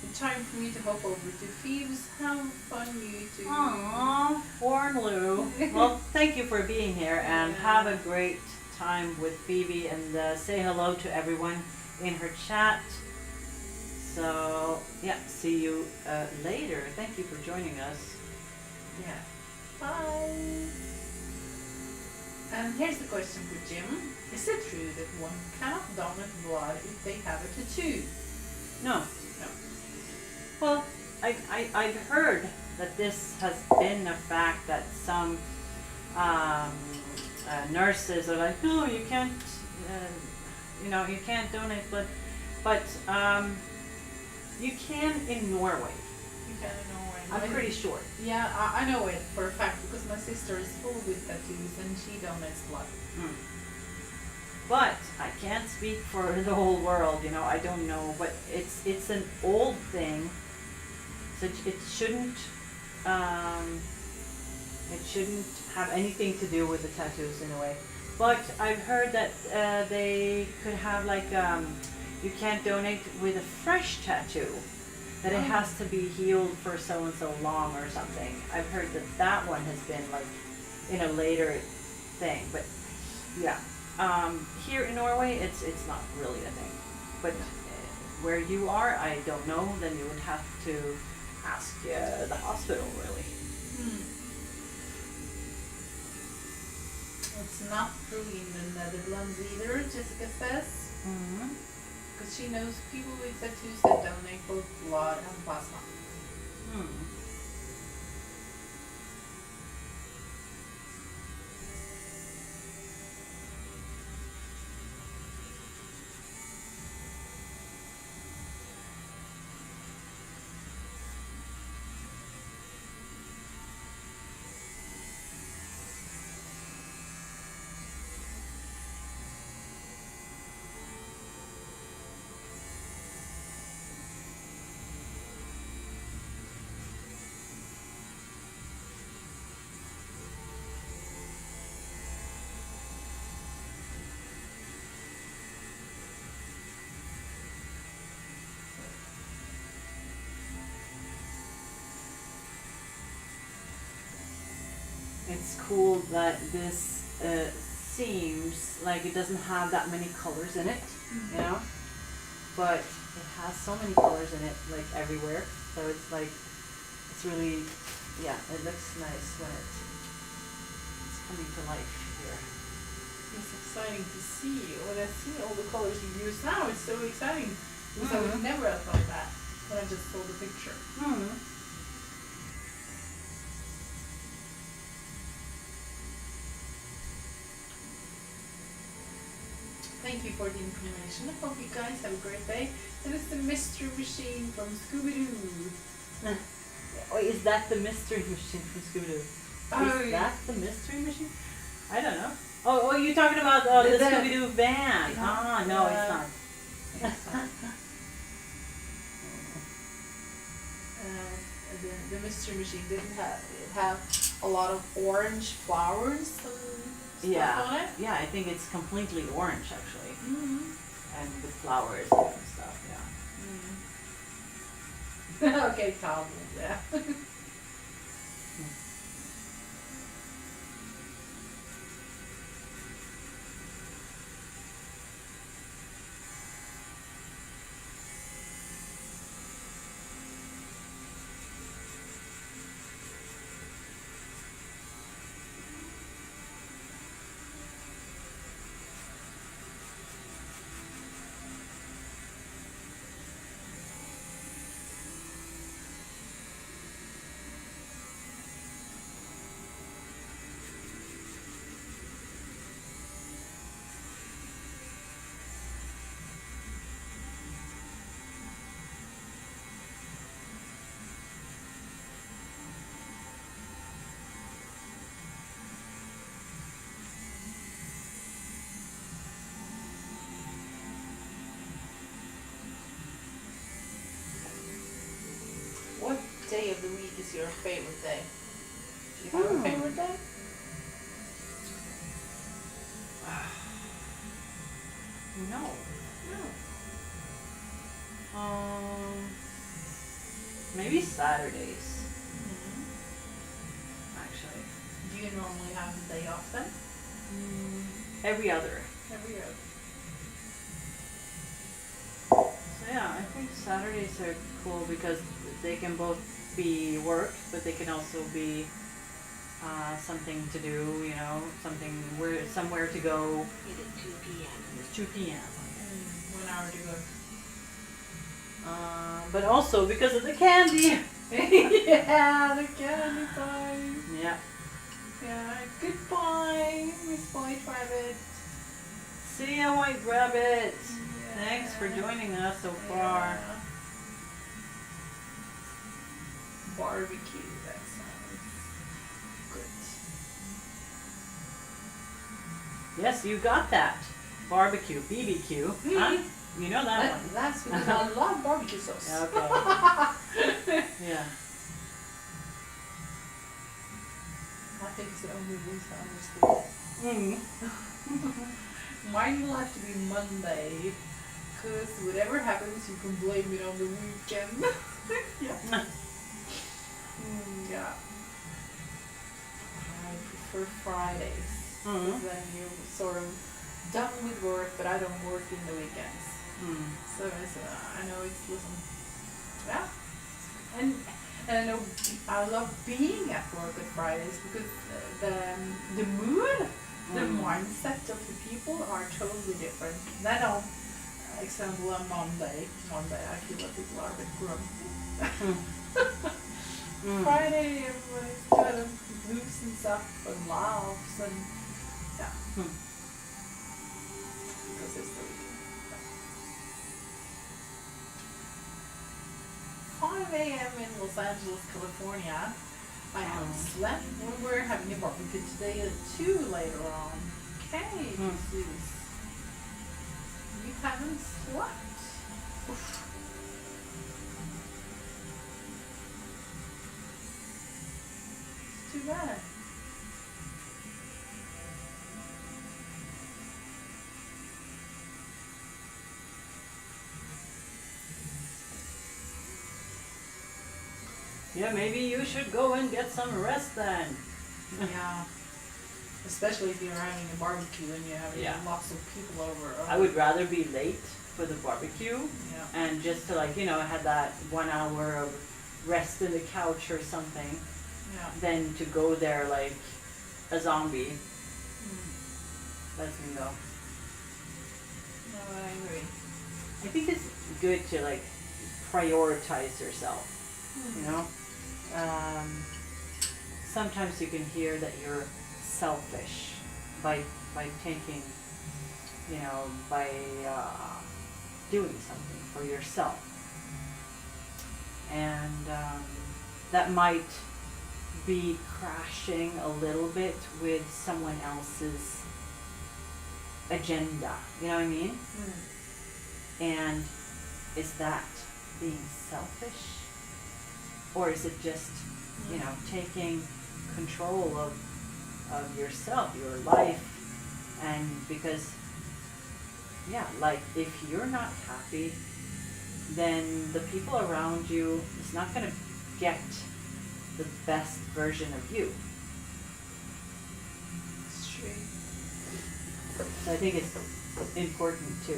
The time for me to hop over to Thieves. How fun you two. Aww, Warren Lou. Well, thank you for being here, and have a great time with Phoebe, and say hello to everyone in her chat. So, yeah, see you later. Thank you for joining us. Yeah. Bye. And here's the question for Jim. Is it true that one cannot donate blood if they have a tattoo? No. Well, I've heard that this has been a fact that some nurses are like, no, you can't, you can't donate blood, but you can in Norway. You can in Norway. I'm pretty sure. Yeah, I know it for a fact because my sister is full with tattoos and she donates blood. But I can't speak for the whole world, I don't know, but it's an old thing, so it shouldn't have anything to do with the tattoos in a way. But I've heard that they could have like you can't donate with a fresh tattoo, that it has to be healed for so and so long or something. I've heard that one has been like in a later thing, but yeah. Here in Norway, it's not really a thing, but where you are, I don't know. Then you would have to ask the hospital, really. It's not true in the Netherlands either, Jessica says. Because she knows people with tattoos that donate both blood and plasma. it's cool that this seems like it doesn't have that many colors in it, you know, but it has so many colors in it, like everywhere. So it's like, it's really, yeah, it looks nice when it's coming to life here. It's exciting to see. When I see all the colors you use now, it's so exciting. Because I would never have thought that when I just saw the picture. Thank you for the information. I hope you guys have a great day. That is the mystery machine from Scooby-Doo. Oh, is that the mystery machine from Scooby-Doo? Oh, Is that the mystery machine? I don't know. Oh, you're talking about the The- Scooby-Doo van. Yeah. Ah, no, it's not. The mystery machine didn't have a lot of orange flowers and stuff on Yeah, it. yeah, I think it's completely orange actually, Mm-hmm. and with flowers and stuff. Yeah. Okay, Tom. Yeah. What day of the week is your favorite day? Do you have a favorite day? No. No. Maybe Saturdays actually. Do you normally have the day off then? Every other. Every year. So yeah, I think Saturdays are cool because they can both be work, but they can also be something to do, you know, somewhere to go. It is 2 p.m. It's 2 p.m. 1 hour to go. But also because of the candy. Yeah, the candy time. Yeah. Yeah, goodbye, Miss White Rabbit. See ya, White Rabbit. Yeah. Thanks for joining us so far. Yeah. Barbecue, that sounds good. Yes, you got that. Barbecue, BBQ. Huh? You know that one. That's because I love barbecue sauce. Okay. Yeah. I think it's the only reason I understood. Mine will have to be Monday, because whatever happens, you can blame it on the weekend. Yeah. Yeah. I prefer Fridays, because then you're sort of done with work, but I don't work in the weekends. So it's, I know it's, listen, yeah. And I know I love being at work on Fridays because the mood, the mindset of the people are totally different. Then on example on Monday I feel like people are a bit grumpy. Friday everybody's kind of loosens up and laughs and yeah. Because it's the weekend. 5 a.m. in Los Angeles, California. I haven't slept. We're having a barbecue today at 2 later on. Okay, Jesus. You haven't slept? Oof. It's too bad. Yeah, maybe you should go and get some rest then. Yeah. Especially if you're having a barbecue and you're having Yeah. lots of people over. I would rather be late for the barbecue Yeah. and just to like, have that 1 hour of rest in the couch or something Yeah. than to go there like a zombie. Mm. Lets me go. No, I agree. I think it's good to like prioritize yourself, sometimes you can hear that you're selfish by taking, by doing something for yourself. And that might be crashing a little bit with someone else's agenda, you know what I mean? Mm. And is that being selfish? Or is it just, taking control of yourself, your life? And because, like if you're not happy, then the people around you is not going to get the best version of you. It's true. So I think it's important to,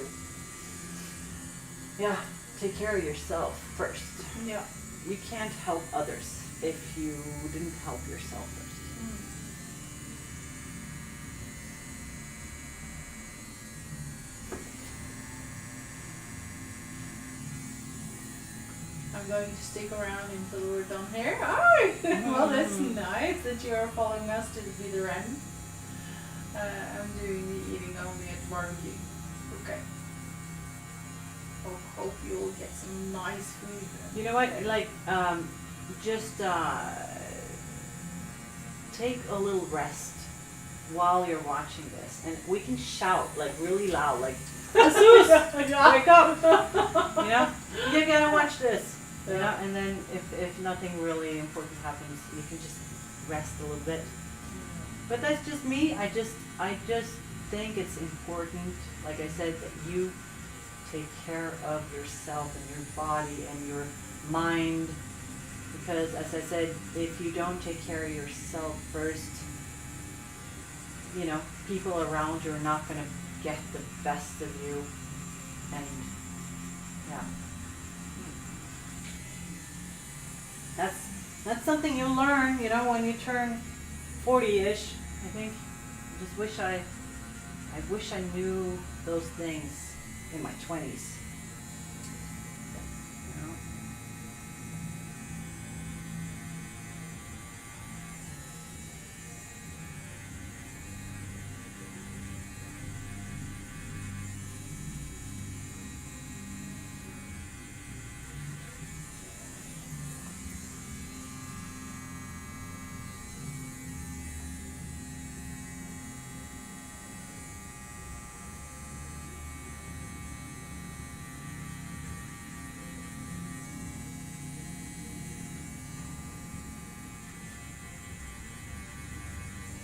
take care of yourself first. Yeah. You can't help others if you didn't help yourself first. Mm. I'm going to stick around until we're done here. Oh, well, that's nice that you are following us to the bitter end. I'm doing the eating only at the barbecue. Okay. Hope you'll get some nice food. You know what? Like, just take a little rest while you're watching this, and we can shout like really loud, like Jesus, wake up! You gotta watch this. And then if nothing really important happens, you can just rest a little bit. But that's just me. I just think it's important, like I said, that you take care of yourself and your body and your mind, because as I said, if you don't take care of yourself first, people around you are not going to get the best of you. And that's something you'll learn, when you turn 40-ish. I think I wish I knew those things in my 20s.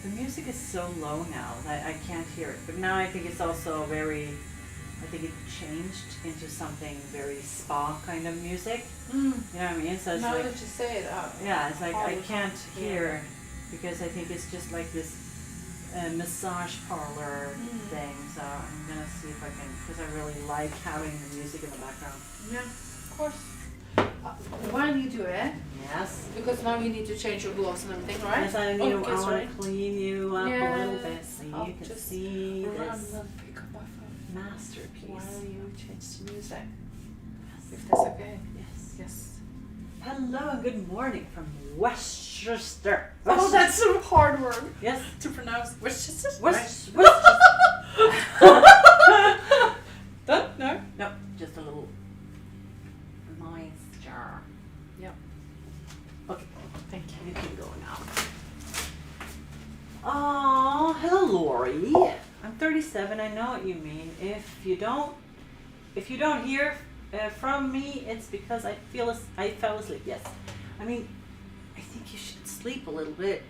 The music is so low now that I can't hear it. But now I think it's also I think it changed into something very spa kind of music. Mm. You know what I mean? So it's Now like, that you say it out. yeah, it's like I all can't the- hear because I think it's just like this massage parlor thing. So I'm gonna see if I can, because I really like having the music in the background. Yeah, of course. While you do it, Yes. because now you need to change your gloves and everything, right? Yes, I need Okay, I want sorry. to clean you up a little bit Yes, so I'll you can just see Run this and pick up my phone masterpiece. while you change the music. If that's okay. Yes. Yes. Hello and good morning from Westchester. Oh, that's a hard word Yes. to pronounce. Westchester? West. Done? No? No, just a little moisture. Yep. Okay, Thank you. you can go now. Oh, hello, Lori. I'm 37. I know what you mean. If you don't hear from me, it's because I fell asleep. Yes. I mean, I think you should sleep a little bit.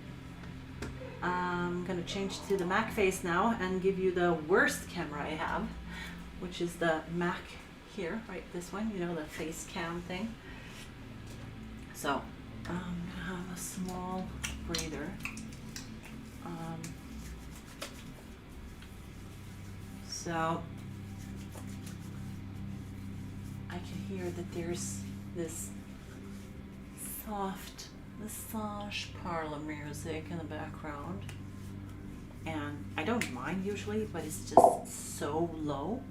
I'm gonna change to the Mac face now and give you the worst camera I have, which is the Mac here, right? This one, the face cam thing. So I'm gonna have a small breather. So I can hear that there's this soft massage parlor music in the background. And I don't mind usually, but it's just so low.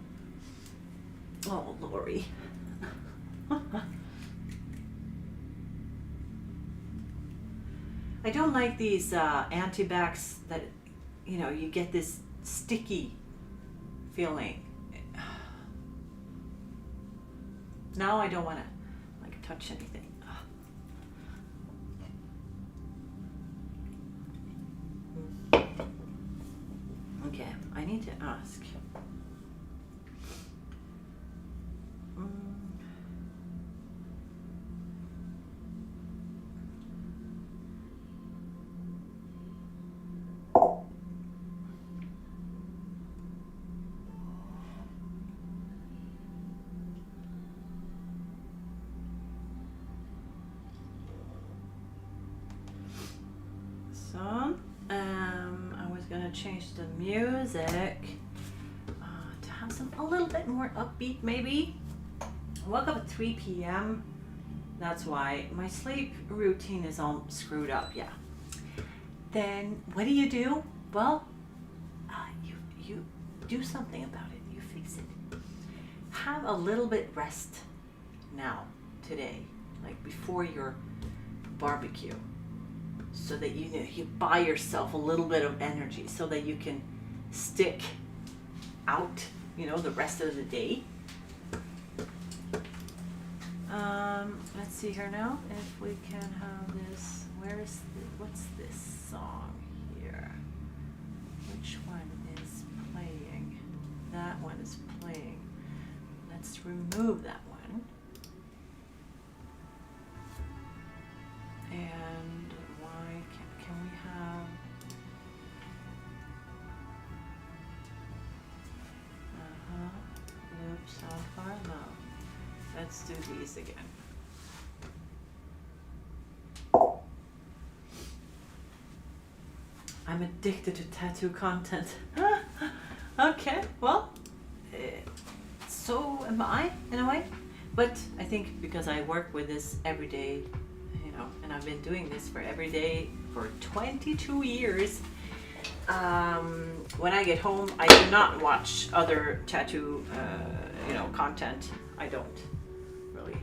Oh, Lori. I don't like these anti-backs that, you know, you get this sticky feeling. Now I don't want to like touch anything. Okay, I need to ask. I was gonna change the music to have some a little bit more upbeat maybe. I woke up at 3 p.m. That's why my sleep routine is all screwed up, yeah. Then what do? Well, you do something about it. You fix it. Have a little bit rest now, today, like before your barbecue. So that you buy yourself a little bit of energy so that you can stick out, the rest of the day. Let's see here now if we can have this. What's this song here? Which one is playing? That one is playing. Let's remove that one. And why can we have oops, how far now? Let's do these again. I'm addicted to tattoo content. Okay, well, so am I in a way. But I think because I work with this every day, and I've been doing this for every day for 22 years. When I get home, I do not watch other tattoo, content. I don't really.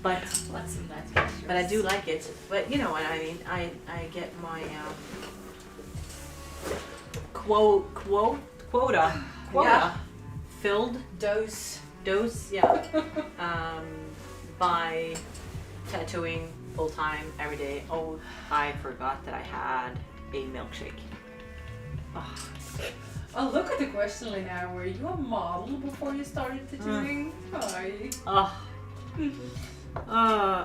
But What's in that picture? But I do like it. But you know what I mean. I get my quota Yeah. filled Dose. yeah. By tattooing full time every day. Oh, I forgot that I had a milkshake. Oh. Oh, look at the question now. Were you a model before you started tattooing? Hi.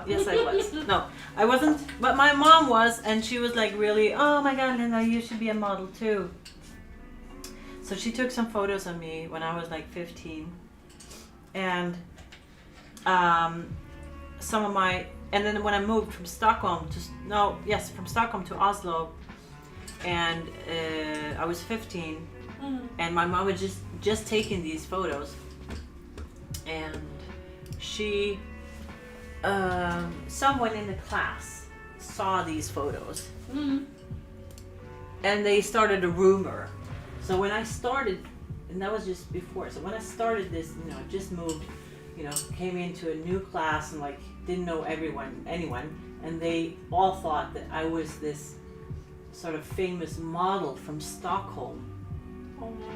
Yes, I was. No, I wasn't. But my mom was, and she was like, really, oh my God, Linda, you should be a model too. So she took some photos of me when I was like 15. And some of my, and then when I moved from Stockholm to Oslo, and I was 15, and my mom was just taking these photos, and she, someone in the class saw these photos, and they started a rumor. So when I started, and that was just before, so when I started this, just moved, came into a new class and like didn't know anyone, and they all thought that I was this sort of famous model from Stockholm. Oh no.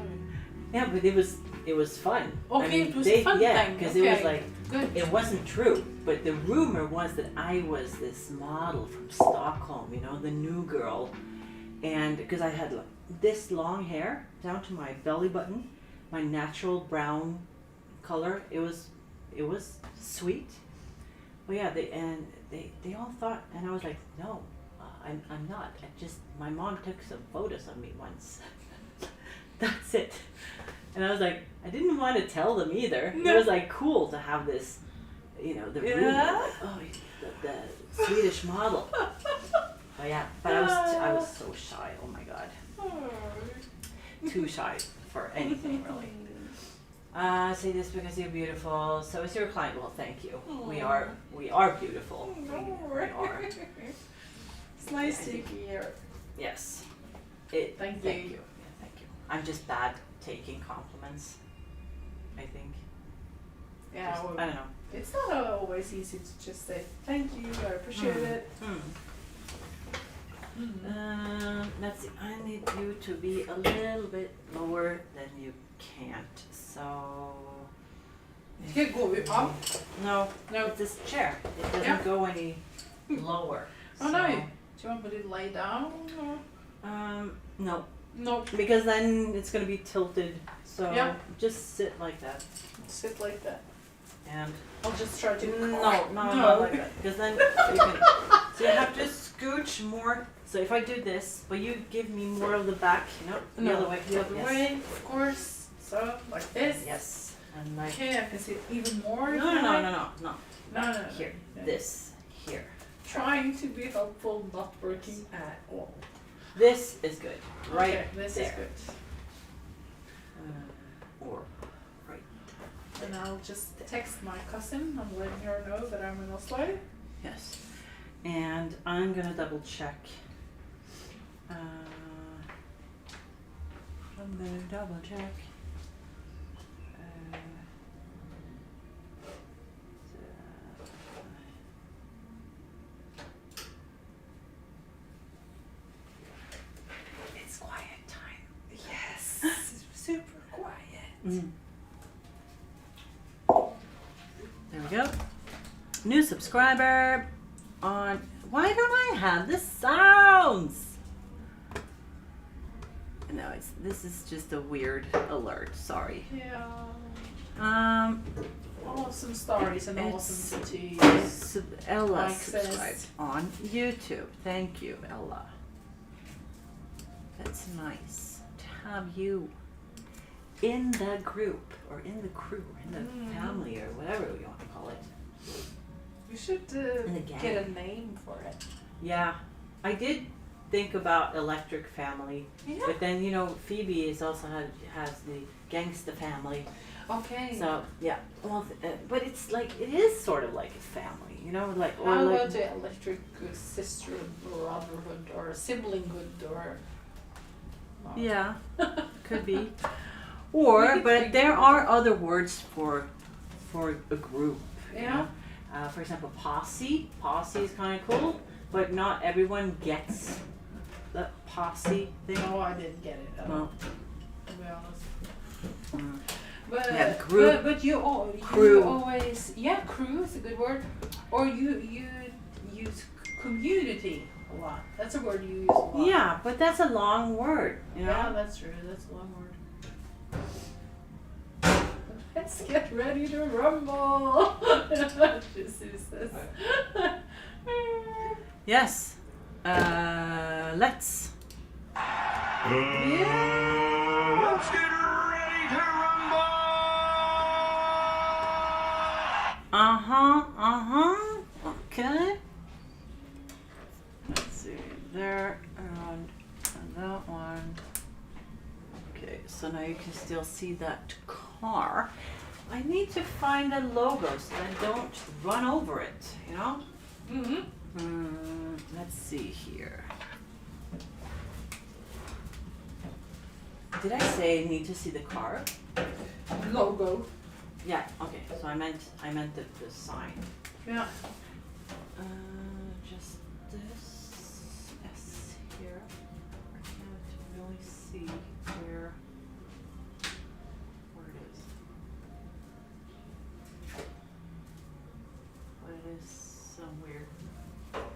Yeah, but it was fun. Okay, it was a fun thing. Because Okay. it was like, Good. it wasn't true, but the rumor was that I was this model from Stockholm, the new girl, and because I had like this long hair down to my belly button, my natural brown color, it was sweet. Well, yeah, they all thought, and I was like, no, I'm not. My mom took some photos of me once. That's it. And I was like, I didn't want to tell them either. No. It was like cool to have this, the rumor, like, oh, the Swedish model. So yeah, but I was so shy. Oh my god, too shy for anything really. Say this because you're beautiful. So is your client. Well, thank you. We are beautiful. We are. It's nice to hear. Yes. Thank Thank you. you. Yeah, thank you. I'm just bad taking compliments. I think. Yeah, Just- well, I don't know. it's not always easy to just say thank you, I appreciate it. Let's see. I need you to be a little bit lower than you can't. So. Ska jag gå upp? No. No. It's this chair. It doesn't Yeah. go any lower. Oh no. Do you want me to lay down? Or? No. No. Because then it's gonna be tilted. So Yeah. just sit like that. Sit like that. And I'll just try to. no, not like that. Because then you can. So you have to scooch more. So if I do this, but you give me more of the back, the No, other way. the other Yes. way, of course. So like this. Yes. And like. Okay, I can sit even more. No. No. Here. Yeah. This. Here. Trying to be helpful, not working at all. This is good. Right Okay, this there. is good. Or right. And I'll just text my cousin and let her know that I'm in Oslo. Yes. And I'm gonna double check. I'm gonna double check. It's quiet time. Yes, super quiet. There we go. New subscriber on. Why don't I have the sounds? No, this is just a weird alert. Sorry. Yeah. Awesome stories and It's- awesome cities. Ella Access. subscribed on YouTube. Thank you, Ella. That's nice to have you in the group or in the crew, or in the family, or whatever you want to call it. We should In the gang. get a name for it. Yeah, I did think about Electric Family, Yeah. but then Phoebe is also has the Gangsta Family. Okay. So yeah, well, but it's like it is sort of like a family, like or How like about the electric sisterhood, brotherhood, or siblinghood, or? Oh. yeah, could be. We Or could but figure there it are other words for a group. Yeah. For example, posse. Posse is kind of cool, but not everyone gets the posse thing. No, I didn't get it at all. Well, To be honest. mm. But Yeah, group. but you Crew. always crew is a good word. Or you use community a lot. That's a word you use a lot. Yeah, but that's a long word, Yeah, that's true. That's a long word. Let's get ready to rumble. Just use this. Yes. Let's. Let's get ready to rumble! Okay. Let's see. There and that one. Okay, so now you can still see that car. I need to find a logo so I don't run over it, Mm-hmm. Let's see here. Did I say I need to see the car? Logo. Yeah, okay. So I meant the sign. Yeah. Just this S here. I can't really see where it is. But it is somewhere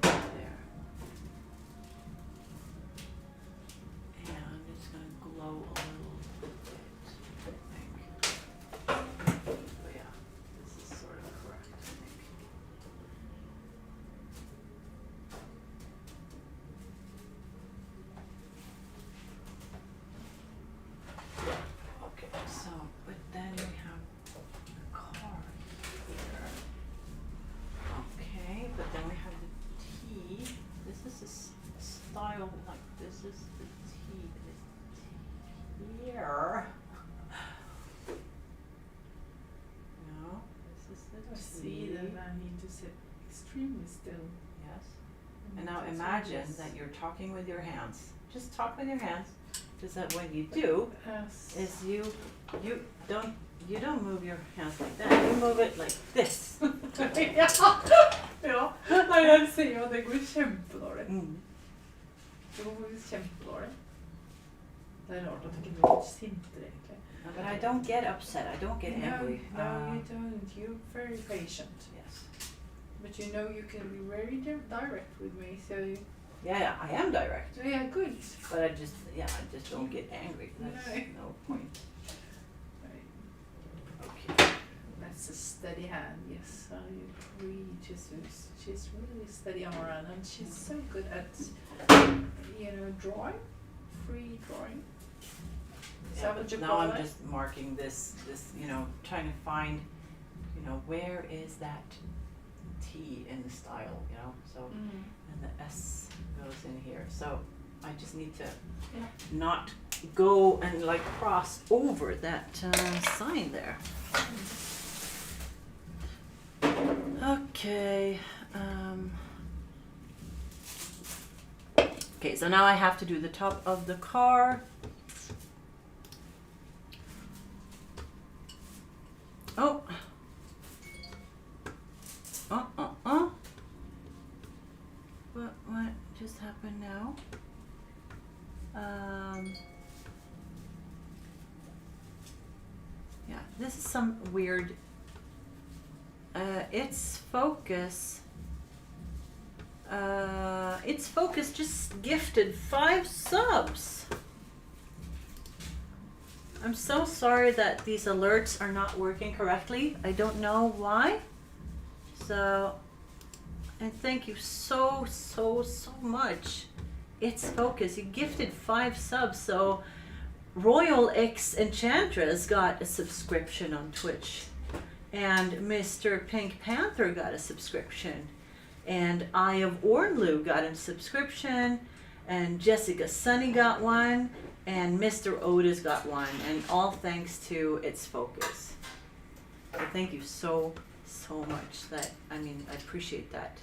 there. And it's gonna glow a little bit, I think. But yeah, this is sort of correct, I think. need to sit extremely still. Yes. And now imagine that you're talking with your hands. Just talk with your hands. Just that when you do, Yes. is you don't move your hands like that. You move it like this. Ja. Ja. Nei, jeg ser jo at det går kjempedårlig. Det går kjempedårlig. Det er rart at du ikke blir litt sintere, egentlig. But I don't get upset. I don't get angry. No, you don't. You're very patient. Yes. But you know you can be very direct with me, so you... Yeah, I am direct. Yeah, good. But I just don't get angry. That's no point. Right. Okay. That's a steady hand, yes. I agree. She's really steady on her hand, and she's so good at, drawing, free drawing. Yeah, but now I'm just marking this, trying to find, where is that T in the style, so, and the S goes in here. So I just need to not go and like cross over that sign there. Okay. Okay, so now I have to do the top of the car. Oh. What just happened now? Yeah, this is some weird. Its focus just gifted 5 subs. I'm so sorry that these alerts are not working correctly. I don't know why. So, and thank you so much. It's Focus, you gifted 5 subs. So Royal X Enchantress got a subscription on Twitch. And Mr. Pink Panther got a subscription. And Eye of Ornlu got a subscription. And Jessica Sunny got one. And Mr. Otis got one. And all thanks to It's Focus. So thank you so much. I appreciate that.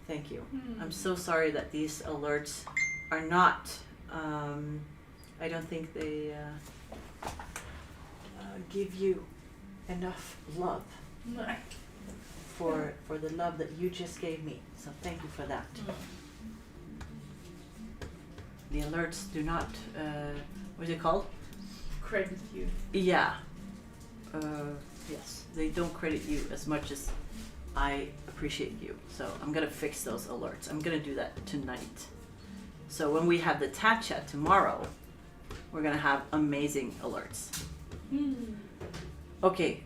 Thank you. I'm so sorry that these alerts are not, I don't think they give you enough love for the love that you just gave me. So thank you for that. The alerts do not, what is it called? Credit you. Yeah. Yes, they don't credit you as much as I appreciate you. So I'm gonna fix those alerts. I'm gonna do that tonight. So when we have the TatChat tomorrow, we're gonna have amazing alerts. Okay.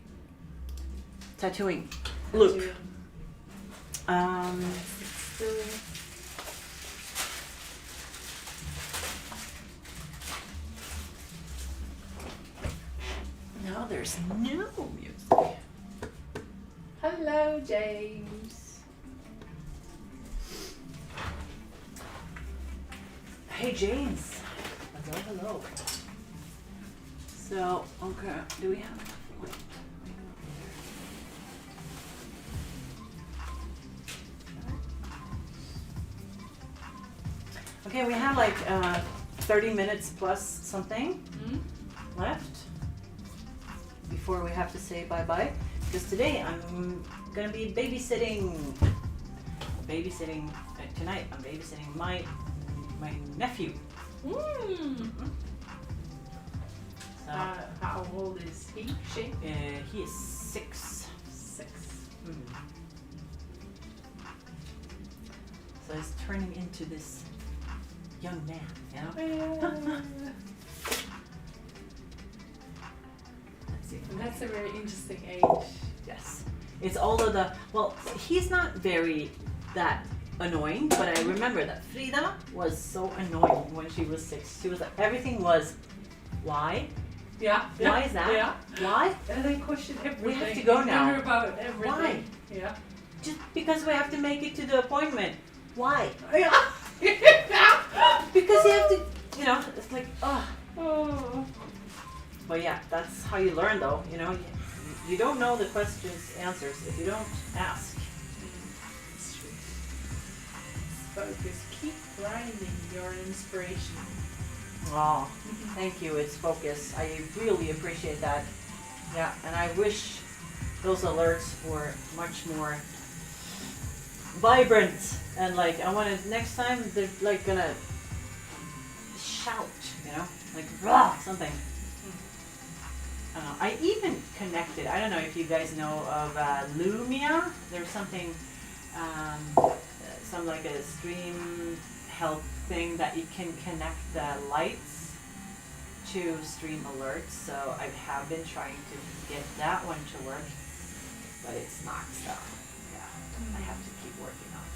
Tattooing. Look. Now there's no music. Hello, James. Hey, James. Hello. So, okay, do we have... Wait. Okay, we have like 30 minutes plus something left before we have to say bye-bye. Because today I'm gonna be babysitting tonight. I'm babysitting my nephew. So, How old is he? She? he is 6. 6. So he's turning into this young man, Let's see. That's a very interesting age. Yes. It's all of the, well, he's not that annoying, but I remember that Frida was so annoying when she was 6. She was like, everything was, why? Yeah. Why is that? Yeah. Why? And they question everything. We have to go now. Wonder about everything. Why? Yeah. Just because we have to make it to the appointment. Why? Yeah. Because you have to, it's like, oh. Oh. But yeah, that's how you learn though, you don't know the question's answers if you don't ask. It's true. Focus. Keep grinding your inspiration. Oh, thank you. It's focus. I really appreciate that. Yeah, and I wish those alerts were much more vibrant and like I want to next time they're like gonna shout, you know, like rah something. I don't know. I even connected. I don't know if you guys know of Lumia. There's something, some like a stream help thing that you can connect the lights to stream alerts. So I have been trying to get that one to work, but it's not so. Yeah, I have to keep working on it.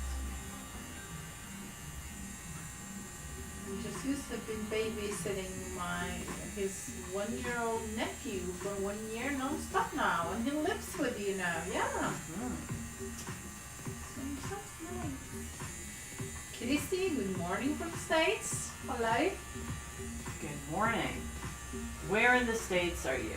Jesus have been babysitting his 1-year-old nephew for 1 year non-stop now, and he lives with you now. Yeah. So nice. Christy, good morning from the States. Hello. Good morning. Where in the States are you?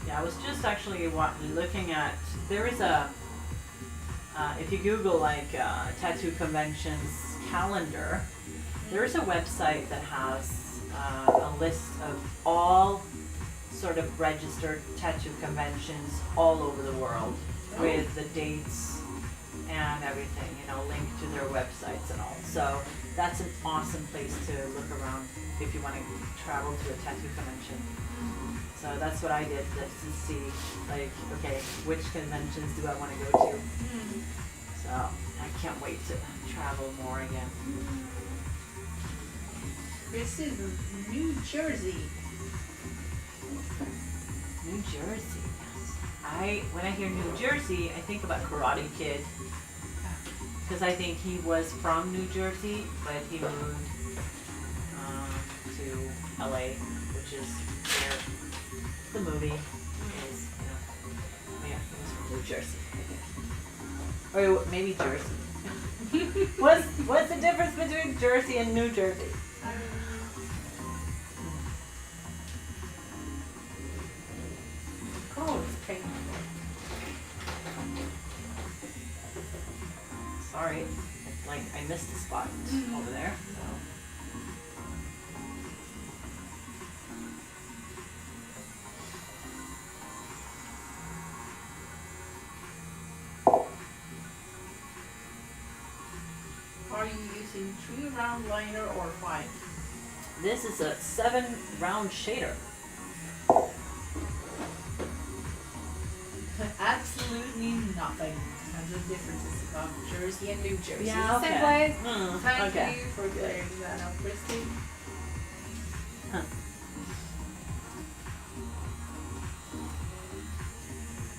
Yeah, I was just actually looking at, there is a, if you Google like tattoo conventions calendar, there is a website that has a list of all sort of registered tattoo conventions all over the world with the dates and everything, you know, linked to their websites and all. So that's an awesome place to look around if you want to travel to a tattoo convention. So that's what I did, just to see, like, okay, which conventions do I want to go to? So I can't wait to travel more again. This is New Jersey. New Jersey. When I hear New Jersey, I think about Karate Kid, because I think he was from New Jersey, but he moved to LA, which is where the movie is, you know. Yeah, it was from New Jersey, I think. Or maybe Jersey. What's the difference between Jersey and New Jersey? Oh, it's painful. Sorry, it's like I missed a spot over there. So. Are you using 3 round liner or 5? This is a 7 round shader. Absolutely nothing. And the difference is about Jersey and New Jersey. Yeah, okay. Segway. Mm, Thank okay. you for clearing that up, Christy. Huh.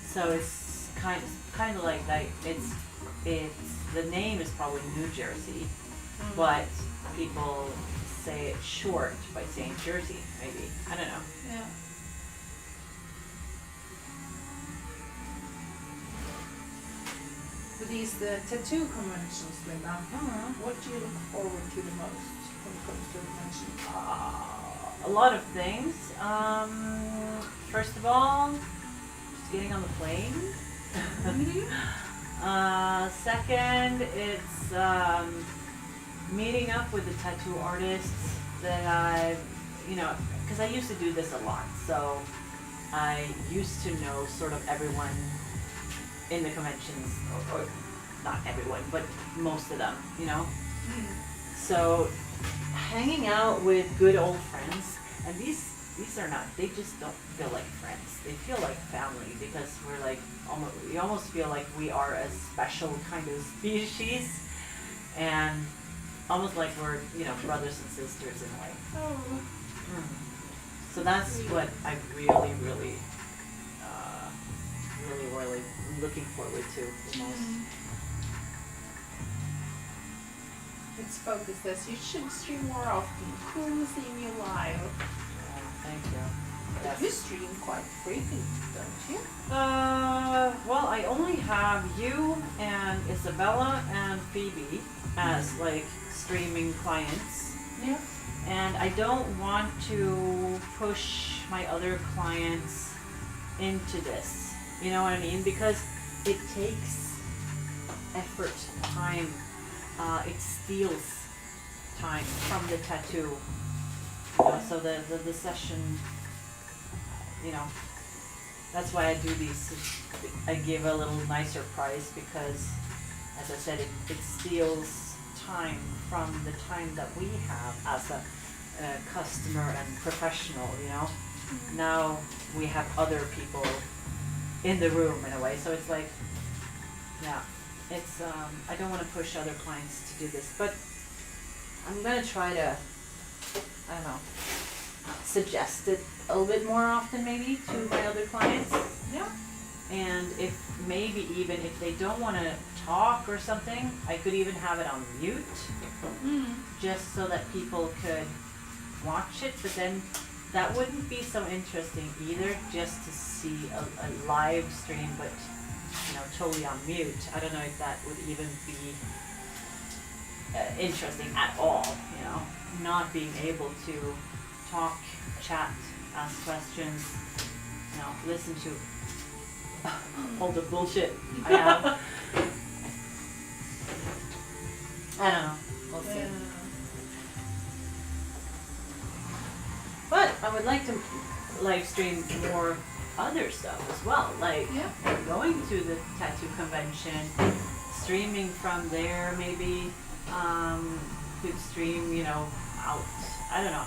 So it's kind of like that. It's the name is probably New Jersey, but people say it short by saying Jersey. Maybe I don't know. Yeah. For these tattoo conventions, Linda, what do you look forward to the most when it comes to a convention? A lot of things. First of all, just getting on the plane. Second, it's meeting up with the tattoo artists that I, you know, because I used to do this a lot, so I used to know sort of everyone in the conventions, or not everyone, but most of them, you know. So hanging out with good old friends, and these are not, they just don't feel like friends. They feel like family, because we're like, we almost feel like we are a special kind of species, and almost like we're, you know, brothers and sisters in a way. Oh. So that's what I really, really looking forward to the most. It's focused as you should stream more often. Cool seeing you live. Thank you. But you stream quite frequently, don't you? Well, I only have you and Isabella and Phoebe as like streaming clients. Yeah. And I don't want to push my other clients into this. You know what I mean? Because it takes effort, time. It steals time from the tattoo. So the session, you know, that's why I do these. I give a little nicer price because, as I said, it steals time from the time that we have as a customer and professional, you know. Now we have other people in the room in a way, so it's like, yeah, it's I don't want to push other clients to do this, but I'm gonna try to, I don't know, suggest it a little bit more often maybe to my other clients. Yeah. And if maybe even if they don't want to talk or something, I could even have it on mute, just so that people could watch it. But then that wouldn't be so interesting either, just to see a live stream, but you know, totally on mute. I don't know if that would even be interesting at all. You know, not being able to talk, chat, ask questions, you know, listen to all the bullshit I have. I don't know. We'll see. Yeah. But I would like to live stream more other stuff as well. Like Yeah. going to the tattoo convention, streaming from there maybe. Could stream, you know, out. I don't know.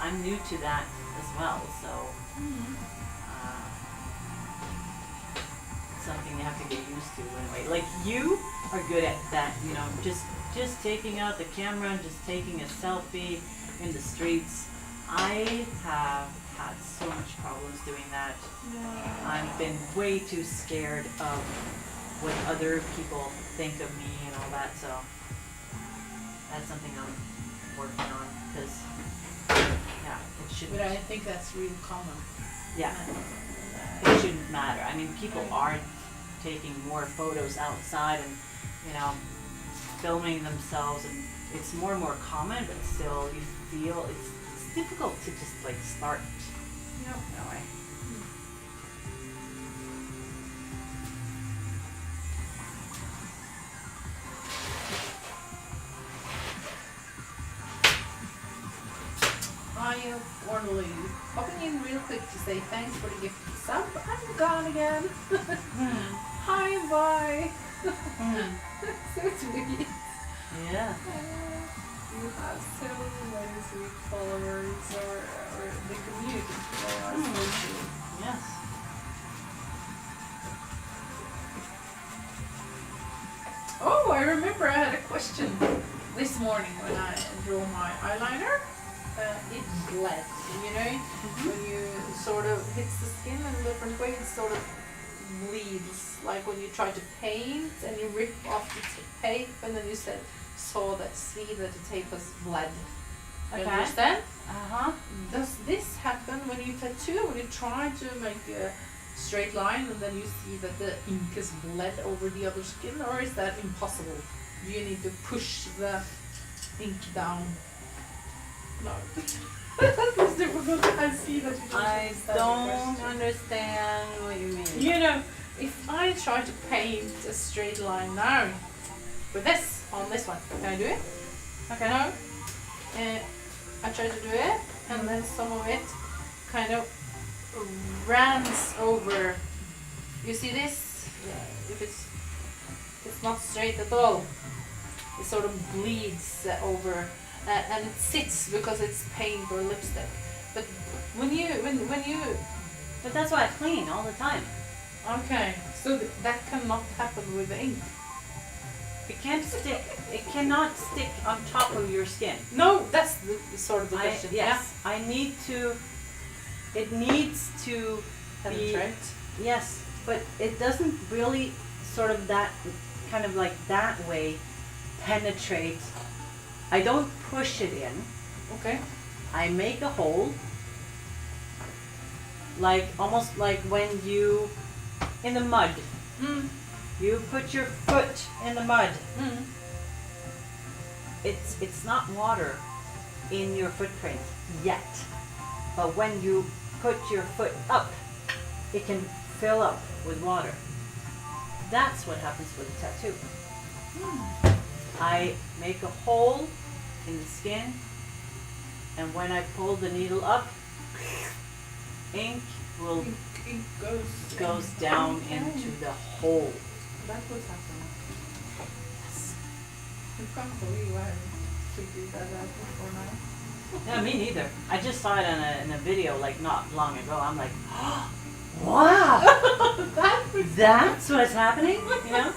I'm new to that as well, so something you have to get used to anyway. Like you are good at that, you know, just taking out the camera and just taking a selfie in the streets. I have had so much problems doing that. I've been way too scared of what other people think of me and all that, so that's something I'm working on, because yeah, it shouldn't. But I think that's really common. Yeah, it shouldn't matter. I mean, people are taking more photos outside and, you know, filming themselves, and it's more and more common, but still you feel it's difficult to just like start. Yeah. That way. Hiya, Orly. Popping in real quick to say thanks for the gift sub. I'm gone again. Hi, bye. So sweet. Yeah. You have so many sweet followers or the community. They are so sweet. Yes. Oh, I remember I had a question this morning when I drew my eyeliner. It bled, you know, when you sort of hits the skin in a different way, it sort of bleeds, like when you try to paint and you rip off the tape and then you see that the tape has bled. You Okay. understand? Uh-huh. Does this happen when you tattoo, when you try to make a straight line and then you see that the ink is bled over the other skin, or is that impossible? Do you need to push the ink down? No. It's difficult. I see that you don't I understand the don't question. understand what you mean. You know, if I try to paint a straight line now with this on this one, can I do it? Okay. No. I try to do it, and then some of it kind of runs over. You see this? If it's not straight at all, it sort of bleeds over, and it sits because it's paint or lipstick. But when you But that's why I clean all the time. okay, so that cannot happen with the ink. It can't stick. It cannot stick on top of your skin. No, that's the sort of the question. Yes, I need to. It needs to Yeah, be. penetrate. Yes, but it doesn't really sort of that kind of like that way penetrate. I don't push it in. Okay. I make a hole. Like almost like when you in the mud. Mm. you put your foot in the mud. Mm. It's not water in your footprint yet. But when you put your foot up, it can fill up with water. That's what happens with a tattoo. I make a hole in the skin, and when I pull the needle up, ink will It goes down Okay. into the hole. That was happening. You can't believe I figured that out before now. Yeah, me neither. I just saw it in a video like not long ago. I'm like, wow, that's what's happening. You know,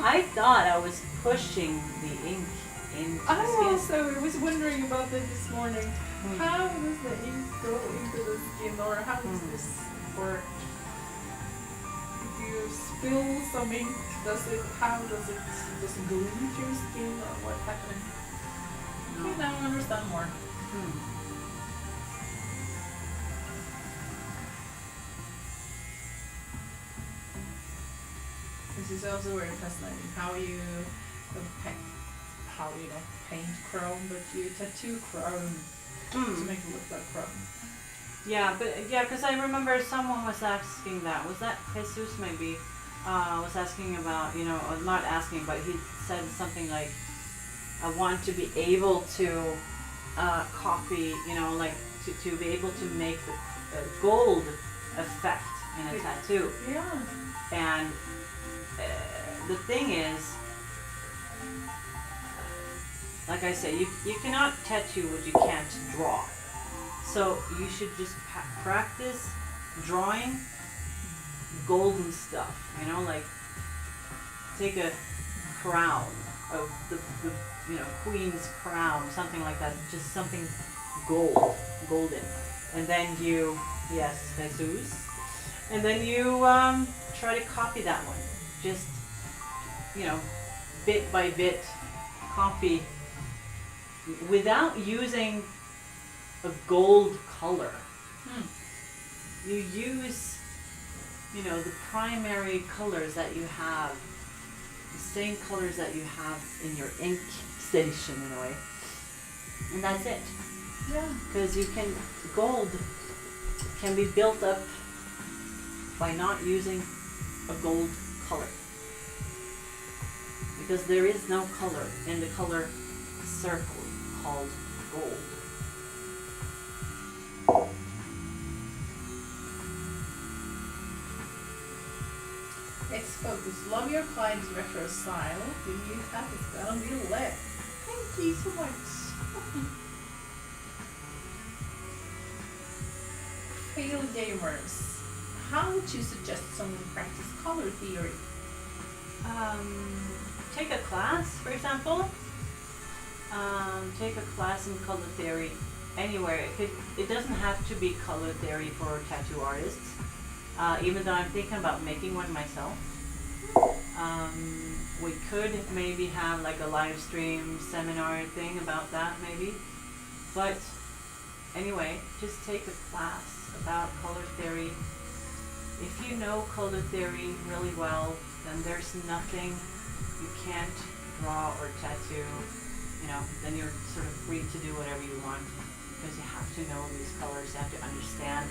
I thought I was pushing the ink into the I skin. also was wondering about that this morning. Hmm. How does the ink go into the skin, or how does this work? If you spill some ink, does it go into your skin, or what's happening? No. Okay, now I understand more. This is also very fascinating how you don't paint chrome, but you tattoo chrome to make it look like chrome. Yeah, because I remember someone was asking that. Was that Jesus maybe? Was asking about, you know, or not asking, but he said something like, I want to be able to copy, you know, like to be able to make the gold effect in a tattoo. Yeah. And the thing is, like I say, you cannot tattoo what you can't draw. So you should just practice drawing golden stuff, you know, like take a crown of the you know, queen's crown, something like that, just something golden. And then you, yes, Jesus. And then you try to copy that one. Just, you know, bit by bit, copy without using a gold color. You use, you know, the primary colors that you have, the same colors that you have in your ink station in a way. And that's it. Yeah. Because gold can be built up by not using a gold color. Because there is no color in the color circle called gold. X-Focus, love your client's retro style. The new tap is gonna be lit. Thank you so much. Fail gamers, how would you suggest someone practice color theory? Take a class, for example. Take a class in color theory anywhere. It doesn't have to be color theory for tattoo artists. Even though I'm thinking about making one myself. We could maybe have like a live stream seminar thing about that maybe. But anyway, just take a class about color theory. If you know color theory really well, then there's nothing you can't draw or tattoo. You know, then you're sort of free to do whatever you want, because you have to know these colors, you have to understand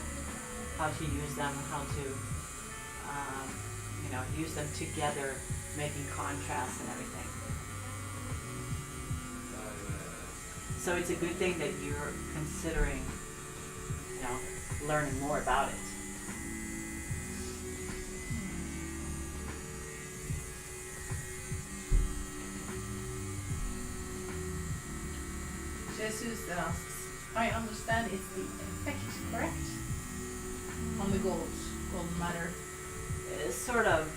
how to use them, how to, you know, use them together, making contrast and everything. So it's a good thing that you're considering, you know, learning more about it. Jesus asks, I understand it's the effect, correct? On the gold matter. Sort of.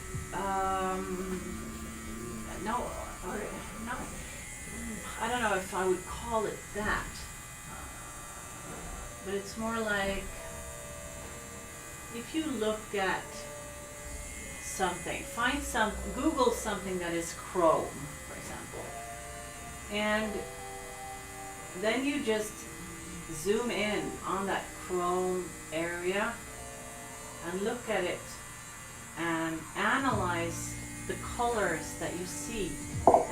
No, I don't know if I would call it that. But it's more like, if you look at something, Google something that is chrome, for example. And then you just zoom in on that chrome area and look at it and analyze the colors that you see.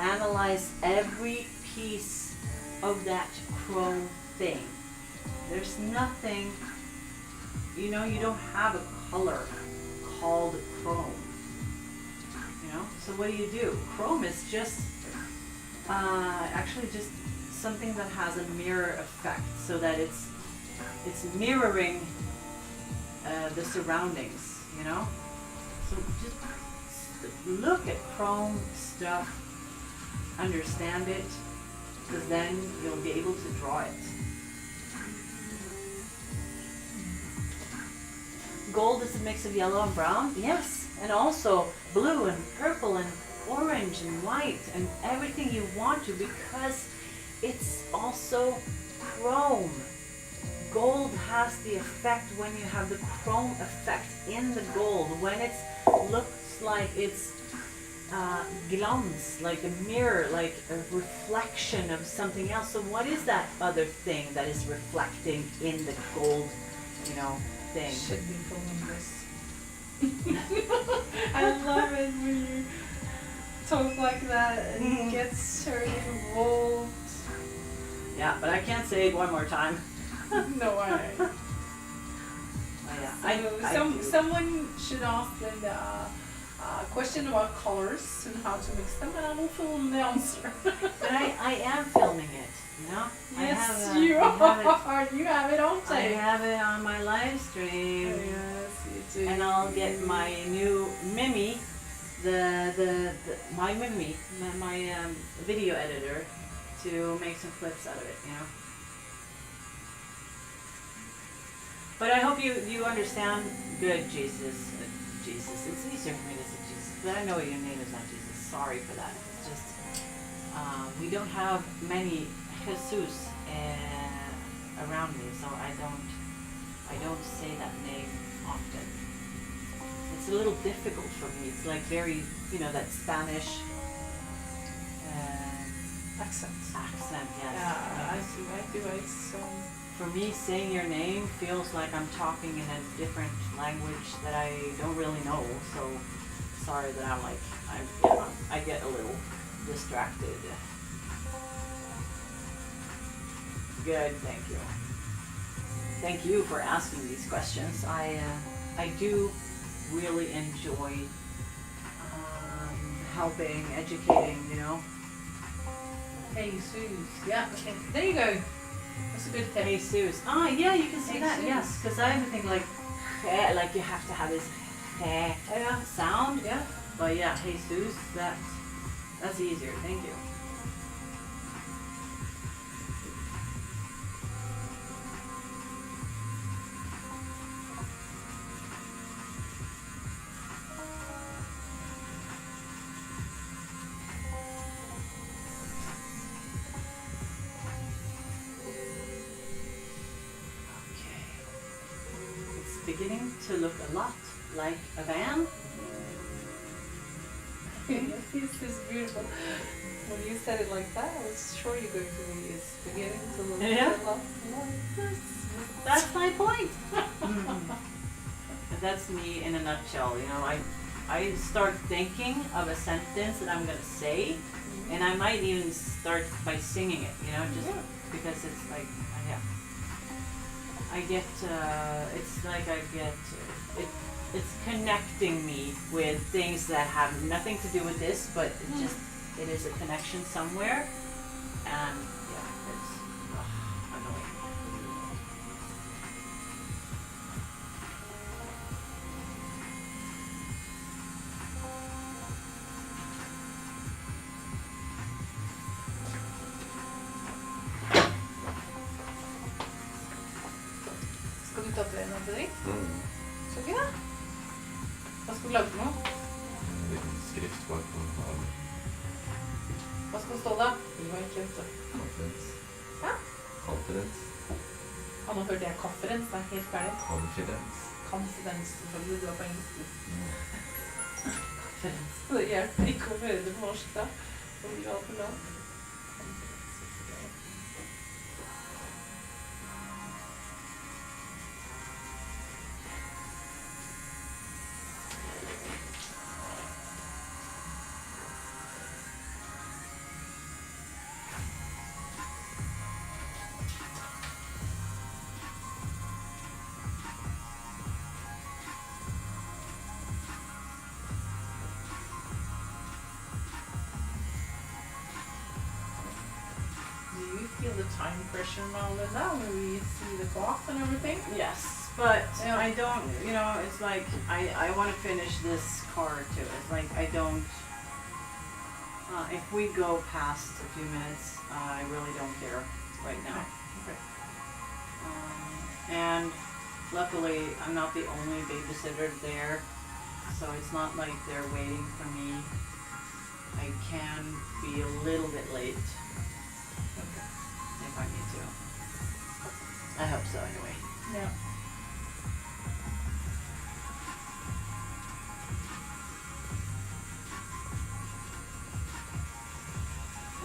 Analyze every piece of that chrome thing. There's nothing, you know, you don't have a color called chrome. You know, so what do? Chrome is just actually just something that has a mirror effect, so that it's mirroring the surroundings, you know? So just look at chrome stuff, understand it, because then you'll be able to draw it. Gold is a mix of yellow and brown, yes, and also blue and purple and orange and white and everything you want to, because it's also chrome. Gold has the effect when you have the chrome effect in the gold, when it looks like it's glance, like a mirror, like a reflection of something else. So what is that other thing that is reflecting in the gold, you know, thing? Should be filming this. I love it when you talk like that and get so involved. Yeah, but I can't say it one more time. No way. Oh, yeah. So someone should ask Linda a question about colors and how to mix them, and I will film the answer. But I am filming it, you know? Yes, you are. You have it on I tape. have it on my live stream. Yes, you do. And I'll get my new Mimi, my Mimi, my video editor, to make some clips out of it, you know? But I hope you understand good, Jesus. Jesus. It's easier for me to say Jesus, but I know your name is not Jesus. Sorry for that. It's just we don't have many Jesus around me, so I don't say that name often. It's a little difficult for me. It's like very, you know, that Spanish Accent. accent. Yes. Yeah, I do. For me, saying your name feels like I'm talking in a different language that I don't really know. So sorry that I'm like, I get a little distracted. Good, thank you. Thank you for asking these questions. I do really enjoy helping, educating, you know. Hey, Suze. Yeah, okay. There you go. That's a good tip. Jesus. Ah, yeah, you can say Hey, that. Sus. Yes, because I would think like you have to have this sound. Yeah. But yeah, Jesus, that's easier. Thank you. Beginning to look a lot like a van. This is beautiful. When you said it like that, I was sure you're going to be beginning to look Yeah. a lot like this. That's my point. But that's me in a nutshell. You know, I start thinking of a sentence that I'm gonna say, and I might even start by singing it. You know, just because it's like, yeah. I get, it's like I get, it's connecting me with things that have nothing to do with this, but it is a connection somewhere, and yeah, it's annoying. Skal du ta til en av deg? Så ikke det? Hva skal du lage for noe? En liten skrift bak på havet. Hva skal det stå da? Du var ikke ute. Conference. Hæ? Conference. Ja, nå hørte jeg kafferens, det er helt ferdig. Confidence. Confidence, selvfølgelig, du er på engelsk. Så det hjelper ikke å høre det på norsk da. Og vi var på land. feel the time pressure now and now when we see the clock and everything. Yes, but Yeah. I don't, you know, it's like I want to finish this card too. It's like I don't, if we go past a few minutes, I really don't care right now. Okay. And luckily I'm not the only babysitter there, so it's not like they're waiting for me. I can be a little bit late if I need to. I hope so anyway. Yeah.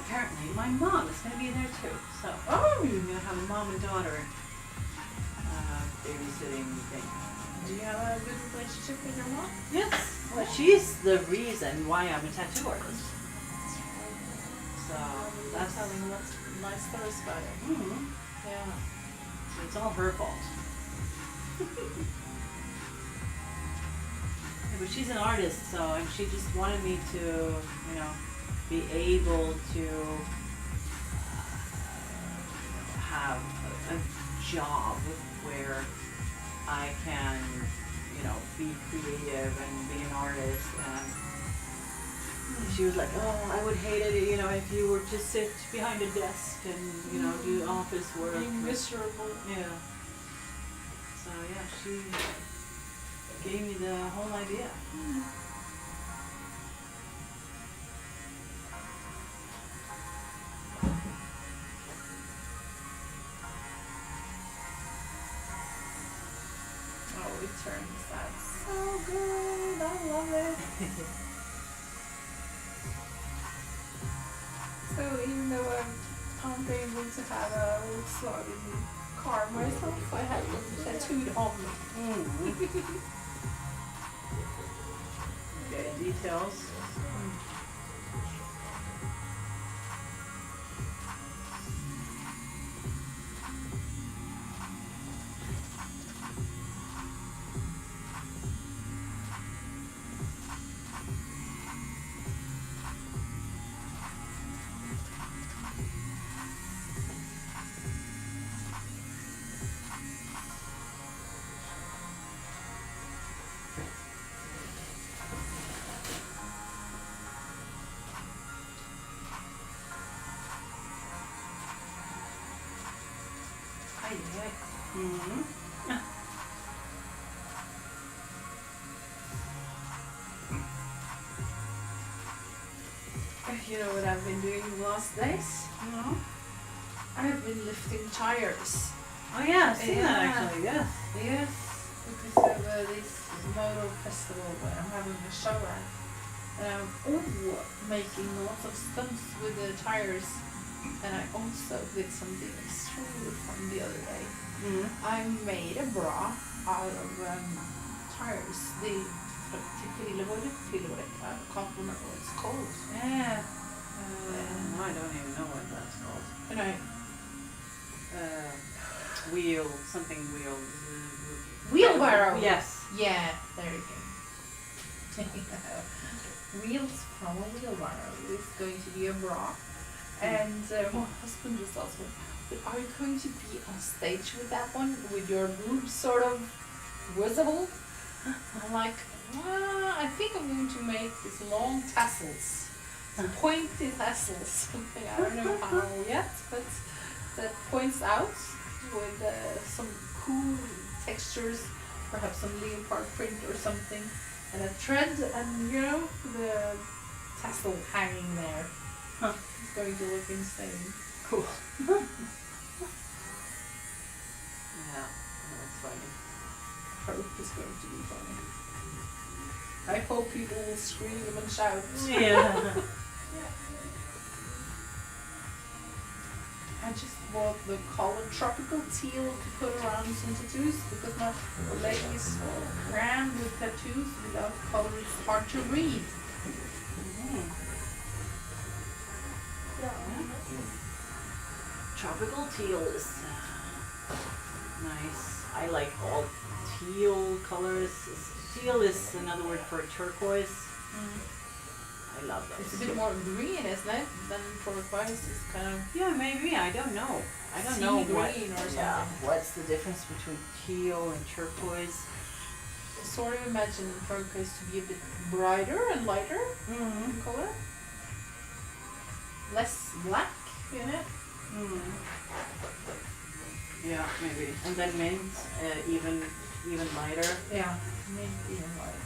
Apparently my mom is going to be there too, so Oh, we're going to have a mom and daughter babysitting thing. do you have a good relationship with your mom? Yes, well she's the reason why I'm a tattoo artist. So That's that's, telling lots of nice stories about it. Yeah. it's all her fault. Yeah, but she's an artist, so and she just wanted me to, you know, be able to have a job where I can, you know, be creative and be an artist. And she was like, oh, I would hate it, you know, if you were to sit behind a desk and, you know, do office work. Being miserable. Yeah. So yeah, she gave me the whole idea. Oh, it turns out so good. I love it. So even though I'm able to have a Volkswagen car myself, I have them tattooed on me. Okay, details. Mm-hmm. You know what I've been doing the last days? No. I've been lifting tires. Oh yeah, I've seen that Yeah. actually, yes. Yes, because of this motor festival where I'm having a show at. And I'm making lots of stunts with the tires. And I also did something extremely fun the other day. Mm-hmm. I made a bra out of tires. The I can't remember what it's called. Yeah. I don't even know what that's called. And I Wheel, something wheel. wheelbarrow. Yes. Yeah, there you go. Wheels from a wheelbarrow is going to be a bra. And my husband just asked me, but are you going to be on stage with that one, with your boobs sort of visible? I'm like, well, I think I'm going to make these long tassels, pointy tassels, something I don't know how yet, but that points out with some cool textures, perhaps some leopard print or something, and a thread, and you know, the tassel hanging there. Huh. It's going to look insane. Cool. Yeah, that's funny. Hope it's going to be funny. I hope people will scream and shout. Yeah. I just bought the color tropical teal to put around some tattoos because my leg is so crammed with tattoos without color. It's hard to read. Tropical teal is nice. I like all teal colors. Teal is another word for turquoise. I I love those. It's a bit more green, isn't it? Than turquoise. It's kind of Yeah, maybe. I don't know. I don't sea know green what. or something. Yeah. What's the difference between teal and turquoise? I sort of imagine turquoise to be a bit brighter and lighter Mm-hmm. in color. Less black in it. Mm. Yeah, maybe. And then mint, even lighter. Yeah, maybe even lighter.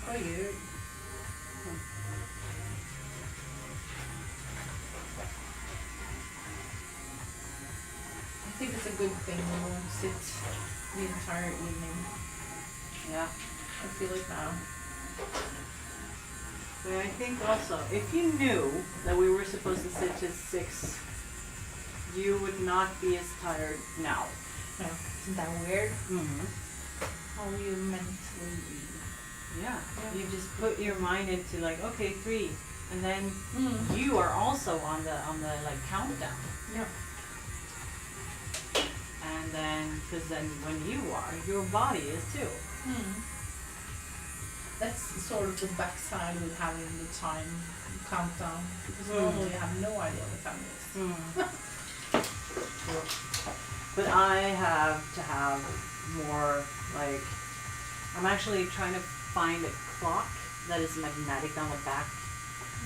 Oh, yeah. I think it's a good thing we won't sit the entire evening. Yeah. I feel it now. But I think also, if you knew that we were supposed to sit till 6, you would not be as tired now. No, isn't that weird? Mm-hmm. How you mentally Yeah. Yeah. You just put your mind into like, okay, 3, and then Mm. you are also on the like countdown. Yeah. And then, because then when you are, your body is too. Mm. That's sort of the backside with having the time countdown. Because normally you have no idea what time it is. But I have to have more like, I'm actually trying to find a clock that is magnetic on the back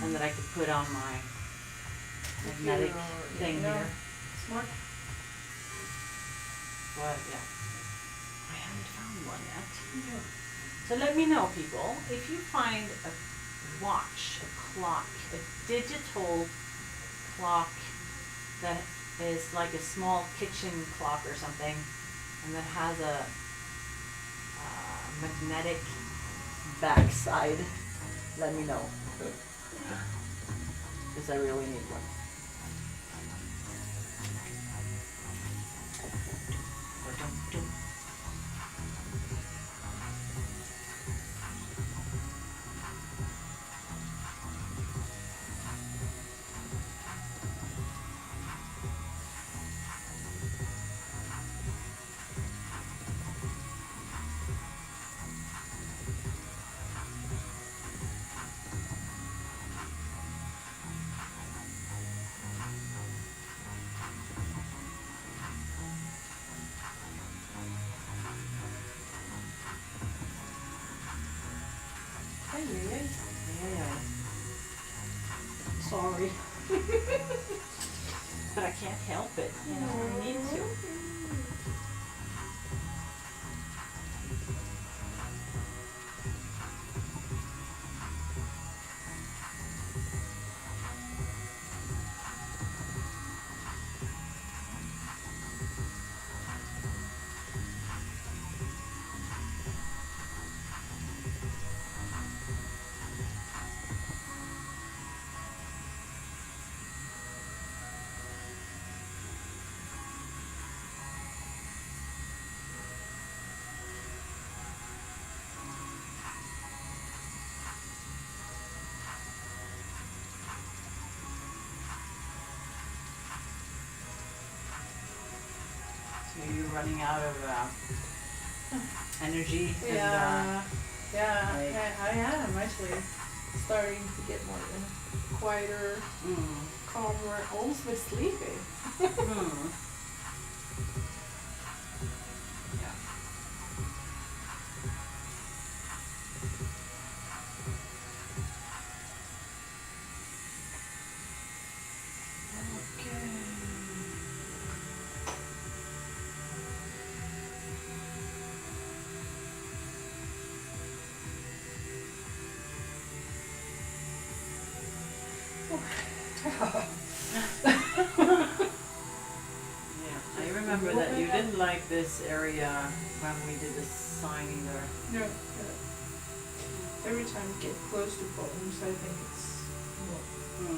and that I could put on my magnetic thing Yeah. here. Smart. But yeah, I haven't found one yet. Yeah. So let me know, people, if you find a watch, a clock, a digital clock that is like a small kitchen clock or something, and that has a magnetic backside, let me know. Because I really need one. Yeah. Sorry. But I can't help it. You know, I need to. So you're running out of energy and Yeah, like- I am actually starting to get more quieter, calmer, almost a bit sleepy. Yeah. Okay. Yeah, I remember that you didn't like this area when we did the signing there. No, every time you get close to problems, I think it's well,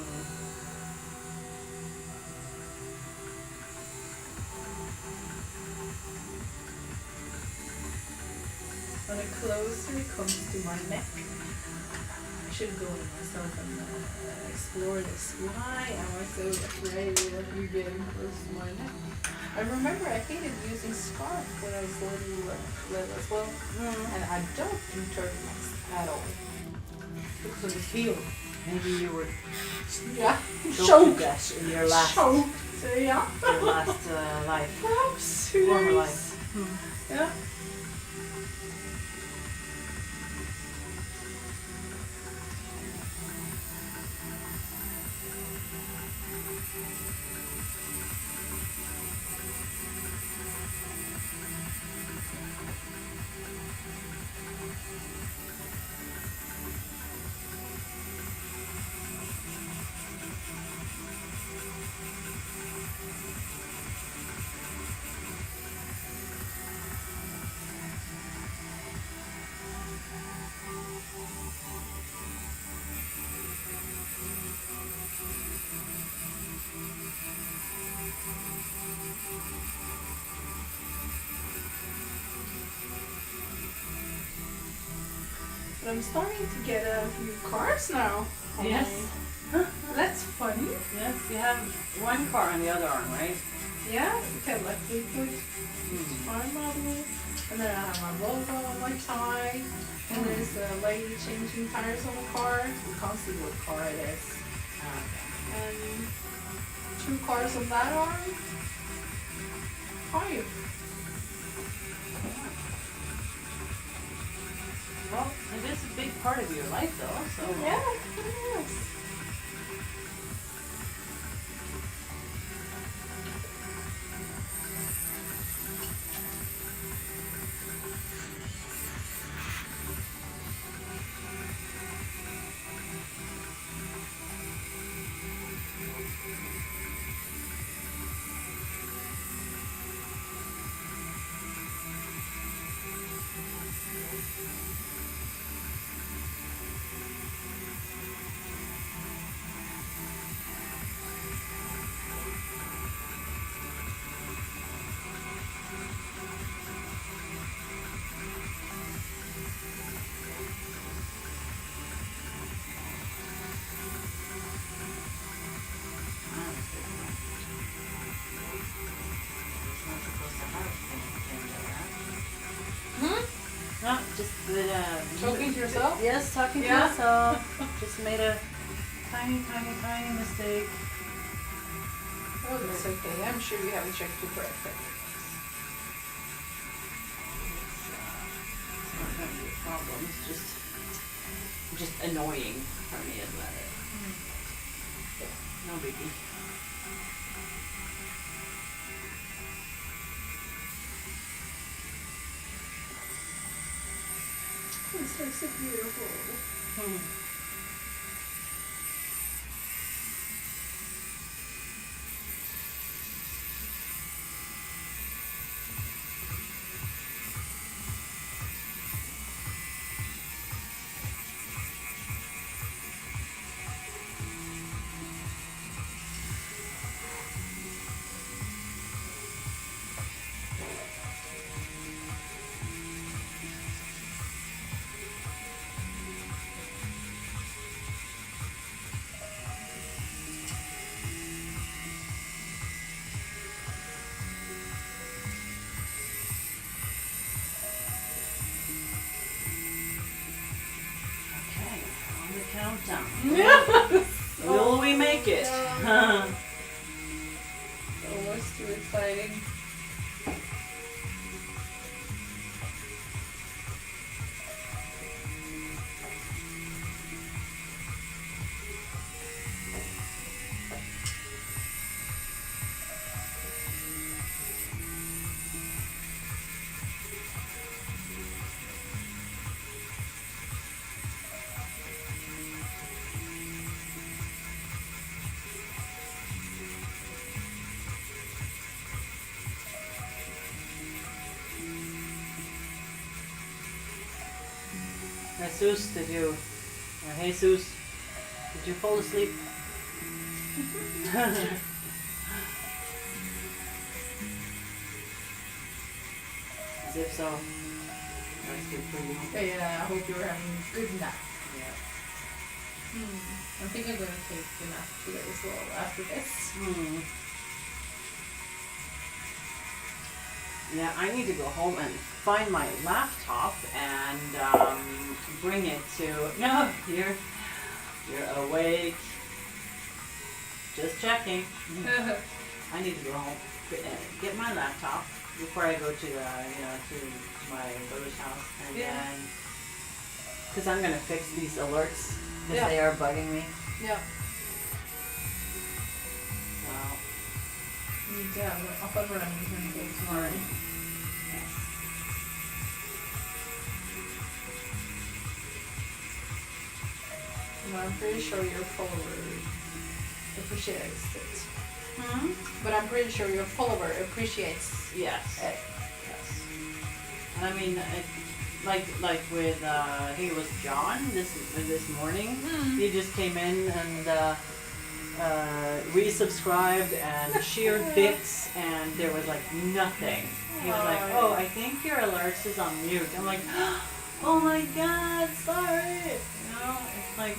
when the closer it comes to my neck, I should go in myself and explore this. Why am I so afraid of you getting close to my neck? I remember I hated using scarf when I was little as well, and I don't do turtlenecks at all. Because of the feel. Maybe you were Yeah, choked to choked. death in your last, Choked. Yeah. your last life, Perhaps. former Yes. life. Yeah. But I'm starting to get a few cars now. on Yes. my- That's funny. Yes, you have one car on the other arm, right? Yeah, you can let me put my model. And then I have my logo on my tie. And there's a lady changing tires on the car. You can't see what car it is. And 2 cars on that arm. 5. Well, it is a big part of your life though, so. Yeah, it is. No, just Talking to yourself? Yes, talking to Yeah. myself. Just made a tiny mistake. Oh, that's okay. I'm sure you haven't checked your correct thing. It's not going to be a problem. It's just annoying for me is that it. No biggie. This looks so beautiful. Okay, on the countdown. Yeah. Will we make it? Almost too exciting. Jesus, Jesus, did you fall asleep? As if so. That's good for you. Okay, I hope you're having a good nap. Yeah. I think I'm going to take the nap today as well after this. Yeah, I need to go home and find my laptop and bring it to. No, you're awake. Just checking. I need to go home, get my laptop before I go to the to my brother's house, and then because I'm gonna fix these alerts because they are bugging me. Yeah. So Need to have it up and running until tomorrow. Well, I'm pretty sure your follower appreciates it. But I'm pretty sure your follower appreciates yes. it. Yes. And I mean, like with I think it was John this morning. He just came in and resubscribed and shared bits, and there was like nothing. He was like, "Oh, I think your alerts is on mute." I'm like, "Oh my God, sorry." You know, it's like,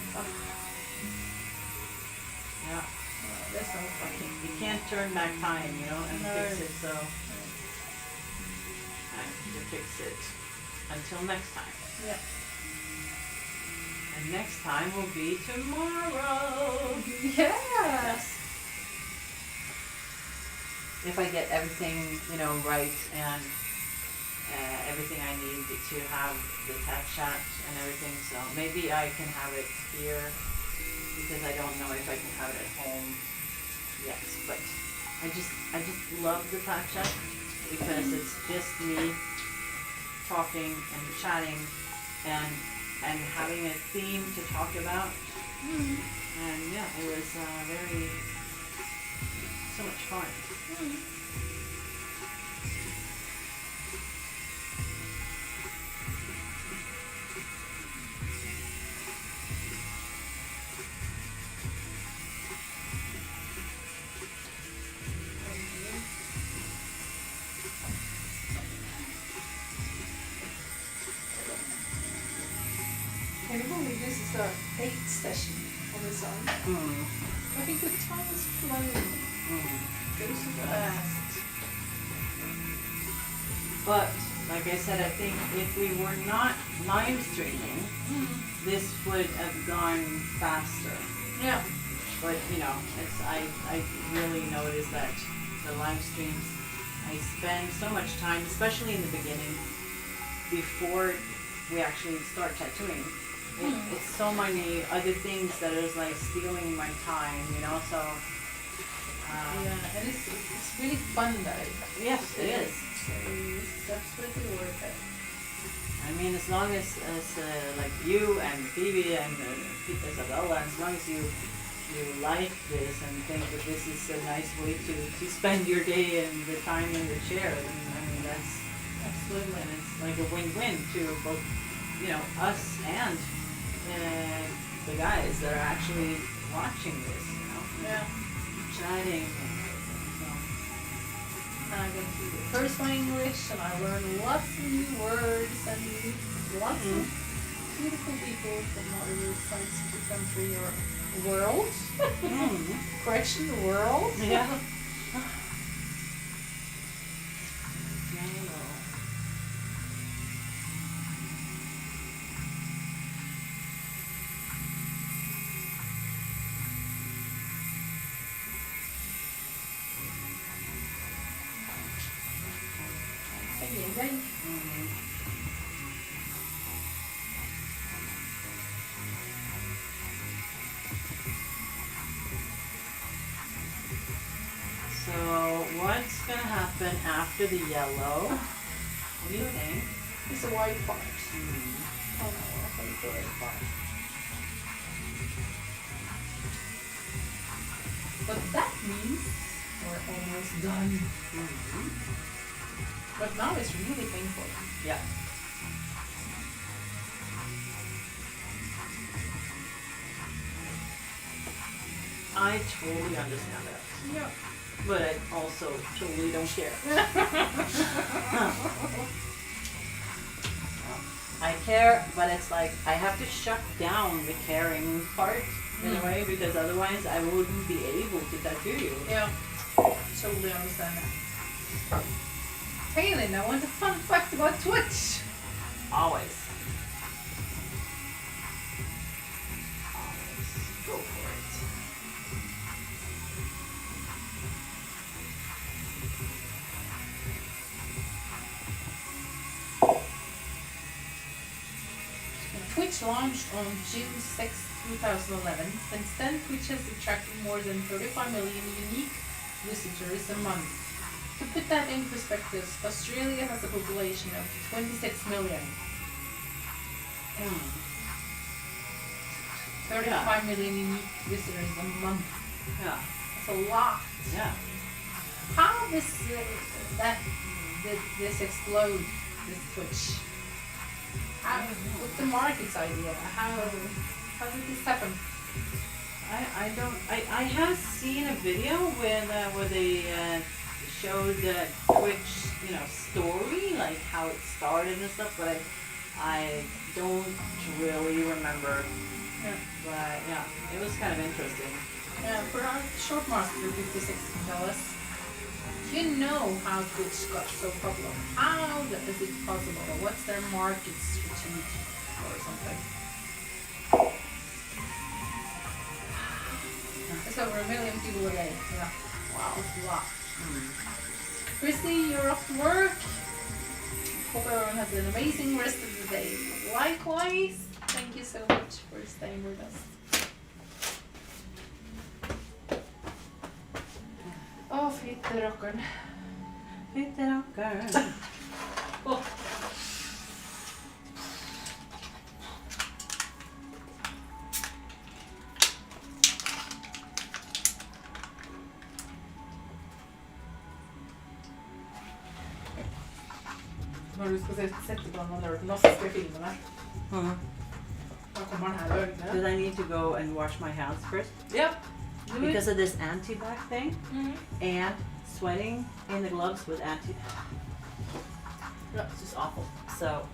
yeah. That's no fun. You can't turn back time, you know, and fix it, so I need to fix it until next time. Yeah. And next time will be tomorrow. Yes. If I get everything, right, and everything I need to have the TatChat and everything, so maybe I can have it here because I don't know if I can have it at home. Yes, but I just love the TatChat because it's just me talking and chatting and having a theme to talk about. And yeah, it was so much fun. Can you believe this is our 8th session on this song? I think the time is flying. Goes so fast. But like I said, I think if we were not live streaming, this would have gone faster. Yeah. But I really noticed that the live streams, I spend so much time, especially in the beginning, before we actually start tattooing. It's so many other things that is like stealing my time, so. Yeah, and it's really fun though. Yes, it is. So it's absolutely worth it. I mean, as long as like you and Phoebe and Isabella, as long as you like this and think that this is a nice way to spend your day and the time in the chair, I mean that's absolutely, and it's like a win-win to both, us and the guys that are actually watching this, Yeah. chatting. And I got to do the first one English, and I learned lots of new words and lots of beautiful people from other sides of the country or world. Correction, world. Yeah. Again. So what's gonna happen after the yellow? What do you think? It's a white part. Oh no, I think the white part. But that means we're almost done. But now it's really painful. Yeah. I totally understand that. Yeah. But I also totally don't care. I care, but it's like I have to shut down the caring part in a way because otherwise I wouldn't be able to tattoo you. Yeah, totally understand that. Hey Linda, what's a fun fact about Twitch? Always. Always. Go for it. Twitch launched on June 6, 2011. Since then, Twitch has attracted more than 35 million unique visitors a month. To put that in perspective, Australia has a population of 26 million. 35 million unique visitors a month. Yeah. That's a lot. Yeah. How does this explode, this Twitch? What's the market's idea? How did this happen? I have seen a video where they showed the Twitch, story, like how it started and stuff, but I don't really remember. Yeah. But yeah, it was kind of interesting. For our short master 56 can tell us, you know how Twitch got so popular. How is it possible? What's their market strategy or something? It's over 1 million people a day. Yeah. Wow, it's a lot. Chrissy, you're off to work. Hope everyone has an amazing rest of the day. Likewise, thank you so much for staying with us. Åh, fytterackaren. Fytterackaren. Oh. Når du skal sette på den der norske filmene, da kommer den her ørene. Did I need to go and wash my hands first? Yep. Do it. Because of this anti-bac thing and sweating in the gloves with anti. It's just awful. So,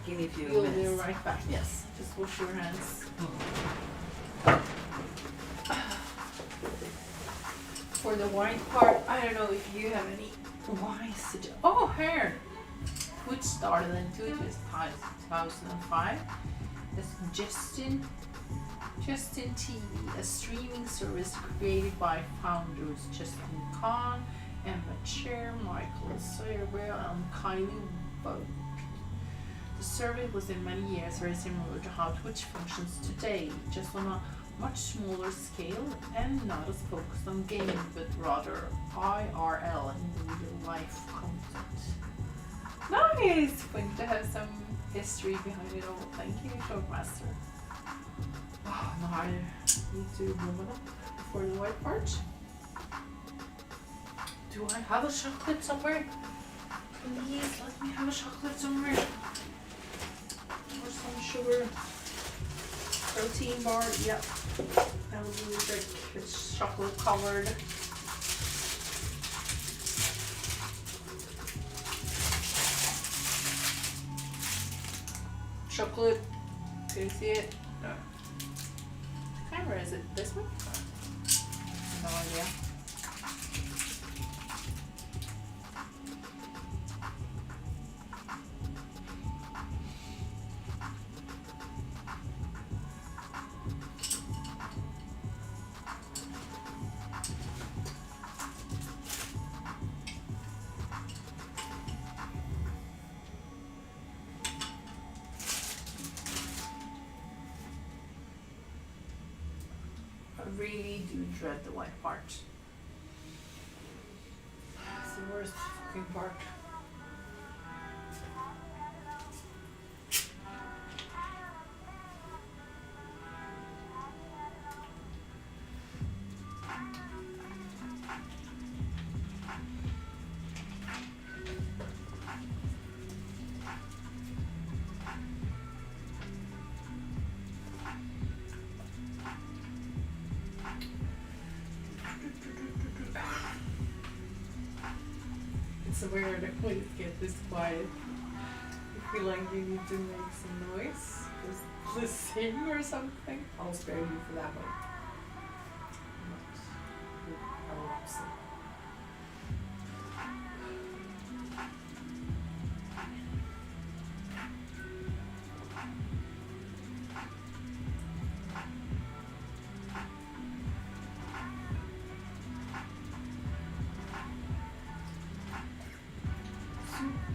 give me a few You'll minutes. be right back. Yes. Just wash your hands. For the white part, I don't know if you have any wise suggestions. Oh, hair! Twitch started in 2005 as Justin TV, a streaming service created by founders Justin Khan, Emma Chair, Michael Sawyer, and Kylie Vogt. The service was in many years very similar to how Twitch functions today, just on a much smaller scale and not as focused on gaming, but rather IRL and real life content. Nice! Fun to have some history behind it all. Thank you, Showmaster. Oh, now I need to move it up for the white part. Do I have a chocolate somewhere? Please let me have a chocolate somewhere. Or some sugar. Protein bar, yep. That will be great. It's chocolate covered. Chocolate. Can you see it? No. Camera, is it this one? No idea. I really do dread the white part. It's the worst fucking part. It's weird. Please get this quiet feel like you need to make some noise, just sing or something, I'll spare you for that one. I will sing.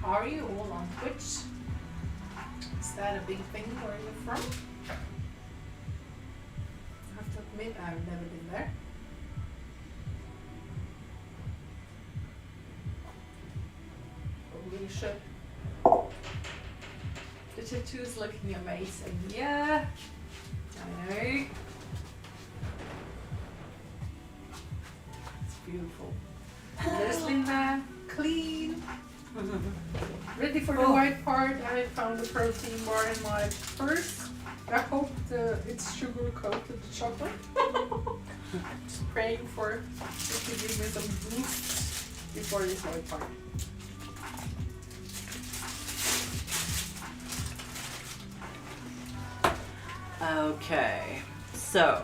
Are you all on Twitch? Is that a big thing where you're from? I have to admit, I've never been there. But we should. The tattoo is looking amazing. Yeah, I know. It's beautiful. There's Linda, clean. Ready for the white part. I found the protein bar in my purse. I hope it's sugar coated chocolate. Just praying for it to give me some boost before this white part. Okay, so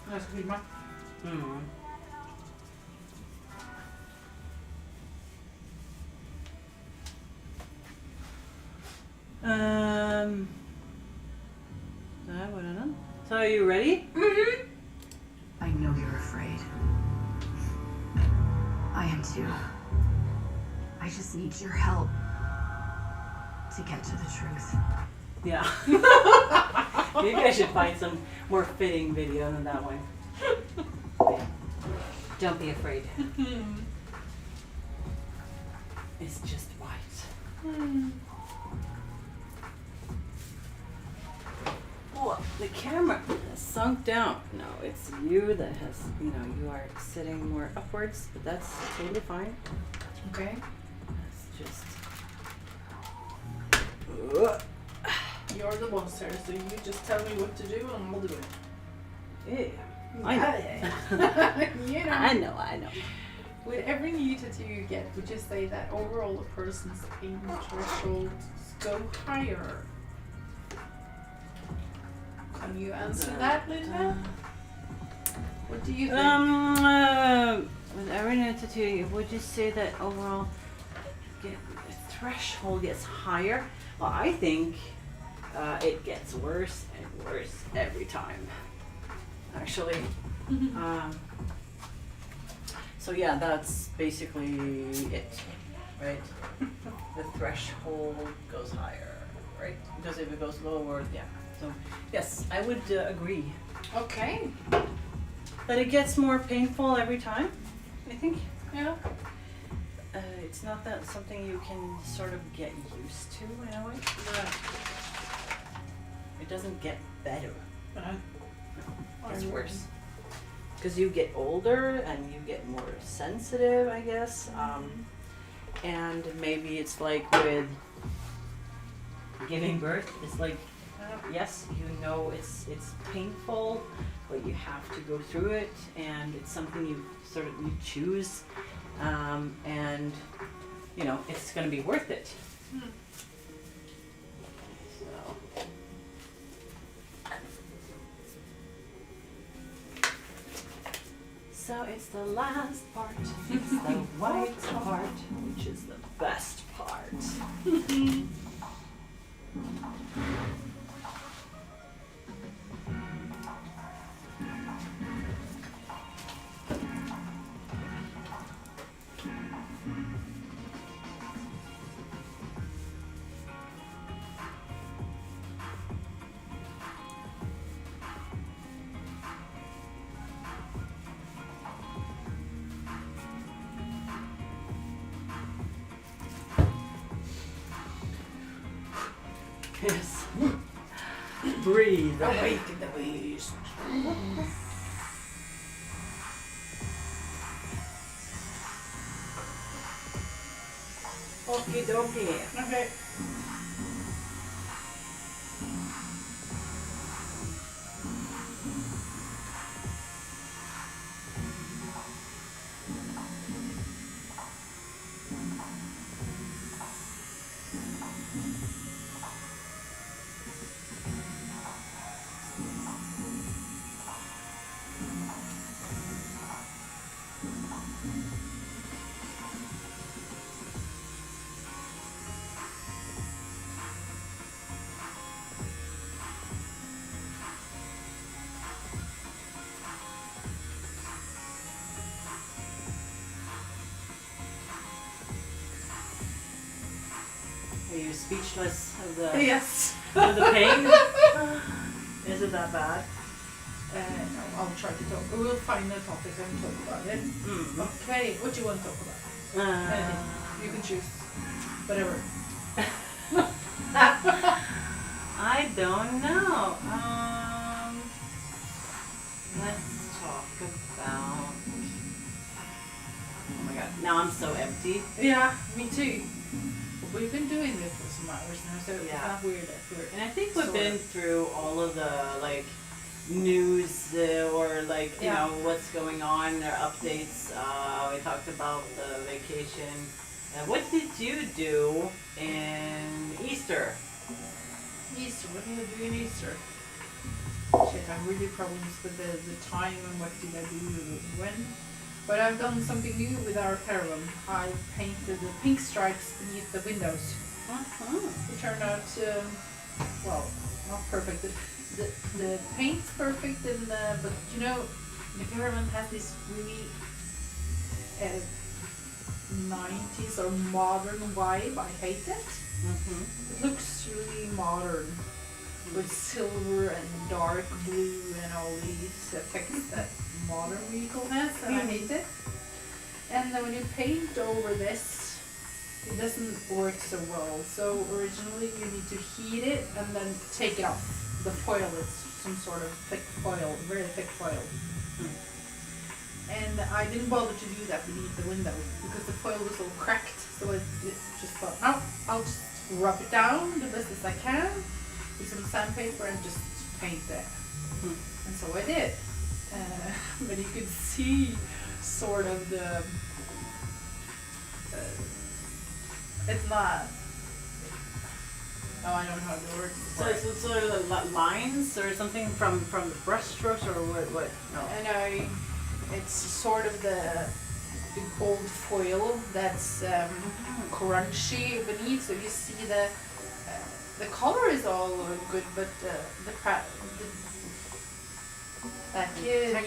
That's good, man. So are you ready? I know you're afraid. I am too. I just need your help to get to the truth. Yeah. Maybe I should find some more fitting video than that one. Yeah. Don't be afraid. It's just white. Oh, the camera has sunk down. No, it's you that has, you are sitting more upwards, but that's totally fine. Okay. It's just. You're the monster, so you just tell me what to do and I'll do it. Yeah. I know. You know. I know. With every new tattoo you get, would you say that overall the person's pain thresholds go higher? Can you answer that, Linda? What do you think? With every new tattoo, would you say that overall the threshold gets higher? Well, I think it gets worse and worse every time. Actually. So yeah, that's basically it, right? The threshold goes higher, right? Because if it goes lower, yeah. So yes, I would agree Okay. that it gets more painful every time. I think Yeah. it's not that something you can sort of get used to in a way. Yeah. It doesn't get better. Uh-huh. It's worse. Because you get older and you get more sensitive, I guess. And maybe it's like with giving birth. It's like, yes, it's painful, but you have to go through it, and it's something you choose, and it's going to be worth it. So it's the last part, it's the white part, which is the best part. Yes. Breathe. Awaken the beast. Okie dokie. Okay. speechless of the Yes. of the pain. Is it that bad? No, I'll try to talk. We'll find a topic and talk about it. Mm. Okay, what do you want to talk about? Anything. You can choose. Whatever. I don't know. Let's talk about. Oh my god! Now I'm so empty. Yeah, me too. We've been doing this for some hours now, so it's Yeah. not weird that we're. And I think we've Sort been of. through all of the like news or like you Yeah. know what's going on or updates. We talked about the vacation. What did you do in Easter? Easter, what did I do in Easter? Shit, I have really problems with the time and what did I do when. But I've done something new with our caravan. I painted the pink stripes beneath the windows. It turned out, well, not perfect. The paint's perfect, and but you know, the caravan has this really 90s or modern vibe. I hate it. It looks really modern with silver and dark blue and all these effects that modern vehicle has, and I hate it. And then when you paint over this, it doesn't work so well. So originally you need to heat it and then take it off. The foil is some sort of thick foil, very thick foil. And I didn't bother to do that beneath the window because the foil was all cracked. So it just thought, no, I'll just rub it down the best as I can with some sandpaper and just paint there. And so I did. But you could see sort of the, it's not, oh, I don't know how the word So it's sort of the lines or something from the brush strokes or what? No. And it's sort of the gold foil that's crunchy beneath, so you see the color is all good, but Texture,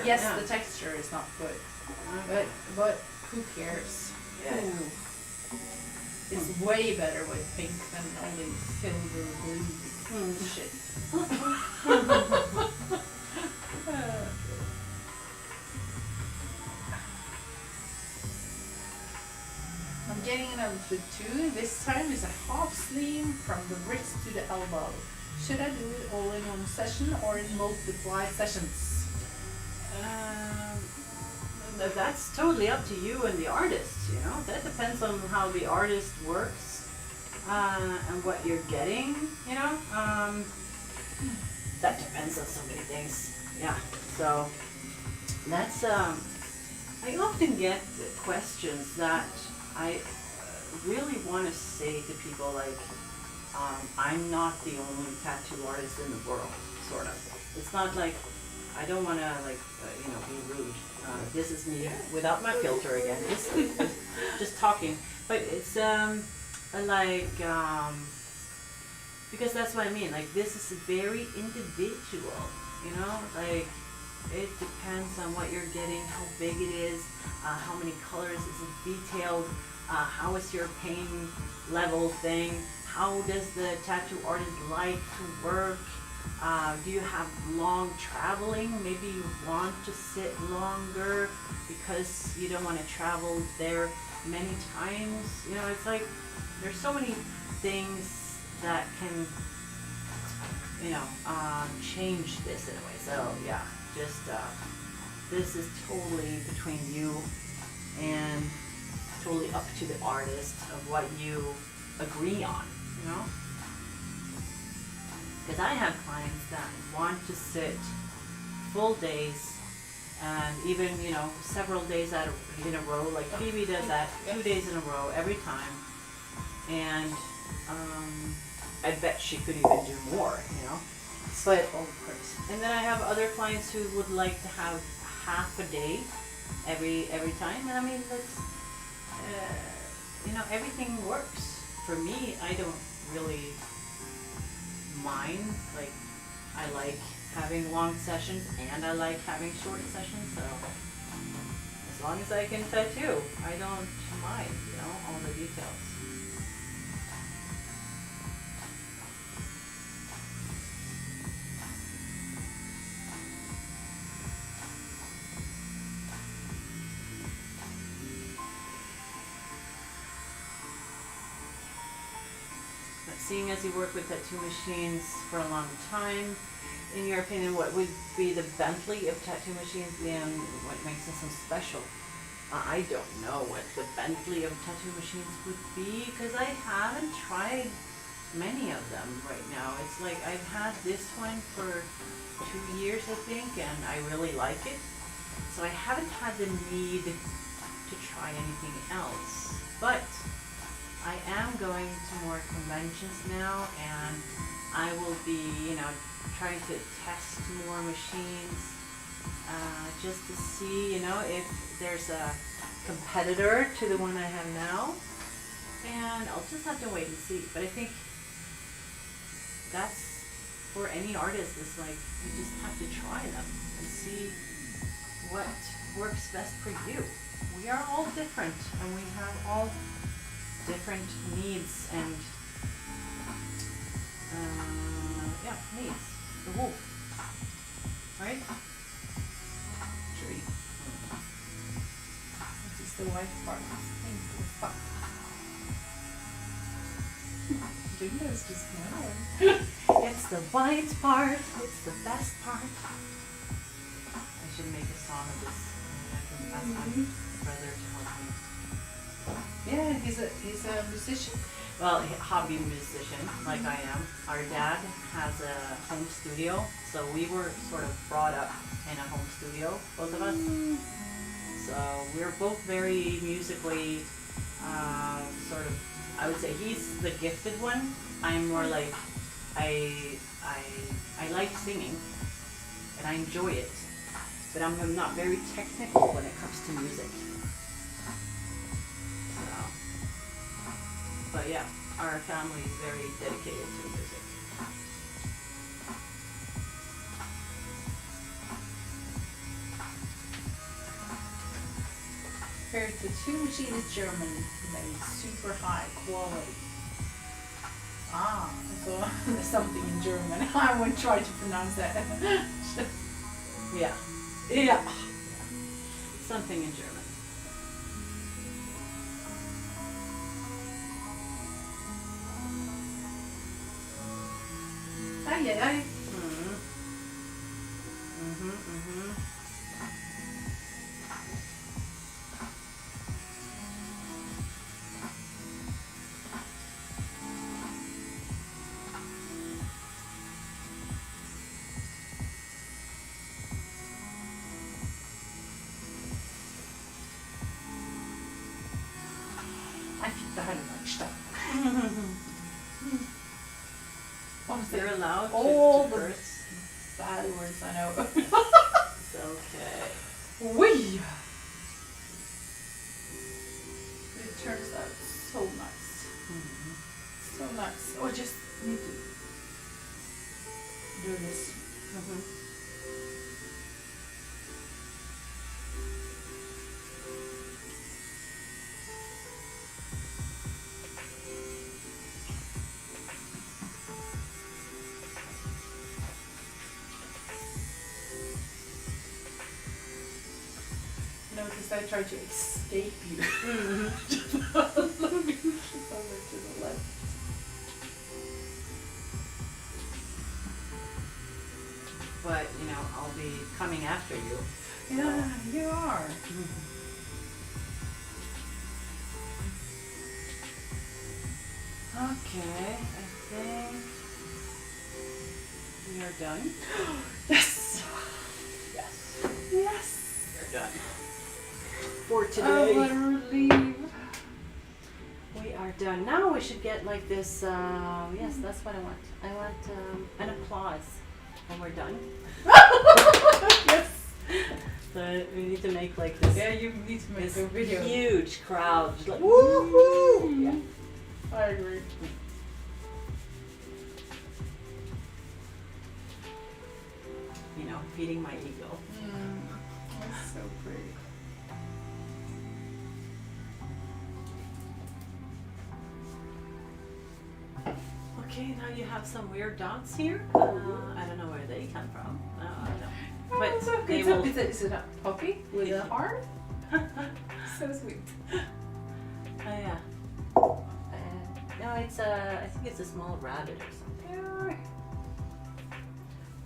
yes, yeah. the texture is not good. But who cares? Yeah. It's way better with pink than only silver blue shit. I'm getting an outfit too. This time is a half sleeve from the wrist to the elbow. Should I do it all in one session or in multiple sessions? That's totally up to you and the artist, you know? That depends on how the artist works and what you're getting, you know? That depends on so many things. Yeah, so that's, I often get questions that I really want to say to people like, I'm not the only tattoo artist in the world, sort of. It's not like, I don't want to like, you know, be rude. This is me without my filter again. Just talking, but it's like because that's what I mean. Like this is very individual, you know. Like it depends on what you're getting, how big it is, how many colors, is it detailed, how is your pain level thing, how does the tattoo artist like to work. Do you have long traveling? Maybe you want to sit longer because you don't want to travel there many times. You know, it's like there's so many things that can, you know, change this in a way. So yeah, just this is totally between you and totally up to the artist of what you agree on, you know? Because I have clients that want to sit full days and even, you know, several days in a row. Like Phoebe does that 2 days in a row every time. And I bet she could even do more, you know. But, and then I have other clients who would like to have half a day every time. And I mean, that's, you know, everything works. For me, I don't really mind. Like, I like having long sessions and I like having short sessions, so as long as I can tattoo, I don't mind, you know, all the details. seeing as you work with tattoo machines for a long time, in your opinion, what would be the Bentley of tattoo machines and what makes them so special? I don't know what the Bentley of tattoo machines would be because I haven't tried many of them right now. It's like I've had this one for 2 years, I think, and I really like it. So I haven't had the need to try anything else. But I am going to more conventions now, and I will be, trying to test more machines just to see, if there's a competitor to the one I have now. And I'll just have to wait and see. But I think that's for any artist. It's like you just have to try them and see what works best for you. We are all different, and we have all different needs and needs. The wolf, right? Tree. This is the white part. Windows just now. It's the white part. It's the best part. I should make a song of this, and I can ask my brother to help me. Yeah, he's a musician. Well, hobby musician, like I am. Our dad has a home studio, so we were sort of brought up in a home studio, both of us. So we're both very musically, sort of. I would say he's the gifted one. I'm more like I like singing, and I enjoy it, but I'm not very technical when it comes to music. But yeah, our family is very dedicated to music. Her tattoo machine is German, made super high quality. So there's something in German. I won't try to pronounce that. Yeah, Yeah. something in German. Aj, aj, aj. I fick det här lunch då. You're allowed all to the curse. bad words I know. It's okay. Wee! It turns out so nice. So nice. Oh, just need to do this. Notice I tried to escape you. Looking over to the left. But, I'll be coming after you. Yeah, you are. Okay, I think we are done. Yes! Yes, Yes! we're done. For I today. want to leave. We are done. Now we should get like this, yes, that's what I want. I want an applause when we're done. Yes! So we need to make like this, Yeah, you need to make this a video. huge crowd. Just like, woohoo! Yeah. I agree. Feeding my ego. That's so pretty. Okay, now you have some weird dots here. I don't know where they come from. I don't know. But it's okay. they will. Is it a puppy with a heart? So sweet. Yeah. No, it's a. I think it's a small rabbit or something.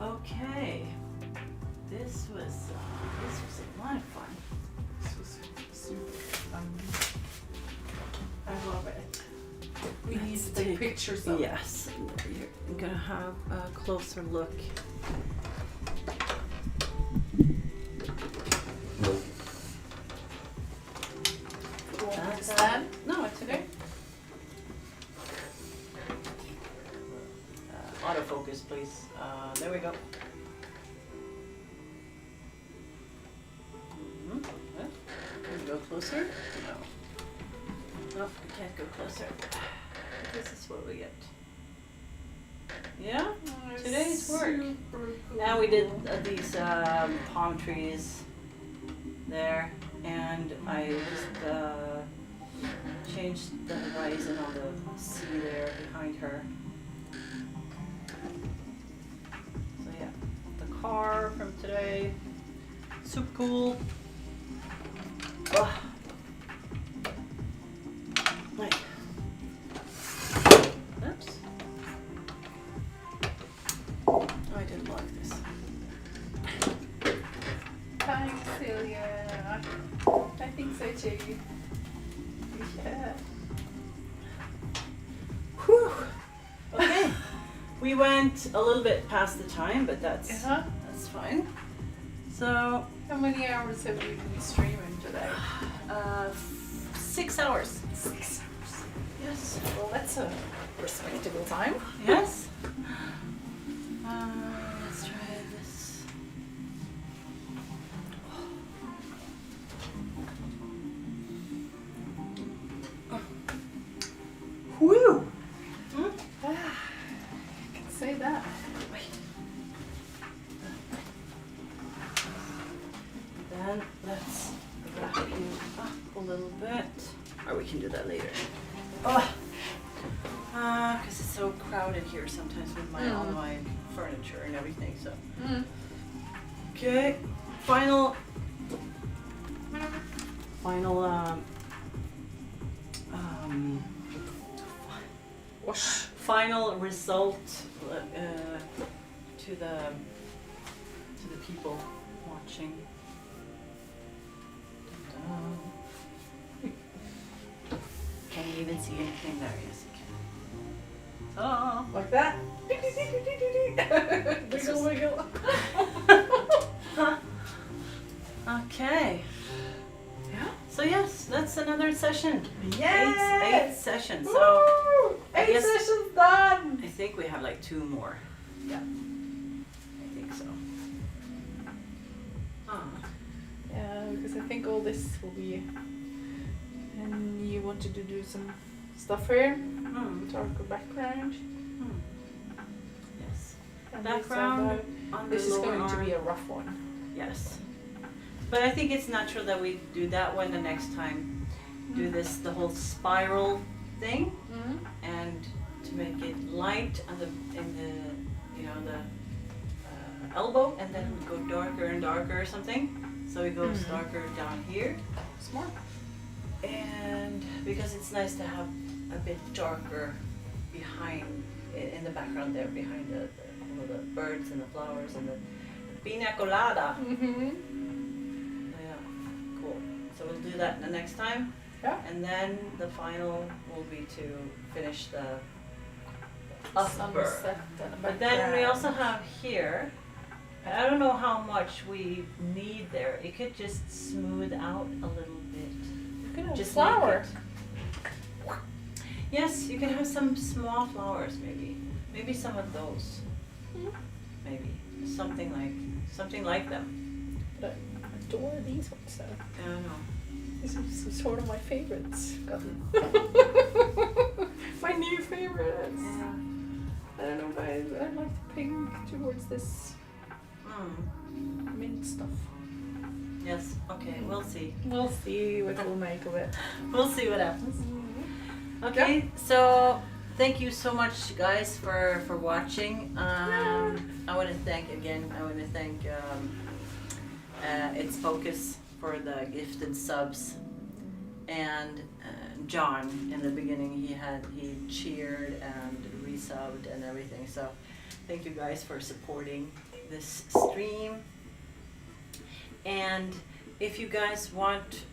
Okay. This was a lot of fun. This was super fun. I love it. We need to take pictures of it. Yes. I'm gonna have a closer look. You want me to stand? No, it's okay. Autofocus, please. There we go. Can we go closer? No. No, we can't go closer. This is what we get. Yeah? Today's work. Now we did these palm trees there, and I just changed the horizon on the sea there behind her. So yeah, the car from today, super cool. Oh. Right. Oops. Oh, I didn't like this. Thanks, Celia. I think so too. Yeah. Whew. Okay. We went a little bit past the time, but that's fine. So, How many hours have you been streaming today? 6 hours. 6 hours. Yes. Well, that's a respectable time. Yes. Let's try this. Whew. I can say that. Then let's wrap you up a little bit. Or we can do that later. Oh. Because it's so crowded here sometimes with all my furniture and everything. So. Okay. Final Wash. final result to the people watching. Can you even see anything there? Yes, you can. Oh. Like that. Wiggle, wiggle. Okay. Yeah. So yes, that's another session. Yay! Eight sessions. So Woo! I 8 guess- sessions done. I think we have like 2 more. Yeah. I think so. Yeah, because I think all this will be. And you wanted to do some stuff here. Darker background. Yes. And Background on the This is lower going to arm. be a rough one. Yes. But I think it's natural that we do that one the next time. Do this, the whole spiral thing, and to make it light on the elbow, and then go darker and darker or something. So it goes darker down here. Smart. And because it's nice to have a bit darker behind, in the background there, behind all the birds and the flowers and the pina colada. Yeah, cool. So we'll do that the next time. Yeah. And then the final will be to finish the upper. Sunset and a But then we background. also have here, I don't know how much we need there. It could just smooth out a little bit. You can have Just flower. make it. Yes, you can have some small flowers maybe. Maybe some of those. Maybe. Something like them. But I adore these ones though. I don't know. This is sort of my favorites. My new favorites. Yeah. I don't know, guys. I like the pink towards this mint stuff. Yes, okay, we'll see. We'll see what we'll make of it. We'll see what happens. Okay, so thank you so much guys for watching. I want to thank It's Focus for the gifted subs, and John in the beginning. He cheered and resubbed and everything. So thank you guys for supporting this stream. And if you guys want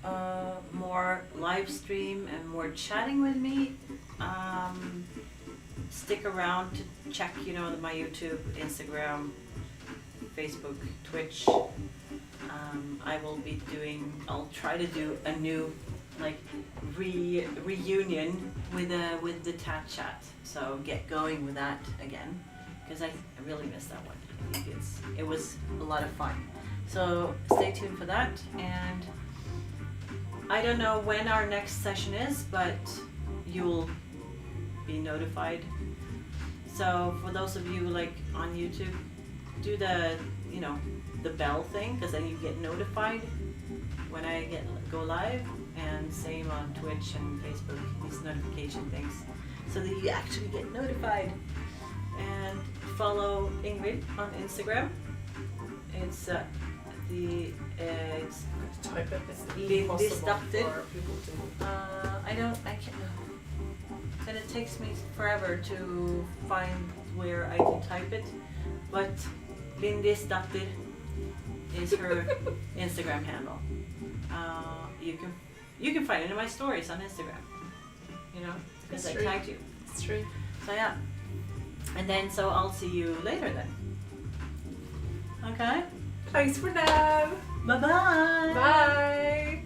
more live stream and more chatting with me, stick around to check, my YouTube, Instagram, Facebook, Twitch. I'll try to do a new reunion with the TatChat. So get going with that again, because I really missed that one. I think it was a lot of fun. So stay tuned for that, and I don't know when our next session is, but you'll be notified. So for those of you on YouTube, do the bell thing, because then you get notified when I go live, and same on Twitch and Facebook, these notification things, so that you actually get notified. And follow Ingvill on Instagram. It's it's Type it. It's Lindis impossible Dafter. for people to. I can't. And it takes me forever to find where I can type it, but Lindis Dafter is her Instagram handle. You can find it in my stories on Instagram. Because I tagged you. It's true. So yeah. And then I'll see you later then. Okay? Thanks for now. Bye-bye. Bye.